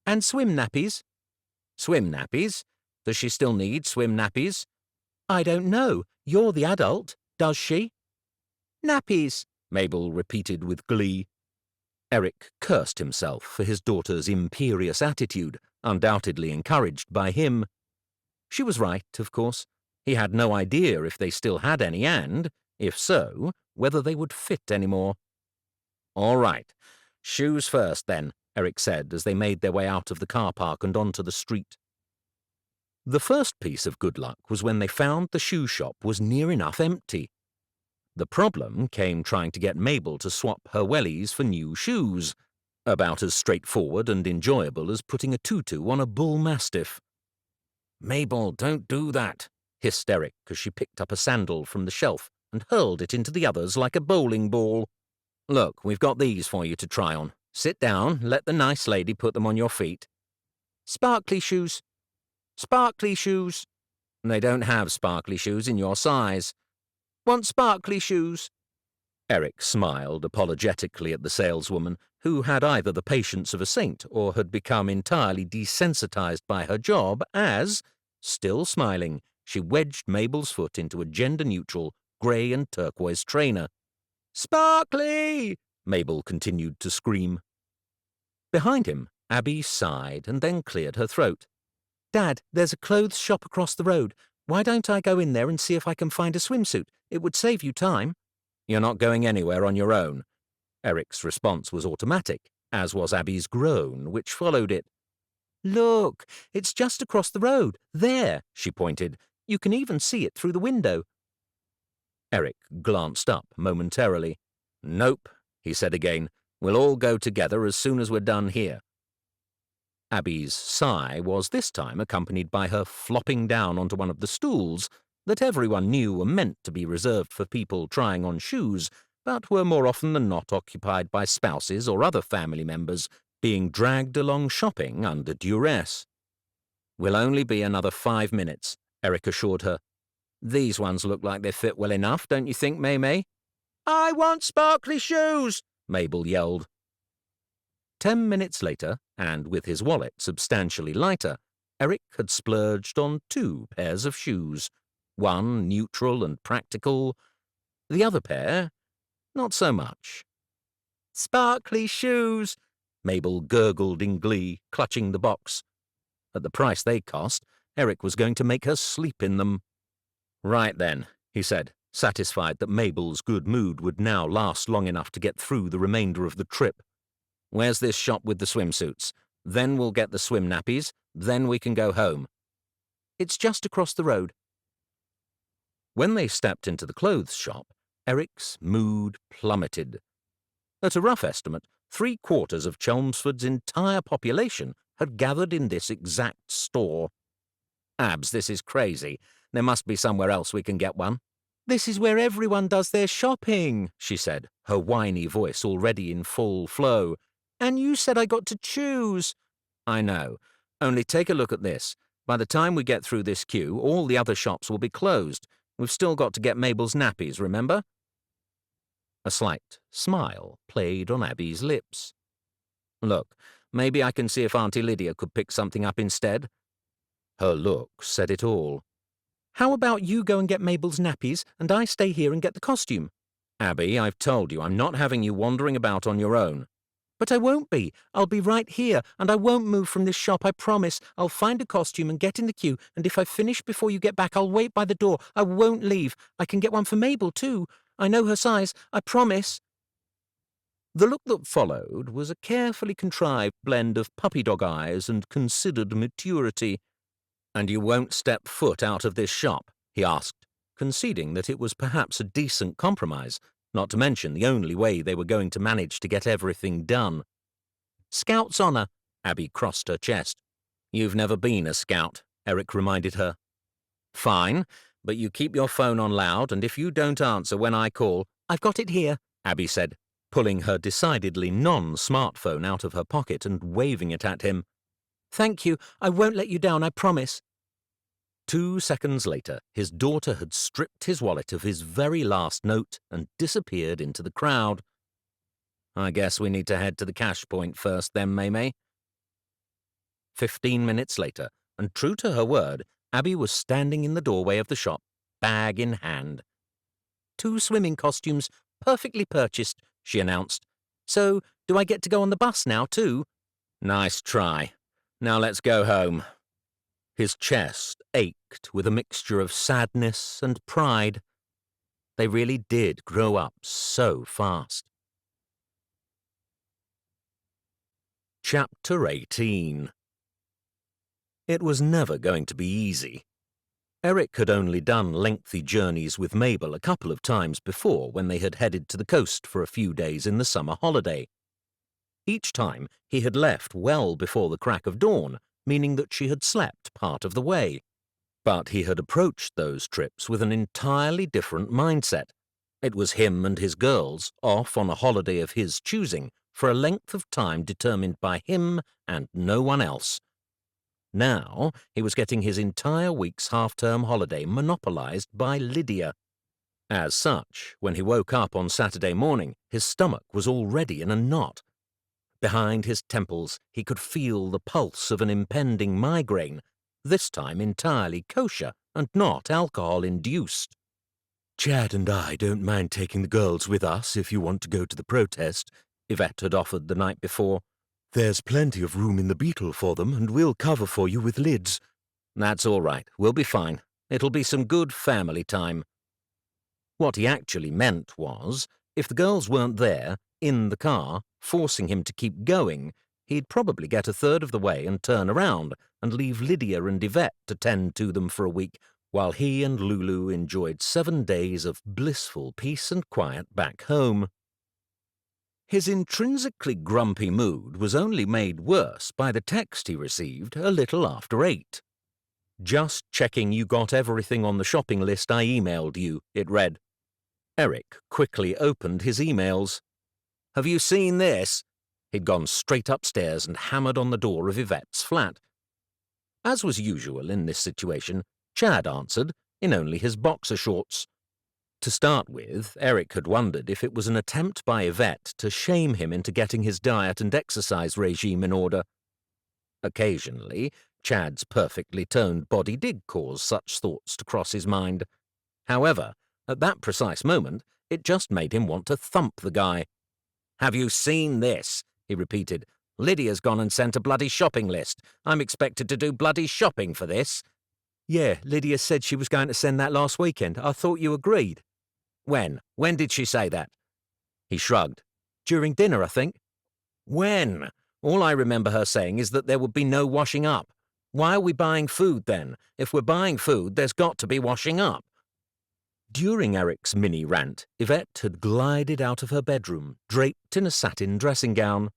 "And swim nappies." "Swim nappies? Does she still need swim nappies?" "I don't know. You're the adult. Does she?" "Nappies," Mabel repeated with glee. Eric cursed himself for his daughter's imperious attitude, undoubtedly encouraged by him. She was right, of course. He had no idea if they still had any and, if so, whether they would fit anymore. "All right. Shoes first, then," Eric said as they made their way out of the car park and onto the street. The first piece of good luck was when they found the shoe shop was near enough empty. The problem came trying to get Mabel to swap her wellies for new shoes, about as straightforward and enjoyable as putting a tutu on a bull mastiff. "Mabel, don't do that," hissed Eric as she picked up a sandal from the shelf and hurled it into the others like a bowling ball. "Look, we've got these for you to try on. Sit down, let the nice lady put them on your feet." "Sparkly shoes. Sparkly shoes." "They don't have sparkly shoes in your size." "Want sparkly shoes." Eric smiled apologetically at the saleswoman, who had either the patience of a saint or had become entirely desensitized by her job as, still smiling, she wedged Mabel's foot into a gender-neutral grey and turquoise trainer. "Sparkly!" Mabel continued to scream. Behind him, Abby sighed and then cleared her throat. "Dad, there's a clothes shop across the road. Why don't I go in there and see if I can find a swimsuit? It would save you time." "You're not going anywhere on your own." Eric's response was automatic, as was Abby's groan, which followed it. "Look, it's just across the road. There," she pointed. "You can even see it through the window." Eric glanced up momentarily. "Nope," he said again. "We'll all go together as soon as we're done here." Abby's sigh was this time accompanied by her flopping down onto one of the stools that everyone knew were meant to be reserved for people trying on shoes, but were more often than not occupied by spouses or other family members being dragged along shopping under duress. "We'll only be another 5 minutes," Eric assured her. "These ones look like they fit well enough, don't you think, May-May?" "I want sparkly shoes!" Mabel yelled. 10 minutes later, and with his wallet substantially lighter, Eric had splurged on 2 pairs of shoes. One neutral and practical, the other pair not so much. "Sparkly shoes!" Mabel gurgled in glee, clutching the box. At the price they cost, Eric was going to make her sleep in them. "Right then," he said, satisfied that Mabel's good mood would now last long enough to get through the remainder of the trip. "Where's this shop with the swimsuits? Then we'll get the swim nappies, then we can go home." "It's just across the road." When they stepped into the clothes shop, Eric's mood plummeted. At a rough estimate, 3/4 of Chelmsford's entire population had gathered in this exact store. "Abs, this is crazy. There must be somewhere else we can get one." "This is where everyone does their shopping," she said, her whiny voice already in full flow. "And you said I got to choose." "I know. Only take a look at this. By the time we get through this queue, all the other shops will be closed. We've still got to get Mabel's nappies, remember?" A slight smile played on Abby's lips. "Look, maybe I can see if Auntie Lydia could pick something up instead." Her look said it all. "How about you go and get Mabel's nappies, and I stay here and get the costume?" "Abby, I've told you I'm not having you wandering about on your own." "But I won't be. I'll be right here, and I won't move from this shop, I promise. I'll find a costume and get in the queue, and if I finish before you get back, I'll wait by the door. I won't leave. I can get one for Mabel, too. I know her size. I promise." The look that followed was a carefully contrived blend of puppy dog eyes and considered maturity. "And you won't step foot out of this shop?" he asked, conceding that it was perhaps a decent compromise, not to mention the only way they were going to manage to get everything done. "Scout's honor," Abby crossed her chest. "You've never been a scout," Eric reminded her. "Fine, but you keep your phone on loud, and if you don't answer when I call—" "I've got it here," Abby said. pulling her decidedly non-smartphone out of her pocket and waving it at him. "Thank you. I won't let you down, I promise." 2 seconds later, his daughter had stripped his wallet of his very last note and disappeared into the crowd. "I guess we need to head to the cash point first then, Maymay." 15 minutes later, and true to her word, Abby was standing in the doorway of the shop, bag in hand. "2 swimming costumes, perfectly purchased," she announced. "So, do I get to go on the bus now, too?" "Nice try. Now let's go home." His chest ached with a mixture of sadness and pride. They really did grow up so fast. Chapter 18. It was never going to be easy. Eric had only done lengthy journeys with Mabel a couple of times before when they had headed to the coast for a few days in the summer holiday. Each time he had left well before the crack of dawn, meaning that she had slept part of the way. But he had approached those trips with an entirely different mindset. It was him and his girls off on a holiday of his choosing for a length of time determined by him and no one else. Now he was getting his entire week's half-term holiday monopolized by Lydia. As such, when he woke up on Saturday morning, his stomach was already in a knot. Behind his temples he could feel the pulse of an impending migraine, this time entirely kosher and not alcohol-induced. "Chad and I don't mind taking the girls with us if you want to go to the protest," Yvette had offered the night before. "There's plenty of room in the Beetle for them, and we'll cover for you with lids." "That's all right. We'll be fine. It'll be some good family time." What he actually meant was, if the girls weren't there, in the car, forcing him to keep going, he'd probably get a third of the way and turn around and leave Lydia and Yvette to tend to them for a week, while he and Lulu enjoyed 7 days of blissful peace and quiet back home. His intrinsically grumpy mood was only made worse by the text he received a little after 8. "Just checking you got everything on the shopping list I emailed you," it read. Eric quickly opened his emails. "Have you seen this?" He'd gone straight upstairs and hammered on the door of Yvette's flat. As was usual in this situation, Chad answered in only his boxer shorts. To start with, Eric had wondered if it was an attempt by Yvette to shame him into getting his diet and exercise regime in order. Occasionally, Chad's perfectly toned body did cause such thoughts to cross his mind. However, at that precise moment, it just made him want to thump the guy. "Have you seen this?" he repeated. "Lydia's gone and sent a bloody shopping list. I'm expected to do bloody shopping for this." Yeah, Lydia said she was going to send that last weekend. I thought you agreed. "When? When did she say that?" He shrugged. During dinner, I think. "When? All I remember her saying is that there would be no washing up. Why are we buying food then? If we're buying food, there's got to be washing up." During Eric's mini-rant, Yvette had glided out of her bedroom, draped in a satin dressing gown.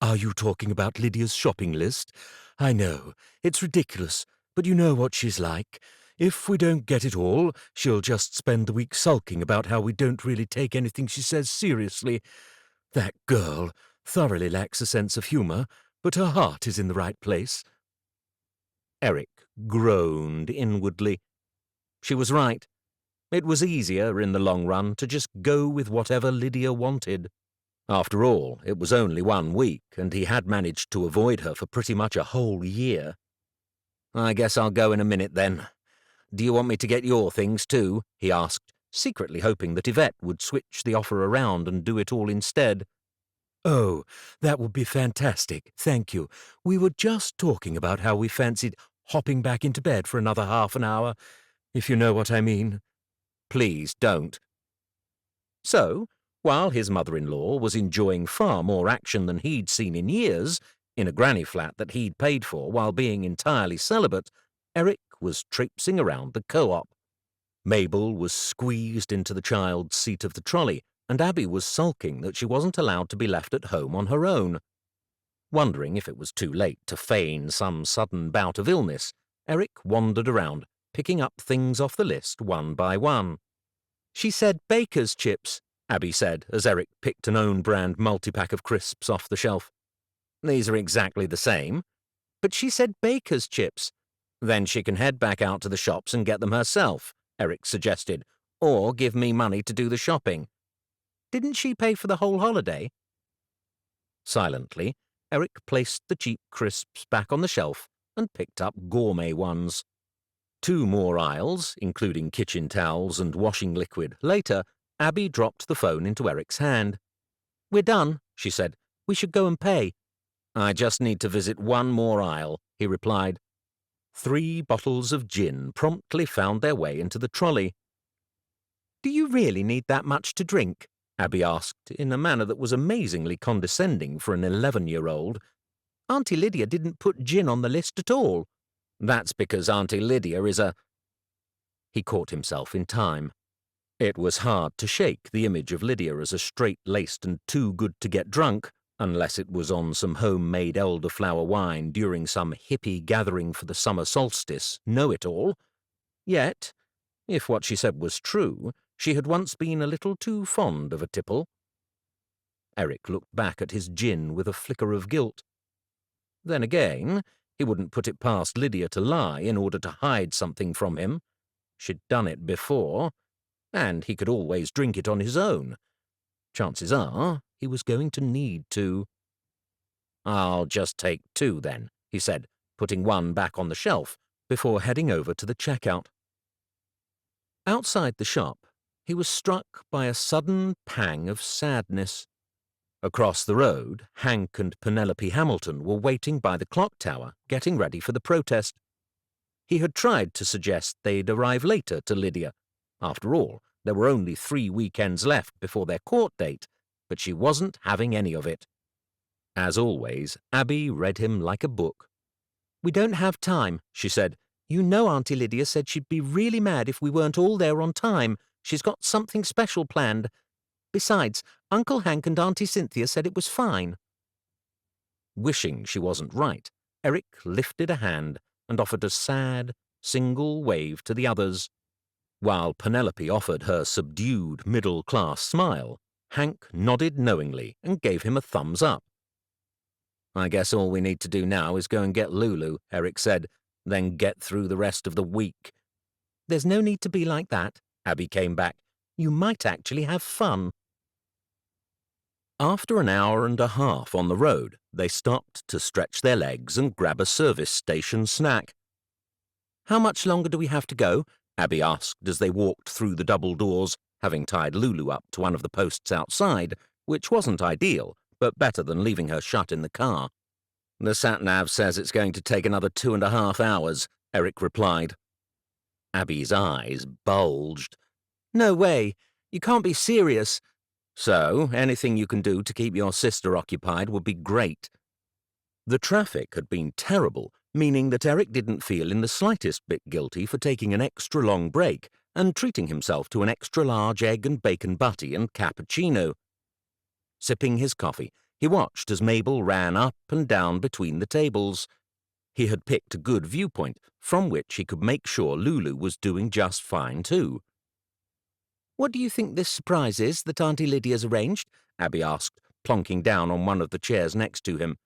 "Are you talking about Lydia's shopping list? I know, it's ridiculous, but you know what she's like. If we don't get it all, she'll just spend the week sulking about how we don't really take anything she says seriously. That girl thoroughly lacks a sense of humor, but her heart is in the right place." Eric groaned inwardly. She was right. It was easier in the long run to just go with whatever Lydia wanted. After all, it was only 1 week, and he had managed to avoid her for pretty much a whole year. "I guess I'll go in a minute then. Do you want me to get your things too?" he asked, secretly hoping that Yvette would switch the offer around and do it all instead. "Oh, that would be fantastic, thank you. We were just talking about how we fancied hopping back into bed for another half an hour, if you know what I mean." "Please don't." So, while his mother-in-law was enjoying far more action than he'd seen in years, in a granny flat that he'd paid for while being entirely celibate, Eric was traipsing around the co-op. Mabel was squeezed into the child's seat of the trolley, and Abby was sulking that she wasn't allowed to be left at home on her own. Wondering if it was too late to feign some sudden bout of illness, Eric wandered around, picking up things off the list one by one. She said baker's chips. Abby said as Eric picked an own-brand multi-pack of crisps off the shelf. These are exactly the same. But she said baker's chips. Then she can head back out to the shops and get them herself, Eric suggested, or give me money to do the shopping. Didn't she pay for the whole holiday? Silently, Eric placed the cheap crisps back on the shelf and picked up gourmet ones. 2 more aisles, including kitchen towels and washing liquid, later, Abby dropped the phone into Eric's hand. "We're done," she said. "We should go and pay." "I just need to visit one more aisle," he replied. 3 bottles of gin promptly found their way into the trolley. "Do you really need that much to drink?" Abby asked, in a manner that was amazingly condescending for an 11-year-old. "Auntie Lydia didn't put gin on the list at all." "That's because Auntie Lydia is a—" He caught himself in time. It was hard to shake the image of Lydia as a straight-laced and too-good-to-get-drunk, unless it was on some homemade elderflower wine during some hippie gathering for the summer solstice, know-it-all. Yet, if what she said was true, she had once been a little too fond of a tipple. Eric looked back at his gin with a flicker of guilt. Then again, he wouldn't put it past Lydia to lie in order to hide something from him. She'd done it before, and he could always drink it on his own. Chances are he was going to need to. "I'll just take 2 then," he said, putting one back on the shelf before heading over to the checkout. Outside the shop, he was struck by a sudden pang of sadness. Across the road, Hank and Penelope Hamilton were waiting by the clock tower, getting ready for the protest. He had tried to suggest they'd arrive later to Lydia. After all, there were only 3 weekends left before their court date, but she wasn't having any of it. As always, Abby read him like a book. "We don't have time," she said. "You know Auntie Lydia said she'd be really mad if we weren't all there on time. She's got something special planned. Besides, Uncle Hank and Auntie Cynthia said it was fine." Wishing she wasn't right, Eric lifted a hand and offered a sad, single wave to the others. While Penelope offered her subdued middle-class smile, Hank nodded knowingly and gave him a thumbs up. "I guess all we need to do now is go and get Lulu," Eric said, "then get through the rest of the week." "There's no need to be like that," Abby came back. "You might actually have fun." After an hour and a half on the road, they stopped to stretch their legs and grab a service station snack. "How much longer do we have to go?" Abby asked as they walked through the double doors, having tied Lulu up to one of the posts outside, which wasn't ideal, but better than leaving her shut in the car. "The sat-nav says it's going to take another 2.5 hours, Eric replied. Abby's eyes bulged. "No way. You can't be serious." "So, anything you can do to keep your sister occupied would be great." The traffic had been terrible, meaning that Eric didn't feel in the slightest bit guilty for taking an extra long break and treating himself to an extra large egg and bacon butty and cappuccino. Sipping his coffee, he watched as Mabel ran up and down between the tables. He had picked a good viewpoint from which he could make sure Lulu was doing just fine too. "What do you think this surprise is that Auntie Lydia's arranged?" Abby asked, plonking down on one of the chairs next to him.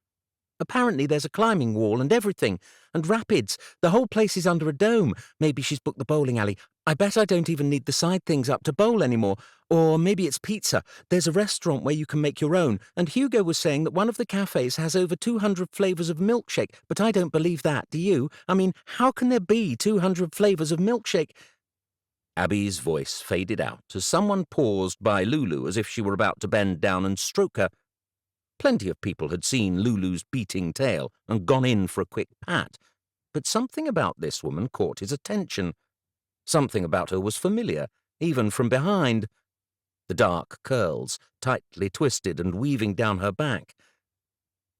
"Apparently there's a climbing wall and everything, and rapids. The whole place is under a dome. Maybe she's booked the bowling alley. I bet I don't even need the side things up to bowl anymore. Or maybe it's pizza. There's a restaurant where you can make your own, and Hugo was saying that one of the cafes has over 200 flavors of milkshake, but I don't believe that, do you? I mean, how can there be 200 flavors of milkshake?" Abby's voice faded out as someone paused by Lulu as if she were about to bend down and stroke her. Plenty of people had seen Lulu's beating tail and gone in for a quick pat, but something about this woman caught his attention. Something about her was familiar, even from behind. The dark curls, tightly twisted and weaving down her back.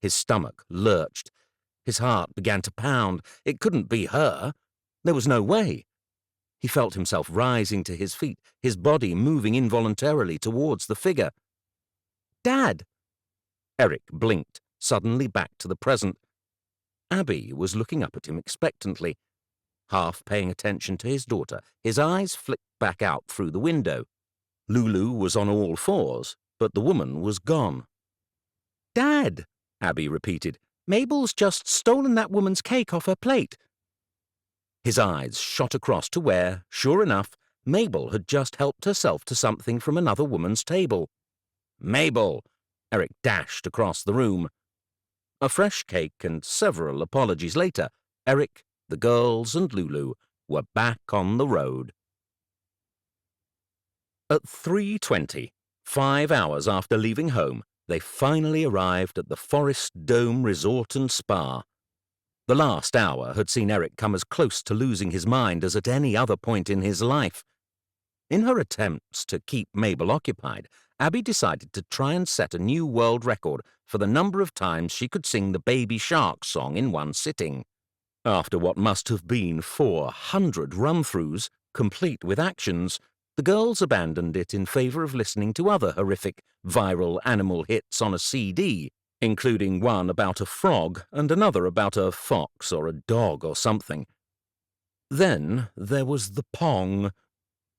His stomach lurched. His heart began to pound. It couldn't be her. There was no way. He felt himself rising to his feet, his body moving involuntarily towards the figure. "Dad!" Eric blinked, suddenly back to the present. Abby was looking up at him expectantly. Half paying attention to his daughter, his eyes flicked back out through the window. Lulu was on all fours, but the woman was gone. "Dad," Abby repeated, "Mabel's just stolen that woman's cake off her plate." His eyes shot across to where, sure enough, Mabel had just helped herself to something from another woman's table. "Mabel!" Eric dashed across the room. A fresh cake and several apologies later, Eric, the girls, and Lulu were back on the road. At 3:20, 5 hours after leaving home, they finally arrived at the Forest Dome Resort and Spa. The last hour had seen Eric come as close to losing his mind as at any other point in his life. In her attempts to keep Mabel occupied, Abby decided to try and set a new world record for the number of times she could sing the Baby Shark song in one sitting. After what must have been 400 run-throughs, complete with actions, the girls abandoned it in favor of listening to other horrific viral animal hits on a CD, including one about a frog and another about a fox or a dog or something. Then there was the Pong.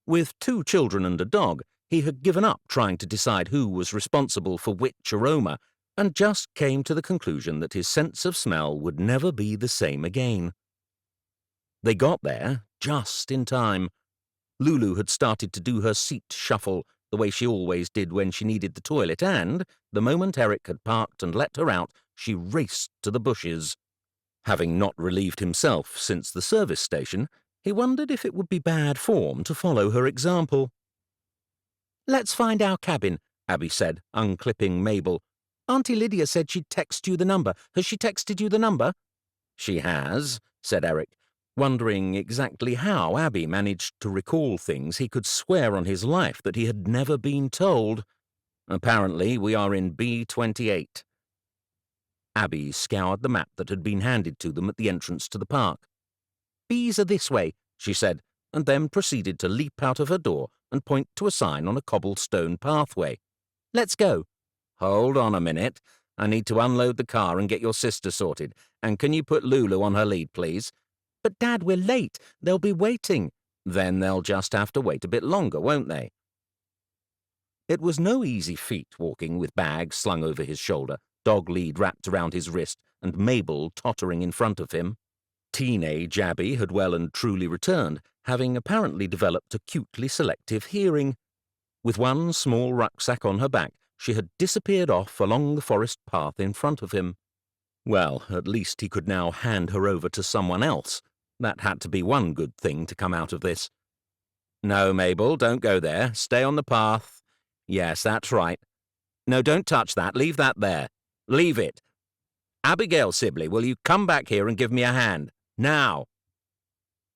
With 2 children and a dog, he had given up trying to decide who was responsible for which aroma, and just came to the conclusion that his sense of smell would never be the same again. They got there just in time. Lulu had started to do her seat shuffle the way she always did when she needed the toilet, and, the moment Eric had parked and let her out, she raced to the bushes. Having not relieved himself since the service station, he wondered if it would be bad form to follow her example. "Let's find our cabin," Abby said, unclipping Mabel. "Auntie Lydia said she'd text you the number. Has she texted you the number?" "She has," said Eric, wondering exactly how Abby managed to recall things he could swear on his life that he had never been told. "Apparently we are in B28. Abby scoured the map that had been handed to them at the entrance to the park. "Bees are this way," she said, and then proceeded to leap out of her door and point to a sign on a cobblestone pathway. "Let's go." "Hold on a minute. I need to unload the car and get your sister sorted. And can you put Lulu on her lead, please?" "But, Dad, we're late. They'll be waiting." "Then they'll just have to wait a bit longer, won't they?" It was no easy feat walking with bags slung over his shoulder, dog lead wrapped around his wrist, and Mabel tottering in front of him. Teenage Abby had well and truly returned, having apparently developed acutely selective hearing. With one small rucksack on her back, she had disappeared off along the forest path in front of him. Well, at least he could now hand her over to someone else. That had to be one good thing to come out of this. "No, Mabel, don't go there. Stay on the path. Yes, that's right. No, don't touch that. Leave that there. Leave it. Abigail Sibley, will you come back here and give me a hand? Now!"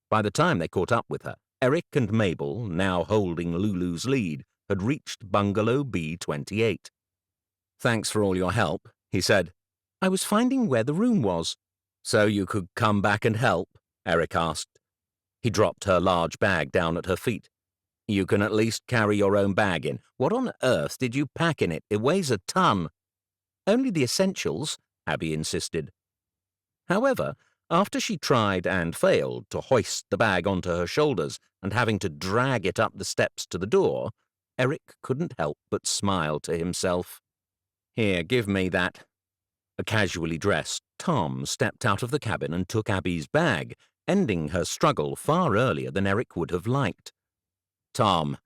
By the time they caught up with her, Eric and Mabel, now holding Lulu's lead, had reached Bungalow B28. "Thanks for all your help," he said. "I was finding where the room was." "So you could come back and help?" Eric asked. He dropped her large bag down at her feet. "You can at least carry your own bag in. What on earth did you pack in it? It weighs a ton." "Only the essentials," Abby insisted. However, after she tried and failed to hoist the bag onto her shoulders and having to drag it up the steps to the door, Eric couldn't help but smile to himself. "Here, give me that." A casually dressed Tom stepped out of the cabin and took Abby's bag, ending her struggle far earlier than Eric would have liked. "Tom,"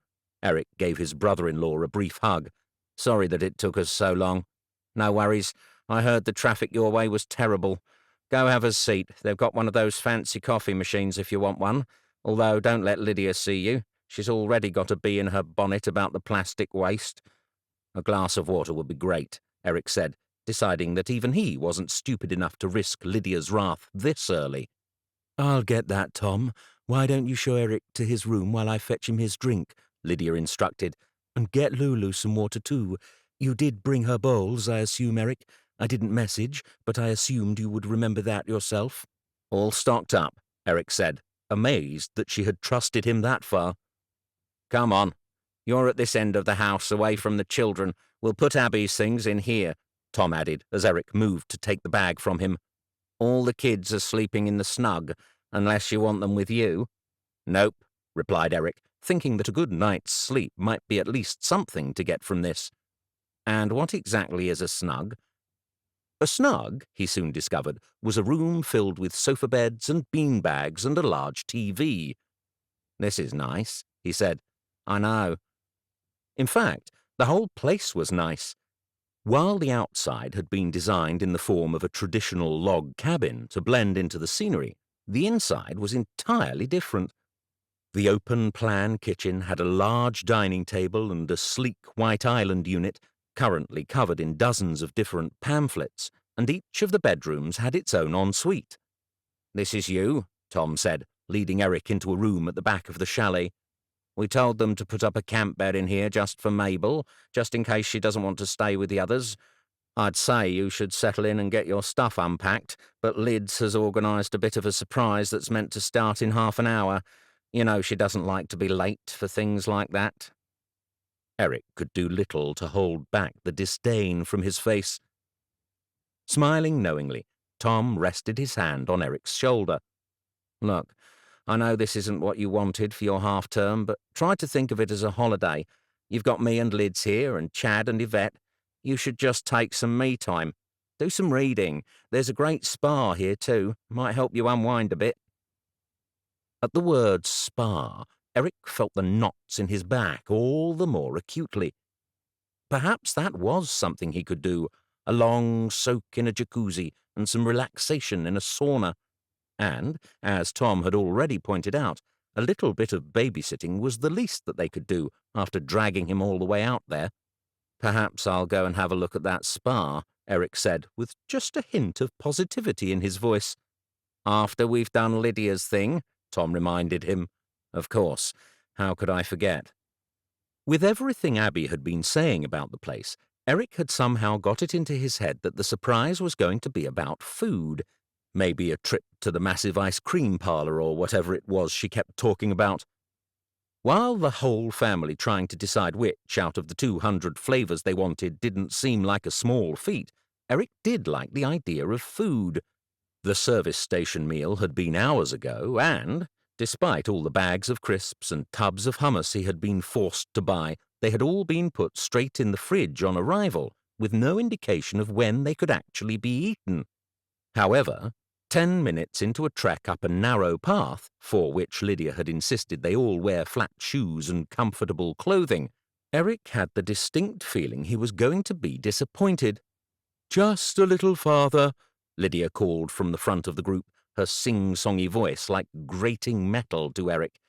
Eric gave his brother-in-law a brief hug. "Sorry that it took us so long." "No worries. I heard the traffic your way was terrible. Go have a seat. They've got one of those fancy coffee machines if you want one. Although don't let Lydia see you. She's already got a bee in her bonnet about the plastic waste." "A glass of water would be great," Eric said, deciding that even he wasn't stupid enough to risk Lydia's wrath this early. "I'll get that, Tom. Why don't you show Eric to his room while I fetch him his drink?" Lydia instructed. "And get Lulu some water too. You did bring her bowls, I assume, Eric. I didn't message, but I assumed you would remember that yourself." "All stocked up," Eric said, amazed that she had trusted him that far. "Come on. You're at this end of the house, away from the children. We'll put Abby's things in here," Tom added, as Eric moved to take the bag from him. "All the kids are sleeping in the snug, unless you want them with you." "Nope," replied Eric, thinking that a good night's sleep might be at least something to get from this. And what exactly is a snug? A snug, he soon discovered, was a room filled with sofa beds and beanbags and a large TV. This is nice, he said. I know. In fact, the whole place was nice. While the outside had been designed in the form of a traditional log cabin to blend into the scenery, the inside was entirely different. The open-plan kitchen had a large dining table and a sleek White Island unit, currently covered in dozens of different pamphlets, and each of the bedrooms had its own ensuite. "This is you," Tom said, leading Eric into a room at the back of the chalet. "We told them to put up a camp bed in here just for Mabel, just in case she doesn't want to stay with the others. I'd say you should settle in and get your stuff unpacked, but Lids has organised a bit of a surprise that's meant to start in half an hour. You know she doesn't like to be late for things like that." Eric could do little to hold back the disdain from his face. Smiling knowingly, Tom rested his hand on Eric's shoulder. "Look, I know this isn't what you wanted for your half-term, but try to think of it as a holiday. You've got me and Lids here, and Chad and Yvette. You should just take some me time. Do some reading. There's a great spa here too. Might help you unwind a bit." At the word spa, Eric felt the knots in his back all the more acutely. Perhaps that was something he could do, a long soak in a jacuzzi and some relaxation in a sauna. And, as Tom had already pointed out, a little bit of babysitting was the least that they could do after dragging him all the way out there. "Perhaps I'll go and have a look at that spa," Eric said, with just a hint of positivity in his voice. "After we've done Lydia's thing," Tom reminded him. "Of course. How could I forget?" With everything Abby had been saying about the place, Eric had somehow got it into his head that the surprise was going to be about food. Maybe a trip to the massive ice cream parlor or whatever it was she kept talking about. While the whole family trying to decide which out of the 200 flavors they wanted didn't seem like a small feat, Eric did like the idea of food. The service station meal had been hours ago, and, despite all the bags of crisps and tubs of hummus he had been forced to buy, they had all been put straight in the fridge on arrival, with no indication of when they could actually be eaten. However, 10 minutes into a trek up a narrow path, for which Lydia had insisted they all wear flat shoes and comfortable clothing, Eric had the distinct feeling he was going to be disappointed. "Just a little farther," Lydia called from the front of the group, her sing-songy voice like grating metal to Eric.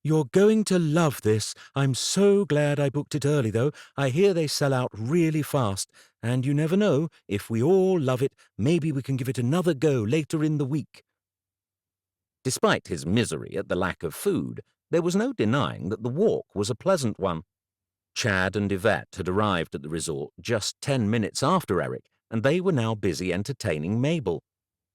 "You're going to love this. I'm so glad I booked it early, though. I hear they sell out really fast, and you never know, if we all love it, maybe we can give it another go later in the week." Despite his misery at the lack of food, there was no denying that the walk was a pleasant one. Chad and Yvette had arrived at the resort just 10 minutes after Eric, and they were now busy entertaining Mabel.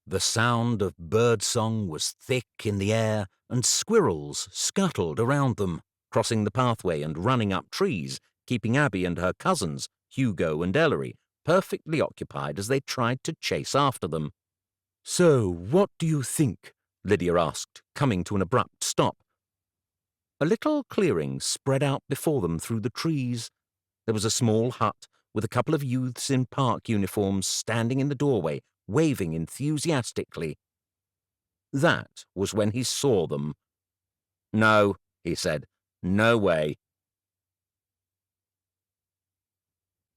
The sound of birdsong was thick in the air, and squirrels scuttled around them, crossing the pathway and running up trees, keeping Abby and her cousins, Hugo and Ellery, perfectly occupied as they tried to chase after them. "So, what do you think?" Lydia asked, coming to an abrupt stop. A little clearing spread out before them through the trees. There was a small hut with a couple of youths in park uniforms standing in the doorway, waving enthusiastically. That was when he saw them. "No," he said. "No way."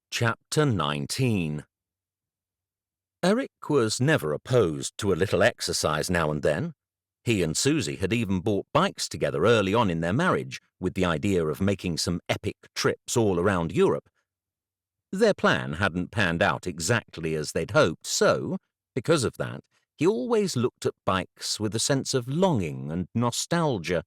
Chapter 19. Eric was never opposed to a little exercise now and then. He and Susie had even bought bikes together early on in their marriage, with the idea of making some epic trips all around Europe. Their plan hadn't panned out exactly as they'd hoped, so, because of that, he always looked at bikes with a sense of longing and nostalgia.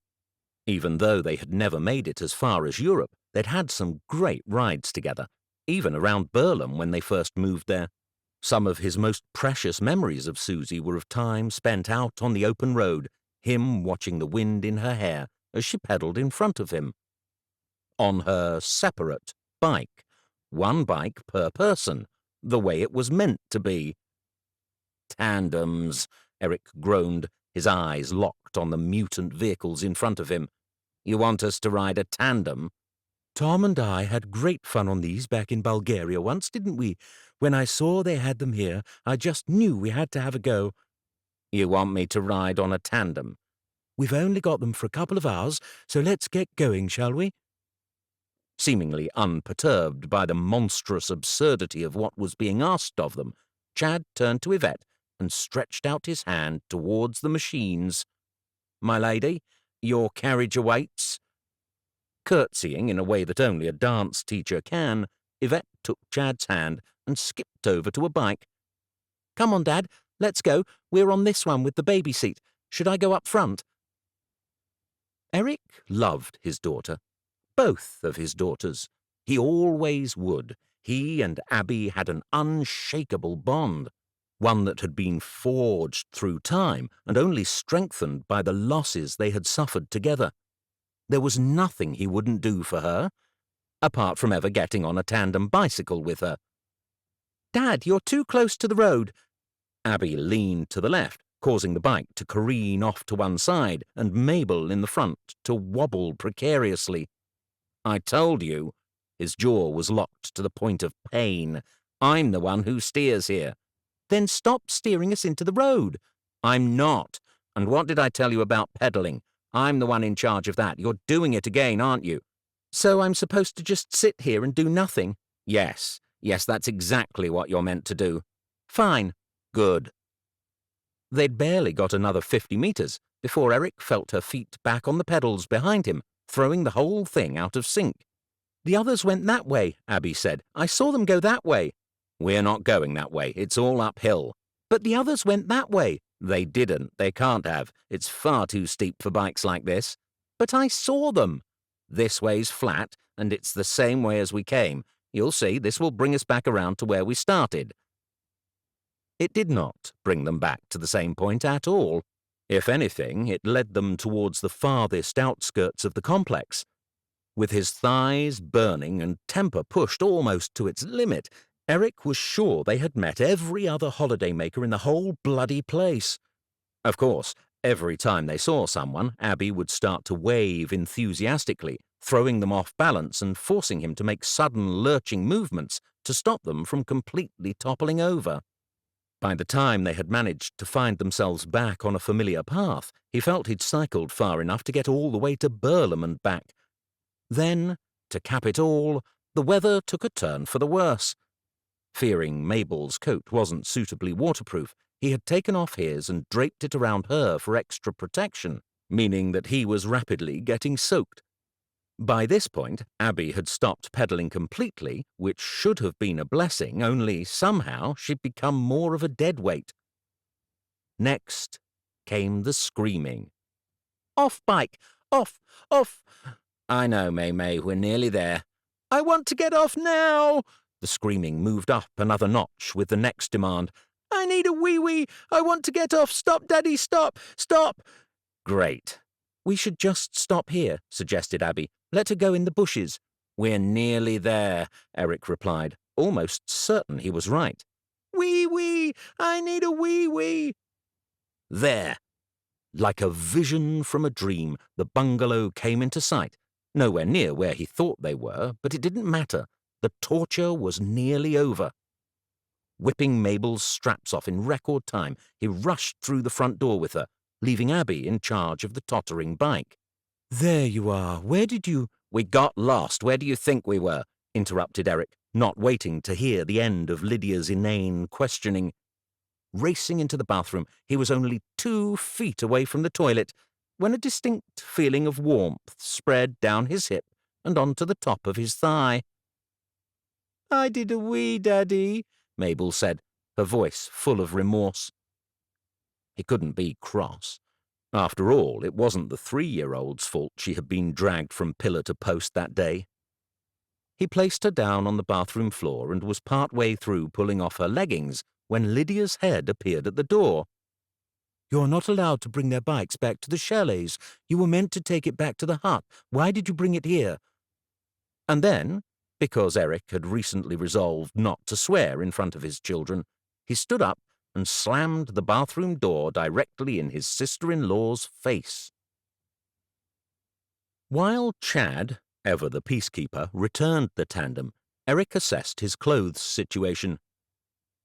Even though they had never made it as far as Europe, they'd had some great rides together, even around Berlin when they first moved there. Some of his most precious memories of Susie were of time spent out on the open road, him watching the wind in her hair as she pedalled in front of him. On her separate bike, one bike per person, the way it was meant to be. "Tandems," Eric groaned, his eyes locked on the mutant vehicles in front of him. You want us to ride a tandem? Tom and I had great fun on these back in Bulgaria once, didn't we? When I saw they had them here, I just knew we had to have a go. You want me to ride on a tandem? We've only got them for a couple of hours, so let's get going, shall we? Seemingly unperturbed by the monstrous absurdity of what was being asked of them, Chad turned to Yvette and stretched out his hand towards the machines. "My lady, your carriage awaits." Curtsying in a way that only a dance teacher can, Yvette took Chad's hand and skipped over to a bike. "Come on, Dad, let's go. We're on this one with the baby seat. Should I go up front?" Eric loved his daughter. Both of his daughters. He always would. He and Abby had an unshakable bond, one that had been forged through time and only strengthened by the losses they had suffered together. There was nothing he wouldn't do for her, apart from ever getting on a tandem bicycle with her. "Dad, you're too close to the road." Abby leaned to the left, causing the bike to careen off to one side and Mabel in the front to wobble precariously. "I told you." His jaw was locked to the point of pain. "I'm the one who steers here." "Then stop steering us into the road." "I'm not. And what did I tell you about pedaling? I'm the one in charge of that. You're doing it again, aren't you?" "So I'm supposed to just sit here and do nothing?" Yes, that's exactly what you're meant to do." "Fine." "Good." They'd barely got another 50 meters before Eric felt her feet back on the pedals behind him, throwing the whole thing out of sync. "The others went that way," Abby said. "I saw them go that way." "We're not going that way. It's all uphill." "But the others went that way." "They didn't. They can't have. It's far too steep for bikes like this." "But I saw them." "This way's flat, and it's the same way as we came. You'll see, this will bring us back around to where we started." It did not bring them back to the same point at all. If anything, it led them towards the farthest outskirts of the complex. With his thighs burning and temper pushed almost to its limit, Eric was sure they had met every other holidaymaker in the whole bloody place. Of course, every time they saw someone, Abby would start to wave enthusiastically, throwing them off balance and forcing him to make sudden lurching movements to stop them from completely toppling over. By the time they had managed to find themselves back on a familiar path, he felt he'd cycled far enough to get all the way to Burlham and back. Then, to cap it all, the weather took a turn for the worse. Fearing Mabel's coat wasn't suitably waterproof, he had taken off his and draped it around her for extra protection, meaning that he was rapidly getting soaked. By this point, Abby had stopped pedaling completely, which should have been a blessing, only somehow she'd become more of a deadweight. Next came the screaming. "Off, bike! Off! Off!" "I know, May, we're nearly there." "I want to get off now!" The screaming moved up another notch with the next demand. "I need a wee-wee! I want to get off! Stop, Daddy, stop! Stop!" "Great." "We should just stop here," suggested Abby. "Let her go in the bushes." "We're nearly there," Eric replied, almost certain he was right. "Wee-wee! I need a wee-wee!" There! Like a vision from a dream, the bungalow came into sight. Nowhere near where he thought they were, but it didn't matter. The torture was nearly over. Whipping Mabel's straps off in record time, he rushed through the front door with her, leaving Abby in charge of the tottering bike. "There you are. Where did you—" "We got lost. Where do you think we were?" interrupted Eric, not waiting to hear the end of Lydia's inane questioning. Racing into the bathroom, he was only 2 feet away from the toilet when a distinct feeling of warmth spread down his hip and onto the top of his thigh. "I did a wee, Daddy," Mabel said, her voice full of remorse. He couldn't be cross. After all, it wasn't the 3-year-old's fault she had been dragged from pillar to post that day. He placed her down on the bathroom floor and was part way through pulling off her leggings when Lydia's head appeared at the door. "You're not allowed to bring their bikes back to the chalets. You were meant to take it back to the hut. Why did you bring it here?" And then, because Eric had recently resolved not to swear in front of his children, he stood up and slammed the bathroom door directly in his sister-in-law's face. While Chad, ever the peacekeeper, returned the tandem, Eric assessed his clothes situation.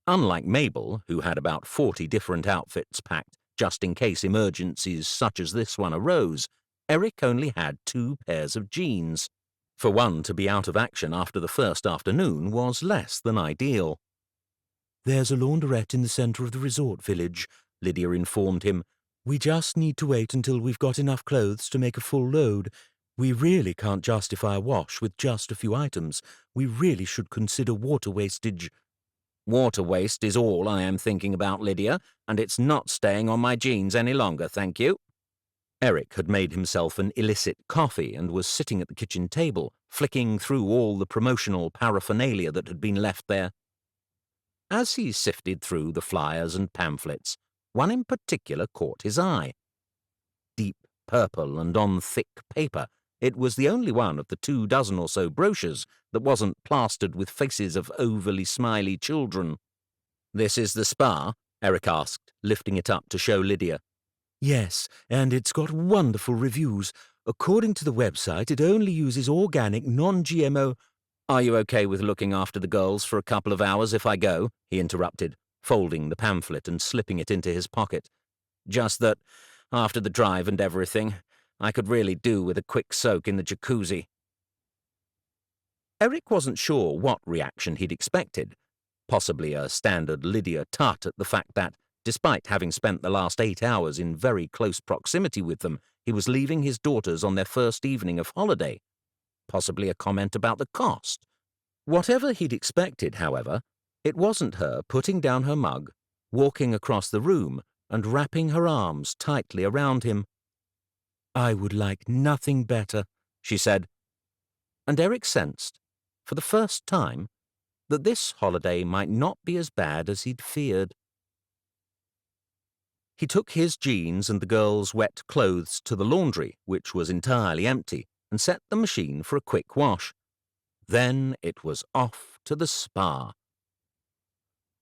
Unlike Mabel, who had about 40 different outfits packed just in case emergencies such as this one arose, Eric only had 2 pairs of jeans. For one to be out of action after the first afternoon was less than ideal. "There's a launderette in the centre of the resort village," Lydia informed him. "We just need to wait until we've got enough clothes to make a full load. We really can't justify a wash with just a few items. We really should consider water wastage." Water waste is all I am thinking about, Lydia, and it's not staying on my jeans any longer, thank you. Eric had made himself an illicit coffee and was sitting at the kitchen table, flicking through all the promotional paraphernalia that had been left there. As he sifted through the flyers and pamphlets, one in particular caught his eye. Deep purple and on thick paper, it was the only one of the 24 or so brochures that wasn't plastered with faces of overly smiley children. "This is the spa?" Eric asked, lifting it up to show Lydia. "Yes, and it's got wonderful reviews. According to the website, it only uses organic, non-GMO—" "Are you okay with looking after the girls for a couple of hours if I go?" he interrupted, folding the pamphlet and slipping it into his pocket. "Just that, after the drive and everything, I could really do with a quick soak in the jacuzzi." Eric wasn't sure what reaction he'd expected. Possibly a standard Lydia tut at the fact that, despite having spent the last 8 hours in very close proximity with them, he was leaving his daughters on their first evening of holiday. Possibly a comment about the cost. Whatever he'd expected, however, it wasn't her putting down her mug, walking across the room, and wrapping her arms tightly around him. "I would like nothing better," she said. And Eric sensed, for the first time, that this holiday might not be as bad as he'd feared. He took his jeans and the girls' wet clothes to the laundry, which was entirely empty, and set the machine for a quick wash. Then it was off to the spa.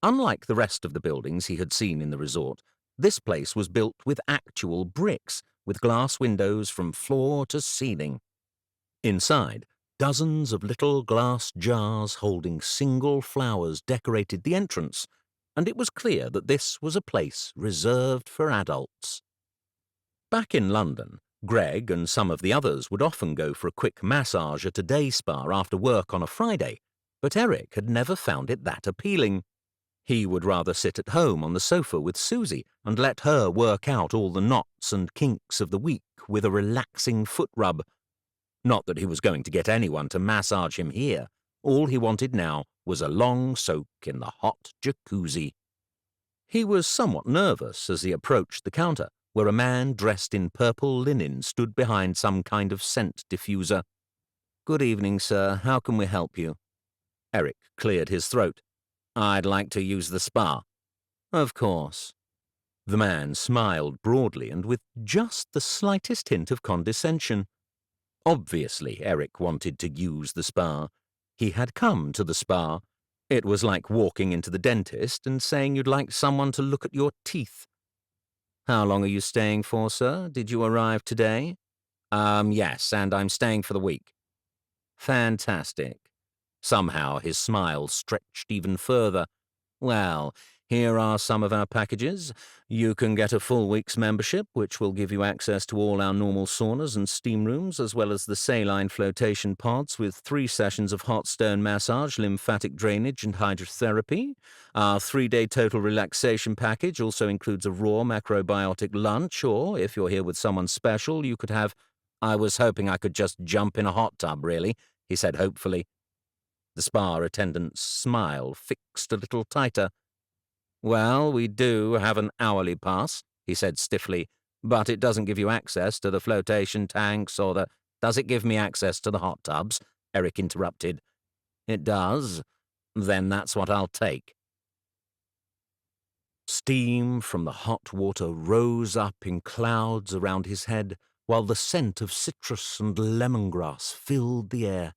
Unlike the rest of the buildings he had seen in the resort, this place was built with actual bricks, with glass windows from floor to ceiling. Inside, dozens of little glass jars holding single flowers decorated the entrance, and it was clear that this was a place reserved for adults. Back in London, Greg and some of the others would often go for a quick massage at a day spa after work on a Friday, but Eric had never found it that appealing. He would rather sit at home on the sofa with Susie and let her work out all the knots and kinks of the week with a relaxing foot rub. Not that he was going to get anyone to massage him here. All he wanted now was a long soak in the hot jacuzzi. He was somewhat nervous as he approached the counter, where a man dressed in purple linen stood behind some kind of scent diffuser. "Good evening, sir. How can we help you?" Eric cleared his throat. "I'd like to use the spa." "Of course." The man smiled broadly and with just the slightest hint of condescension. Obviously, Eric wanted to use the spa. He had come to the spa. It was like walking into the dentist and saying you'd like someone to look at your teeth. "How long are you staying for, sir? Did you arrive today?" Yes, and I'm staying for the week." "Fantastic." Somehow his smile stretched even further. "Well, here are some of our packages. You can get a full week's membership, which will give you access to all our normal saunas and steam rooms, as well as the saline flotation pods with 3 sessions of hot stone massage, lymphatic drainage, and hydrotherapy. Our 3-day total relaxation package also includes a raw macrobiotic lunch, or, if you're here with someone special, you could have—" "I was hoping I could just jump in a hot tub, really," he said hopefully. The spa attendant's smile fixed a little tighter. "Well, we do have an hourly pass," he said stiffly, "but it doesn't give you access to the flotation tanks or the—" "Does it give me access to the hot tubs?" Eric interrupted. "It does. Then that's what I'll take." Steam from the hot water rose up in clouds around his head, while the scent of citrus and lemongrass filled the air.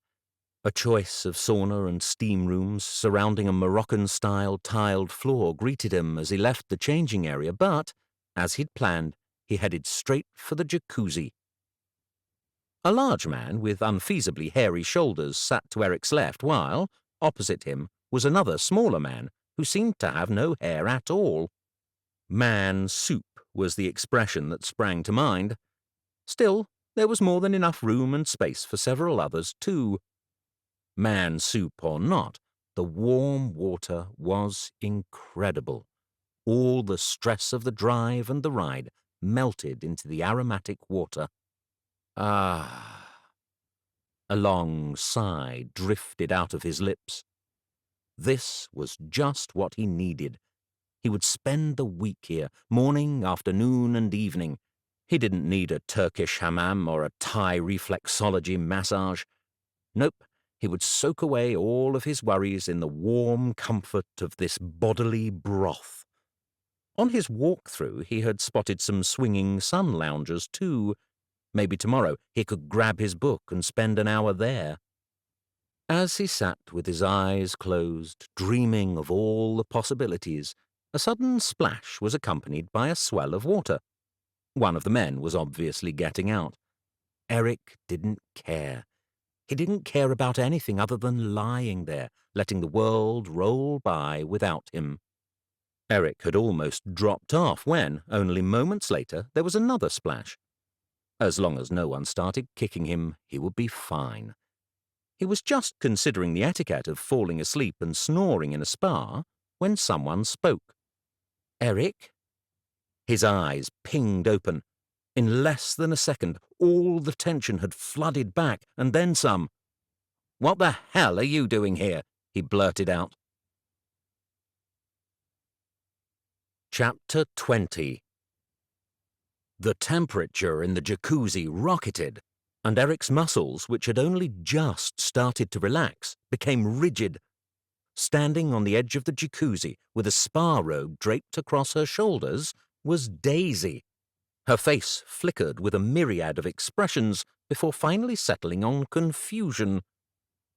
A choice of sauna and steam rooms surrounding a Moroccan-style tiled floor greeted him as he left the changing area, but, as he'd planned, he headed straight for the jacuzzi. A large man with unfeasibly hairy shoulders sat to Eric's left, while, opposite him, was another smaller man who seemed to have no hair at all. Man soup was the expression that sprang to mind. Still, there was more than enough room and space for several others too. Man soup or not, the warm water was incredible. All the stress of the drive and the ride melted into the aromatic water. Ah! A long sigh drifted out of his lips. This was just what he needed. He would spend the week here, morning, afternoon, and evening. He didn't need a Turkish hammam or a Thai reflexology massage. Nope, he would soak away all of his worries in the warm comfort of this bodily broth. On his walk-through, he had spotted some swinging sun loungers too. Maybe tomorrow he could grab his book and spend an hour there. As he sat with his eyes closed, dreaming of all the possibilities, a sudden splash was accompanied by a swell of water. One of the men was obviously getting out. Eric didn't care. He didn't care about anything other than lying there, letting the world roll by without him. Eric had almost dropped off when, only moments later, there was another splash. As long as no one started kicking him, he would be fine. He was just considering the etiquette of falling asleep and snoring in a spa when someone spoke. Eric? His eyes pinged open. In less than a second, all the tension had flooded back, and then some. "What the hell are you doing here?" he blurted out. Chapter 20. The temperature in the jacuzzi rocketed, and Eric's muscles, which had only just started to relax, became rigid. Standing on the edge of the jacuzzi with a spa robe draped across her shoulders was Daisy. Her face flickered with a myriad of expressions before finally settling on confusion.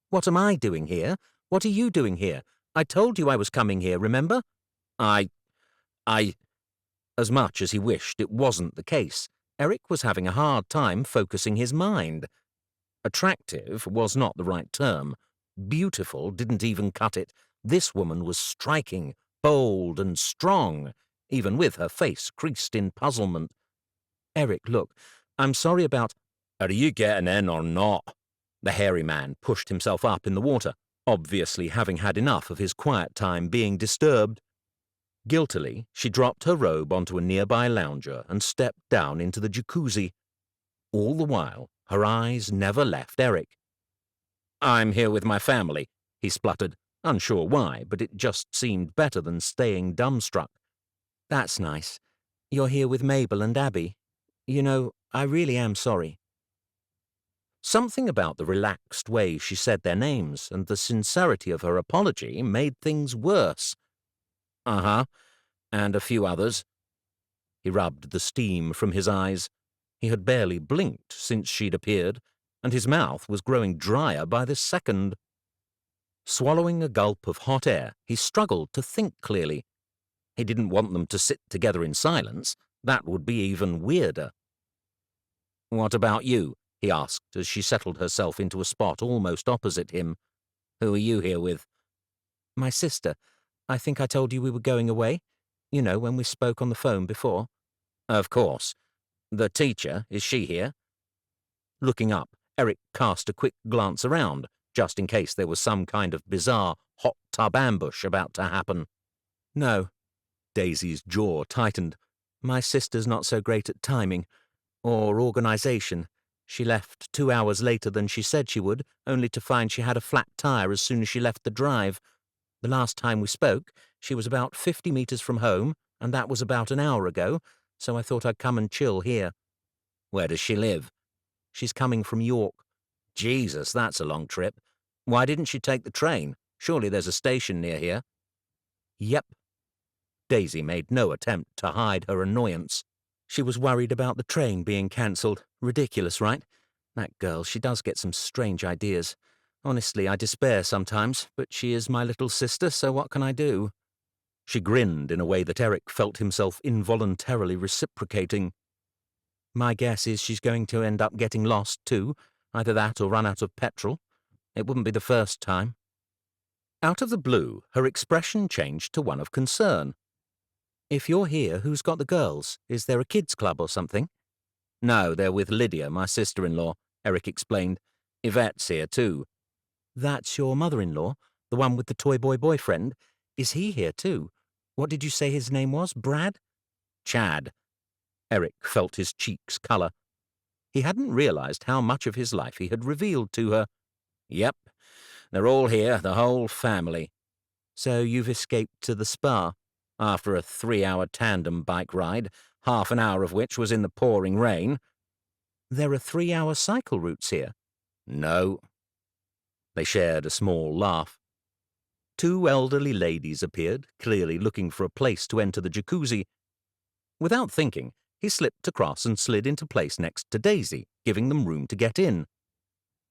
"What am I doing here? What are you doing here? I told you I was coming here, remember?" I... As much as he wished it wasn't the case, Eric was having a hard time focusing his mind. Attractive was not the right term. Beautiful didn't even cut it. This woman was striking, bold and strong, even with her face creased in puzzlement. "Eric, look, I'm sorry about—" "Are you getting in or not?" The hairy man pushed himself up in the water, obviously having had enough of his quiet time being disturbed. Guiltily, she dropped her robe onto a nearby lounger and stepped down into the jacuzzi. All the while, her eyes never left Eric. "I'm here with my family," he spluttered, unsure why, but it just seemed better than staying dumbstruck. "That's nice. You're here with Mabel and Abby. You know, I really am sorry." Something about the relaxed way she said their names and the sincerity of her apology made things worse. "Uh-huh, and a few others." He rubbed the steam from his eyes. He had barely blinked since she'd appeared, and his mouth was growing drier by the second. Swallowing a gulp of hot air, he struggled to think clearly. He didn't want them to sit together in silence. That would be even weirder. "What about you?" he asked as she settled herself into a spot almost opposite him. "Who are you here with?" "My sister. I think I told you we were going away. You know, when we spoke on the phone before." "Of course. The teacher, is she here?" Looking up, Eric cast a quick glance around, just in case there was some kind of bizarre hot tub ambush about to happen. "No." Daisy's jaw tightened. "My sister's not so great at timing, or organization. She left 2 hours later than she said she would, only to find she had a flat tire as soon as she left the drive. The last time we spoke, she was about 50 meters from home, and that was about an hour ago, so I thought I'd come and chill here." "Where does she live?" "She's coming from York." "Jesus, that's a long trip. Why didn't she take the train? Surely there's a station near here." "Yep." Daisy made no attempt to hide her annoyance. She was worried about the train being cancelled. Ridiculous, right? That girl, she does get some strange ideas. Honestly, I despair sometimes, but she is my little sister, so what can I do?" She grinned in a way that Eric felt himself involuntarily reciprocating. My guess is she's going to end up getting lost, too. Either that or run out of petrol. It wouldn't be the first time. Out of the blue, her expression changed to one of concern. If you're here, who's got the girls? Is there a kids' club or something? No, they're with Lydia, my sister-in-law, Eric explained. Yvette's here, too. That's your mother-in-law, the one with the toy boy boyfriend. Is he here, too? What did you say his name was? Brad? Chad. Eric felt his cheeks colour. He hadn't realised how much of his life he had revealed to her. Yep, they're all here, the whole family. So you've escaped to the spa? After a 3-hour tandem bike ride, half an hour of which was in the pouring rain. There are 3-hour cycle routes here. No. They shared a small laugh. 2 elderly ladies appeared, clearly looking for a place to enter the jacuzzi. Without thinking, he slipped across and slid into place next to Daisy, giving them room to get in.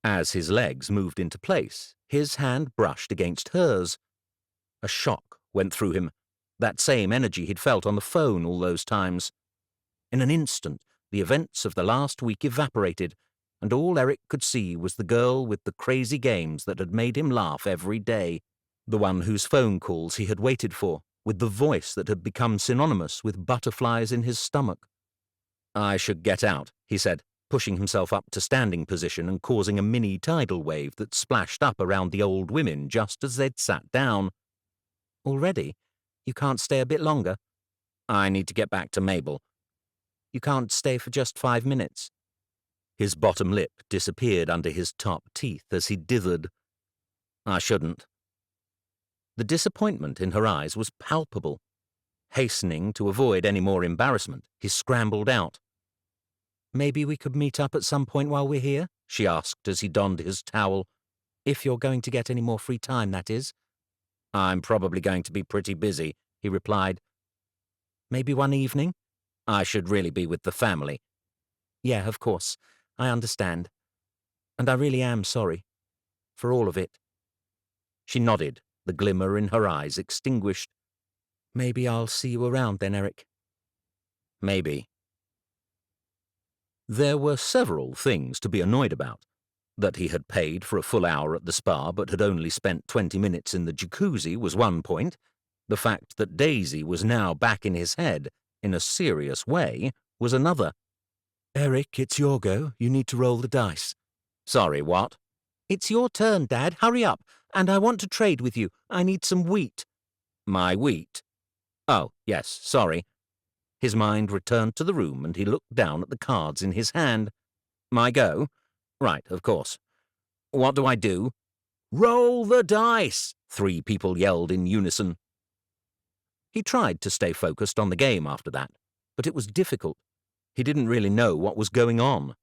As his legs moved into place, his hand brushed against hers. A shock went through him, that same energy he'd felt on the phone all those times. In an instant, the events of the last week evaporated, and all Eric could see was the girl with the crazy games that had made him laugh every day, the one whose phone calls he had waited for, with the voice that had become synonymous with butterflies in his stomach. I should get out, he said, pushing himself up to standing position and causing a mini tidal wave that splashed up around the old women just as they'd sat down. Already? You can't stay a bit longer? I need to get back to Mabel. You can't stay for just 5 minutes? His bottom lip disappeared under his top teeth as he dithered. I shouldn't. The disappointment in her eyes was palpable. Hastening to avoid any more embarrassment, he scrambled out. Maybe we could meet up at some point while we're here? She asked as he donned his towel. If you're going to get any more free time, that is. I'm probably going to be pretty busy, he replied. Maybe one evening? I should really be with the family. Yeah, of course. I understand. And I really am sorry. For all of it. She nodded, the glimmer in her eyes extinguished. Maybe I'll see you around then, Eric. Maybe. There were several things to be annoyed about. That he had paid for a full hour at the spa but had only spent 20 minutes in the jacuzzi was one point. The fact that Daisy was now back in his head, in a serious way, was another. Eric, it's your go. You need to roll the dice. Sorry, what? It's your turn, Dad. Hurry up. And I want to trade with you. I need some wheat. My wheat? Oh, yes, sorry. His mind returned to the room and he looked down at the cards in his hand. My go? Right, of course. What do I do? Roll the dice! 3 people yelled in unison. He tried to stay focused on the game after that, but it was difficult. He didn't really know what was going on.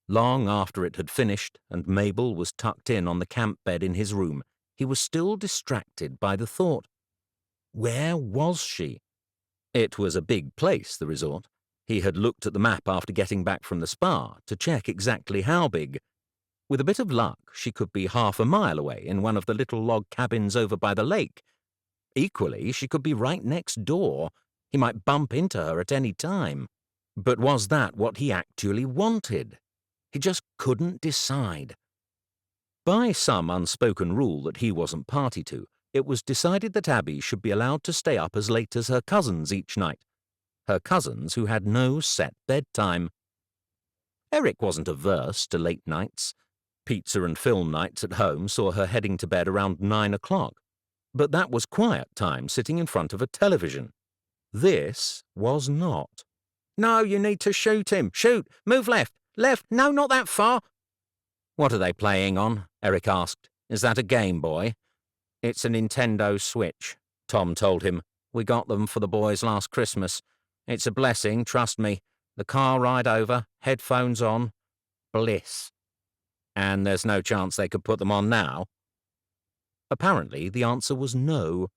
Long after it had finished and Mabel was tucked in on the camp bed in his room, he was still distracted by the thought. Where was she? It was a big place, the resort. He had looked at the map after getting back from the spa to check exactly how big. With a bit of luck, she could be half a mile away in one of the little log cabins over by the lake. Equally, she could be right next door. He might bump into her at any time. But was that what he actually wanted? He just couldn't decide. By some unspoken rule that he wasn't party to, it was decided that Abby should be allowed to stay up as late as her cousins each night. Her cousins who had no set bedtime. Eric wasn't averse to late nights. Pizza and film nights at home saw her heading to bed around 9 o'clock. But that was quiet time sitting in front of a television. This was not. No, you need to shoot him. Shoot! Move left! Left! No, not that far! What are they playing on? Eric asked. Is that a Game Boy? It's a Nintendo Switch, Tom told him. We got them for the boys last Christmas. It's a blessing, trust me. The car ride over, headphones on. Bliss. And there's no chance they could put them on now? Apparently, the answer was no.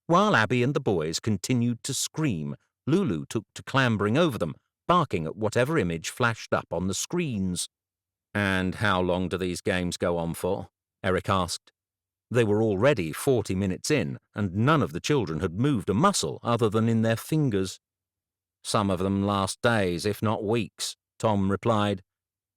While Abby and the boys continued to scream, Lulu took to clambering over them, barking at whatever image flashed up on the screens. And how long do these games go on for? Eric asked. They were already 40 minutes in, and none of the children had moved a muscle other than in their fingers. Some of them last days, if not weeks, Tom replied.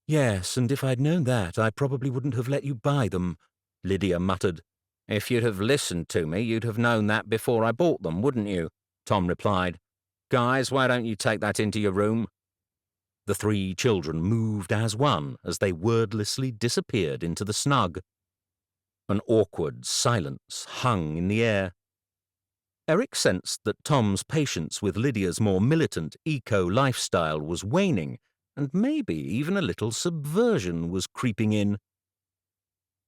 Yes, and if I'd known that, I probably wouldn't have let you buy them, Lydia muttered. If you'd have listened to me, you'd have known that before I bought them, wouldn't you? Tom replied. Guys, why don't you take that into your room? The three children moved as one as they wordlessly disappeared into the snug. An awkward silence hung in the air. Eric sensed that Tom's patience with Lydia's more militant eco-lifestyle was waning, and maybe even a little subversion was creeping in.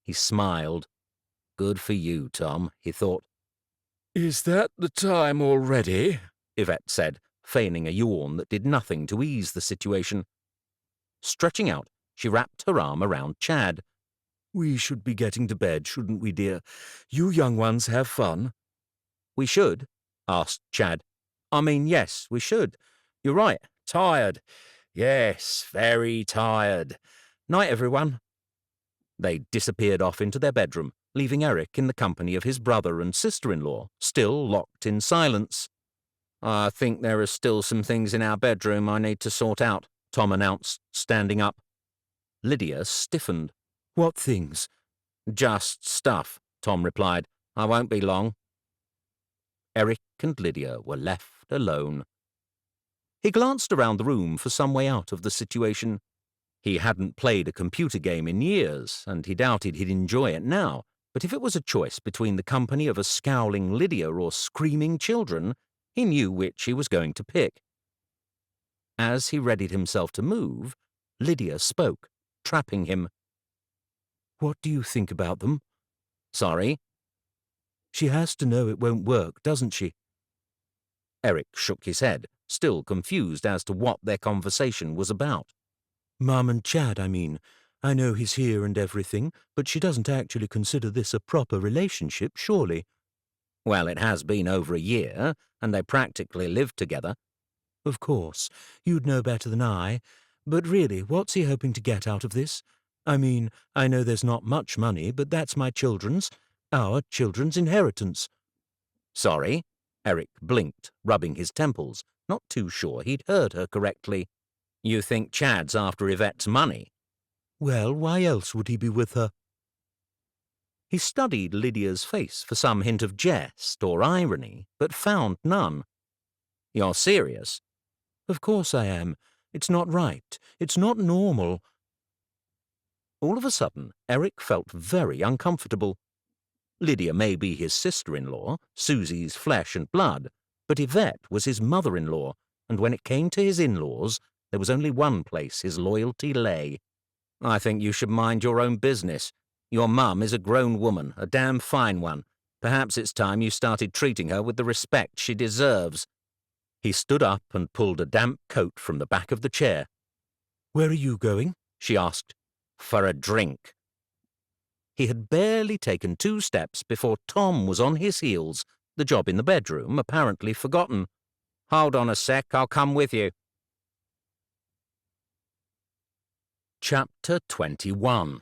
He smiled. Good for you, Tom, he thought. Is that the time already? Yvette said, feigning a yawn that did nothing to ease the situation. Stretching out, she wrapped her arm around Chad. We should be getting to bed, shouldn't we, dear? You young ones have fun. We should? Asked Chad. I mean, yes, we should. You're right. Tired. Yes, very tired. Night, everyone. They disappeared off into their bedroom, leaving Eric in the company of his brother and sister-in-law, still locked in silence. I think there are still some things in our bedroom I need to sort out, Tom announced, standing up. Lydia stiffened. What things? Just stuff, Tom replied. I won't be long. Eric and Lydia were left alone. He glanced around the room for some way out of the situation. He hadn't played a computer game in years, and he doubted he'd enjoy it now, but if it was a choice between the company of a scowling Lydia or screaming children, he knew which he was going to pick. As he readied himself to move, Lydia spoke, trapping him. What do you think about them? Sorry? She has to know it won't work, doesn't she? Eric shook his head, still confused as to what their conversation was about. Mum and Chad, I mean. I know he's here and everything, but she doesn't actually consider this a proper relationship, surely. Well, it has been over a year, and they practically live together. Of course, you'd know better than I. But really, what's he hoping to get out of this? I mean, I know there's not much money, but that's my children's, our children's inheritance. Sorry? Eric blinked, rubbing his temples, not too sure he'd heard her correctly. You think Chad's after Yvette's money? Well, why else would he be with her? He studied Lydia's face for some hint of jest or irony, but found none. You're serious? Of course I am. It's not right. It's not normal. All of a sudden, Eric felt very uncomfortable. Lydia may be his sister-in-law, Susie's flesh and blood, but Yvette was his mother-in-law, and when it came to his in-laws, there was only one place his loyalty lay. I think you should mind your own business. Your mum is a grown woman, a damn fine one. Perhaps it's time you started treating her with the respect she deserves. He stood up and pulled a damp coat from the back of the chair. Where are you going? She asked. For a drink. He had barely taken 2 steps before Tom was on his heels, the job in the bedroom apparently forgotten. Hold on a sec, I'll come with you. Chapter 21.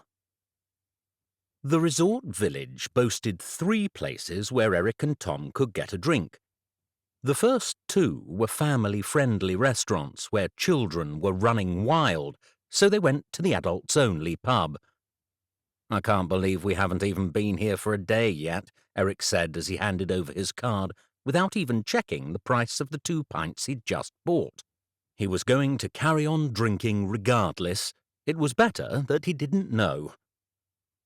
The resort village boasted 3 places where Eric and Tom could get a drink. The first 2 were family-friendly restaurants where children were running wild, so they went to the adults-only pub. I can't believe we haven't even been here for a day yet, Eric said as he handed over his card, without even checking the price of the 2 pints he'd just bought. He was going to carry on drinking regardless. It was better that he didn't know.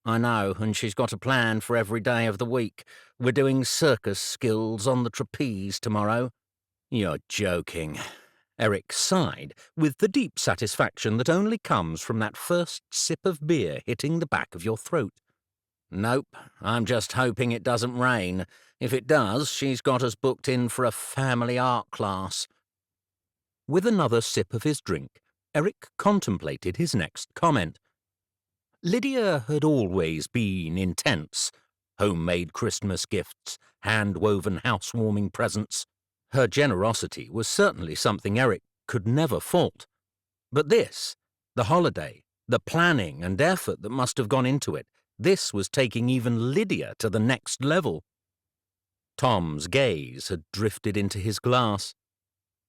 I know, and she's got a plan for every day of the week. We're doing circus skills on the trapeze tomorrow. You're joking. Eric sighed, with the deep satisfaction that only comes from that first sip of beer hitting the back of your throat. Nope, I'm just hoping it doesn't rain. If it does, she's got us booked in for a family art class. With another sip of his drink, Eric contemplated his next comment. Lydia had always been intense. Homemade Christmas gifts, hand-woven housewarming presents. Her generosity was certainly something Eric could never fault. But this, the holiday, the planning and effort that must have gone into it, this was taking even Lydia to the next level. Tom's gaze had drifted into his glass.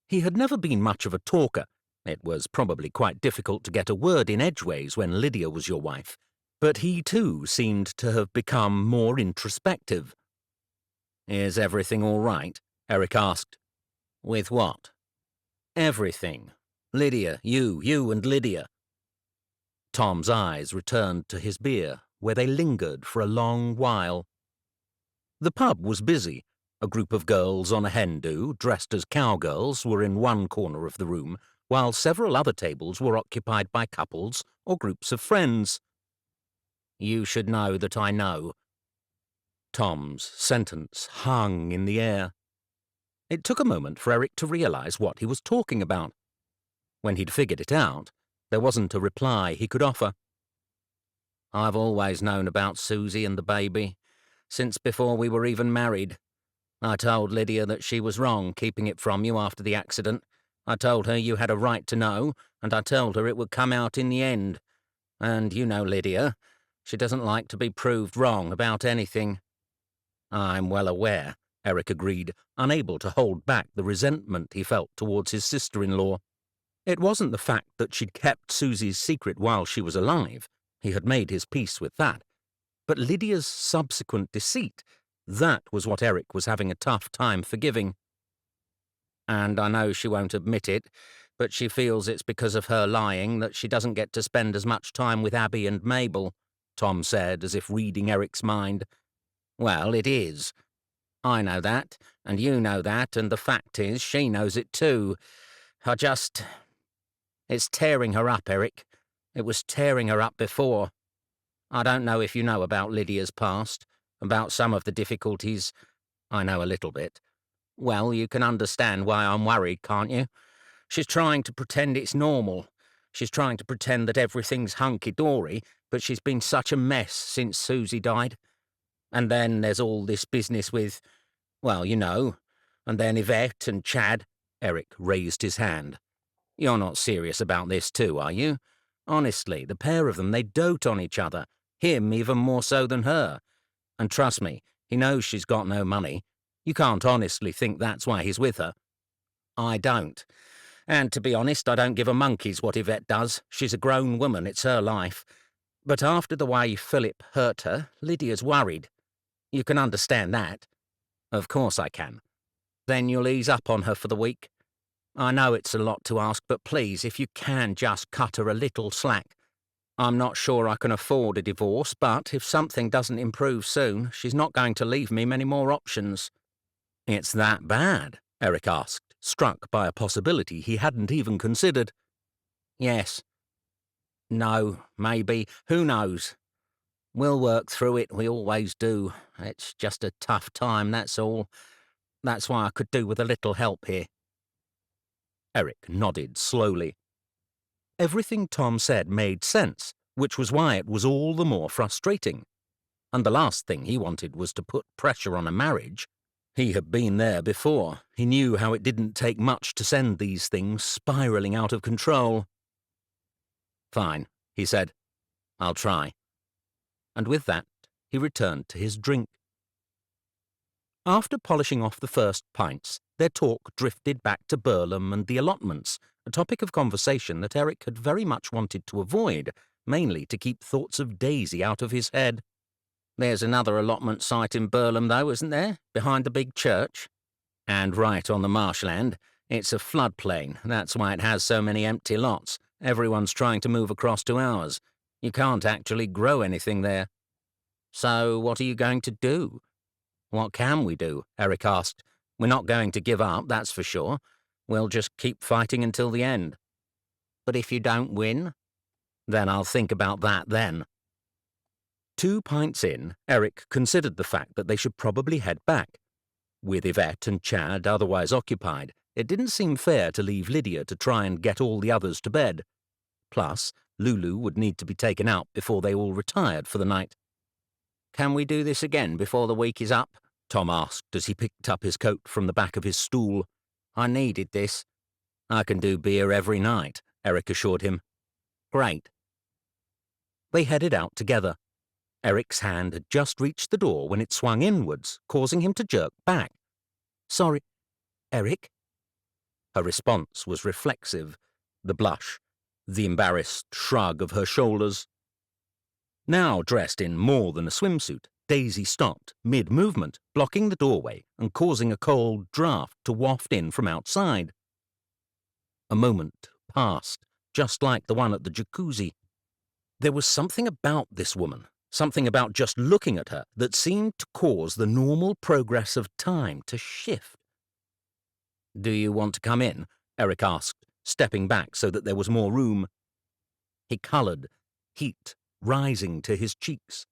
He had never been much of a talker. It was probably quite difficult to get a word in edgeways when Lydia was your wife, but he too seemed to have become more introspective. "Is everything all right?" Eric asked. "With what?" "Everything. Lydia, you and Lydia." Tom's eyes returned to his beer, where they lingered for a long while. The pub was busy. A group of girls on a hen-do, dressed as cowgirls, were in one corner of the room, while several other tables were occupied by couples or groups of friends. "You should know that I know." Tom's sentence hung in the air. It took a moment for Eric to realize what he was talking about. When he'd figured it out, there wasn't a reply he could offer. "I've always known about Susie and the baby, since before we were even married. I told Lydia that she was wrong keeping it from you after the accident. I told her you had a right to know, and I told her it would come out in the end. And you know Lydia, she doesn't like to be proved wrong about anything." "I'm well aware," Eric agreed, unable to hold back the resentment he felt towards his sister-in-law. It wasn't the fact that she'd kept Susie's secret while she was alive. He had made his peace with that. But Lydia's subsequent deceit, that was what Eric was having a tough time forgiving. "And I know she won't admit it, but she feels it's because of her lying that she doesn't get to spend as much time with Abby and Mabel," Tom said, as if reading Eric's mind. "Well, it is. I know that, and you know that, and the fact is, she knows it too. It's tearing her up, Eric. It was tearing her up before. I don't know if you know about Lydia's past, about some of the difficulties. I know a little bit. Well, you can understand why I'm worried, can't you? She's trying to pretend it's normal. She's trying to pretend that everything's hunky-dory, but she's been such a mess since Susie died. And then there's all this business with, well, you know, and then Yvette and Chad." Eric raised his hand. "You're not serious about this too, are you? Honestly, the pair of them, they dote on each other, him even more so than her. And trust me, he knows she's got no money. You can't honestly think that's why he's with her." "I don't. And to be honest, I don't give a monkey's what Yvette does. She's a grown woman, it's her life. But after the way Philip hurt her, Lydia's worried. You can understand that." "Of course I can." "Then you'll ease up on her for the week. I know it's a lot to ask, but please, if you can, just cut her a little slack. I'm not sure I can afford a divorce, but if something doesn't improve soon, she's not going to leave me many more options." "It's that bad?" Eric asked, struck by a possibility he hadn't even considered. "Yes. No, maybe. Who knows? We'll work through it, we always do. It's just a tough time, that's all. That's why I could do with a little help here." Eric nodded slowly. Everything Tom said made sense, which was why it was all the more frustrating. And the last thing he wanted was to put pressure on a marriage. He had been there before. He knew how it didn't take much to send these things spiraling out of control. "Fine," he said. "I'll try." And with that, he returned to his drink. After polishing off the first pints, their talk drifted back to Burlham and the allotments, a topic of conversation that Eric had very much wanted to avoid, mainly to keep thoughts of Daisy out of his head. "There's another allotment site in Burlham, though, isn't there? Behind the big church? And right on the marshland. It's a floodplain. That's why it has so many empty lots. Everyone's trying to move across to ours. You can't actually grow anything there." "So what are you going to do?" "What can we do?" Eric asked. "We're not going to give up, that's for sure. We'll just keep fighting until the end." "But if you don't win?" "Then I'll think about that then." 2 pints in, Eric considered the fact that they should probably head back. With Yvette and Chad otherwise occupied, it didn't seem fair to leave Lydia to try and get all the others to bed. Plus, Lulu would need to be taken out before they all retired for the night. "Can we do this again before the week is up?" Tom asked as he picked up his coat from the back of his stool. "I needed this." "I can do beer every night," Eric assured him. "Great." They headed out together. Eric's hand had just reached the door when it swung inwards, causing him to jerk back. "Sorry, Eric?" Her response was reflexive, the blush, the embarrassed shrug of her shoulders. Now dressed in more than a swimsuit, Daisy stopped mid-movement, blocking the doorway and causing a cold draught to waft in from outside. A moment passed, just like the one at the jacuzzi. There was something about this woman, something about just looking at her, that seemed to cause the normal progress of time to shift. "Do you want to come in?" Eric asked, stepping back so that there was more room. He coloured, heat rising to his cheeks.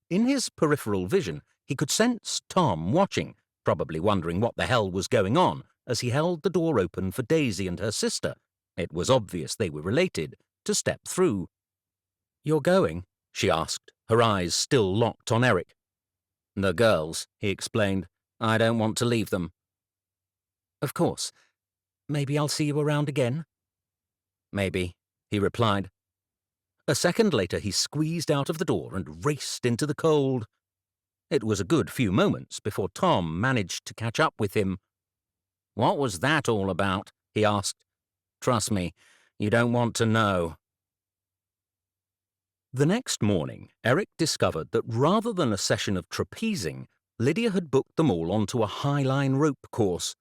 In his peripheral vision, he could sense Tom watching, probably wondering what the hell was going on, as he held the door open for Daisy and her sister, it was obvious they were related, to step through. "You're going?" she asked, her eyes still locked on Eric. "The girls," he explained. "I don't want to leave them." "Of course. Maybe I'll see you around again?" "Maybe," he replied. A second later he squeezed out of the door and raced into the cold. It was a good few moments before Tom managed to catch up with him. "What was that all about?" he asked. "Trust me, you don't want to know." The next morning, Eric discovered that rather than a session of trapezing, Lydia had booked them all onto a highline rope course.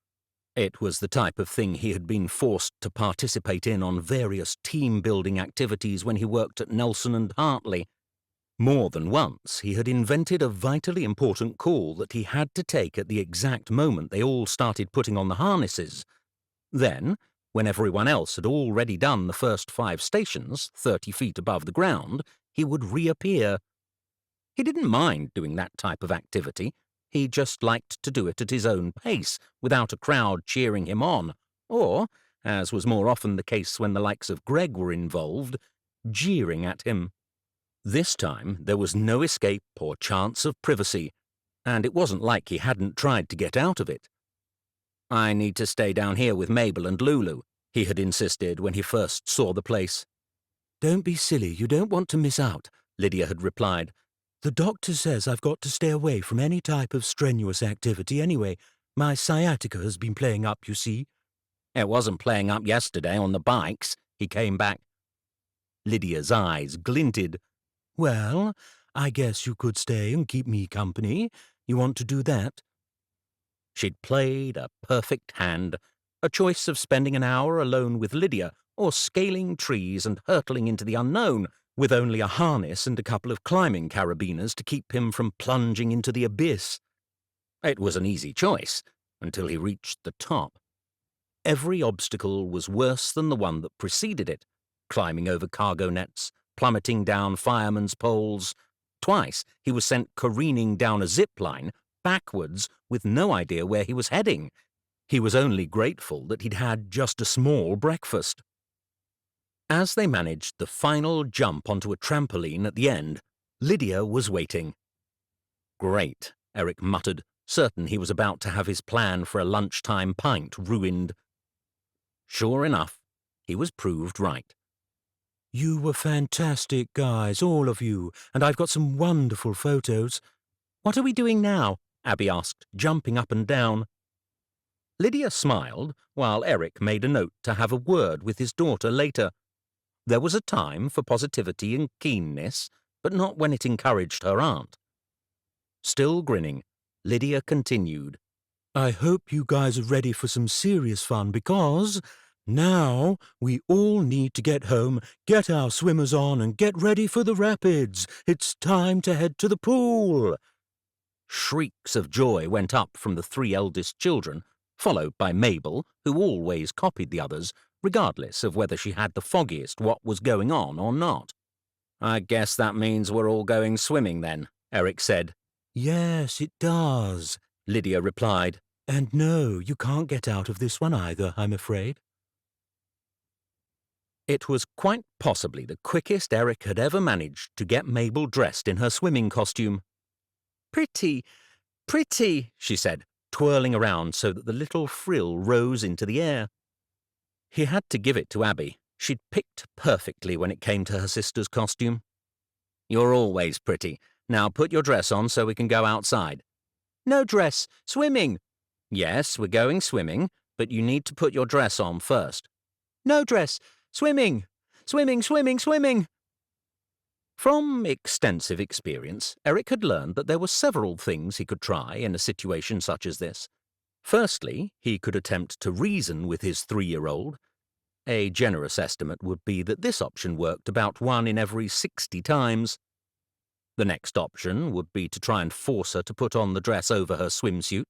It was the type of thing he had been forced to participate in on various team-building activities when he worked at Nelson and Hartley. More than once, he had invented a vitally important call that he had to take at the exact moment they all started putting on the harnesses. Then, when everyone else had already done the first 5 stations, 30 feet above the ground, he would reappear. He didn't mind doing that type of activity. He just liked to do it at his own pace, without a crowd cheering him on, or, as was more often the case when the likes of Greg were involved, jeering at him. This time there was no escape or chance of privacy, and it wasn't like he hadn't tried to get out of it. "I need to stay down here with Mabel and Lulu," he had insisted when he first saw the place. "Don't be silly, you don't want to miss out," Lydia had replied. "The doctor says I've got to stay away from any type of strenuous activity anyway. My sciatica has been playing up, you see." "It wasn't playing up yesterday on the bikes," he came back. Lydia's eyes glinted. "Well, I guess you could stay and keep me company. You want to do that?" She'd played a perfect hand, a choice of spending an hour alone with Lydia or scaling trees and hurtling into the unknown, with only a harness and a couple of climbing carabiners to keep him from plunging into the abyss. It was an easy choice, until he reached the top. Every obstacle was worse than the one that preceded it, climbing over cargo nets, plummeting down firemen's poles. Twice he was sent careening down a zip line, backwards, with no idea where he was heading. He was only grateful that he'd had just a small breakfast. As they managed the final jump onto a trampoline at the end, Lydia was waiting. "Great," Eric muttered, certain he was about to have his plan for a lunchtime pint ruined. Sure enough, he was proved right. "You were fantastic guys, all of you, and I've got some wonderful photos." "What are we doing now?" Abby asked, jumping up and down. Lydia smiled, while Eric made a note to have a word with his daughter later. There was a time for positivity and keenness, but not when it encouraged her aunt. Still grinning, Lydia continued, "I hope you guys are ready for some serious fun because now we all need to get home, get our swimmers on, and get ready for the rapids. It's time to head to the pool." Shrieks of joy went up from the 3 eldest children, followed by Mabel, who always copied the others, regardless of whether she had the foggiest what was going on or not. "I guess that means we're all going swimming then," Eric said. "Yes, it does," Lydia replied. "And no, you can't get out of this one either, I'm afraid." It was quite possibly the quickest Eric had ever managed to get Mabel dressed in her swimming costume. "Pretty, pretty," she said, twirling around so that the little frill rose into the air. He had to give it to Abby. She'd picked perfectly when it came to her sister's costume. "You're always pretty. Now put your dress on so we can go outside." "No dress. Swimming." "Yes, we're going swimming. but you need to put your dress on first. No dress. Swimming. Swimming, swimming, swimming. From extensive experience, Eric had learned that there were several things he could try in a situation such as this. Firstly, he could attempt to reason with his 3-year-old. A generous estimate would be that this option worked about 1 in every 60 times. The next option would be to try and force her to put on the dress over her swimsuit.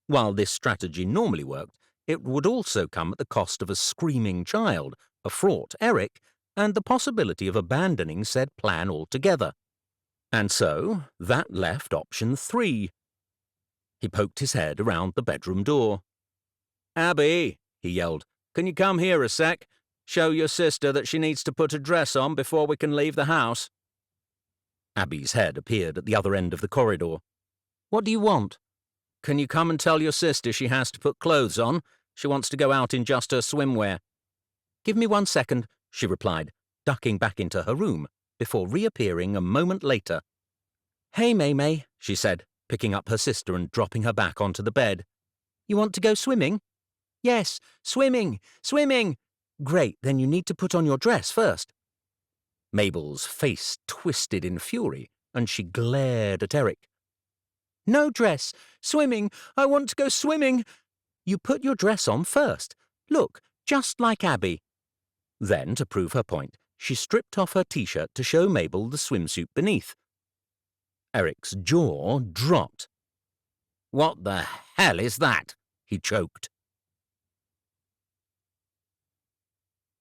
While this strategy normally worked, it would also come at the cost of a screaming child, a fraught Eric, and the possibility of abandoning said plan altogether. And so, that left option 3. He poked his head around the bedroom door. Abby, he yelled, can you come here a sec? Show your sister that she needs to put a dress on before we can leave the house. Abby's head appeared at the other end of the corridor. What do you want? Can you come and tell your sister she has to put clothes on? She wants to go out in just her swimwear. Give me 1 second, she replied, ducking back into her room, before reappearing a moment later. Hey, May, she said, picking up her sister and dropping her back onto the bed. You want to go swimming? Yes, swimming, swimming. Great, then you need to put on your dress first. Mabel's face twisted in fury, and she glared at Eric. No dress. Swimming. I want to go swimming. You put your dress on first. Look, just like Abby. Then, to prove her point, she stripped off her t-shirt to show Mabel the swimsuit beneath. Eric's jaw dropped. What the hell is that? He choked.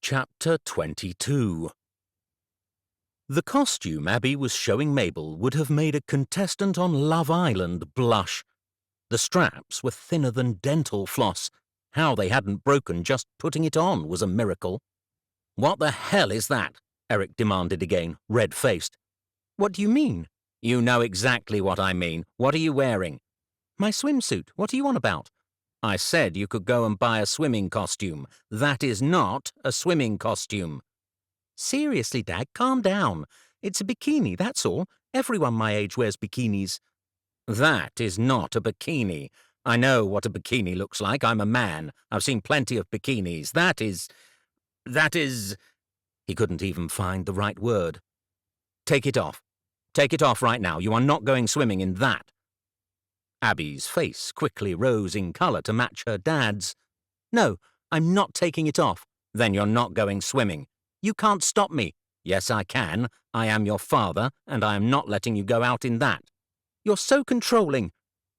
Chapter 22. The costume Abby was showing Mabel would have made a contestant on Love Island blush. The straps were thinner than dental floss. How they hadn't broken just putting it on was a miracle. What the hell is that? Eric demanded again, red-faced. What do you mean? You know exactly what I mean. What are you wearing? My swimsuit. What are you on about? I said you could go and buy a swimming costume. That is not a swimming costume. Seriously, Dad, calm down. It's a bikini, that's all. Everyone my age wears bikinis. That is not a bikini. I know what a bikini looks like. I'm a man. I've seen plenty of bikinis. That is... He couldn't even find the right word. Take it off. Take it off right now. You are not going swimming in that. Abby's face quickly rose in colour to match her dad's. No, I'm not taking it off. Then you're not going swimming. You can't stop me. Yes, I can. I am your father, and I am not letting you go out in that. You're so controlling.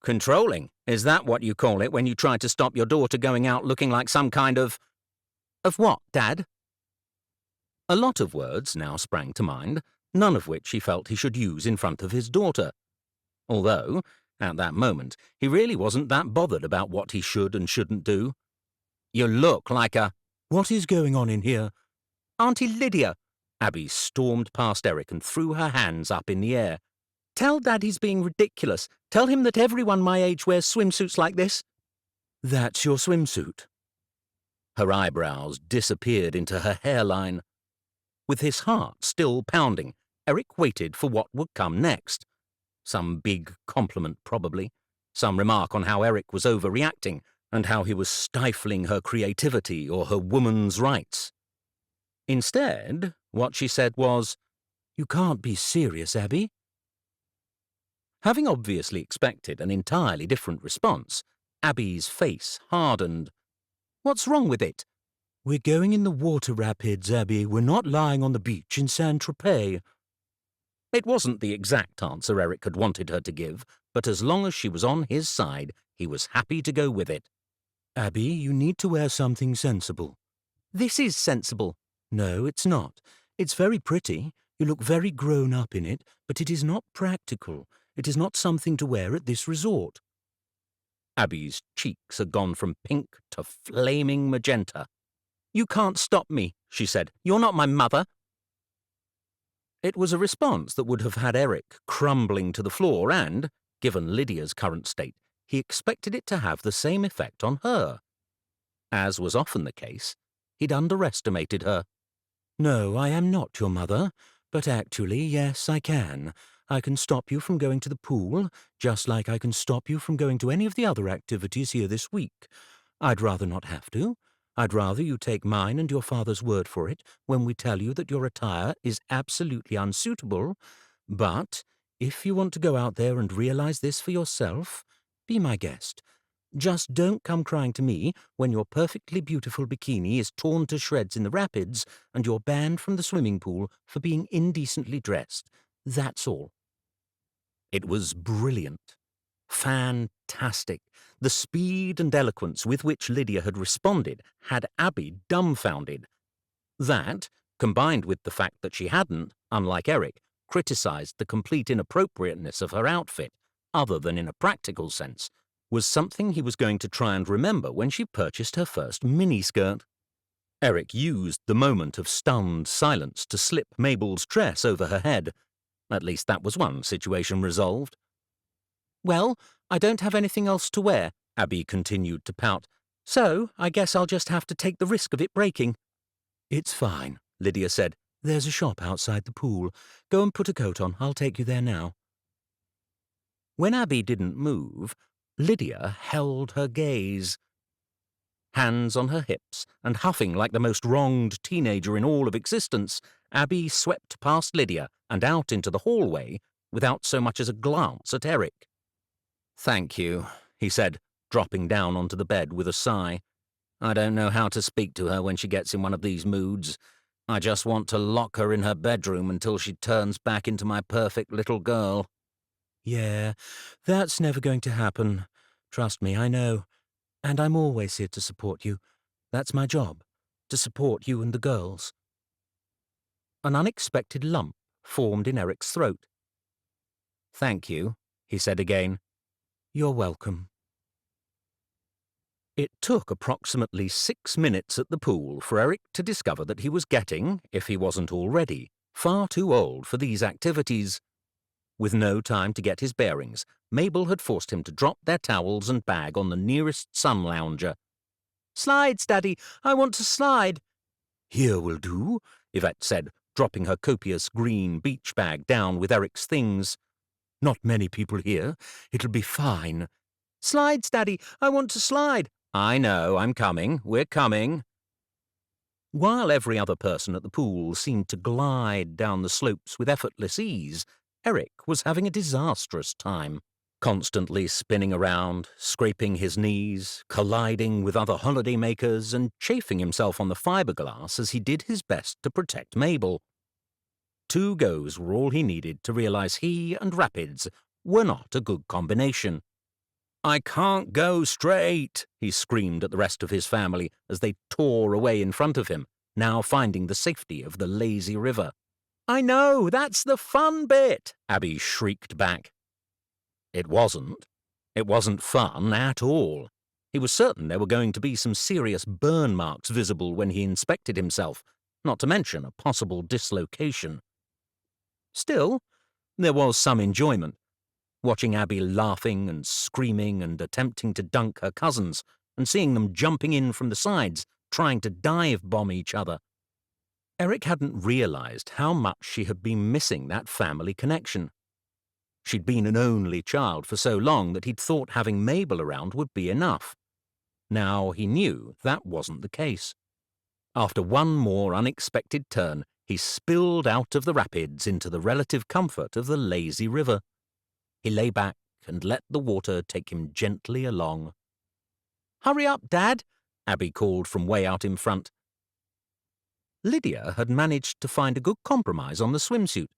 Controlling? Is that what you call it when you try to stop your daughter going out looking like some kind of... Of what, Dad? A lot of words now sprang to mind, none of which he felt he should use in front of his daughter. Although, at that moment, he really wasn't that bothered about what he should and shouldn't do. You look like a... What is going on in here? Auntie Lydia! Abby stormed past Eric and threw her hands up in the air. Tell Dad he's being ridiculous. Tell him that everyone my age wears swimsuits like this. That's your swimsuit. Her eyebrows disappeared into her hairline. With his heart still pounding, Eric waited for what would come next. Some big compliment, probably. Some remark on how Eric was overreacting and how he was stifling her creativity or her woman's rights. Instead, what she said was, "You can't be serious, Abby." Having obviously expected an entirely different response, Abby's face hardened. What's wrong with it? We're going in the water rapids, Abby. We're not lying on the beach in Saint-Tropez. It wasn't the exact answer Eric had wanted her to give, but as long as she was on his side, he was happy to go with it. Abby, you need to wear something sensible. This is sensible. No, it's not. It's very pretty. You look very grown up in it, but it is not practical. It is not something to wear at this resort. Abby's cheeks had gone from pink to flaming magenta. You can't stop me, she said. You're not my mother. It was a response that would have had Eric crumbling to the floor and, given Lydia's current state, he expected it to have the same effect on her. As was often the case, he'd underestimated her. No, I am not your mother, but actually, yes, I can. I can stop you from going to the pool, just like I can stop you from going to any of the other activities here this week. I'd rather not have to. I'd rather you take mine and your father's word for it when we tell you that your attire is absolutely unsuitable. But if you want to go out there and realize this for yourself, be my guest. Just don't come crying to me when your perfectly beautiful bikini is torn to shreds in the rapids and you're banned from the swimming pool for being indecently dressed. That's all. It was brilliant. Fantastic. The speed and eloquence with which Lydia had responded had Abby dumbfounded. That, combined with the fact that she hadn't, unlike Eric, criticised the complete inappropriateness of her outfit, other than in a practical sense, was something he was going to try and remember when she purchased her first miniskirt. Eric used the moment of stunned silence to slip Mabel's dress over her head. At least that was one situation resolved. "Well, I don't have anything else to wear," Abby continued to pout, "so I guess I'll just have to take the risk of it breaking." "It's fine," Lydia said. "There's a shop outside the pool. Go and put a coat on. I'll take you there now." When Abby didn't move, Lydia held her gaze. Hands on her hips and huffing like the most wronged teenager in all of existence, Abby swept past Lydia and out into the hallway without so much as a glance at Eric. "Thank you," he said, dropping down onto the bed with a sigh. "I don't know how to speak to her when she gets in one of these moods. I just want to lock her in her bedroom until she turns back into my perfect little girl." "Yeah, that's never going to happen. Trust me, I know. And I'm always here to support you. That's my job, to support you and the girls." An unexpected lump formed in Eric's throat. "Thank you," he said again. "You're welcome." It took approximately 6 minutes at the pool for Eric to discover that he was getting, if he wasn't already, far too old for these activities. With no time to get his bearings, Mabel had forced him to drop their towels and bag on the nearest sun lounger. "Slides, Daddy! I want to slide!" "Here will do," Yvette said, dropping her copious green beach bag down with Eric's things. "Not many people here. It'll be fine." "Slides, Daddy! I want to slide!" "I know, I'm coming. We're coming." While every other person at the pool seemed to glide down the slopes with effortless ease, Eric was having a disastrous time, constantly spinning around, scraping his knees, colliding with other holidaymakers, and chafing himself on the fiberglass as he did his best to protect Mabel. 2 goes were all he needed to realize he and rapids were not a good combination. "I can't go straight," he screamed at the rest of his family as they tore away in front of him, now finding the safety of the lazy river. "I know, that's the fun bit," Abby shrieked back. It wasn't. It wasn't fun at all. He was certain there were going to be some serious burn marks visible when he inspected himself, not to mention a possible dislocation. Still, there was some enjoyment, watching Abby laughing and screaming and attempting to dunk her cousins, and seeing them jumping in from the sides, trying to dive-bomb each other. Eric hadn't realized how much she had been missing that family connection. She'd been an only child for so long that he'd thought having Mabel around would be enough. Now he knew that wasn't the case. After one more unexpected turn, he spilled out of the rapids into the relative comfort of the lazy river. He lay back and let the water take him gently along. "Hurry up, Dad," Abby called from way out in front. Lydia had managed to find a good compromise on the swimsuit,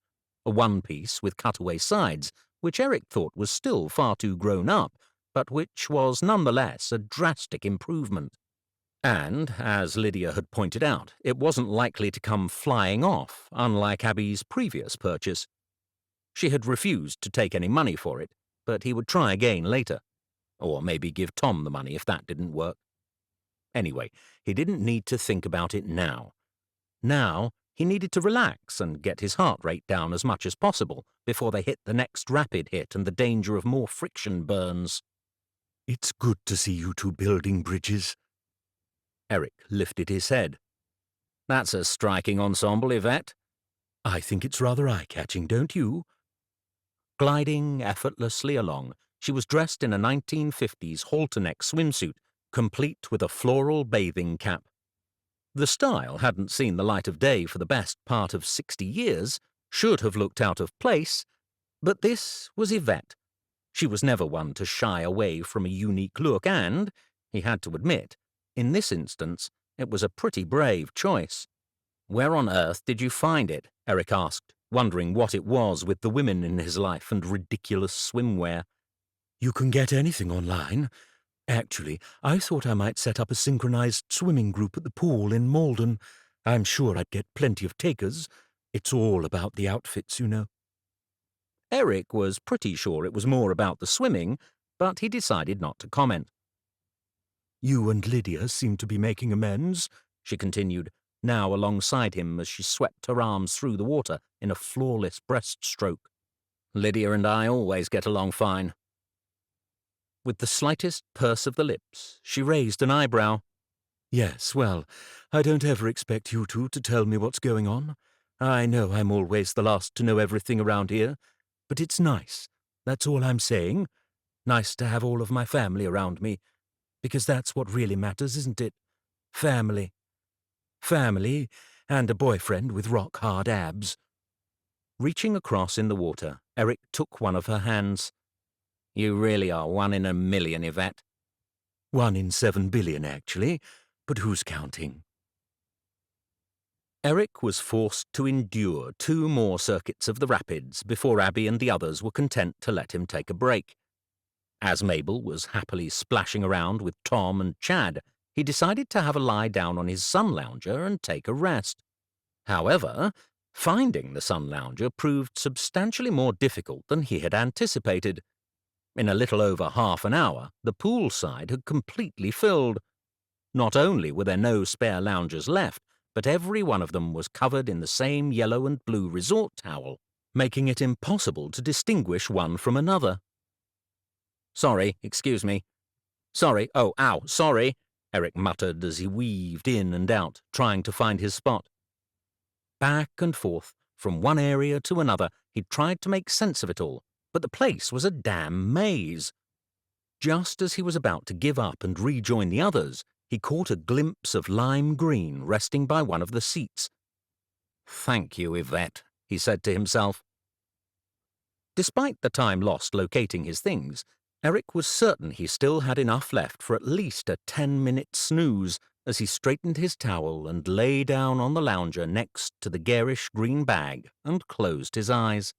a one-piece with cutaway sides, which Eric thought was still far too grown up, but which was nonetheless a drastic improvement. And, as Lydia had pointed out, it wasn't likely to come flying off, unlike Abby's previous purchase. She had refused to take any money for it, but he would try again later. Or maybe give Tom the money if that didn't work. Anyway, he didn't need to think about it now. Now, he needed to relax and get his heart rate down as much as possible before they hit the next rapid hit and the danger of more friction burns. "It's good to see you 2 building bridges." Eric lifted his head. "That's a striking ensemble, Yvette." "I think it's rather eye-catching, don't you?" Gliding effortlessly along, she was dressed in a 1950s halter-neck swimsuit, complete with a floral bathing cap. The style hadn't seen the light of day for the best part of 60 years, should have looked out of place, but this was Yvette. She was never one to shy away from a unique look and, he had to admit, in this instance, it was a pretty brave choice. "Where on earth did you find it?" Eric asked, wondering what it was with the women in his life and ridiculous swimwear. You can get anything online. Actually, I thought I might set up a synchronized swimming group at the pool in Malden. I'm sure I'd get plenty of takers. It's all about the outfits, you know. Eric was pretty sure it was more about the swimming, but he decided not to comment. You and Lydia seem to be making amends, she continued, now alongside him as she swept her arms through the water in a flawless breaststroke. "Lydia and I always get along fine." With the slightest purse of the lips, she raised an eyebrow. Yes, well, I don't ever expect you two to tell me what's going on. I know I'm always the last to know everything around here, but it's nice. That's all I'm saying. Nice to have all of my family around me, because that's what really matters, isn't it? Family. Family, and a boyfriend with rock-hard abs. Reaching across in the water, Eric took one of her hands. "You really are 1 in a million, Yvette." 1 in 7 billion, actually, but who's counting? Eric was forced to endure 2 more circuits of the rapids before Abby and the others were content to let him take a break. As Mabel was happily splashing around with Tom and Chad, he decided to have a lie down on his sun lounger and take a rest. However, finding the sun lounger proved substantially more difficult than he had anticipated. In a little over half an hour, the poolside had completely filled. Not only were there no spare loungers left, but every one of them was covered in the same yellow and blue resort towel, making it impossible to distinguish one from another. "Sorry, excuse me. Sorry, oh, ow, sorry," Eric muttered as he weaved in and out, trying to find his spot. Back and forth, from one area to another, he tried to make sense of it all, but the place was a damn maze. Just as he was about to give up and rejoin the others, he caught a glimpse of lime green resting by one of the seats. "Thank you, Yvette," he said to himself. Despite the time lost locating his things, Eric was certain he still had enough left for at least a 10-minute snooze as he straightened his towel and lay down on the lounger next to the garish green bag and closed his eyes.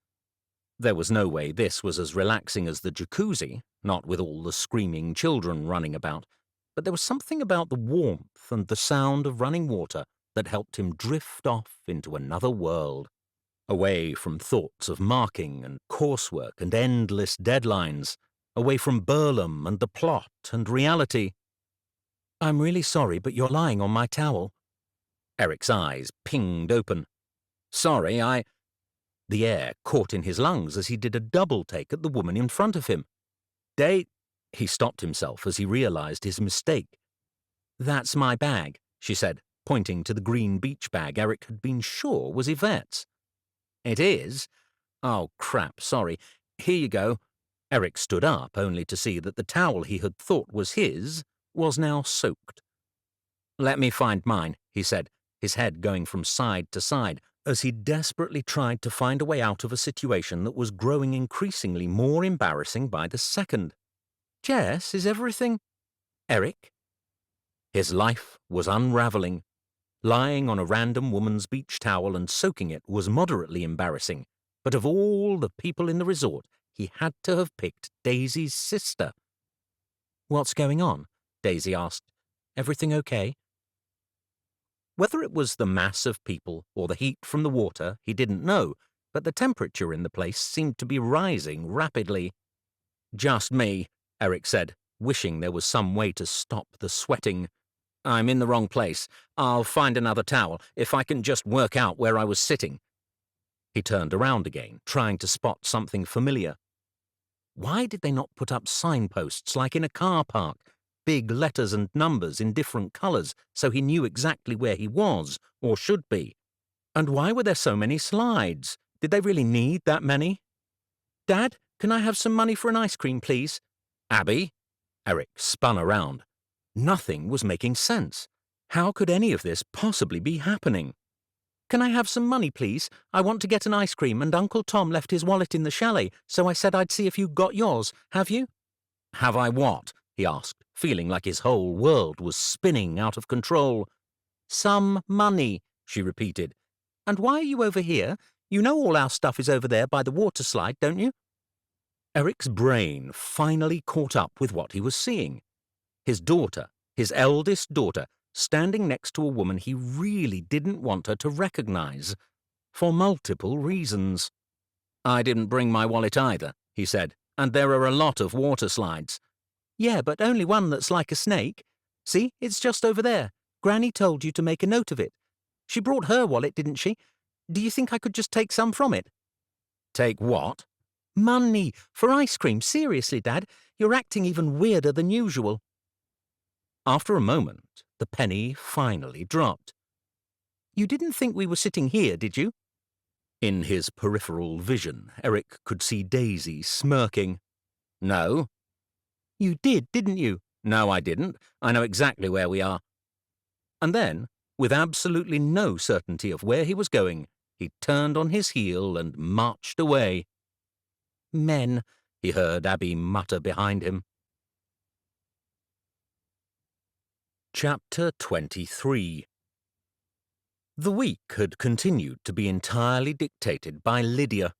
There was no way this was as relaxing as the jacuzzi, not with all the screaming children running about, but there was something about the warmth and the sound of running water that helped him drift off into another world, away from thoughts of marking and coursework and endless deadlines, away from Burlum and the plot and reality. "I'm really sorry, but you're lying on my towel." Eric's eyes pinged open. "Sorry, I—" The air caught in his lungs as he did a double take at the woman in front of him. He stopped himself as he realized his mistake. "That's my bag," she said, pointing to the green beach bag Eric had been sure was Yvette's. "It is? Oh, crap, sorry. Here you go." Eric stood up, only to see that the towel he had thought was his was now soaked. "Let me find mine," he said, his head going from side to side, as he desperately tried to find a way out of a situation that was growing increasingly more embarrassing by the second. "Jess, is everything—" "Eric?" His life was unraveling. Lying on a random woman's beach towel and soaking it was moderately embarrassing, but of all the people in the resort, he had to have picked Daisy's sister. "What's going on?" Daisy asked. "Everything okay?" Whether it was the mass of people or the heat from the water, he didn't know, but the temperature in the place seemed to be rising rapidly. "Just me," Eric said, wishing there was some way to stop the sweating. "I'm in the wrong place. I'll find another towel, if I can just work out where I was sitting." He turned around again, trying to spot something familiar. Why did they not put up signposts like in a car park, big letters and numbers in different colours so he knew exactly where he was, or should be? And why were there so many slides? Did they really need that many? "Dad, can I have some money for an ice cream, please?" "Abby?" Eric spun around. Nothing was making sense. How could any of this possibly be happening? "Can I have some money, please? I want to get an ice cream, and Uncle Tom left his wallet in the chalet, so I said I'd see if you got yours. Have you?" "Have I what?" he asked, feeling like his whole world was spinning out of control. "Some money," she repeated. "And why are you over here? You know all our stuff is over there by the water slide, don't you?" Eric's brain finally caught up with what he was seeing. His daughter, his eldest daughter, standing next to a woman he really didn't want her to recognize, for multiple reasons. "I didn't bring my wallet either," he said, "and there are a lot of water slides." "Yeah, but only one that's like a snake. See, it's just over there. Granny told you to make a note of it. She brought her wallet, didn't she? Do you think I could just take some from it?" "Take what?" "Money. For ice cream. Seriously, Dad, you're acting even weirder than usual." After a moment, the penny finally dropped. "You didn't think we were sitting here, did you?" In his peripheral vision, Eric could see Daisy smirking. "No." "You did, didn't you?" "No, I didn't. I know exactly where we are." And then, with absolutely no certainty of where he was going, he turned on his heel and marched away. "Men," he heard Abby mutter behind him. Chapter 23. The week had continued to be entirely dictated by Lydia.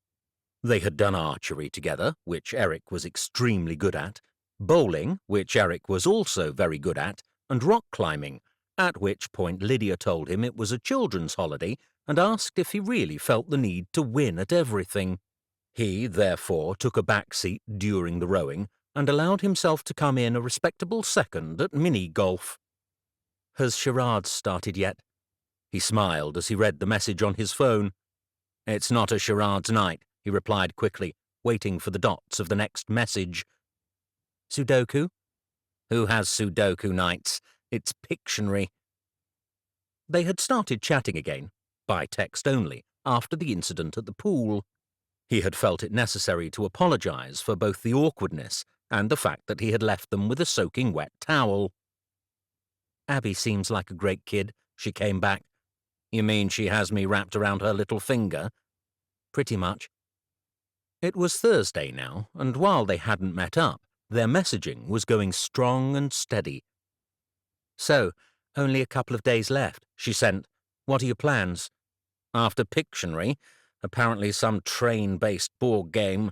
They had done archery together, which Eric was extremely good at, bowling, which Eric was also very good at, and rock climbing, at which point Lydia told him it was a children's holiday and asked if he really felt the need to win at everything. He, therefore, took a back seat during the rowing and allowed himself to come in a respectable second at mini-golf. "Has charades started yet?" He smiled as he read the message on his phone. "It's not a charades night," he replied quickly, waiting for the dots of the next message. "Sudoku?" "Who has Sudoku nights? It's Pictionary." They had started chatting again, by text only, after the incident at the pool. He had felt it necessary to apologize for both the awkwardness and the fact that he had left them with a soaking wet towel. "Abby seems like a great kid," she came back. "You mean she has me wrapped around her little finger?" "Pretty much." It was Thursday now, and while they hadn't met up, their messaging was going strong and steady. "So, only a couple of days left," she sent. "What are your plans?" "After Pictionary, apparently some train-based board game."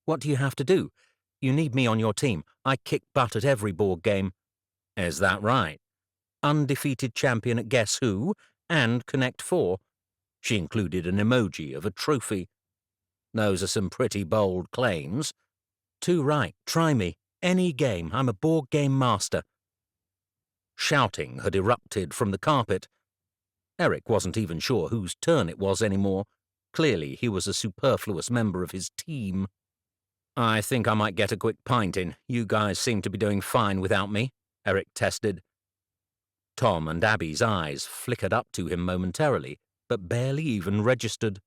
"What do you have to do? You need me on your team. I kick butt at every board game." "Is that right?" "Undefeated champion at Guess Who and Connect 4. She included an emoji of a trophy. "Those are some pretty bold claims." "Too right. Try me. Any game. I'm a board game master." Shouting had erupted from the carpet. Eric wasn't even sure whose turn it was anymore. Clearly he was a superfluous member of his team. "I think I might get a quick pint in. You guys seem to be doing fine without me," Eric tested. Tom and Abby's eyes flickered up to him momentarily, but barely even registered.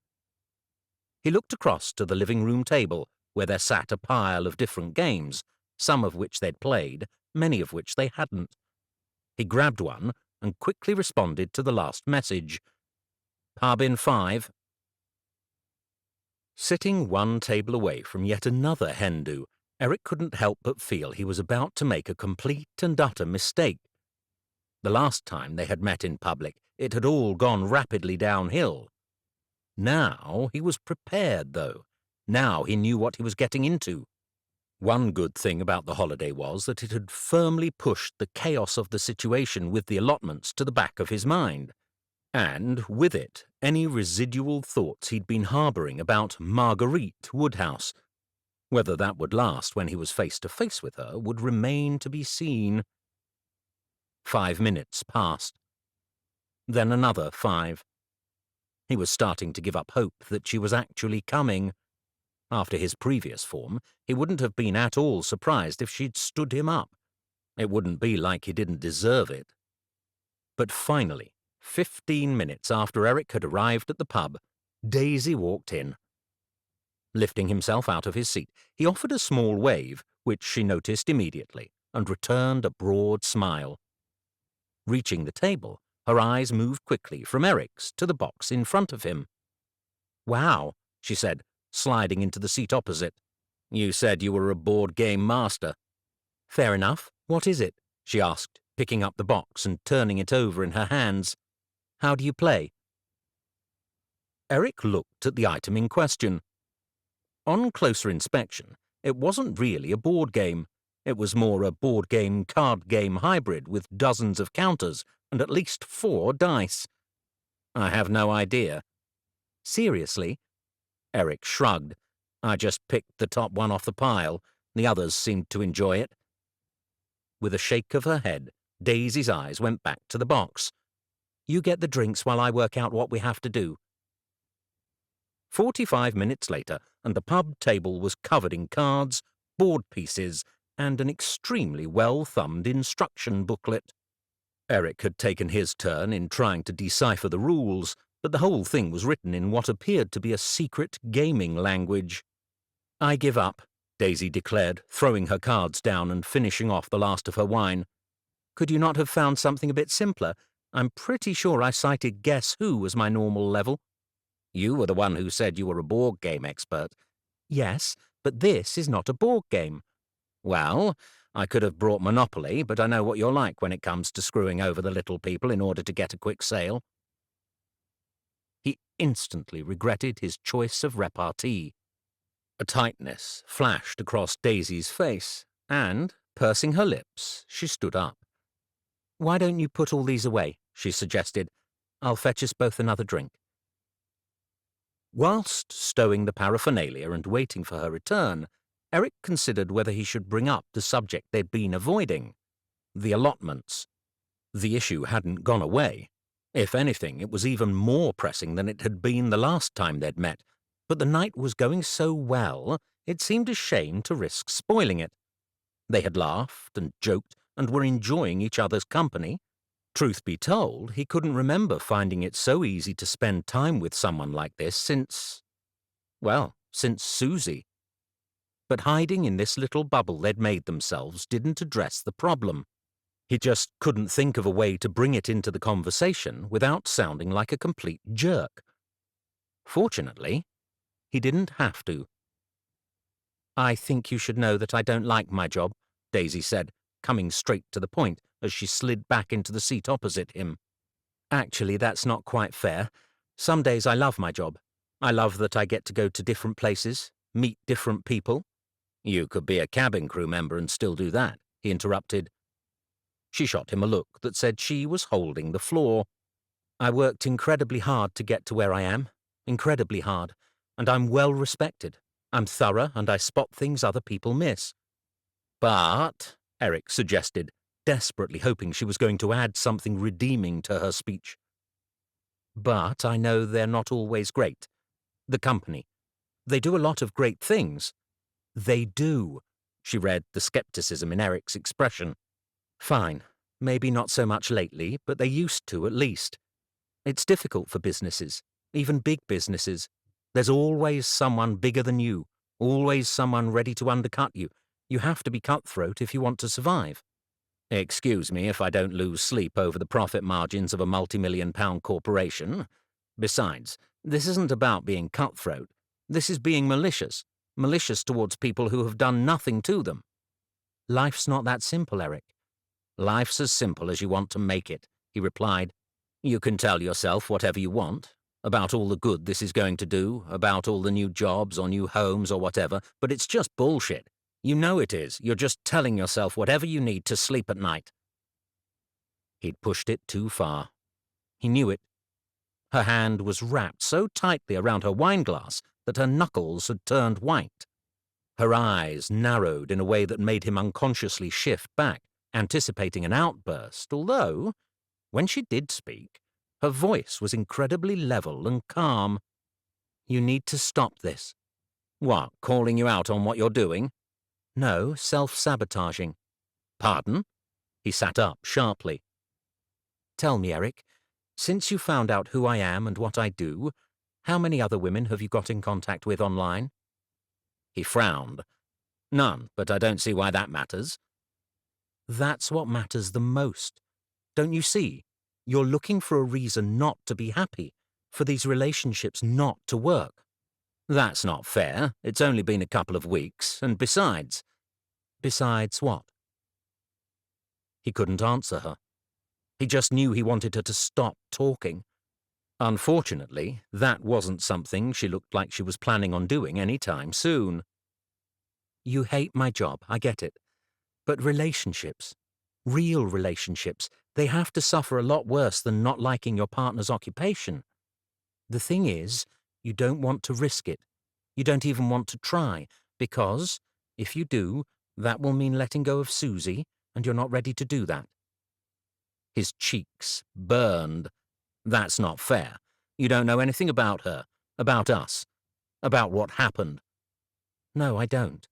He looked across to the living room table, where there sat a pile of different games, some of which they'd played, many of which they hadn't. He grabbed one and quickly responded to the last message. "Pub in 5. Sitting one table away from yet another hen-do, Eric couldn't help but feel he was about to make a complete and utter mistake. The last time they had met in public, it had all gone rapidly downhill. Now he was prepared, though. Now he knew what he was getting into. One good thing about the holiday was that it had firmly pushed the chaos of the situation with the allotments to the back of his mind, and, with it, any residual thoughts he'd been harbouring about Marguerite Woodhouse. Whether that would last when he was face to face with her would remain to be seen. 5 minutes passed. Then another 5. He was starting to give up hope that she was actually coming. After his previous form, he wouldn't have been at all surprised if she'd stood him up. It wouldn't be like he didn't deserve it. But finally, 15 minutes after Eric had arrived at the pub, Daisy walked in. Lifting himself out of his seat, he offered a small wave, which she noticed immediately, and returned a broad smile. Reaching the table, her eyes moved quickly from Eric's to the box in front of him. "Wow," she said, sliding into the seat opposite. "You said you were a board game master." "Fair enough. What is it?" she asked, picking up the box and turning it over in her hands. "How do you play?" Eric looked at the item in question. On closer inspection, it wasn't really a board game. It was more a board game card game hybrid with dozens of counters and at least 4 dice. "I have no idea." "Seriously?" Eric shrugged. "I just picked the top one off the pile. The others seemed to enjoy it." With a shake of her head, Daisy's eyes went back to the box. "You get the drinks while I work out what we have to do." 45 minutes later, and the pub table was covered in cards, board pieces, and an extremely well-thumbed instruction booklet. Eric had taken his turn in trying to decipher the rules, but the whole thing was written in what appeared to be a secret gaming language. "I give up," Daisy declared, throwing her cards down and finishing off the last of her wine. "Could you not have found something a bit simpler? I'm pretty sure I cited Guess Who as my normal level." "You were the one who said you were a board game expert." "Yes, but this is not a board game." "Well, I could have brought Monopoly, but I know what you're like when it comes to screwing over the little people in order to get a quick sale." He instantly regretted his choice of repartee. A tightness flashed across Daisy's face, and, pursing her lips, she stood up. "Why don't you put all these away?" she suggested. "I'll fetch us both another drink." Whilst stowing the paraphernalia and waiting for her return, Eric considered whether he should bring up the subject they'd been avoiding, the allotments. The issue hadn't gone away. If anything, it was even more pressing than it had been the last time they'd met, but the night was going so well, it seemed a shame to risk spoiling it. They had laughed and joked and were enjoying each other's company. Truth be told, he couldn't remember finding it so easy to spend time with someone like this since Susie. But hiding in this little bubble they'd made themselves didn't address the problem. He just couldn't think of a way to bring it into the conversation without sounding like a complete jerk. Fortunately, he didn't have to. "I think you should know that I don't like my job," Daisy said, coming straight to the point as she slid back into the seat opposite him. "Actually, that's not quite fair. Some days I love my job. I love that I get to go to different places, meet different people." "You could be a cabin crew member and still do that," he interrupted. She shot him a look that said she was holding the floor. "I worked incredibly hard to get to where I am, incredibly hard, and I'm well respected. I'm thorough and I spot things other people miss." "But," Eric suggested, desperately hoping she was going to add something redeeming to her speech. "But I know they're not always great. The company. They do a lot of great things." "They do," she read the skepticism in Eric's expression. "Fine. Maybe not so much lately, but they used to at least. It's difficult for businesses, even big businesses. There's always someone bigger than you, always someone ready to undercut you. You have to be cutthroat if you want to survive." "Excuse me if I don't lose sleep over the profit margins of a multi-million-pound corporation. Besides, this isn't about being cutthroat. This is being malicious towards people who have done nothing to them." "Life's not that simple, Eric." "Life's as simple as you want to make it," he replied. "You can tell yourself whatever you want, about all the good this is going to do, about all the new jobs or new homes or whatever, but it's just bullshit. You know it is. You're just telling yourself whatever you need to sleep at night." He'd pushed it too far. He knew it. Her hand was wrapped so tightly around her wineglass that her knuckles had turned white. Her eyes narrowed in a way that made him unconsciously shift back, anticipating an outburst, although, when she did speak, her voice was incredibly level and calm. "You need to stop this." "What, calling you out on what you're doing?" "No, self-sabotaging." "Pardon?" He sat up sharply. "Tell me, Eric, since you found out who I am and what I do, how many other women have you got in contact with online?" He frowned. "None, but I don't see why that matters." That's what matters the most. Don't you see? You're looking for a reason not to be happy, for these relationships not to work. That's not fair. It's only been a couple of weeks, and besides— Besides what? He couldn't answer her. He just knew he wanted her to stop talking. Unfortunately, that wasn't something she looked like she was planning on doing any time soon. You hate my job, I get it. But relationships, real relationships, they have to suffer a lot worse than not liking your partner's occupation. The thing is, you don't want to risk it. You don't even want to try, because, if you do, that will mean letting go of Susie, and you're not ready to do that. His cheeks burned. That's not fair. You don't know anything about her, about us, about what happened. No, I don't.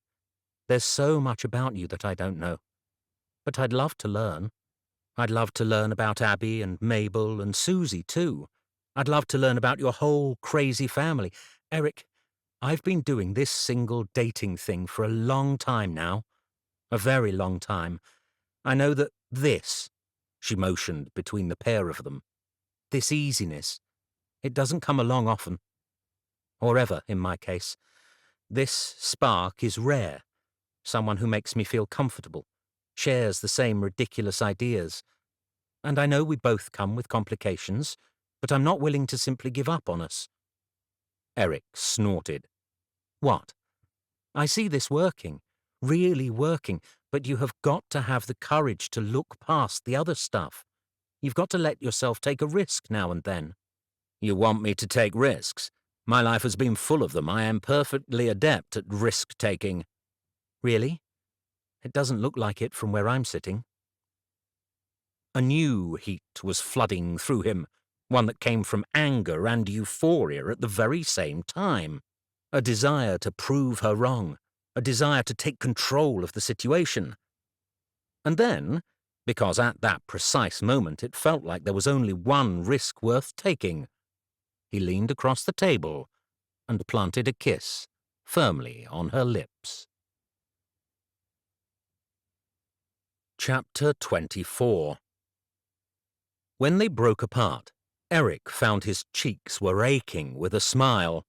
There's so much about you that I don't know. But I'd love to learn. I'd love to learn about Abby and Mabel and Susie, too. I'd love to learn about your whole crazy family. Eric, I've been doing this single dating thing for a long time now. A very long time. I know that this, she motioned between the pair of them, this easiness, it doesn't come along often. Or ever, in my case. This spark is rare. Someone who makes me feel comfortable, shares the same ridiculous ideas. And I know we both come with complications, but I'm not willing to simply give up on us. Eric snorted. What? I see this working, really working, but you have got to have the courage to look past the other stuff. You've got to let yourself take a risk now and then. You want me to take risks? My life has been full of them. I am perfectly adept at risk-taking. Really? It doesn't look like it from where I'm sitting. A new heat was flooding through him, one that came from anger and euphoria at the very same time. A desire to prove her wrong, a desire to take control of the situation. And then, because at that precise moment it felt like there was only one risk worth taking, he leaned across the table and planted a kiss firmly on her lips. Chapter 24. When they broke apart, Eric found his cheeks were aching with a smile.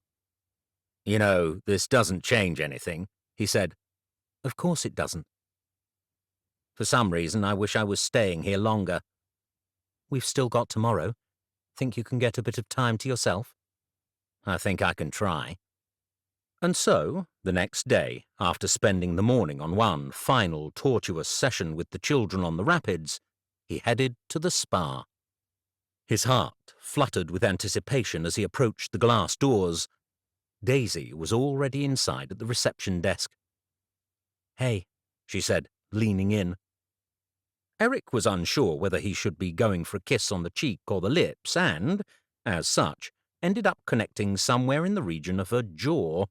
"You know, this doesn't change anything," he said. "Of course it doesn't." "For some reason, I wish I was staying here longer." "We've still got tomorrow. Think you can get a bit of time to yourself?" "I think I can try." And so, the next day, after spending the morning on one final tortuous session with the children on the rapids, he headed to the spa. His heart fluttered with anticipation as he approached the glass doors. Daisy was already inside at the reception desk. "Hey," she said, leaning in. Eric was unsure whether he should be going for a kiss on the cheek or the lips and, as such, ended up connecting somewhere in the region of her jaw.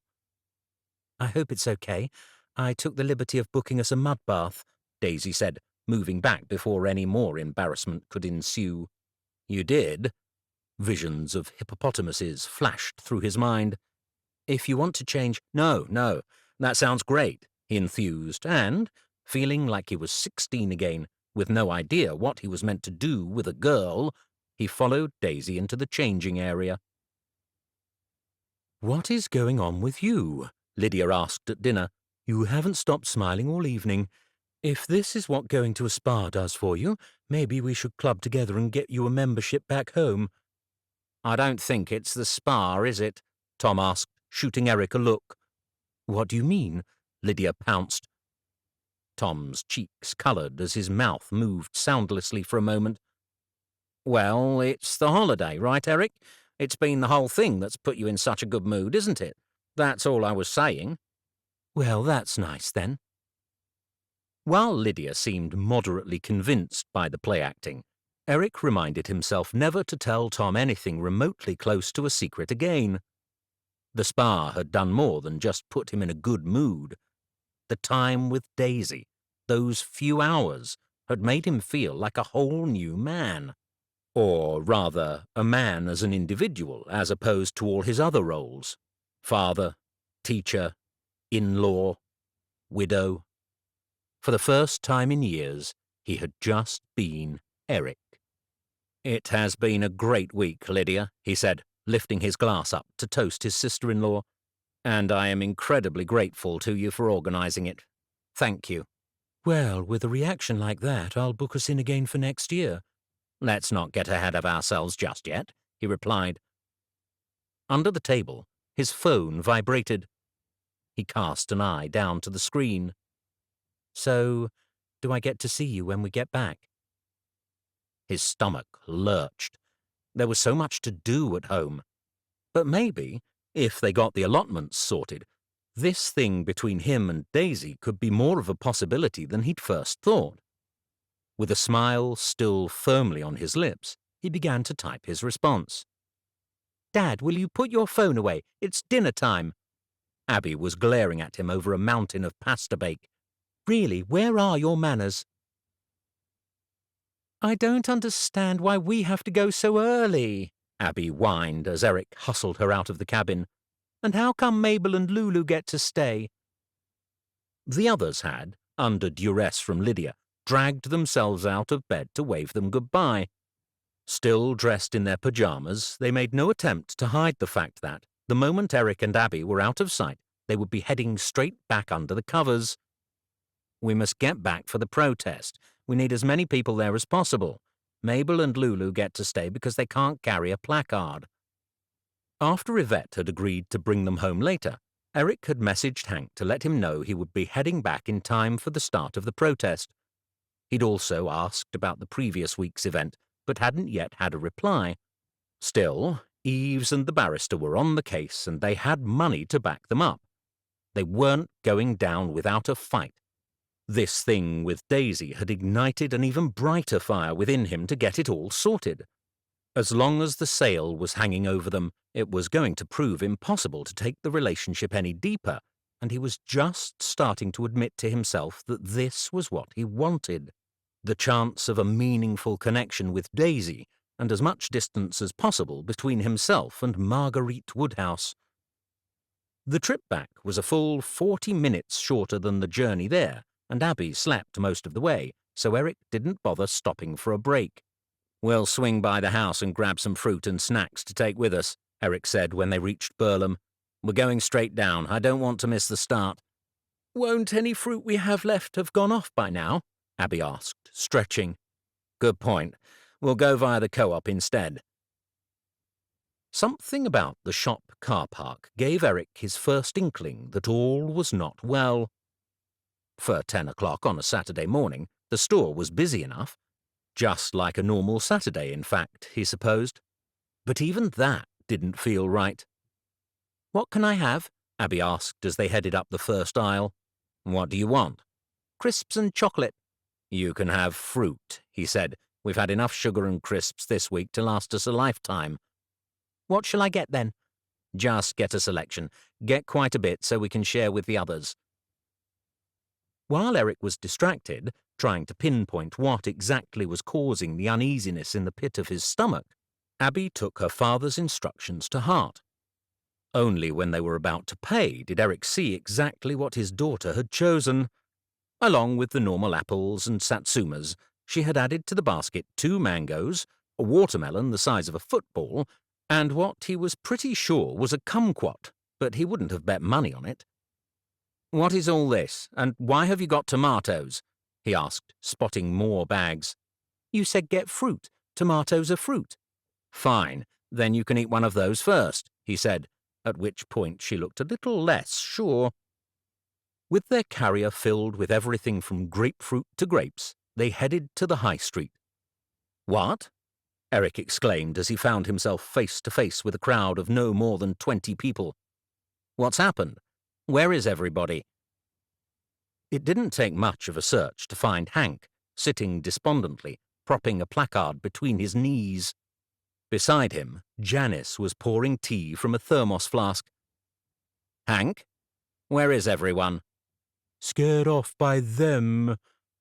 "I hope it's okay. I took the liberty of booking us a mud bath," Daisy said, moving back before any more embarrassment could ensue. "You did?" Visions of hippopotamuses flashed through his mind. "If you want to change—" No, that sounds great," he enthused, and, feeling like he was 16 again, with no idea what he was meant to do with a girl, he followed Daisy into the changing area. "What is going on with you?" Lydia asked at dinner. "You haven't stopped smiling all evening. If this is what going to a spa does for you, maybe we should club together and get you a membership back home." "I don't think it's the spa, is it?" Tom asked, shooting Eric a look. "What do you mean?" Lydia pounced. Tom's cheeks coloured as his mouth moved soundlessly for a moment. "Well, it's the holiday, right, Eric? It's been the whole thing that's put you in such a good mood, isn't it? That's all I was saying." "Well, that's nice, then." While Lydia seemed moderately convinced by the play-acting, Eric reminded himself never to tell Tom anything remotely close to a secret again. The spa had done more than just put him in a good mood. The time with Daisy, those few hours, had made him feel like a whole new man. Or, rather, a man as an individual, as opposed to all his other roles. Father, teacher, in-law, widow. For the first time in years, He had just been Eric. "It has been a great week, Lydia," he said, lifting his glass up to toast his sister-in-law, "and I am incredibly grateful to you for organising it. Thank you." Well, with a reaction like that, I'll book us in again for next year. "Let's not get ahead of ourselves just yet," he replied. Under the table, his phone vibrated. He cast an eye down to the screen. So, do I get to see you when we get back? His stomach lurched. There was so much to do at home. But maybe, if they got the allotments sorted, this thing between him and Daisy could be more of a possibility than he'd first thought. With a smile still firmly on his lips, he began to type his response. "Dad, will you put your phone away? It's dinner time." Abby was glaring at him over a mountain of pasta bake. "Really, where are your manners?" "I don't understand why we have to go so early," Abby whined as Eric hustled her out of the cabin. "And how come Mabel and Lulu get to stay?" The others had, under duress from Lydia, dragged themselves out of bed to wave them goodbye. Still dressed in their pyjamas, they made no attempt to hide the fact that, the moment Eric and Abby were out of sight, they would be heading straight back under the covers. "We must get back for the protest. We need as many people there as possible. Mabel and Lulu get to stay because they can't carry a placard." After Yvette had agreed to bring them home later, Eric had messaged Hank to let him know he would be heading back in time for the start of the protest. He'd also asked about the previous week's event, but hadn't yet had a reply. Still, Eves and the barrister were on the case, and they had money to back them up. They weren't going down without a fight. This thing with Daisy had ignited an even brighter fire within him to get it all sorted. As long as the sale was hanging over them, it was going to prove impossible to take the relationship any deeper, and he was just starting to admit to himself that this was what he wanted. The chance of a meaningful connection with Daisy, and as much distance as possible between himself and Marguerite Woodhouse. The trip back was a full 40 minutes shorter than the journey there, and Abby slept most of the way, so Eric didn't bother stopping for a break. "We'll swing by the house and grab some fruit and snacks to take with us," Eric said when they reached Burlham. "We're going straight down. I don't want to miss the start." "Won't any fruit we have left have gone off by now?" Abby asked, stretching. "Good point. We'll go via the co-op instead." Something about the shop car park gave Eric his first inkling that all was not well. For 10 o'clock on a Saturday morning, the store was busy enough. Just like a normal Saturday, in fact, he supposed. But even that didn't feel right. "What can I have?" Abby asked as they headed up the first aisle. "What do you want?" "Crisps and chocolate." "You can have fruit," he said. "We've had enough sugar and crisps this week to last us a lifetime." "What shall I get then?" "Just get a selection. Get quite a bit so we can share with the others." While Eric was distracted, trying to pinpoint what exactly was causing the uneasiness in the pit of his stomach, Abby took her father's instructions to heart. Only when they were about to pay did Eric see exactly what his daughter had chosen. Along with the normal apples and satsumas, she had added to the basket 2 mangoes, a watermelon the size of a football, and what he was pretty sure was a kumquat, but he wouldn't have bet money on it. "What is all this, and why have you got tomatoes?" he asked, spotting more bags. "You said get fruit. Tomatoes are fruit." "Fine, then you can eat one of those first," he said, at which point she looked a little less sure. With their carrier filled with everything from grapefruit to grapes, they headed to the high street. "What?" Eric exclaimed as he found himself face to face with a crowd of no more than 20 people. "What's happened? Where is everybody?" It didn't take much of a search to find Hank, sitting despondently, propping a placard between his knees. Beside him, Janice was pouring tea from a thermos flask. "Hank? Where is everyone?" "Scared off by them,"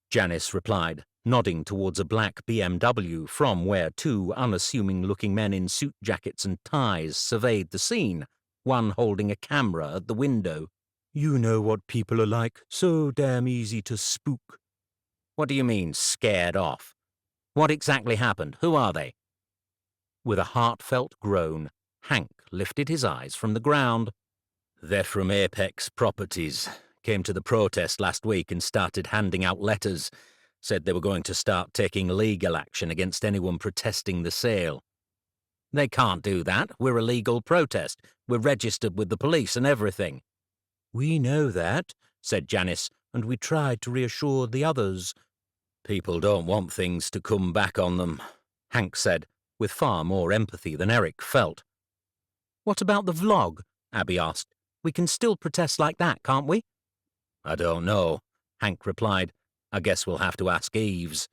Janice replied, nodding towards a black BMW from where 2 unassuming-looking men in suit jackets and ties surveyed the scene, one holding a camera at the window. "You know what people are like, so damn easy to spook." What do you mean, scared off? What exactly happened? Who are they? With a heartfelt groan, Hank lifted his eyes from the ground. They're from Apex Properties. Came to the protest last week and started handing out letters. Said they were going to start taking legal action against anyone protesting the sale. They can't do that. We're a legal protest. We're registered with the police and everything. We know that, said Janice, and we tried to reassure the others. People don't want things to come back on them, Hank said, with far more empathy than Eric felt. What about the vlog? Abby asked. We can still protest like that, can't we? I don't know, Hank replied. I guess we'll have to ask Eves.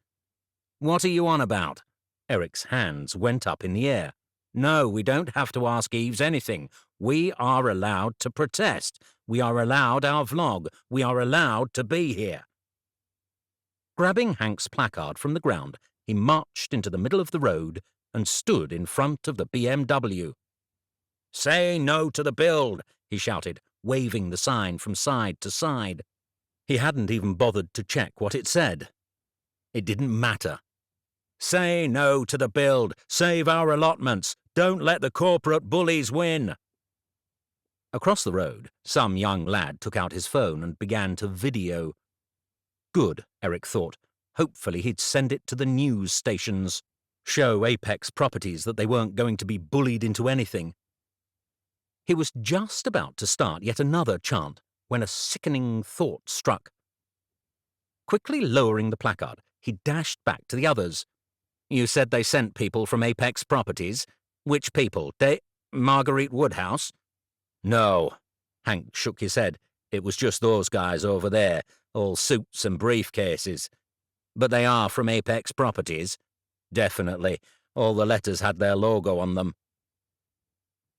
What are you on about? Eric's hands went up in the air. No, we don't have to ask Eves anything. We are allowed to protest. We are allowed our vlog. We are allowed to be here. Grabbing Hank's placard from the ground, he marched into the middle of the road and stood in front of the BMW. Say no to the build, he shouted, waving the sign from side to side. He hadn't even bothered to check what it said. It didn't matter. Say no to the build. Save our allotments. Don't let the corporate bullies win. Across the road, some young lad took out his phone and began to video. Good, Eric thought. Hopefully he'd send it to the news stations. Show Apex Properties that they weren't going to be bullied into anything. He was just about to start yet another chant when a sickening thought struck. Quickly lowering the placard, he dashed back to the others. You said they sent people from Apex Properties? Which people? Marguerite Woodhouse? No. Hank shook his head. It was just those guys over there, all suits and briefcases. But they are from Apex Properties. Definitely. All the letters had their logo on them.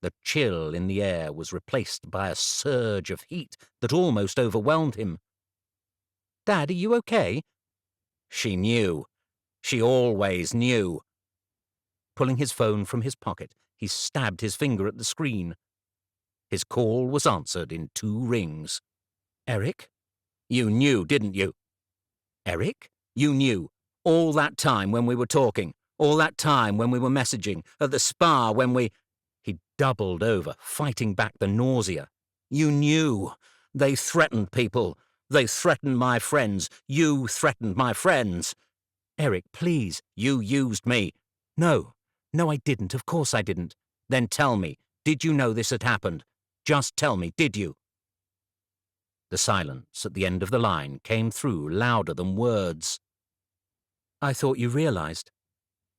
The chill in the air was replaced by a surge of heat that almost overwhelmed him. Dad, are you okay? She knew. She always knew. Pulling his phone from his pocket, he stabbed his finger at the screen. His call was answered in 2 rings. Eric? You knew, didn't you? Eric? You knew. All that time when we were talking. All that time when we were messaging. At the spa when we... He doubled over, fighting back the nausea. You knew. They threatened people. They threatened my friends. You threatened my friends. Eric, please, you used me. No, I didn't. Of course I didn't. Then tell me, did you know this had happened? Just tell me, did you? The silence at the end of the line came through louder than words. I thought you realized.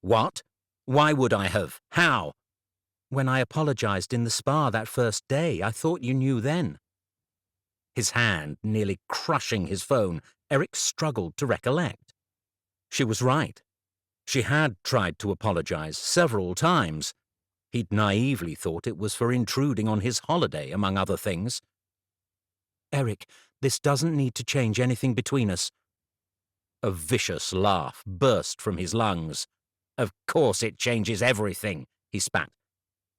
What? Why would I have? How? When I apologized in the spa that first day, I thought you knew then. His hand nearly crushing his phone, Eric struggled to recollect. She was right. She had tried to apologize several times. He'd naively thought it was for intruding on his holiday, among other things. Eric, this doesn't need to change anything between us. A vicious laugh burst from his lungs. Of course it changes everything, he spat,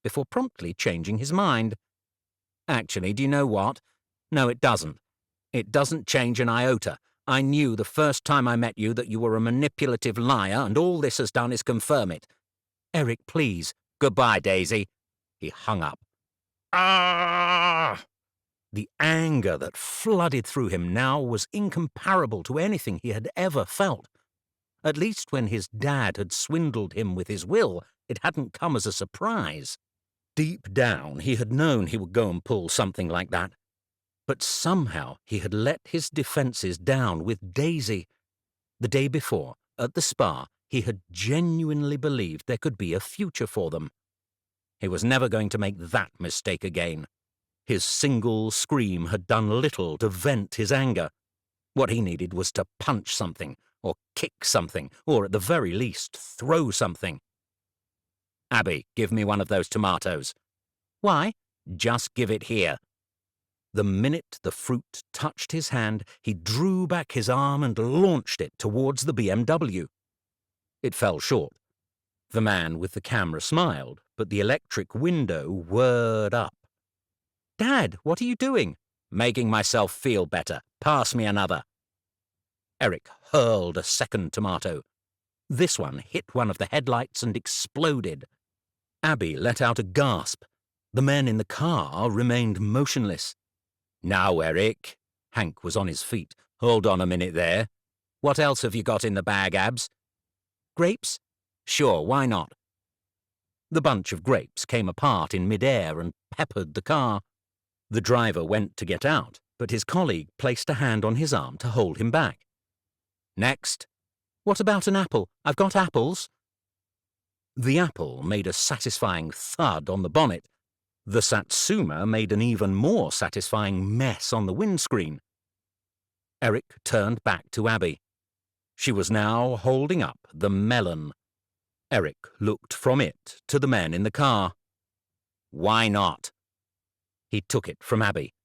before promptly changing his mind. Actually, do you know what? No, it doesn't. It doesn't change an iota. I knew the first time I met you that you were a manipulative liar, and all this has done is confirm it. Eric, please. Goodbye, Daisy. He hung up. Ah! The anger that flooded through him now was incomparable to anything he had ever felt. At least when his dad had swindled him with his will, it hadn't come as a surprise. Deep down, he had known he would go and pull something like that. But somehow he had let his defenses down with Daisy. The day before, at the spa, he had genuinely believed there could be a future for them. He was never going to make that mistake again. His single scream had done little to vent his anger. What he needed was to punch something, or kick something, or at the very least throw something. Abby, give me one of those tomatoes. Why? Just give it here. The minute the fruit touched his hand, he drew back his arm and launched it towards the BMW. It fell short. The man with the camera smiled, but the electric window whirred up. Dad, what are you doing? Making myself feel better. Pass me another. Eric hurled a second tomato. This one hit one of the headlights and exploded. Abby let out a gasp. The men in the car remained motionless. "Now, Eric." Hank was on his feet. "Hold on a minute there. What else have you got in the bag, Abs?" "Grapes?" "Sure, why not?" The bunch of grapes came apart in mid-air and peppered the car. The driver went to get out, but his colleague placed a hand on his arm to hold him back. "Next." "What about an apple? I've got apples." The apple made a satisfying thud on the bonnet. The Satsuma made an even more satisfying mess on the windscreen. Eric turned back to Abby. She was now holding up the melon. Eric looked from it to the men in the car. "Why not?" He took it from Abby.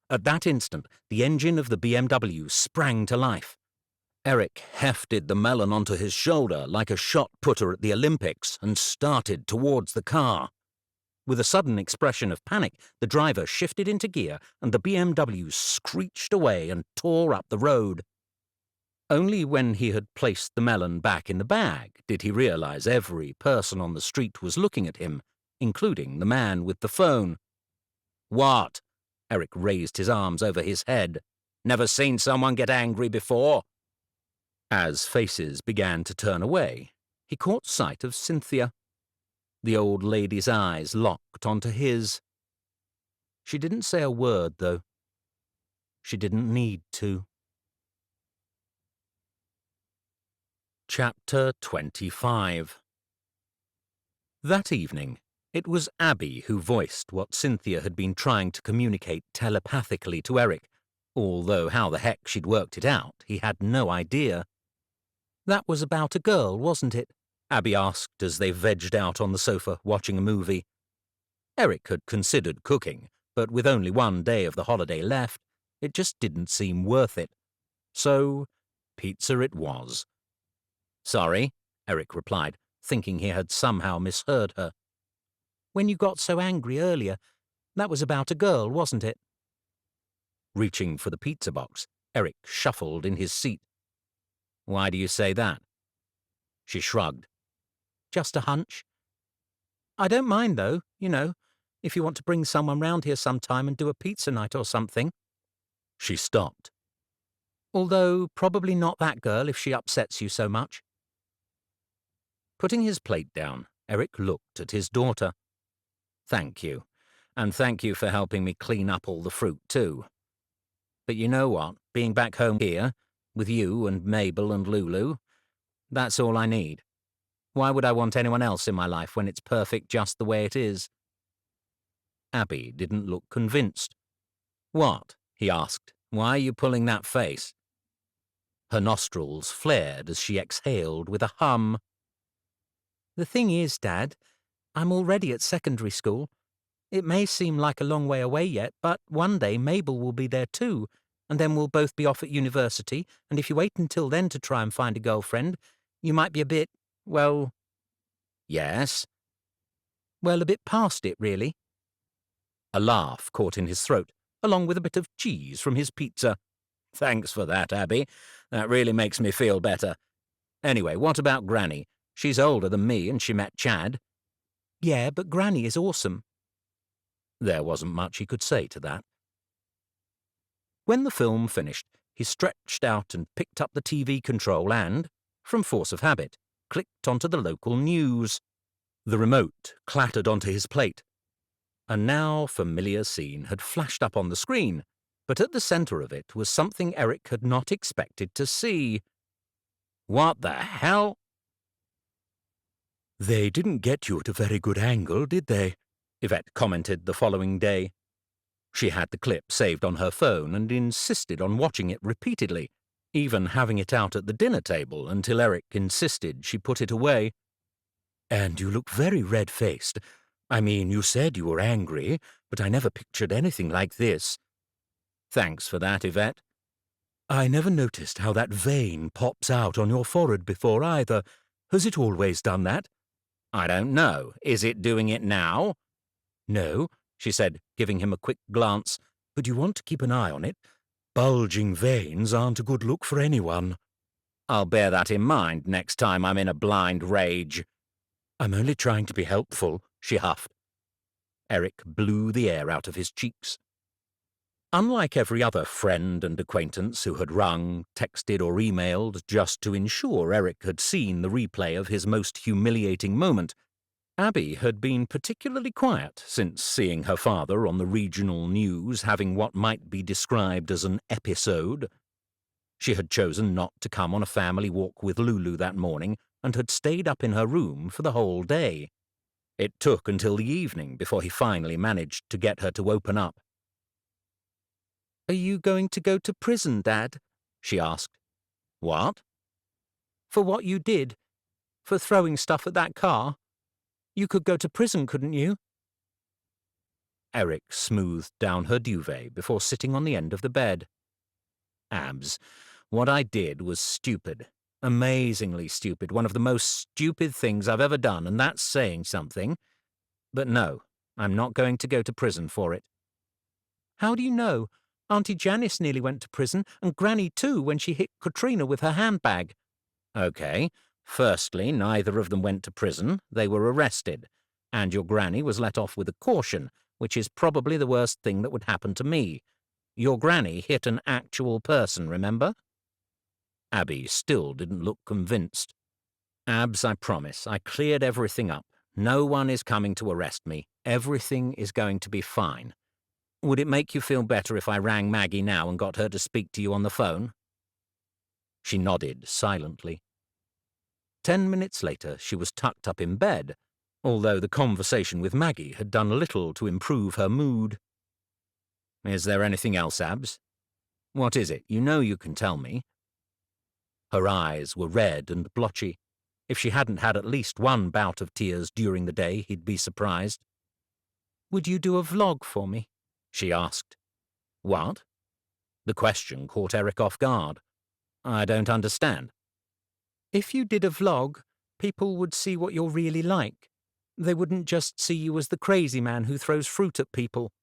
At that instant, the engine of the BMW sprang to life. Eric hefted the melon onto his shoulder like a shot putter at the Olympics and started towards the car. With a sudden expression of panic, the driver shifted into gear and the BMW screeched away and tore up the road. Only when he had placed the melon back in the bag did he realize every person on the street was looking at him, including the man with the phone. "What?" Eric raised his arms over his head. "Never seen someone get angry before?" As faces began to turn away, he caught sight of Cynthia. The old lady's eyes locked onto his. She didn't say a word, though. She didn't need to. Chapter 25. That evening, it was Abby who voiced what Cynthia had been trying to communicate telepathically to Eric, although how the heck she'd worked it out, he had no idea. "That was about a girl, wasn't it?" Abby asked as they vegged out on the sofa watching a movie. Eric had considered cooking, but with only one day of the holiday left, it just didn't seem worth it. So, pizza it was. "Sorry," Eric replied, thinking he had somehow misheard her. "When you got so angry earlier, that was about a girl, wasn't it?" Reaching for the pizza box, Eric shuffled in his seat. "Why do you say that?" She shrugged. "Just a hunch. I don't mind, though, if you want to bring someone round here sometime and do a pizza night or something." She stopped. "Although probably not that girl if she upsets you so much." Putting his plate down, Eric looked at his daughter. "Thank you, and thank you for helping me clean up all the fruit, too. But you know what? Being back home here, with you and Mabel and Lulu, that's all I need. Why would I want anyone else in my life when it's perfect just the way it is?" Abby didn't look convinced. "What?" he asked. "Why are you pulling that face?" Her nostrils flared as she exhaled with a hum. "The thing is, Dad, I'm already at secondary school. It may seem like a long way away yet, but one day Mabel will be there too, and then we'll both be off at university, and if you wait until then to try and find a girlfriend, you might be a bit, well—" "Yes?" "Well, a bit past it, really." A laugh caught in his throat, along with a bit of cheese from his pizza. "Thanks for that, Abby. That really makes me feel better. Anyway, what about Granny? She's older than me and she met Chad." "Yeah, but Granny is awesome." There wasn't much he could say to that. When the film finished, he stretched out and picked up the TV control and, from force of habit, clicked onto the local news. The remote clattered onto his plate. A now familiar scene had flashed up on the screen, but at the center of it was something Eric had not expected to see. "What the hell?" "They didn't get you at a very good angle, did they?" Yvette commented the following day. She had the clip saved on her phone and insisted on watching it repeatedly, even having it out at the dinner table until Eric insisted she put it away. "And you look very red-faced. I mean, you said you were angry, but I never pictured anything like this." "Thanks for that, Yvette." "I never noticed how that vein pops out on your forehead before either. Has it always done that?" "I don't know. Is it doing it now?" "No," she said, giving him a quick glance, "but you want to keep an eye on it. Bulging veins aren't a good look for anyone. I'll bear that in mind next time I'm in a blind rage. I'm only trying to be helpful, she huffed. Eric blew the air out of his cheeks. Unlike every other friend and acquaintance who had rung, texted or emailed just to ensure Eric had seen the replay of his most humiliating moment, Abby had been particularly quiet since seeing her father on the regional news having what might be described as an episode. She had chosen not to come on a family walk with Lulu that morning and had stayed up in her room for the whole day. It took until the evening before he finally managed to get her to open up. "Are you going to go to prison, Dad?" she asked. "What?" "For what you did. For throwing stuff at that car. You could go to prison, couldn't you?" Eric smoothed down her duvet before sitting on the end of the bed. "Abs, what I did was stupid. Amazingly stupid. One of the most stupid things I've ever done, and that's saying something. But no, I'm not going to go to prison for it." "How do you know? Auntie Janice nearly went to prison, and Granny too when she hit Katrina with her handbag." "Okay. Firstly, neither of them went to prison. They were arrested. And your Granny was let off with a caution, which is probably the worst thing that would happen to me. Your Granny hit an actual person, remember?" Abby still didn't look convinced. "Abs, I promise. I cleared everything up. No one is coming to arrest me. Everything is going to be fine. Would it make you feel better if I rang Maggie now and got her to speak to you on the phone?" She nodded silently. 10 minutes later, she was tucked up in bed, although the conversation with Maggie had done little to improve her mood. "Is there anything else, Abs? What is it? You know you can tell me." Her eyes were red and blotchy. If she hadn't had at least one bout of tears during the day, he'd be surprised. "Would you do a vlog for me?" she asked. "What?" The question caught Eric off guard. "I don't understand." "If you did a vlog, people would see what you're really like. They wouldn't just see you as the crazy man who throws fruit at people."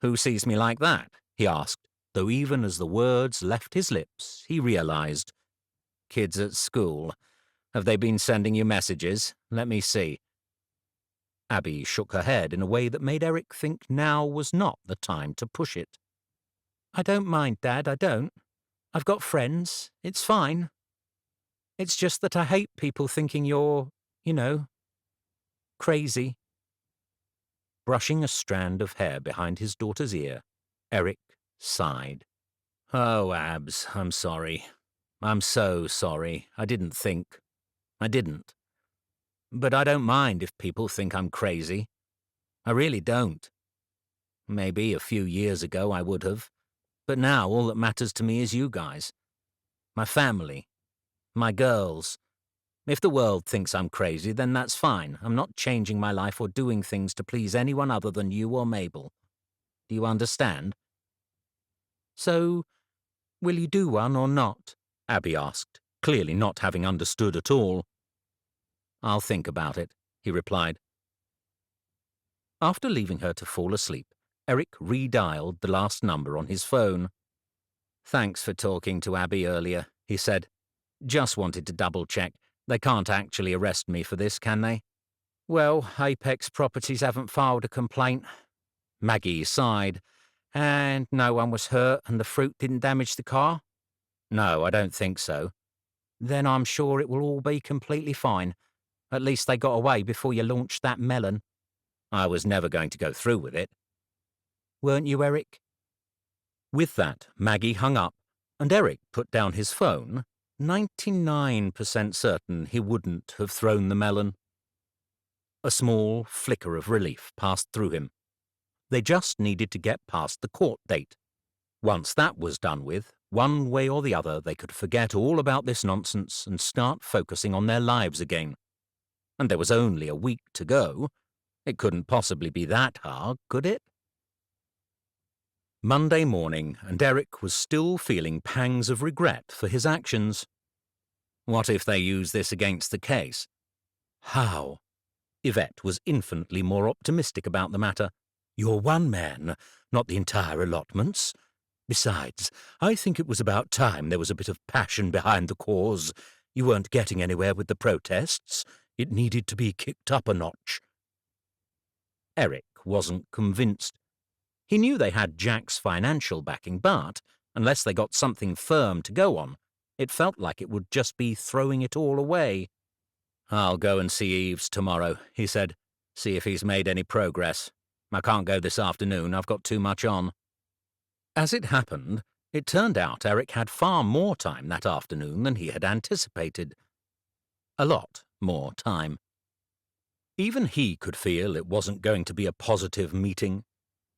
"Who sees me like that?" he asked, though even as the words left his lips, he realized. "Kids at school. Have they been sending you messages? Let me see." Abby shook her head in a way that made Eric think now was not the time to push it. "I don't mind, Dad, I don't. I've got friends. It's fine. It's just that I hate people thinking you're, crazy." Brushing a strand of hair behind his daughter's ear, Eric sighed. "Oh, Abs, I'm sorry. I'm so sorry. I didn't think. I didn't. But I don't mind if people think I'm crazy. I really don't. Maybe a few years ago I would have, but now all that matters to me is you guys. My family. My girls. If the world thinks I'm crazy, then that's fine. I'm not changing my life or doing things to please anyone other than you or Mabel. Do you understand?" "So, will you do one or not?" Abby asked, clearly not having understood at all. "I'll think about it," he replied. After leaving her to fall asleep, Eric redialed the last number on his phone. "Thanks for talking to Abby earlier," he said. "Just wanted to double-check. They can't actually arrest me for this, can they?" "Well, Apex Properties haven't filed a complaint." Maggie sighed. "And no one was hurt and the fruit didn't damage the car?" "No, I don't think so." "Then I'm sure it will all be completely fine. At least they got away before you launched that melon." "I was never going to go through with it." "Weren't you, Eric?" With that, Maggie hung up, and Eric put down his phone, 99% certain he wouldn't have thrown the melon. A small flicker of relief passed through him. They just needed to get past the court date. Once that was done with, one way or the other they could forget all about this nonsense and start focusing on their lives again. And there was only a week to go. It couldn't possibly be that hard, could it? Monday morning, and Eric was still feeling pangs of regret for his actions. What if they use this against the case? How? Yvette was infinitely more optimistic about the matter. "You're one man, not the entire allotments. Besides, I think it was about time there was a bit of passion behind the cause. You weren't getting anywhere with the protests. It needed to be kicked up a notch. Eric wasn't convinced. He knew they had Jack's financial backing, but unless they got something firm to go on, it felt like it would just be throwing it all away. "I'll go and see Eves tomorrow," he said. "See if he's made any progress. I can't go this afternoon, I've got too much on." As it happened, it turned out Eric had far more time that afternoon than he had anticipated. A lot more time. Even he could feel it wasn't going to be a positive meeting.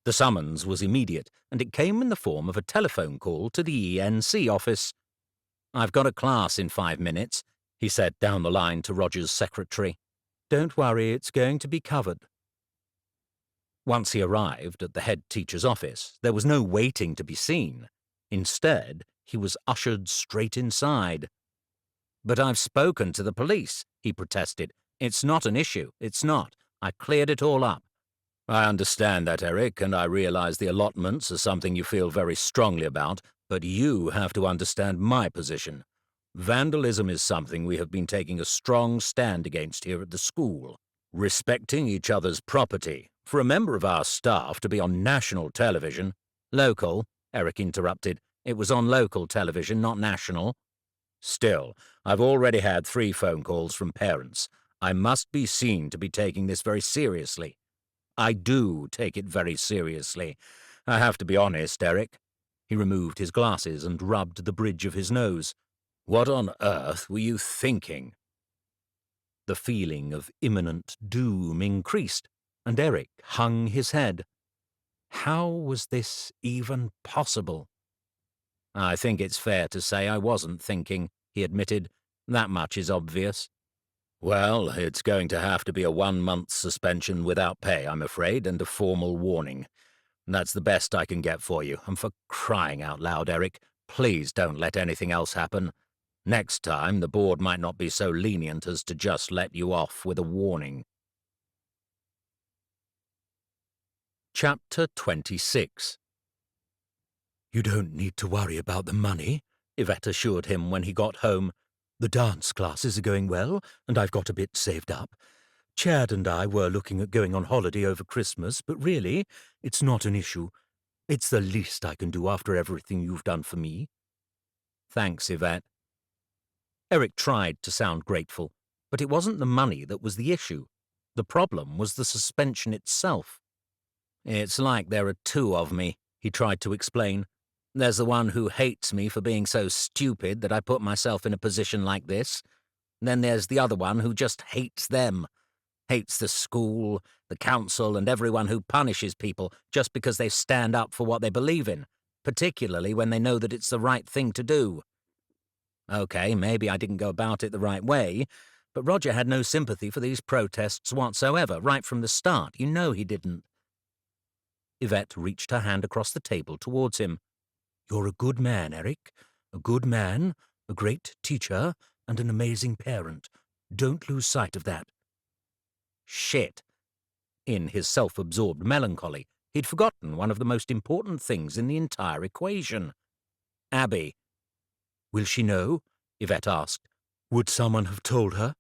The summons was immediate, and it came in the form of a telephone call to the ENC office. "I've got a class in 5 minutes," he said down the line to Roger's secretary. "Don't worry, it's going to be covered." Once he arrived at the head teacher's office, there was no waiting to be seen. Instead, he was ushered straight inside. "But I've spoken to the police," he protested. "It's not an issue, it's not. I cleared it all up." "I understand that, Eric, and I realize the allotments are something you feel very strongly about, but you have to understand my position. Vandalism is something we have been taking a strong stand against here at the school. Respecting each other's property. For a member of our staff to be on national television—" "Local," Eric interrupted. "It was on local television, not national." "Still, I've already had 3 phone calls from parents. I must be seen to be taking this very seriously. I do take it very seriously. I have to be honest, Eric." He removed his glasses and rubbed the bridge of his nose. "What on earth were you thinking?" The feeling of imminent doom increased, and Eric hung his head. How was this even possible? "I think it's fair to say I wasn't thinking," he admitted. "That much is obvious." "Well, it's going to have to be a 1-month suspension without pay, I'm afraid, and a formal warning. That's the best I can get for you, and for crying out loud, Eric, please don't let anything else happen. Next time, the board might not be so lenient as to just let you off with a warning." Chapter 26. You don't need to worry about the money, Yvette assured him when he got home. The dance classes are going well, and I've got a bit saved up. Chad and I were looking at going on holiday over Christmas, but really, it's not an issue. It's the least I can do after everything you've done for me. "Thanks, Yvette." Eric tried to sound grateful, but it wasn't the money that was the issue. The problem was the suspension itself. "It's like there are 2 of me," he tried to explain. "There's the one who hates me for being so stupid that I put myself in a position like this. Then there's the other one who just hates them. Hates the school, the council, and everyone who punishes people just because they stand up for what they believe in, particularly when they know that it's the right thing to do. Okay, maybe I didn't go about it the right way, but Roger had no sympathy for these protests whatsoever, right from the start. You know he didn't." Yvette reached her hand across the table towards him. You're a good man, Eric. A good man, a great teacher, and an amazing parent. Don't lose sight of that. Shit. In his self-absorbed melancholy, he'd forgotten one of the most important things in the entire equation. Abby. Will she know? Yvette asked. Would someone have told her?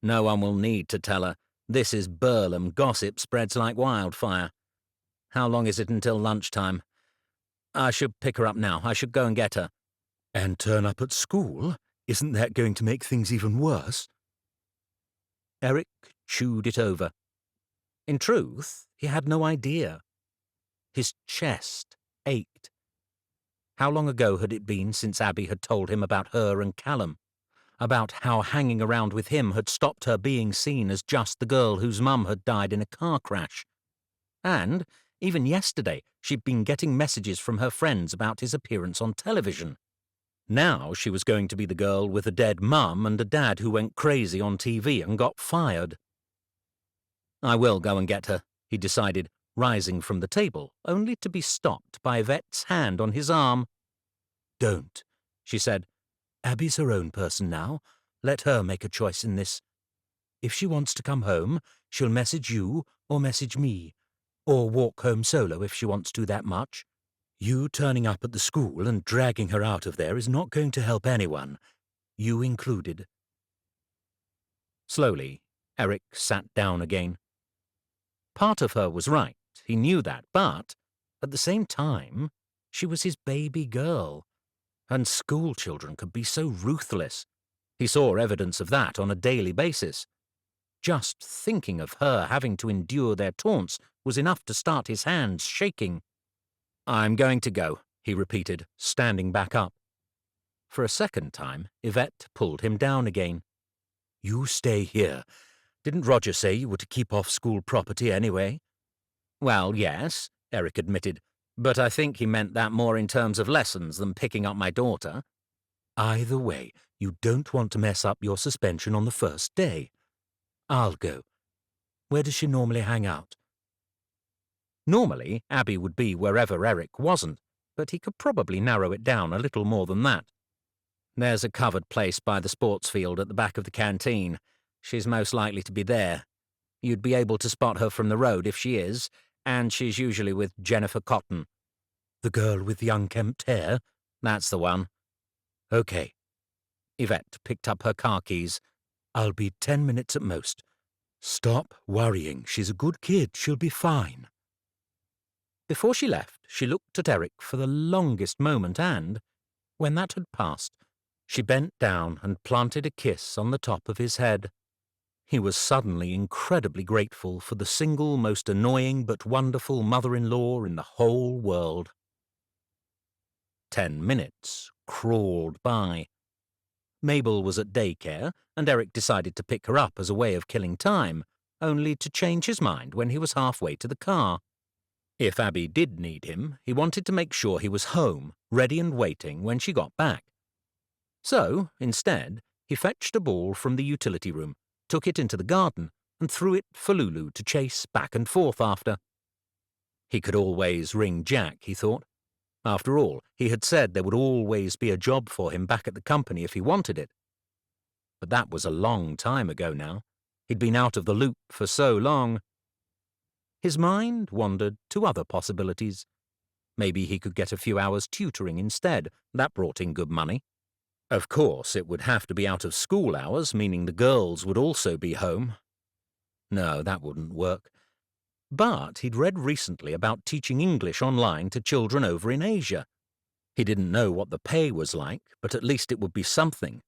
No one will need to tell her. This is Burlem. Gossip spreads like wildfire. How long is it until lunchtime? I should pick her up now. I should go and get her. And turn up at school? Isn't that going to make things even worse? Eric chewed it over. In truth, he had no idea. His chest ached. How long ago had it been since Abby had told him about her and Callum? About how hanging around with him had stopped her being seen as just the girl whose mum had died in a car crash? And even yesterday, she'd been getting messages from her friends about his appearance on television. Now she was going to be the girl with a dead mum and a dad who went crazy on TV and got fired. I will go and get her, he decided, rising from the table, only to be stopped by Yvette's hand on his arm. Don't, she said. Abby's her own person now. Let her make a choice in this. If she wants to come home, she'll message you or message me. Or walk home solo if she wants to that much. You turning up at the school and dragging her out of there is not going to help anyone, you included. Slowly, Eric sat down again. Part of her was right, he knew that, but, at the same time, she was his baby girl, and school children could be so ruthless. He saw evidence of that on a daily basis. Just thinking of her having to endure their taunts was enough to start his hands shaking. "I'm going to go," he repeated, standing back up. For a second time, Yvette pulled him down again. You stay here. Didn't Roger say you were to keep off school property anyway? "Well, yes," Eric admitted, "but I think he meant that more in terms of lessons than picking up my daughter." Either way, you don't want to mess up your suspension on the first day. I'll go. Where does she normally hang out? Normally, Abby would be wherever Eric wasn't, but he could probably narrow it down a little more than that. "There's a covered place by the sports field at the back of the canteen. She's most likely to be there. You'd be able to spot her from the road if she is, and she's usually with Jennifer Cotton." The girl with the unkempt hair? "That's the one." Okay. Yvette picked up her car keys. I'll be 10 minutes at most. Stop worrying. She's a good kid. She'll be fine. Before she left, she looked at Eric for the longest moment and, when that had passed, she bent down and planted a kiss on the top of his head. He was suddenly incredibly grateful for the single most annoying but wonderful mother-in-law in the whole world. 10 minutes crawled by. Mabel was at daycare, and Eric decided to pick her up as a way of killing time, only to change his mind when he was halfway to the car. If Abby did need him, he wanted to make sure he was home, ready and waiting when she got back. So, instead, he fetched a ball from the utility room, took it into the garden, and threw it for Lulu to chase back and forth after. He could always ring Jack, he thought. After all, he had said there would always be a job for him back at the company if he wanted it. But that was a long time ago now. He'd been out of the loop for so long. His mind wandered to other possibilities. Maybe he could get a few hours tutoring instead. That brought in good money. Of course, it would have to be out of school hours, meaning the girls would also be home. No, that wouldn't work. But he'd read recently about teaching English online to children over in Asia. He didn't know what the pay was like, but at least it would be something.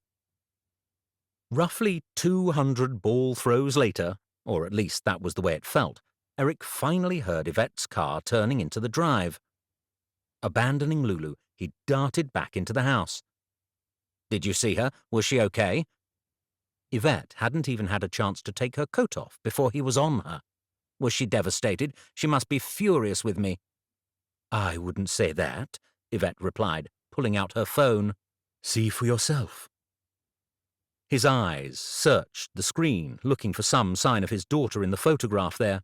Roughly 200 ball throws later, or at least that was the way it felt, Eric finally heard Yvette's car turning into the drive. Abandoning Lulu, he darted back into the house. "Did you see her? Was she okay?" Yvette hadn't even had a chance to take her coat off before he was on her. "Was she devastated? She must be furious with me." I wouldn't say that, Yvette replied, pulling out her phone. See for yourself. His eyes searched the screen, looking for some sign of his daughter in the photograph there.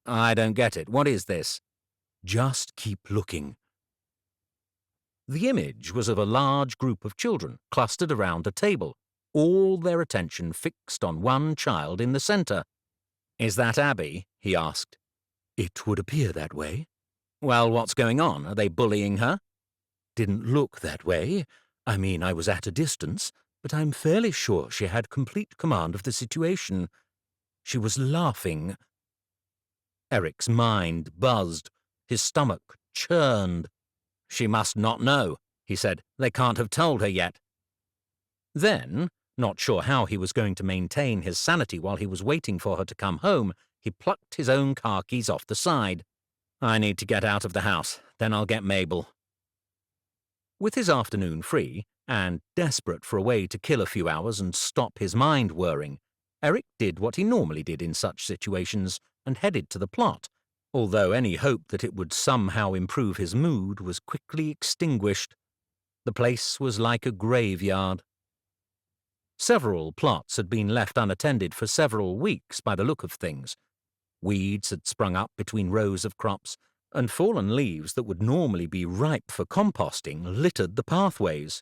"I don't get it. What is this?" Just keep looking. The image was of a large group of children clustered around a table, all their attention fixed on one child in the centre. "Is that Abby?" he asked. It would appear that way. "Well, what's going on? Are they bullying her?" Didn't look that way. I mean, I was at a distance, but I'm fairly sure she had complete command of the situation. She was laughing. Eric's mind buzzed. His stomach churned. "She must not know," he said. "They can't have told her yet." Then, not sure how he was going to maintain his sanity while he was waiting for her to come home, he plucked his own car keys off the side. "I need to get out of the house. Then I'll get Mabel." With his afternoon free, and desperate for a way to kill a few hours and stop his mind whirring, Eric did what he normally did in such situations and headed to the plot, although any hope that it would somehow improve his mood was quickly extinguished. The place was like a graveyard. Several plots had been left unattended for several weeks by the look of things. Weeds had sprung up between rows of crops, and fallen leaves that would normally be ripe for composting littered the pathways.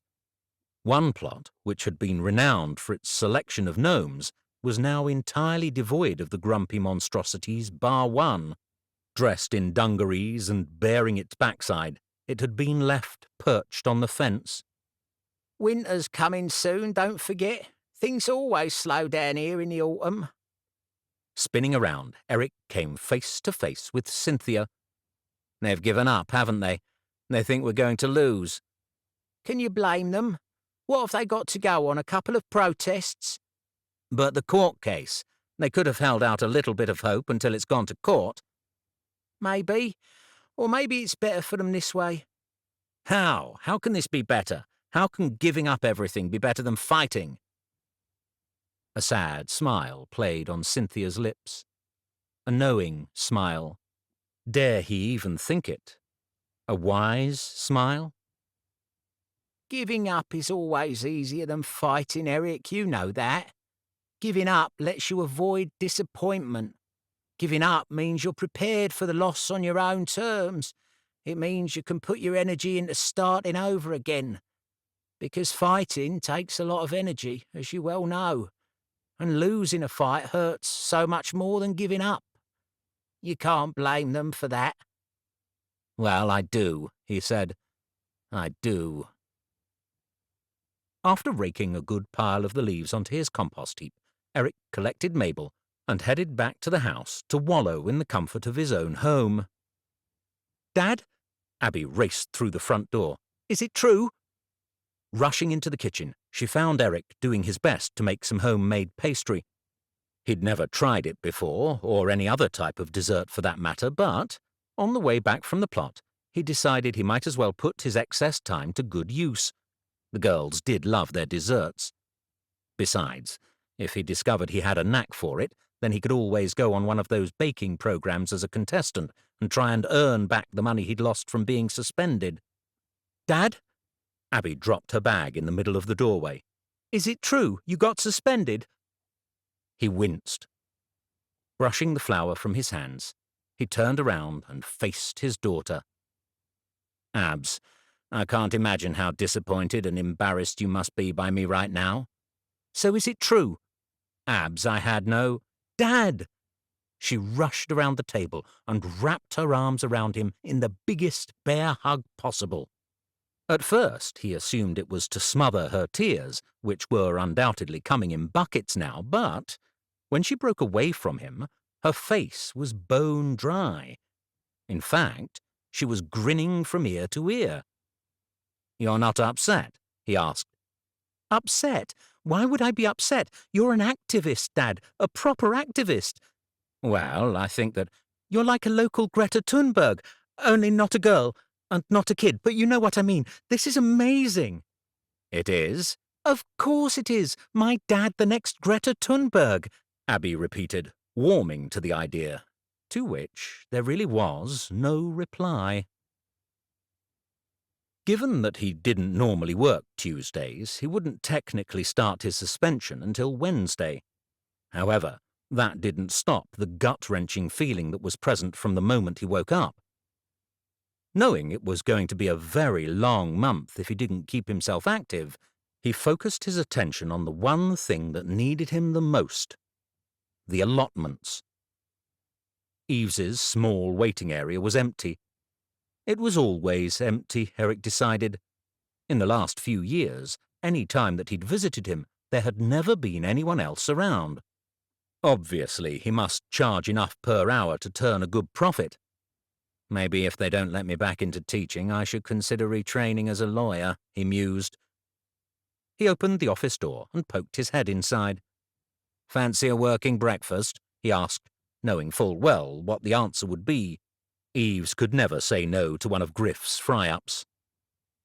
One plot, which had been renowned for its selection of gnomes, was now entirely devoid of the grumpy monstrosities bar one. Dressed in dungarees and bearing its backside, it had been left perched on the fence. Winter's coming soon, don't forget. Things always slow down here in the autumn. Spinning around, Eric came face to face with Cynthia. They've given up, haven't they? They think we're going to lose. Can you blame them? What have they got to go on, a couple of protests? But the court case, they could have held out a little bit of hope until it's gone to court. Maybe. Or maybe it's better for them this way. How? How can this be better? How can giving up everything be better than fighting? A sad smile played on Cynthia's lips. A knowing smile. Dare he even think it? A wise smile? Giving up is always easier than fighting, Eric, you know that. Giving up lets you avoid disappointment. Giving up means you're prepared for the loss on your own terms. It means you can put your energy into starting over again. Because fighting takes a lot of energy, as you well know. And losing a fight hurts so much more than giving up. You can't blame them for that. Well, I do, he said. I do. After raking a good pile of the leaves onto his compost heap, Eric collected Mabel and headed back to the house to wallow in the comfort of his own home. Dad? Abby raced through the front door. Is it true? Rushing into the kitchen, she found Eric doing his best to make some homemade pastry. He'd never tried it before, or any other type of dessert for that matter, but, on the way back from the plot, he decided he might as well put his excess time to good use. The girls did love their desserts. Besides, if he discovered he had a knack for it, then he could always go on one of those baking programs as a contestant and try and earn back the money he'd lost from being suspended. Dad? Abby dropped her bag in the middle of the doorway. Is it true you got suspended? He winced. Brushing the flour from his hands, he turned around and faced his daughter. Abs, I can't imagine how disappointed and embarrassed you must be by me right now. So is it true? Abs, I had no... Dad! She rushed around the table and wrapped her arms around him in the biggest bear hug possible. At first, he assumed it was to smother her tears, which were undoubtedly coming in buckets now, but when she broke away from him, her face was bone dry. In fact, she was grinning from ear to ear. You're not upset? He asked. Upset? Why would I be upset? You're an activist, Dad, a proper activist. Well, I think that you're like a local Greta Thunberg, only not a girl, and not a kid, but you know what I mean. This is amazing. It is? Of course it is. My dad, the next Greta Thunberg, Abby repeated, warming to the idea, to which there really was no reply. Given that he didn't normally work Tuesdays, he wouldn't technically start his suspension until Wednesday. However, that didn't stop the gut-wrenching feeling that was present from the moment he woke up. Knowing it was going to be a very long month if he didn't keep himself active, he focused his attention on the one thing that needed him the most: the allotments. Eves's small waiting area was empty. It was always empty, Eric decided. In the last few years, any time that he'd visited him, there had never been anyone else around. Obviously, he must charge enough per hour to turn a good profit. Maybe if they don't let me back into teaching, I should consider retraining as a lawyer, he mused. He opened the office door and poked his head inside. Fancy a working breakfast? He asked, knowing full well what the answer would be. Eves could never say no to one of Griff's fry-ups.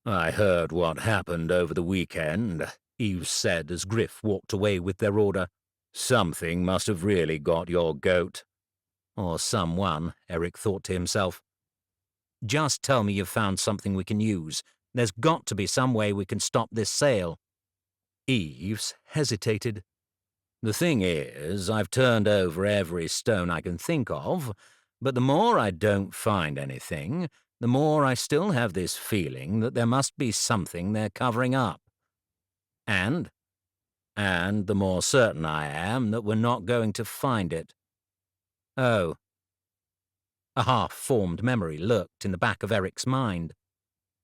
I heard what happened over the weekend, Eves said as Griff walked away with their order. Something must have really got your goat. Or someone, Eric thought to himself. Just tell me you've found something we can use. There's got to be some way we can stop this sale. Eves hesitated. The thing is, I've turned over every stone I can think of, but the more I don't find anything, the more I still have this feeling that there must be something they're covering up. And the more certain I am that we're not going to find it. Oh. A half-formed memory lurked in the back of Eric's mind.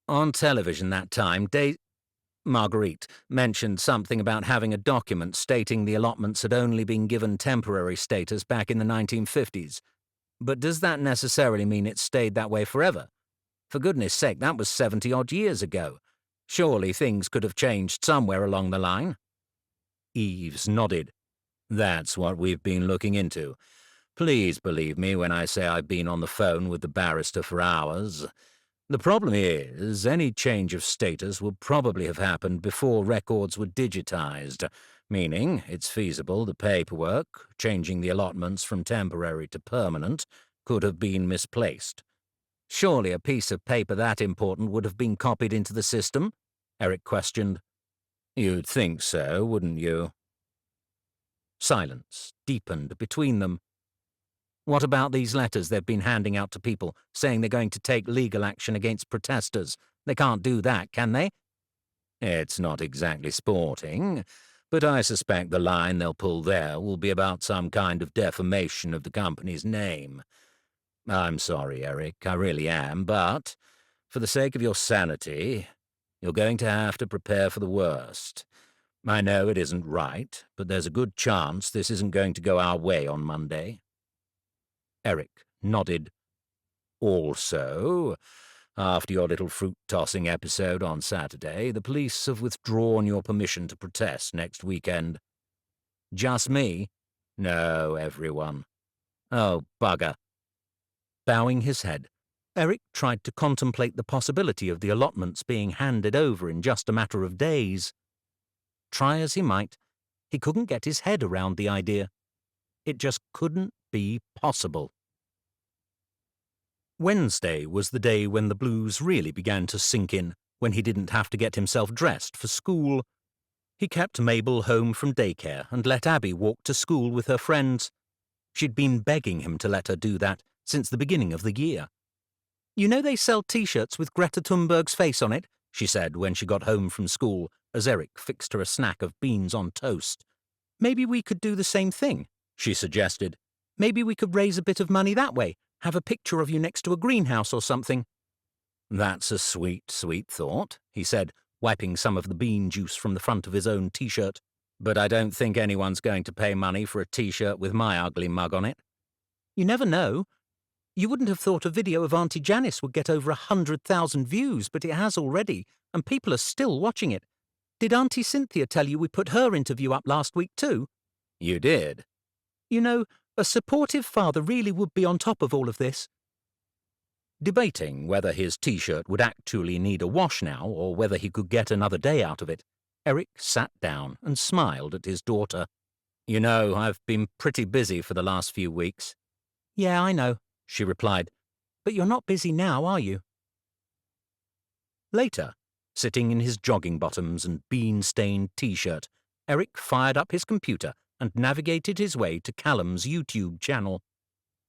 On television that time, Marguerite mentioned something about having a document stating the allotments had only been given temporary status back in the 1950s. But does that necessarily mean it stayed that way forever? For goodness sake, that was 70-odd years ago. Surely things could have changed somewhere along the line. Eves nodded. That's what we've been looking into. Please believe me when I say I've been on the phone with the barrister for hours. The problem is, any change of status would probably have happened before records were digitized, meaning it's feasible the paperwork, changing the allotments from temporary to permanent, could have been misplaced. Surely a piece of paper that important would have been copied into the system? Eric questioned. You'd think so, wouldn't you? Silence deepened between them. What about these letters they've been handing out to people, saying they're going to take legal action against protesters? They can't do that, can they? It's not exactly sporting, but I suspect the line they'll pull there will be about some kind of defamation of the company's name. I'm sorry, Eric, I really am, but for the sake of your sanity, you're going to have to prepare for the worst. I know it isn't right, but there's a good chance this isn't going to go our way on Monday. Eric nodded. Also, after your little fruit-tossing episode on Saturday, the police have withdrawn your permission to protest next weekend. Just me? No, everyone. Oh, bugger. Bowing his head, Eric tried to contemplate the possibility of the allotments being handed over in just a matter of days. Try as he might, he couldn't get his head around the idea. It just couldn't be possible. Wednesday was the day when the blues really began to sink in, when he didn't have to get himself dressed for school. He kept Mabel home from daycare and let Abby walk to school with her friends. She'd been begging him to let her do that since the beginning of the year. You know they sell T-shirts with Greta Thunberg's face on it, she said when she got home from school, as Eric fixed her a snack of beans on toast. Maybe we could do the same thing, she suggested. Maybe we could raise a bit of money that way, have a picture of you next to a greenhouse or something. That's a sweet, sweet thought, he said, wiping some of the bean juice from the front of his own T-shirt. But I don't think anyone's going to pay money for a T-shirt with my ugly mug on it. You never know. You wouldn't have thought a video of Auntie Janice would get over 100,000 views, but it has already, and people are still watching it. Did Auntie Cynthia tell you we put her interview up last week too? You did. You know, a supportive father really would be on top of all of this. Debating whether his T-shirt would actually need a wash now or whether he could get another day out of it, Eric sat down and smiled at his daughter. You know, I've been pretty busy for the last few weeks. Yeah, I know, she replied. But you're not busy now, are you? Later, sitting in his jogging bottoms and bean-stained T-shirt, Eric fired up his computer and navigated his way to Callum's YouTube channel.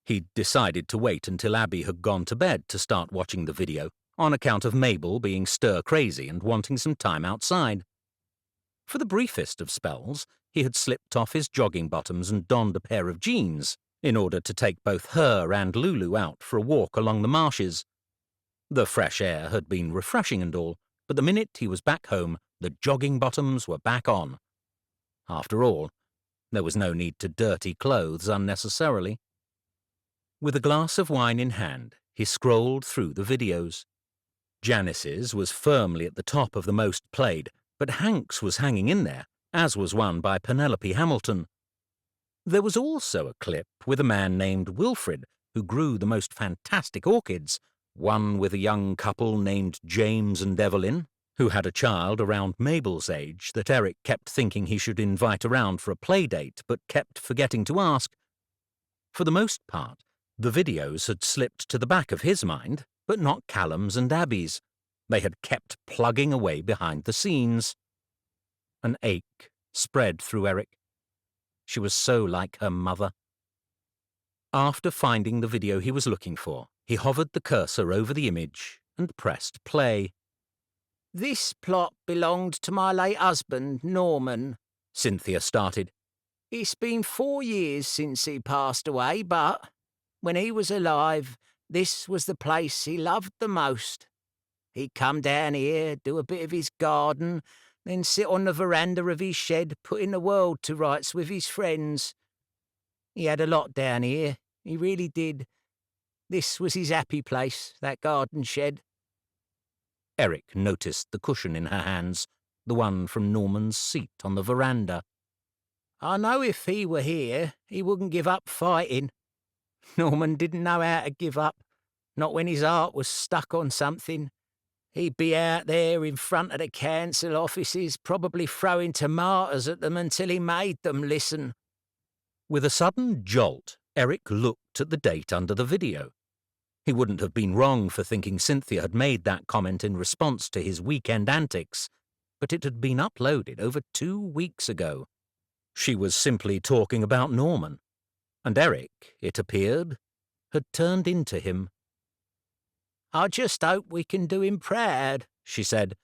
He'd decided to wait until Abby had gone to bed to start watching the video, on account of Mabel being stir-crazy and wanting some time outside. For the briefest of spells, he had slipped off his jogging bottoms and donned a pair of jeans, in order to take both her and Lulu out for a walk along the marshes. The fresh air had been refreshing and all, but the minute he was back home, the jogging bottoms were back on. After all, there was no need to dirty clothes unnecessarily. With a glass of wine in hand, he scrolled through the videos. Janice's was firmly at the top of the most played, but Hank's was hanging in there, as was one by Penelope Hamilton. There was also a clip with a man named Wilfred, who grew the most fantastic orchids, one with a young couple named James and Evelyn, who had a child around Mabel's age that Eric kept thinking he should invite around for a play date, but kept forgetting to ask. For the most part, the videos had slipped to the back of his mind, but not Callum's and Abby's. They had kept plugging away behind the scenes. An ache spread through Eric. She was so like her mother. After finding the video he was looking for, he hovered the cursor over the image and pressed play. This plot belonged to my late husband, Norman, Cynthia started. It's been 4 years since he passed away, but when he was alive, This was the place he loved the most. He'd come down here, do a bit of his garden, then sit on the veranda of his shed, putting the world to rights with his friends. He had a lot down here, he really did. This was his happy place, that garden shed. Eric noticed the cushion in her hands, the one from Norman's seat on the veranda. I know if he were here, he wouldn't give up fighting. Norman didn't know how to give up, not when his heart was stuck on something. He'd be out there in front of the council offices, probably throwing tomatoes at them until he made them listen. With a sudden jolt, Eric looked at the date under the video. He wouldn't have been wrong for thinking Cynthia had made that comment in response to his weekend antics, but it had been uploaded over 2 weeks ago. She was simply talking about Norman, and Eric, it appeared, had turned into him. I just hope we can do him proud, she said.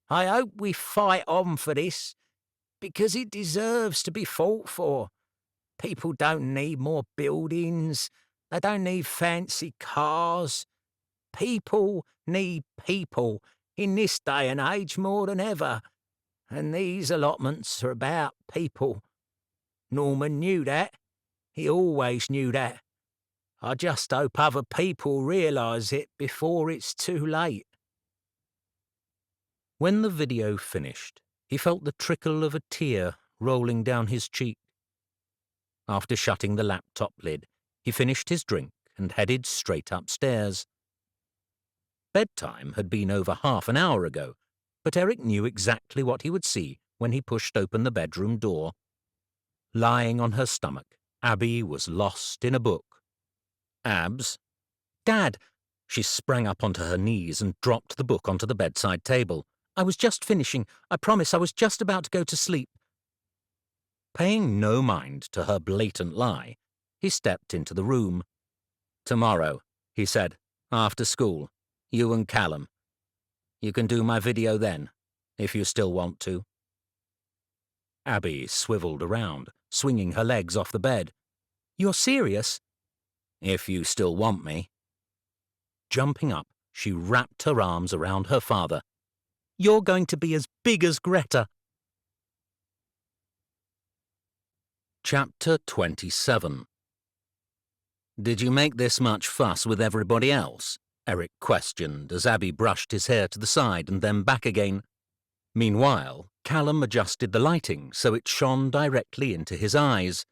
I hope we fight on for this, because it deserves to be fought for. People don't need more buildings. They don't need fancy cars. People need people in this day and age more than ever. And these allotments are about people. Norman knew that. He always knew that. I just hope other people realise it before it's too late. When the video finished, he felt the trickle of a tear rolling down his cheek. After shutting the laptop lid, he finished his drink and headed straight upstairs. Bedtime had been over half an hour ago, but Eric knew exactly what he would see when he pushed open the bedroom door. Lying on her stomach, Abby was lost in a book. Abs? Dad! She sprang up onto her knees and dropped the book onto the bedside table. I was just finishing. I promise I was just about to go to sleep. Paying no mind to her blatant lie, he stepped into the room. Tomorrow, he said, after school, you and Callum. You can do my video then, if you still want to. Abby swiveled around, swinging her legs off the bed. You're serious? If you still want me. Jumping up, she wrapped her arms around her father. You're going to be as big as Greta. Chapter 27. Did you make this much fuss with everybody else? Eric questioned as Abby brushed his hair to the side and then back again. Meanwhile, Callum adjusted the lighting so it shone directly into his eyes.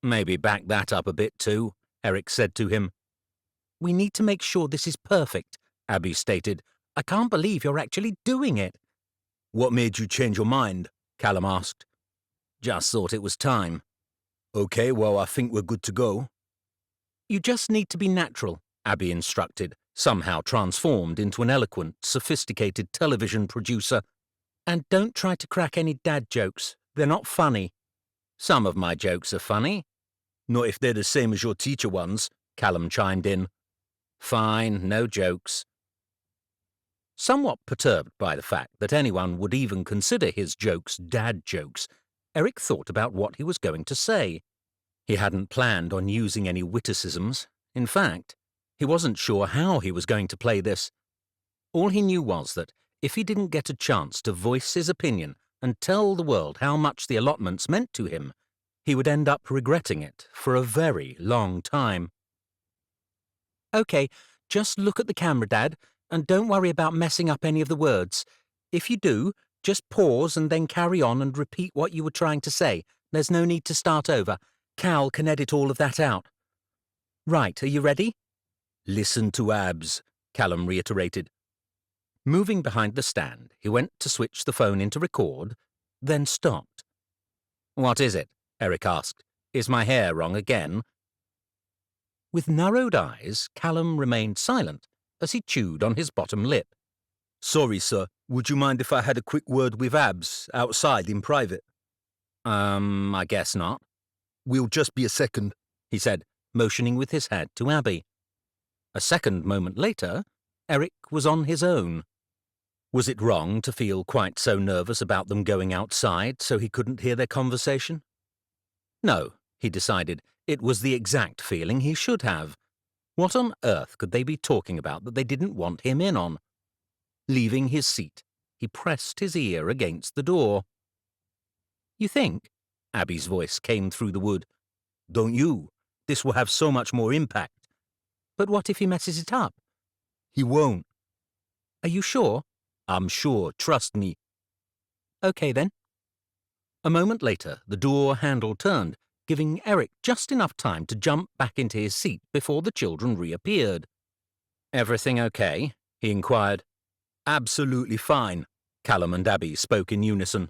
Maybe back that up a bit too, Eric said to him. We need to make sure this is perfect, Abby stated. I can't believe you're actually doing it. What made you change your mind? Callum asked. Just thought it was time. Okay, well, I think we're good to go. You just need to be natural, Abby instructed, somehow transformed into an eloquent, sophisticated television producer. And don't try to crack any dad jokes. They're not funny. Some of my jokes are funny. Not if they're the same as your teacher ones, Callum chimed in. Fine, no jokes. Somewhat perturbed by the fact that anyone would even consider his jokes dad jokes, Eric thought about what he was going to say. He hadn't planned on using any witticisms. In fact, he wasn't sure how he was going to play this. All he knew was that if he didn't get a chance to voice his opinion and tell the world how much the allotments meant to him, he would end up regretting it for a very long time. Okay, just look at the camera, Dad, and don't worry about messing up any of the words. If you do, just pause and then carry on and repeat what you were trying to say. There's no need to start over. Cal can edit all of that out. Right, are you ready? Listen to Abs, Callum reiterated. Moving behind the stand, he went to switch the phone into record, then stopped. What is it? Eric asked. Is my hair wrong again? With narrowed eyes, Callum remained silent as he chewed on his bottom lip. Sorry, sir. Would you mind if I had a quick word with Abs outside in private? I guess not. We'll just be a second, he said, motioning with his head to Abby. A second moment later, Eric was on his own. Was it wrong to feel quite so nervous about them going outside so he couldn't hear their conversation? No, he decided, it was the exact feeling he should have. What on earth could they be talking about that they didn't want him in on? Leaving his seat, he pressed his ear against the door. "You think?" Abby's voice came through the wood. "Don't you? This will have so much more impact." "But what if he messes it up?" "He won't." "Are you sure?" "I'm sure, trust me." "Okay, then." A moment later, the door handle turned, giving Eric just enough time to jump back into his seat before the children reappeared. "Everything okay?" he inquired. "Absolutely fine," Callum and Abby spoke in unison.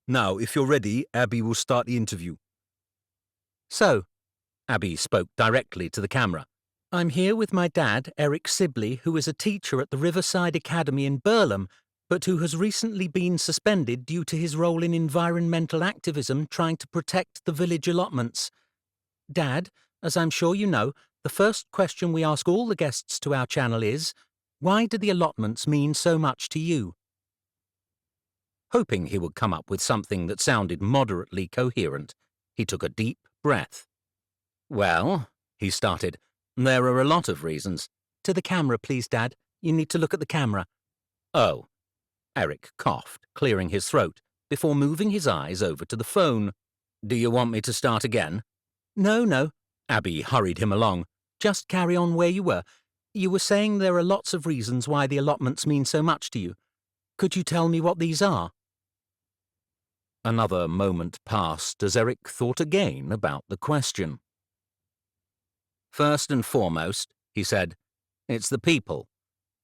"Now, if you're ready, Abby will start the interview." "So," Abby spoke directly to the camera, "I'm here with my dad, Eric Sibley, who is a teacher at the Riverside Academy in Burlham, but who has recently been suspended due to his role in environmental activism trying to protect the village allotments. Dad, as I'm sure you know, the first question we ask all the guests to our channel is, why do the allotments mean so much to you?" Hoping he would come up with something that sounded moderately coherent, he took a deep breath. "Well," he started, "there are a lot of reasons." "To the camera, please, Dad. You need to look at the camera." "Oh." Eric coughed, clearing his throat, before moving his eyes over to the phone. "Do you want me to start again?" No. Abby hurried him along. "Just carry on where you were. You were saying there are lots of reasons why the allotments mean so much to you. Could you tell me what these are?" Another moment passed as Eric thought again about the question. "First and foremost," he said, "it's the people,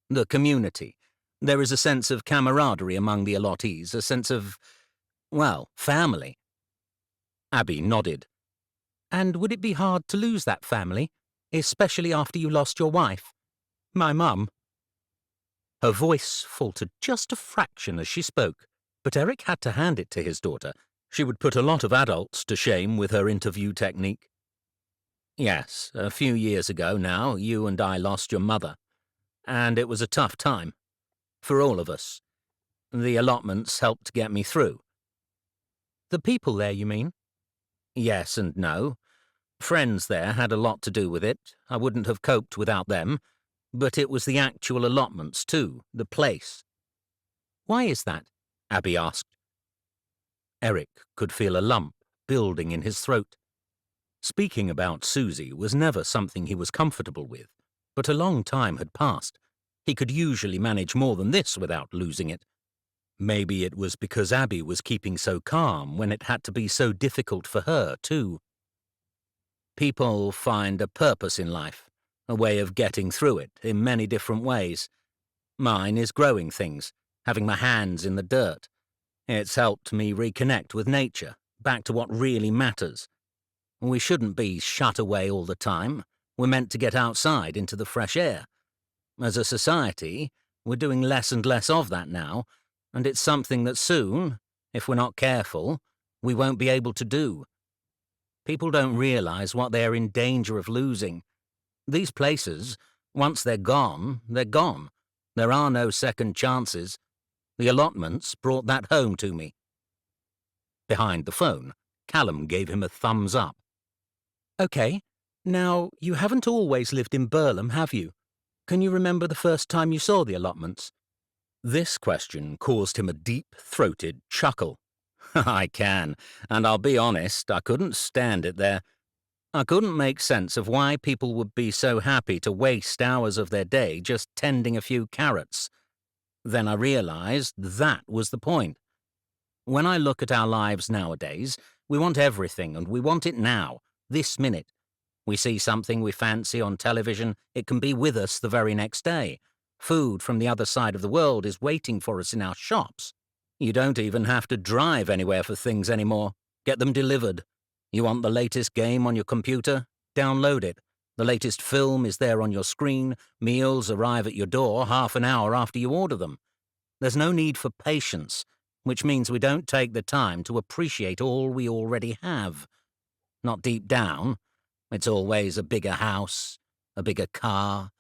the community. There is a sense of camaraderie among the allottees, a sense of, well, family." Abby nodded. "And would it be hard to lose that family, especially after you lost your wife? My mum." Her voice faltered just a fraction as she spoke, but Eric had to hand it to his daughter. She would put a lot of adults to shame with her interview technique. "Yes, a few years ago now, you and I lost your mother, and it was a tough time. For all of us. The allotments helped get me through." "The people there, you mean?" "Yes and no. Friends there had a lot to do with it. I wouldn't have coped without them. But it was the actual allotments, too, the place." "Why is that?" Abby asked. Eric could feel a lump building in his throat. Speaking about Susie was never something he was comfortable with, but a long time had passed. He could usually manage more than this without losing it. Maybe it was because Abby was keeping so calm when it had to be so difficult for her, too. People find a purpose in life, a way of getting through it in many different ways. Mine is growing things, having my hands in the dirt. It's helped me reconnect with nature, back to what really matters. We shouldn't be shut away all the time. We're meant to get outside into the fresh air. As a society, we're doing less and less of that now, and it's something that soon, if we're not careful, we won't be able to do. People don't realize what they're in danger of losing. These places, once they're gone, they're gone. There are no second chances. The allotments brought that home to me." Behind the phone, Callum gave him a thumbs up. "Okay, now, you haven't always lived in Burlham, have you? Can you remember the first time you saw the allotments?" This question caused him a deep-throated chuckle. "I can, and I'll be honest, I couldn't stand it there. I couldn't make sense of why people would be so happy to waste hours of their day just tending a few carrots. Then I realized that was the point. When I look at our lives nowadays, we want everything, and we want it now, this minute. We see something we fancy on television, it can be with us the very next day. Food from the other side of the world is waiting for us in our shops. You don't even have to drive anywhere for things anymore. Get them delivered. You want the latest game on your computer? Download it. The latest film is there on your screen. Meals arrive at your door half an hour after you order them. There's no need for patience, which means we don't take the time to appreciate all we already have. Not deep down. It's always a bigger house, a bigger car.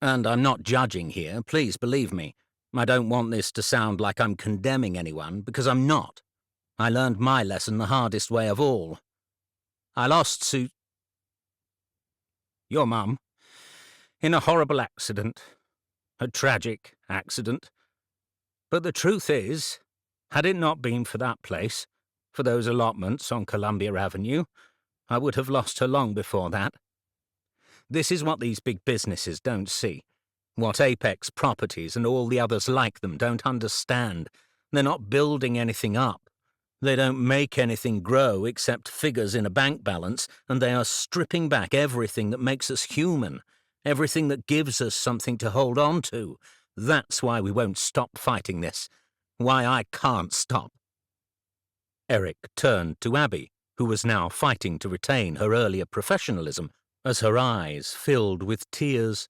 And I'm not judging here, please believe me. I don't want this to sound like I'm condemning anyone, because I'm not. I learned my lesson the hardest way of all. I lost your mum, in a horrible accident. A tragic accident. But the truth is, had it not been for that place, for those allotments on Columbia Avenue, I would have lost her long before that. This is what these big businesses don't see. What Apex Properties and all the others like them don't understand. They're not building anything up. They don't make anything grow except figures in a bank balance, and they are stripping back everything that makes us human, everything that gives us something to hold on to. That's why we won't stop fighting this. Why I can't stop. Eric turned to Abby, who was now fighting to retain her earlier professionalism, as her eyes filled with tears.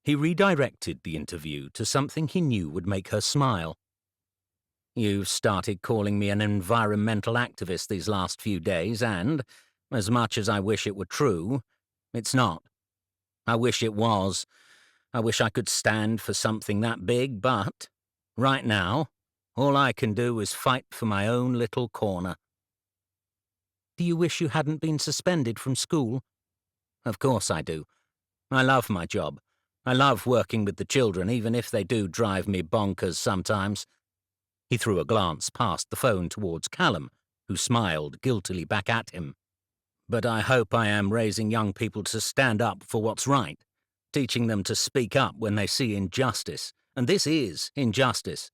He redirected the interview to something he knew would make her smile. You've started calling me an environmental activist these last few days, and, as much as I wish it were true, it's not. I wish it was. I wish I could stand for something that big, but, right now, all I can do is fight for my own little corner. Do you wish you hadn't been suspended from school? Of course I do. I love my job. I love working with the children, even if they do drive me bonkers sometimes. He threw a glance past the phone towards Callum, who smiled guiltily back at him. But I hope I am raising young people to stand up for what's right, teaching them to speak up when they see injustice. And this is injustice.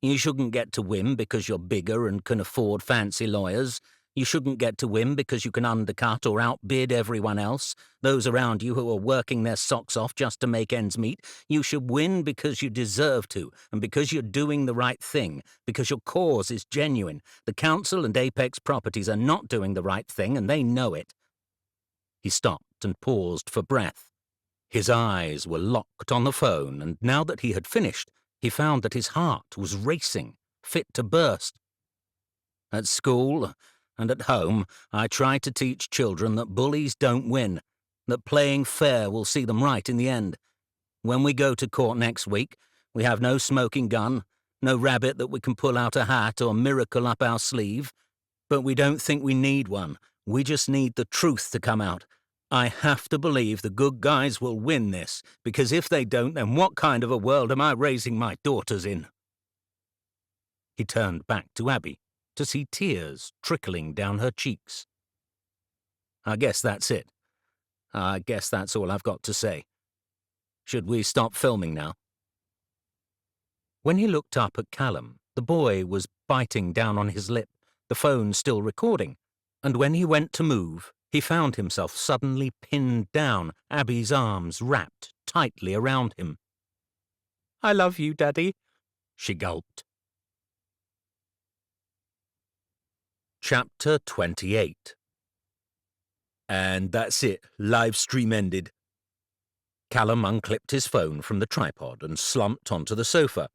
You shouldn't get to win because you're bigger and can afford fancy lawyers. You shouldn't get to win because you can undercut or outbid everyone else, those around you who are working their socks off just to make ends meet. You should win because you deserve to, and because you're doing the right thing, because your cause is genuine. The council and Apex Properties are not doing the right thing, and they know it. He stopped and paused for breath. His eyes were locked on the phone, and now that he had finished, he found that his heart was racing, fit to burst. At school and at home, I try to teach children that bullies don't win, that playing fair will see them right in the end. When we go to court next week, we have no smoking gun, no rabbit that we can pull out a hat or miracle up our sleeve. But we don't think we need one. We just need the truth to come out. I have to believe the good guys will win this, because if they don't, then what kind of a world am I raising my daughters in? He turned back to Abby, to see tears trickling down her cheeks. I guess that's it. I guess that's all I've got to say. Should we stop filming now? When he looked up at Callum, the boy was biting down on his lip, the phone still recording, and when he went to move, he found himself suddenly pinned down, Abby's arms wrapped tightly around him. I love you, Daddy, she gulped. Chapter 28. And that's it. Live stream ended. Callum unclipped his phone from the tripod and slumped onto the sofa.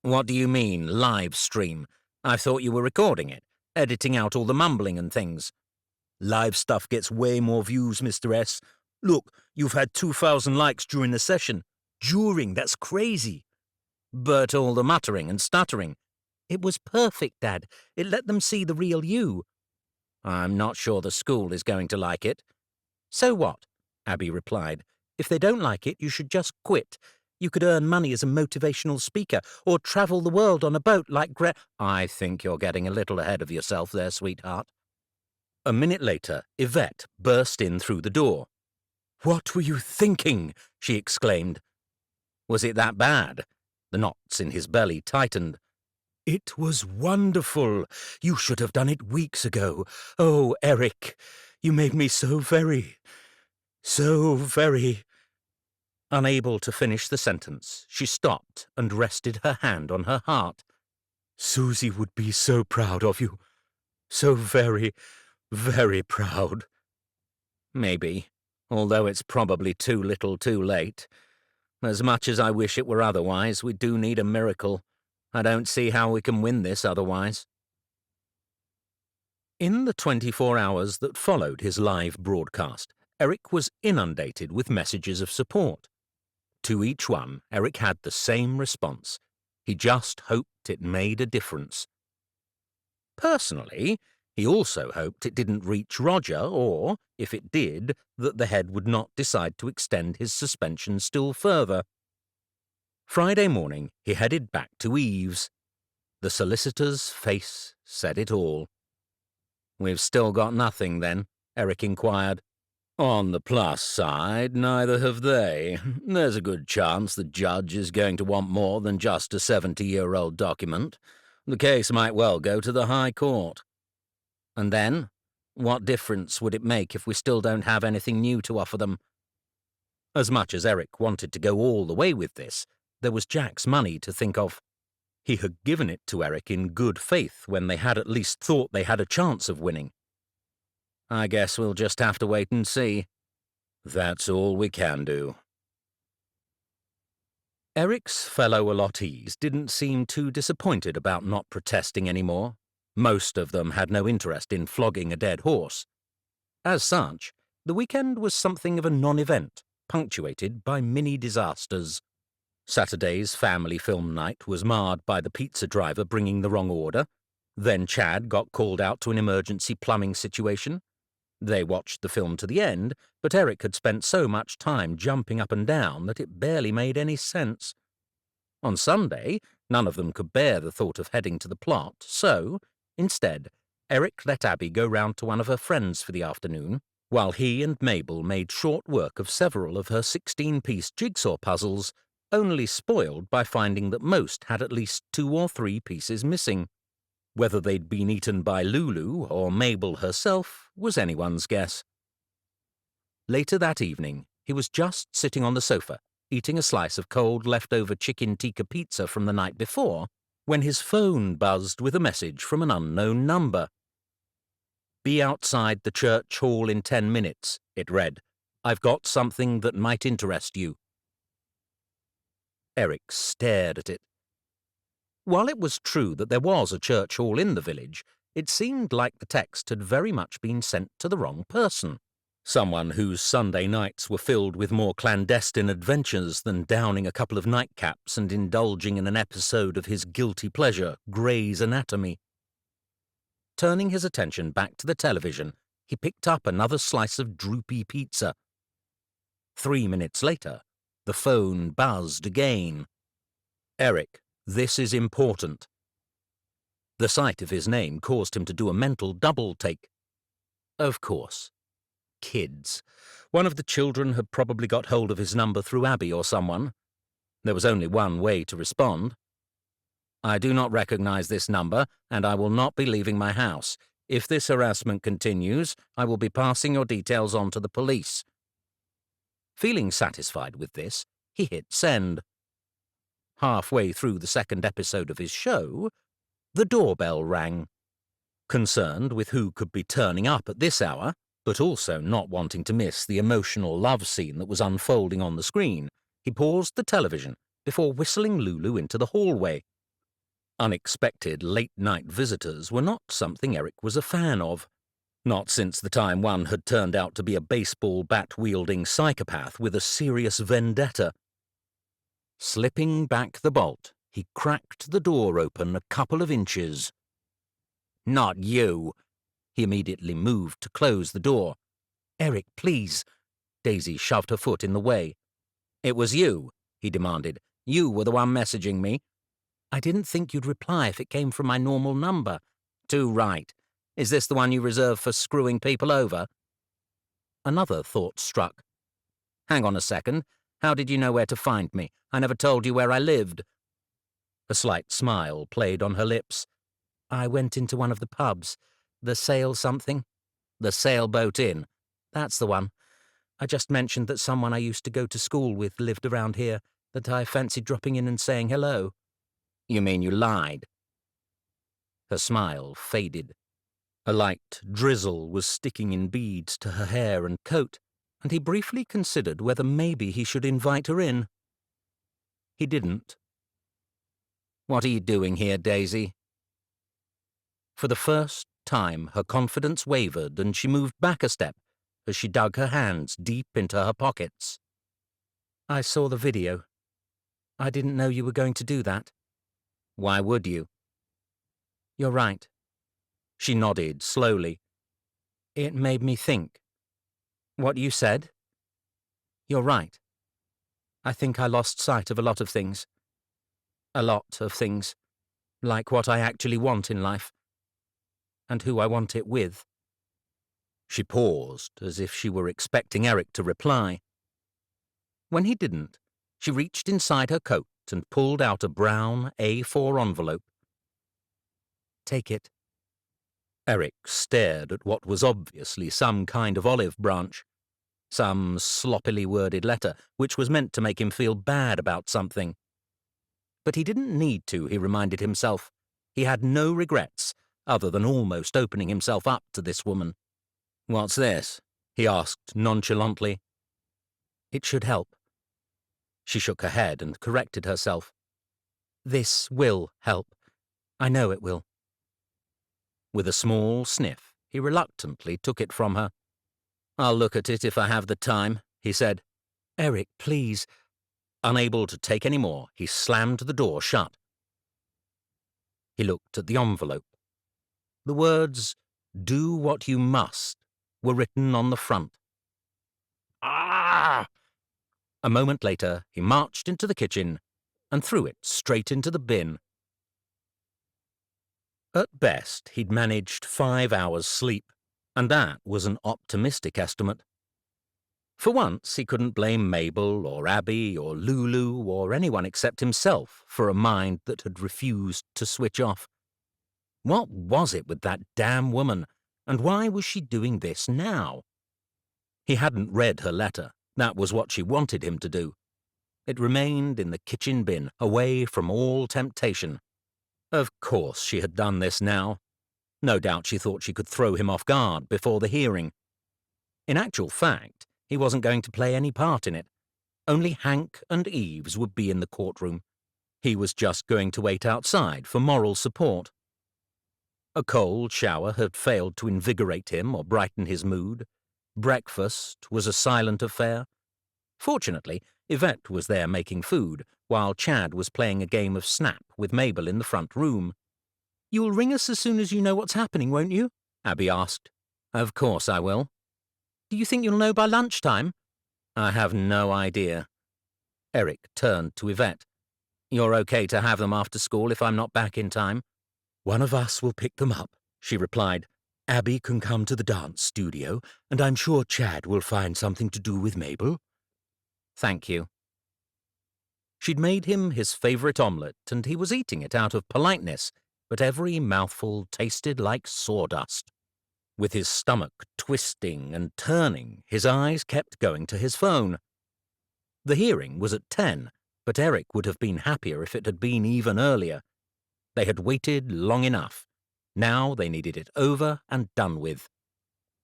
What do you mean, live stream? I thought you were recording it, editing out all the mumbling and things. Live stuff gets way more views, Mr. S. Look, you've had 2,000 likes during the session. That's crazy. But all the muttering and stuttering. It was perfect, Dad. It let them see the real you. I'm not sure the school is going to like it. So what? Abby replied. If they don't like it, you should just quit. You could earn money as a motivational speaker, or travel the world on a boat like I think you're getting a little ahead of yourself there, sweetheart. A minute later, Yvette burst in through the door. What were you thinking? She exclaimed. Was it that bad? The knots in his belly tightened. It was wonderful. You should have done it weeks ago. Oh, Eric, you made me so very... Unable to finish the sentence, she stopped and rested her hand on her heart. Susie would be so proud of you. So very, very proud. Maybe, although it's probably too little too late. As much as I wish it were otherwise, we do need a miracle. I don't see how we can win this otherwise. In the 24 hours that followed his live broadcast, Eric was inundated with messages of support. To each one, Eric had the same response. He just hoped it made a difference. Personally, He also hoped it didn't reach Roger, or, if it did, that the head would not decide to extend his suspension still further. Friday morning, he headed back to Eve's. The solicitor's face said it all. "We've still got nothing, then?" Eric inquired. "On the plus side, neither have they. There's a good chance the judge is going to want more than just a 70-year-old document. The case might well go to the High Court." "And then? What difference would it make if we still don't have anything new to offer them?" As much as Eric wanted to go all the way with this, there was Jack's money to think of. He had given it to Eric in good faith when they had at least thought they had a chance of winning. "I guess we'll just have to wait and see." "That's all we can do." Eric's fellow allottees didn't seem too disappointed about not protesting anymore. Most of them had no interest in flogging a dead horse. As such, the weekend was something of a non-event, punctuated by mini-disasters. Saturday's family film night was marred by the pizza driver bringing the wrong order. Then Chad got called out to an emergency plumbing situation. They watched the film to the end, but Eric had spent so much time jumping up and down that it barely made any sense. On Sunday, none of them could bear the thought of heading to the plot, so, instead, Eric let Abby go round to one of her friends for the afternoon, while he and Mabel made short work of several of her 16-piece jigsaw puzzles, only spoiled by finding that most had at least 2 or 3 pieces missing. Whether they'd been eaten by Lulu or Mabel herself was anyone's guess. Later that evening, he was just sitting on the sofa, eating a slice of cold leftover chicken tikka pizza from the night before, when his phone buzzed with a message from an unknown number. "Be outside the church hall in 10 minutes, it read. "I've got something that might interest you." Eric stared at it. While it was true that there was a church hall in the village, it seemed like the text had very much been sent to the wrong person. Someone whose Sunday nights were filled with more clandestine adventures than downing a couple of nightcaps and indulging in an episode of his guilty pleasure, Grey's Anatomy. Turning his attention back to the television, he picked up another slice of droopy pizza. 3 minutes later, the phone buzzed again. "Eric, this is important." The sight of his name caused him to do a mental double-take. Of course. Kids. One of the children had probably got hold of his number through Abby or someone. There was only one way to respond. "I do not recognize this number, and I will not be leaving my house. If this harassment continues, I will be passing your details on to the police." Feeling satisfied with this, he hit send. Halfway through the second episode of his show, the doorbell rang. Concerned with who could be turning up at this hour, but also not wanting to miss the emotional love scene that was unfolding on the screen, he paused the television before whistling Lulu into the hallway. Unexpected late-night visitors were not something Eric was a fan of. Not since the time one had turned out to be a baseball bat-wielding psychopath with a serious vendetta. Slipping back the bolt, he cracked the door open a couple of inches. "Not you!" He immediately moved to close the door. "Eric, please." Daisy shoved her foot in the way. "It was you," he demanded. "You were the one messaging me." "I didn't think you'd reply if it came from my normal number." "Too right. Is this the one you reserve for screwing people over?" Another thought struck. "Hang on a second. How did you know where to find me? I never told you where I lived." A slight smile played on her lips. "I went into one of the pubs. The Sail something?" "The Sailboat Inn." "That's the one. I just mentioned that someone I used to go to school with lived around here, that I fancied dropping in and saying hello." "You mean you lied?" Her smile faded. A light drizzle was sticking in beads to her hair and coat, and he briefly considered whether maybe he should invite her in. He didn't. "What are you doing here, Daisy?" For the first time, her confidence wavered and she moved back a step as she dug her hands deep into her pockets. "I saw the video. I didn't know you were going to do that." "Why would you?" "You're right." She nodded slowly. It made me think. What you said? You're right. I think I lost sight of a lot of things. A lot of things. Like what I actually want in life. And who I want it with. She paused, as if she were expecting Eric to reply. When he didn't, she reached inside her coat and pulled out a brown A4 envelope. Take it. Eric stared at what was obviously some kind of olive branch, some sloppily worded letter which was meant to make him feel bad about something. But he didn't need to, he reminded himself. He had no regrets, other than almost opening himself up to this woman. "What's this?" he asked nonchalantly. It should help. She shook her head and corrected herself. This will help. I know it will. With a small sniff, he reluctantly took it from her. "I'll look at it if I have the time," he said. Eric, please. Unable to take any more, he slammed the door shut. He looked at the envelope. The words, "Do what you must," were written on the front. Ah! A moment later, he marched into the kitchen and threw it straight into the bin. At best, he'd managed 5 hours' sleep, and that was an optimistic estimate. For once, he couldn't blame Mabel or Abby or Lulu or anyone except himself for a mind that had refused to switch off. What was it with that damn woman, and why was she doing this now? He hadn't read her letter. That was what she wanted him to do. It remained in the kitchen bin, away from all temptation. Of course she had done this now. No doubt she thought she could throw him off guard before the hearing. In actual fact, he wasn't going to play any part in it. Only Hank and Eves would be in the courtroom. He was just going to wait outside for moral support. A cold shower had failed to invigorate him or brighten his mood. Breakfast was a silent affair. Fortunately, Yvette was there making food, while Chad was playing a game of Snap with Mabel in the front room. "You'll ring us as soon as you know what's happening, won't you?" Abby asked. "Of course I will." "Do you think you'll know by lunchtime?" "I have no idea." Eric turned to Yvette. "You're okay to have them after school if I'm not back in time?" "One of us will pick them up," she replied. "Abby can come to the dance studio, and I'm sure Chad will find something to do with Mabel." "Thank you." She'd made him his favourite omelette, and he was eating it out of politeness, but every mouthful tasted like sawdust. With his stomach twisting and turning, his eyes kept going to his phone. The hearing was at 10, but Eric would have been happier if it had been even earlier. They had waited long enough. Now they needed it over and done with.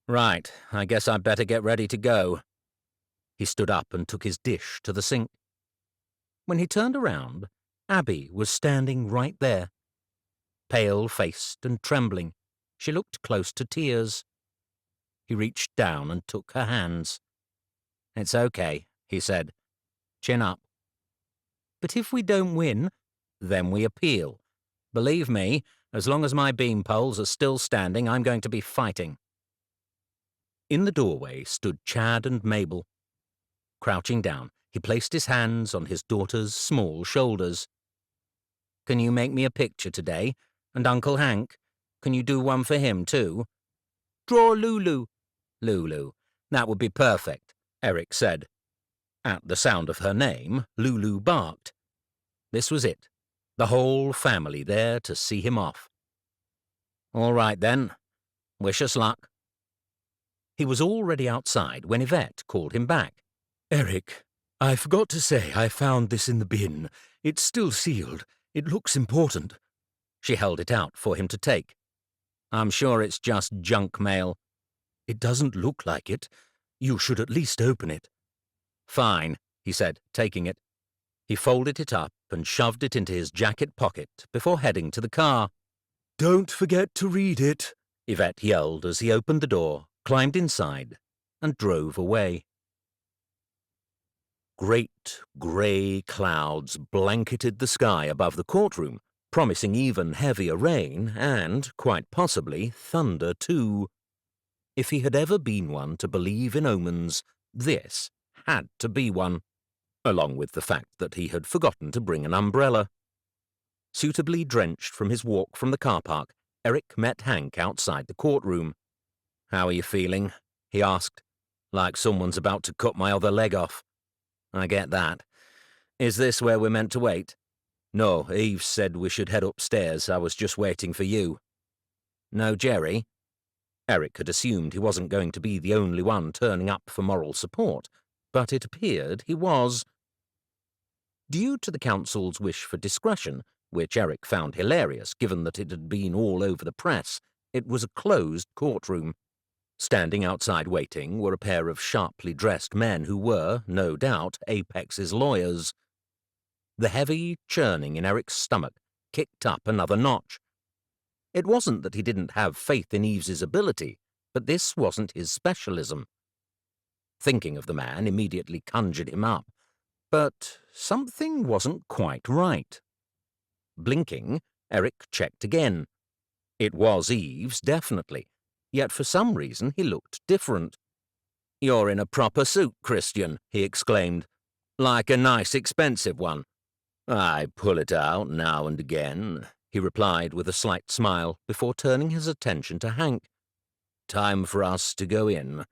"Right, I guess I'd better get ready to go." He stood up and took his dish to the sink. When he turned around, Abby was standing right there. Pale-faced and trembling, she looked close to tears. He reached down and took her hands. "It's okay," he said. "Chin up." "But if we don't win?" "Then we appeal. Believe me, as long as my beam poles are still standing, I'm going to be fighting." In the doorway stood Chad and Mabel. Crouching down, he placed his hands on his daughter's small shoulders. "Can you make me a picture today? And Uncle Hank? Can you do one for him, too?" "Draw Lulu." "Lulu. That would be perfect," Eric said. At the sound of her name, Lulu barked. This was it. The whole family there to see him off. "All right, then. Wish us luck." He was already outside when Yvette called him back. "Eric, I forgot to say I found this in the bin. It's still sealed. It looks important." She held it out for him to take. "I'm sure it's just junk mail." "It doesn't look like it. You should at least open it." "Fine," he said, taking it. He folded it up and shoved it into his jacket pocket before heading to the car. "Don't forget to read it," Yvette yelled as he opened the door, climbed inside, and drove away. Great grey clouds blanketed the sky above the courtroom, promising even heavier rain and, quite possibly, thunder too. If he had ever been one to believe in omens, this had to be one, along with the fact that he had forgotten to bring an umbrella. Suitably drenched from his walk from the car park, Eric met Hank outside the courtroom. "How are you feeling?" he asked. "Like someone's about to cut my other leg off." "I get that. Is this where we're meant to wait?" "No, Eve said we should head upstairs. I was just waiting for you." "No, Jerry?" Eric had assumed he wasn't going to be the only one turning up for moral support, but it appeared he was. Due to the council's wish for discretion, which Eric found hilarious given that it had been all over the press, it was a closed courtroom. Standing outside waiting were a pair of sharply dressed men who were, no doubt, Apex's lawyers. The heavy churning in Eric's stomach kicked up another notch. It wasn't that he didn't have faith in Eve's ability, but this wasn't his specialism. Thinking of the man immediately conjured him up, but something wasn't quite right. Blinking, Eric checked again. It was Eve's, definitely, yet for some reason he looked different. "You're in a proper suit, Christian," he exclaimed. "Like a nice expensive one." "I pull it out now and again," he replied with a slight smile before turning his attention to Hank. "Time for us to go in."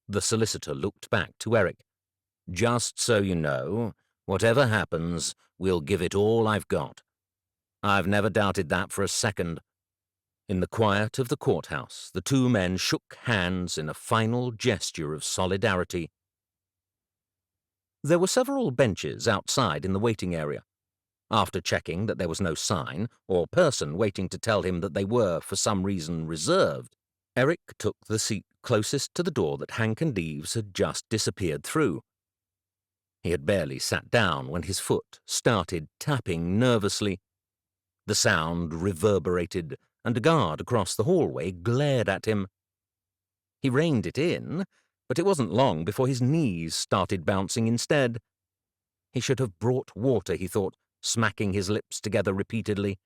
The solicitor looked back to Eric. "Just so you know, whatever happens, we'll give it all I've got." "I've never doubted that for a second." In the quiet of the courthouse, the two men shook hands in a final gesture of solidarity. There were several benches outside in the waiting area. After checking that there was no sign or person waiting to tell him that they were, for some reason, reserved, Eric took the seat closest to the door that Hank and Eves had just disappeared through. He had barely sat down when his foot started tapping nervously. The sound reverberated, and a guard across the hallway glared at him. He reined it in, but it wasn't long before his knees started bouncing instead. He should have brought water, he thought, smacking his lips together repeatedly.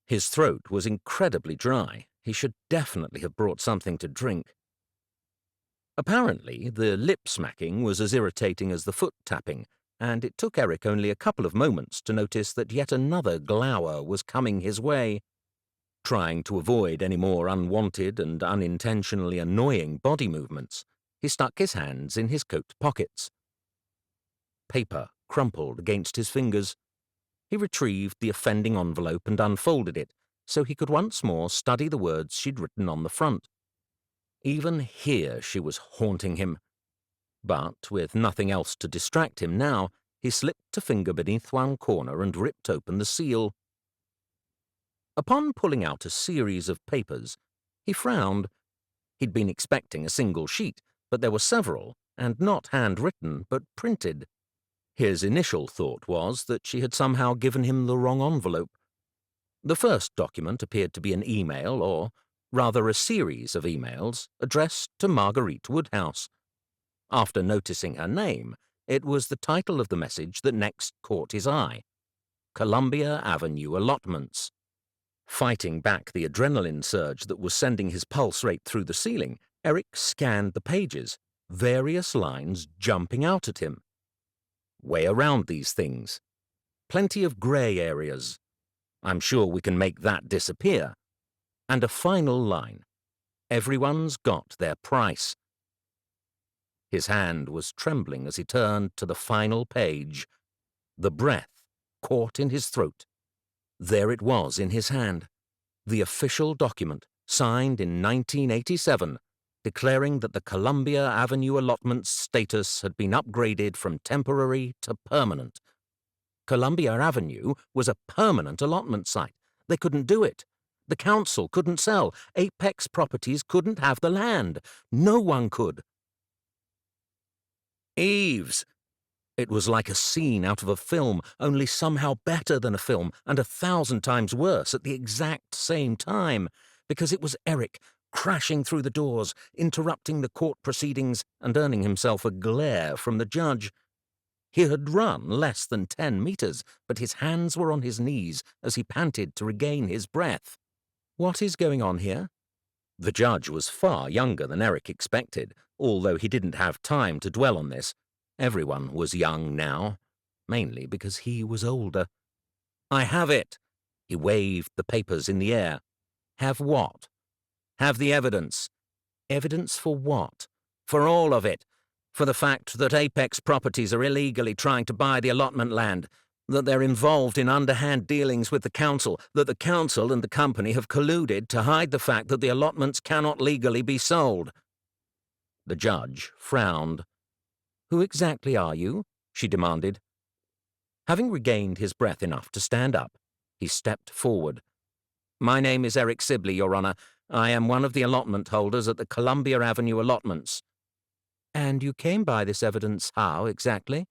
His throat was incredibly dry. He should definitely have brought something to drink. Apparently, the lip-smacking was as irritating as the foot-tapping, and it took Eric only a couple of moments to notice that yet another glower was coming his way. Trying to avoid any more unwanted and unintentionally annoying body movements, he stuck his hands in his coat pockets. Paper crumpled against his fingers. He retrieved the offending envelope and unfolded it, so he could once more study the words she'd written on the front. Even here she was haunting him. But, with nothing else to distract him now, he slipped a finger beneath one corner and ripped open the seal. Upon pulling out a series of papers, he frowned. He'd been expecting a single sheet, but there were several, and not handwritten, but printed. His initial thought was that she had somehow given him the wrong envelope. The first document appeared to be an email, or rather a series of emails, addressed to Marguerite Woodhouse. After noticing her name, it was the title of the message that next caught his eye: Columbia Avenue Allotments. Fighting back the adrenaline surge that was sending his pulse rate through the ceiling, Eric scanned the pages, various lines jumping out at him. Way around these things. Plenty of grey areas. I'm sure we can make that disappear. And a final line. Everyone's got their price. His hand was trembling as he turned to the final page. The breath caught in his throat. There it was in his hand, the official document, signed in 1987, declaring that the Columbia Avenue allotment's status had been upgraded from temporary to permanent. Columbia Avenue was a permanent allotment site. They couldn't do it. The council couldn't sell. Apex Properties couldn't have the land. No one could. Eves! It was like a scene out of a film, only somehow better than a film, and 1,000 times worse at the exact same time, because it was Eric, crashing through the doors, interrupting the court proceedings and earning himself a glare from the judge. He had run less than 10 meters, but his hands were on his knees as he panted to regain his breath. What is going on here? The judge was far younger than Eric expected, although he didn't have time to dwell on this. Everyone was young now, mainly because he was older. I have it. He waved the papers in the air. Have what? Have the evidence. Evidence for what? For all of it. For the fact that Apex Properties are illegally trying to buy the allotment land, that they're involved in underhand dealings with the council, that the council and the company have colluded to hide the fact that the allotments cannot legally be sold. The judge frowned. Who exactly are you? She demanded. Having regained his breath enough to stand up, he stepped forward. My name is Eric Sibley, Your Honor. I am one of the allotment holders at the Columbia Avenue allotments. And you came by this evidence how, exactly?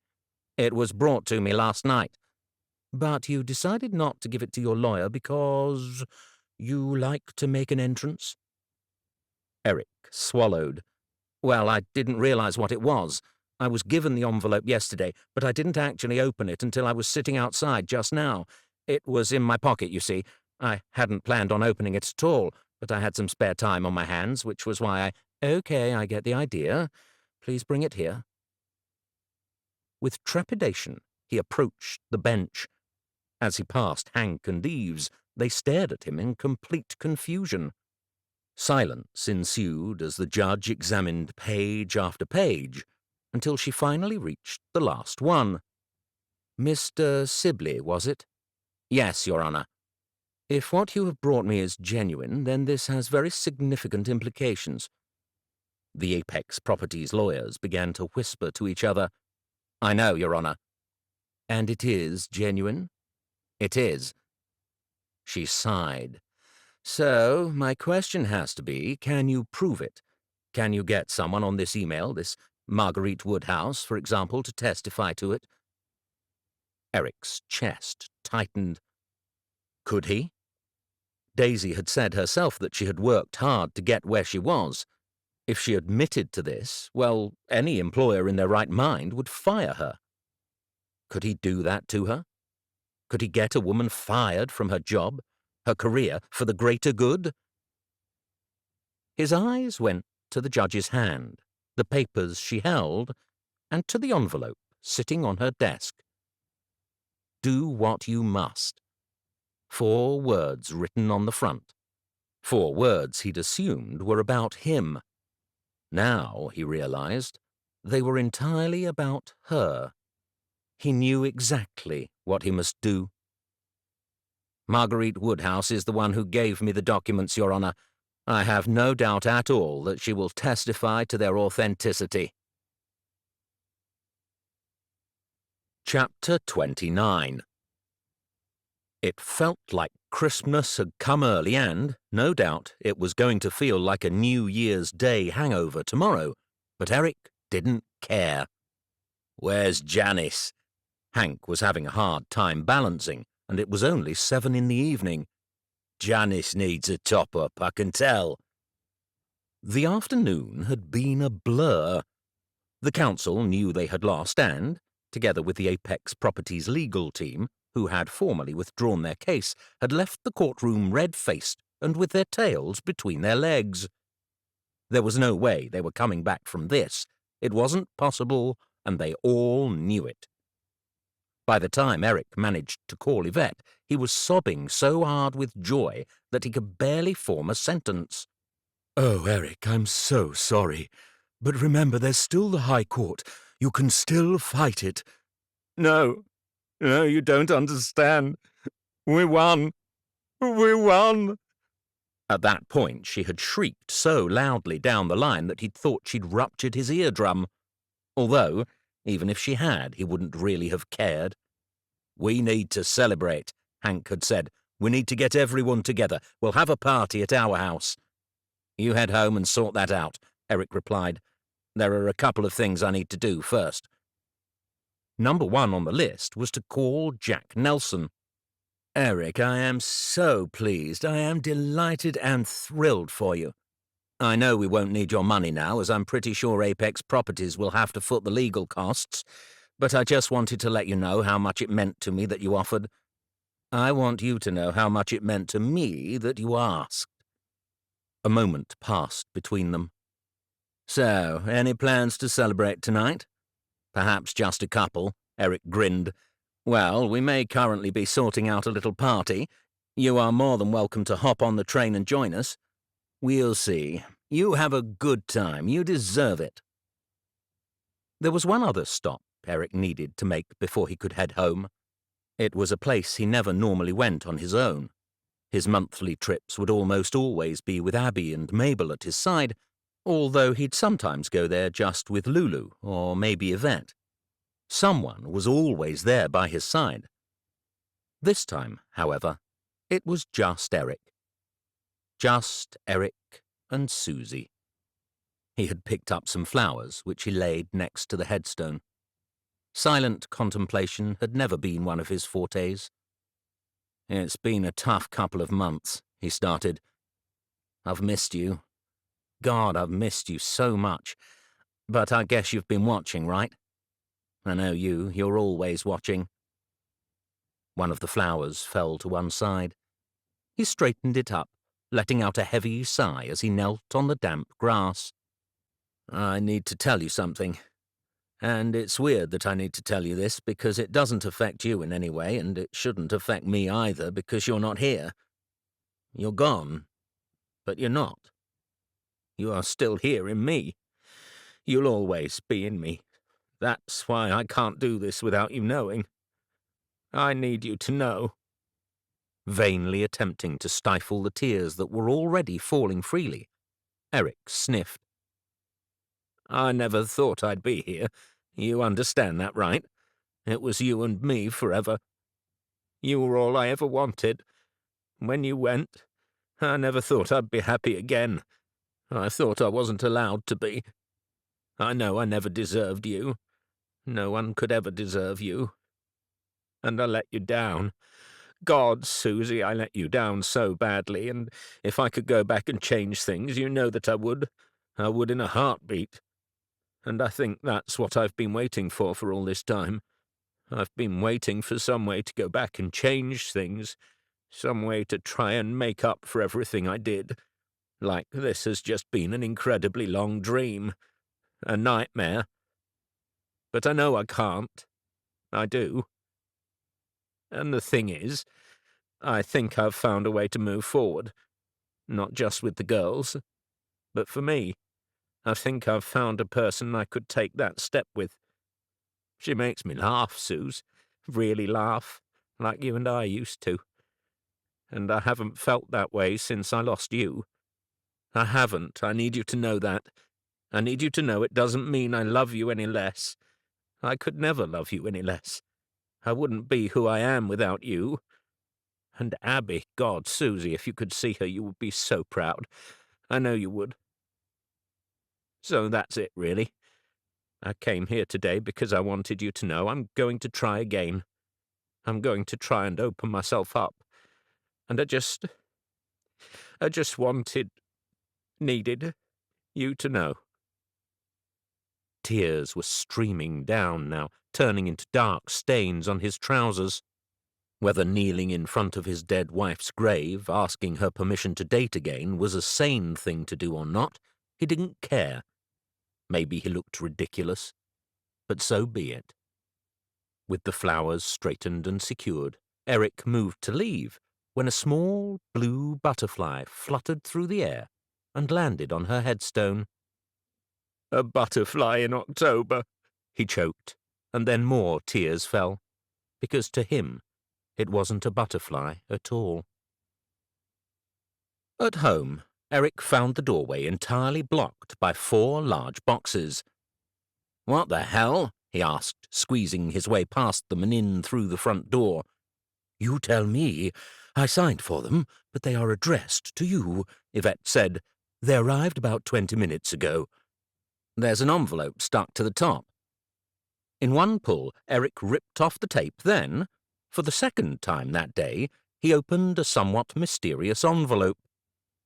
It was brought to me last night. But you decided not to give it to your lawyer because you like to make an entrance? Eric swallowed. Well, I didn't realize what it was. I was given the envelope yesterday, but I didn't actually open it until I was sitting outside just now. It was in my pocket, you see. I hadn't planned on opening it at all, but I had some spare time on my hands, which was why Okay, I get the idea. Please bring it here. With trepidation, he approached the bench. As he passed Hank and Eves, they stared at him in complete confusion. Silence ensued as the judge examined page after page, until she finally reached the last one. Mr. Sibley, was it? Yes, Your Honor. If what you have brought me is genuine, then this has very significant implications. The Apex Properties lawyers began to whisper to each other. I know, Your Honor. And it is genuine? It is. She sighed. So, my question has to be, can you prove it? Can you get someone on this email, this Marguerite Woodhouse, for example, to testify to it? Eric's chest tightened. Could he? Daisy had said herself that she had worked hard to get where she was. If she admitted to this, well, any employer in their right mind would fire her. Could he do that to her? Could he get a woman fired from her job, her career, for the greater good? His eyes went to the judge's hand, the papers she held, and to the envelope sitting on her desk. Do what you must. 4 words written on the front. 4 words he'd assumed were about him. Now, he realized, they were entirely about her. He knew exactly what he must do. Marguerite Woodhouse is the one who gave me the documents, Your Honor. I have no doubt at all that she will testify to their authenticity. Chapter 29. It felt like Christmas had come early and, no doubt, it was going to feel like a New Year's Day hangover tomorrow, but Eric didn't care. Where's Janice? Hank was having a hard time balancing, and it was only 7 in the evening. Janice needs a top-up, I can tell. The afternoon had been a blur. The council knew they had lost and, together with the Apex Properties legal team, who had formally withdrawn their case, had left the courtroom red-faced and with their tails between their legs. There was no way they were coming back from this. It wasn't possible, and they all knew it. By the time Eric managed to call Yvette, he was sobbing so hard with joy that he could barely form a sentence. Oh, Eric, I'm so sorry. But remember, there's still the High Court. You can still fight it. No, you don't understand. We won. We won. At that point, she had shrieked so loudly down the line that he'd thought she'd ruptured his eardrum. Although, even if she had, he wouldn't really have cared. We need to celebrate, Hank had said. We need to get everyone together. We'll have a party at our house. You head home and sort that out, Eric replied. There are a couple of things I need to do first. Number 1 on the list was to call Jack Nelson. Eric, I am so pleased. I am delighted and thrilled for you. I know we won't need your money now, as I'm pretty sure Apex Properties will have to foot the legal costs, But I just wanted to let you know how much it meant to me that you offered. I want you to know how much it meant to me that you asked." A moment passed between them. "So, any plans to celebrate tonight?" "Perhaps just a couple," Eric grinned. "Well, we may currently be sorting out a little party. You are more than welcome to hop on the train and join us. We'll see. You have a good time. You deserve it." There was one other stop Eric needed to make before he could head home. It was a place he never normally went on his own. His monthly trips would almost always be with Abby and Mabel at his side, although he'd sometimes go there just with Lulu or maybe Yvette. Someone was always there by his side. This time, however, it was just Eric. Just Eric and Susie. He had picked up some flowers, which he laid next to the headstone. Silent contemplation had never been one of his fortes. "It's been a tough couple of months," he started. "I've missed you. God, I've missed you so much. But I guess you've been watching, right? I know you're always watching." One of the flowers fell to one side. He straightened it up, letting out a heavy sigh as he knelt on the damp grass. "I need to tell you something. And it's weird that I need to tell you this, because it doesn't affect you in any way, and it shouldn't affect me either, because you're not here. You're gone, but you're not. You are still here in me. You'll always be in me. That's why I can't do this without you knowing. I need you to know." Vainly attempting to stifle the tears that were already falling freely, Eric sniffed. "I never thought I'd be here. You understand that, right? It was you and me forever. You were all I ever wanted. When you went, I never thought I'd be happy again. I thought I wasn't allowed to be. I know I never deserved you. No one could ever deserve you. And I let you down. God, Susie, I let you down so badly, and if I could go back and change things, you know that I would. I would in a heartbeat. And I think that's what I've been waiting for all this time. I've been waiting for some way to go back and change things, some way to try and make up for everything I did. Like this has just been an incredibly long dream, a nightmare. But I know I can't. I do. And the thing is, I think I've found a way to move forward. Not just with the girls, but for me. I think I've found a person I could take that step with. She makes me laugh, Suze. Really laugh, like you and I used to. And I haven't felt that way since I lost you. I haven't. I need you to know that. I need you to know it doesn't mean I love you any less. I could never love you any less. I wouldn't be who I am without you. And Abby, God, Susie, if you could see her, you would be so proud. I know you would. So that's it, really. I came here today because I wanted you to know I'm going to try again. I'm going to try and open myself up. And I just needed you to know." Tears were streaming down now, turning into dark stains on his trousers. Whether kneeling in front of his dead wife's grave, asking her permission to date again, was a sane thing to do or not, he didn't care. Maybe he looked ridiculous, but so be it. With the flowers straightened and secured, Eric moved to leave when a small blue butterfly fluttered through the air and landed on her headstone. "A butterfly in October," he choked, and then more tears fell, because to him it wasn't a butterfly at all. At home, Eric found the doorway entirely blocked by 4 large boxes. "What the hell?" he asked, squeezing his way past them and in through the front door. "You tell me. I signed for them, but they are addressed to you," Yvette said. "They arrived about 20 minutes ago. There's an envelope stuck to the top." In one pull, Eric ripped off the tape, then, for the second time that day, he opened a somewhat mysterious envelope.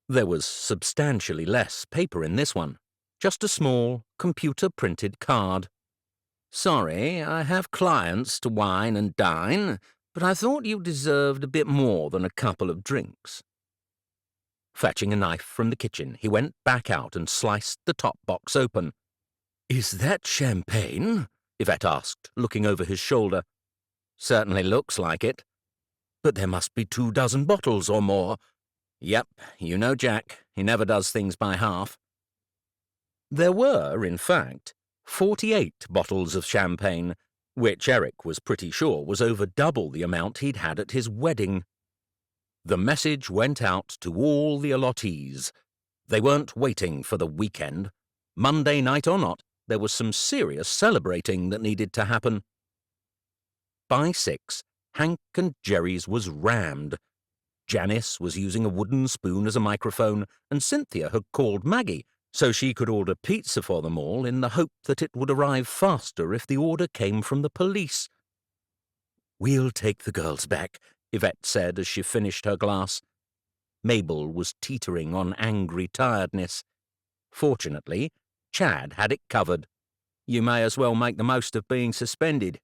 There was substantially less paper in this one, just a small, computer-printed card. Sorry, I have clients to wine and dine, but I thought you deserved a bit more than a couple of drinks. Fetching a knife from the kitchen, he went back out and sliced the top box open. Is that champagne? Yvette asked, looking over his shoulder. Certainly looks like it. But there must be 24 bottles or more. Yep, you know Jack. He never does things by half. There were, in fact, 48 bottles of champagne, which Eric was pretty sure was over double the amount he'd had at his wedding. The message went out to all the allottees. They weren't waiting for the weekend. Monday night or not, there was some serious celebrating that needed to happen. By 6, Hank and Jerry's was rammed. Janice was using a wooden spoon as a microphone, and Cynthia had called Maggie so she could order pizza for them all in the hope that it would arrive faster if the order came from the police. "We'll take the girls back," Yvette said as she finished her glass. Mabel was teetering on angry tiredness. Fortunately, Chad had it covered. You may as well make the most of being suspended.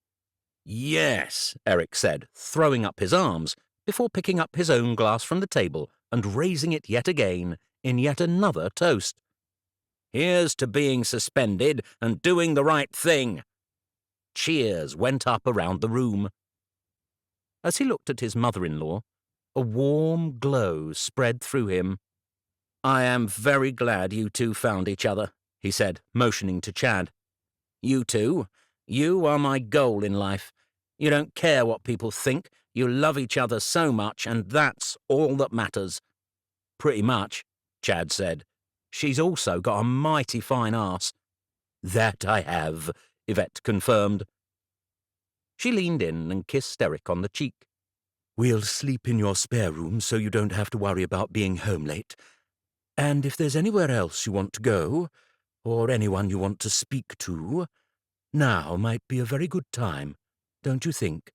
"Yes," Eric said, throwing up his arms before picking up his own glass from the table and raising it yet again in yet another toast. Here's to being suspended and doing the right thing. Cheers went up around the room. As he looked at his mother-in-law, a warm glow spread through him. I am very glad you two found each other, he said, motioning to Chad. You two, you are my goal in life. You don't care what people think. You love each other so much, and that's all that matters. Pretty much, Chad said. She's also got a mighty fine arse. "That I have," Yvette confirmed. She leaned in and kissed Eric on the cheek. "We'll sleep in your spare room so you don't have to worry about being home late. And if there's anywhere else you want to go, or anyone you want to speak to, now might be a very good time, don't you think?"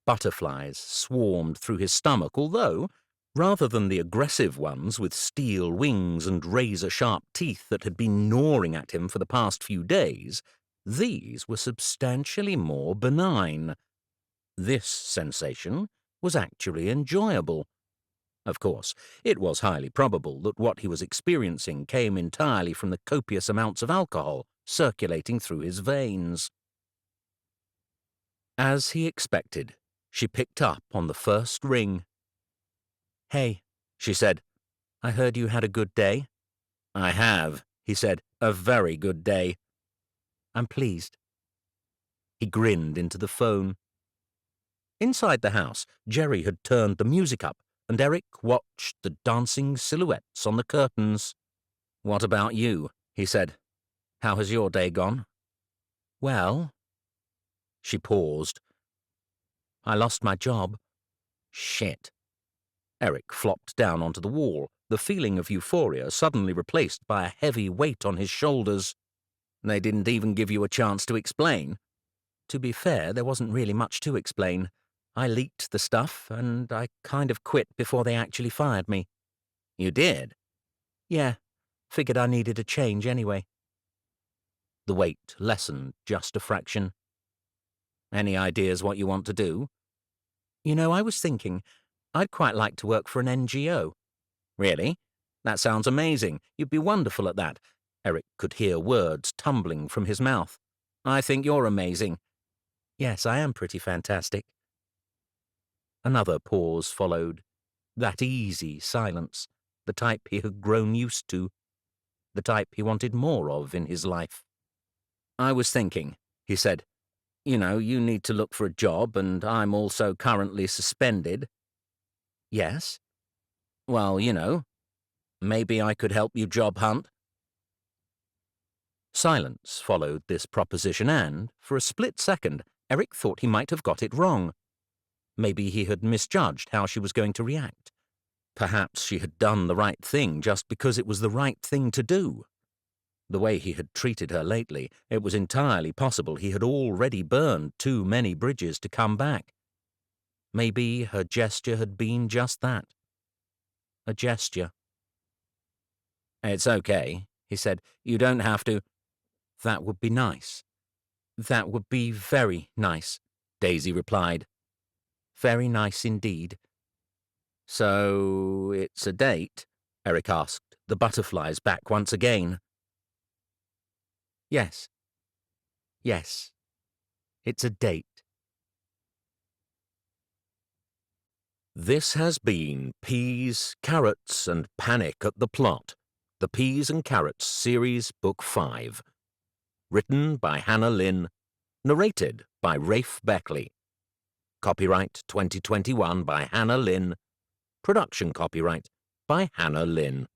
Butterflies swarmed through his stomach, although, rather than the aggressive ones with steel wings and razor-sharp teeth that had been gnawing at him for the past few days, these were substantially more benign. This sensation was actually enjoyable. Of course, it was highly probable that what he was experiencing came entirely from the copious amounts of alcohol circulating through his veins. As he expected, she picked up on the first ring. "Hey," she said, "I heard you had a good day." "I have," he said, "a very good day." "I'm pleased." He grinned into the phone. Inside the house, Jerry had turned the music up, and Eric watched the dancing silhouettes on the curtains. "What about you?" he said. "How has your day gone?" "Well—" She paused. "I lost my job." "Shit." Eric flopped down onto the wall, the feeling of euphoria suddenly replaced by a heavy weight on his shoulders. "They didn't even give you a chance to explain?" "To be fair, there wasn't really much to explain. I leaked the stuff, and I kind of quit before they actually fired me." "You did?" "Yeah. Figured I needed a change anyway." The weight lessened just a fraction. "Any ideas what you want to do?" "You know, I was thinking I'd quite like to work for an NGO." "Really? That sounds amazing. You'd be wonderful at that." Eric could hear words tumbling from his mouth. "I think you're amazing." "Yes, I am pretty fantastic." Another pause followed. That easy silence, the type he had grown used to, the type he wanted more of in his life. "I was thinking," he said, "you know, you need to look for a job, and I'm also currently suspended." "Yes?" "Well, you know, maybe I could help you job hunt." Silence followed this proposition, and, for a split second, Eric thought he might have got it wrong. Maybe he had misjudged how she was going to react. Perhaps she had done the right thing just because it was the right thing to do. The way he had treated her lately, it was entirely possible he had already burned too many bridges to come back. Maybe her gesture had been just that. A gesture. "It's okay," he said. "You don't have to—" "That would be nice. That would be very nice, Daisy replied. Very nice indeed. So it's a date? Eric asked, the butterflies back once again. Yes. Yes. It's a date. This has been Peas, Carrots and Panic at the Plot, the Peas and Carrots Series Book 5. Written by Hannah Lynn, narrated by Rafe Beckley. Copyright 2021 by Hannah Lynn. Production copyright by Hannah Lynn.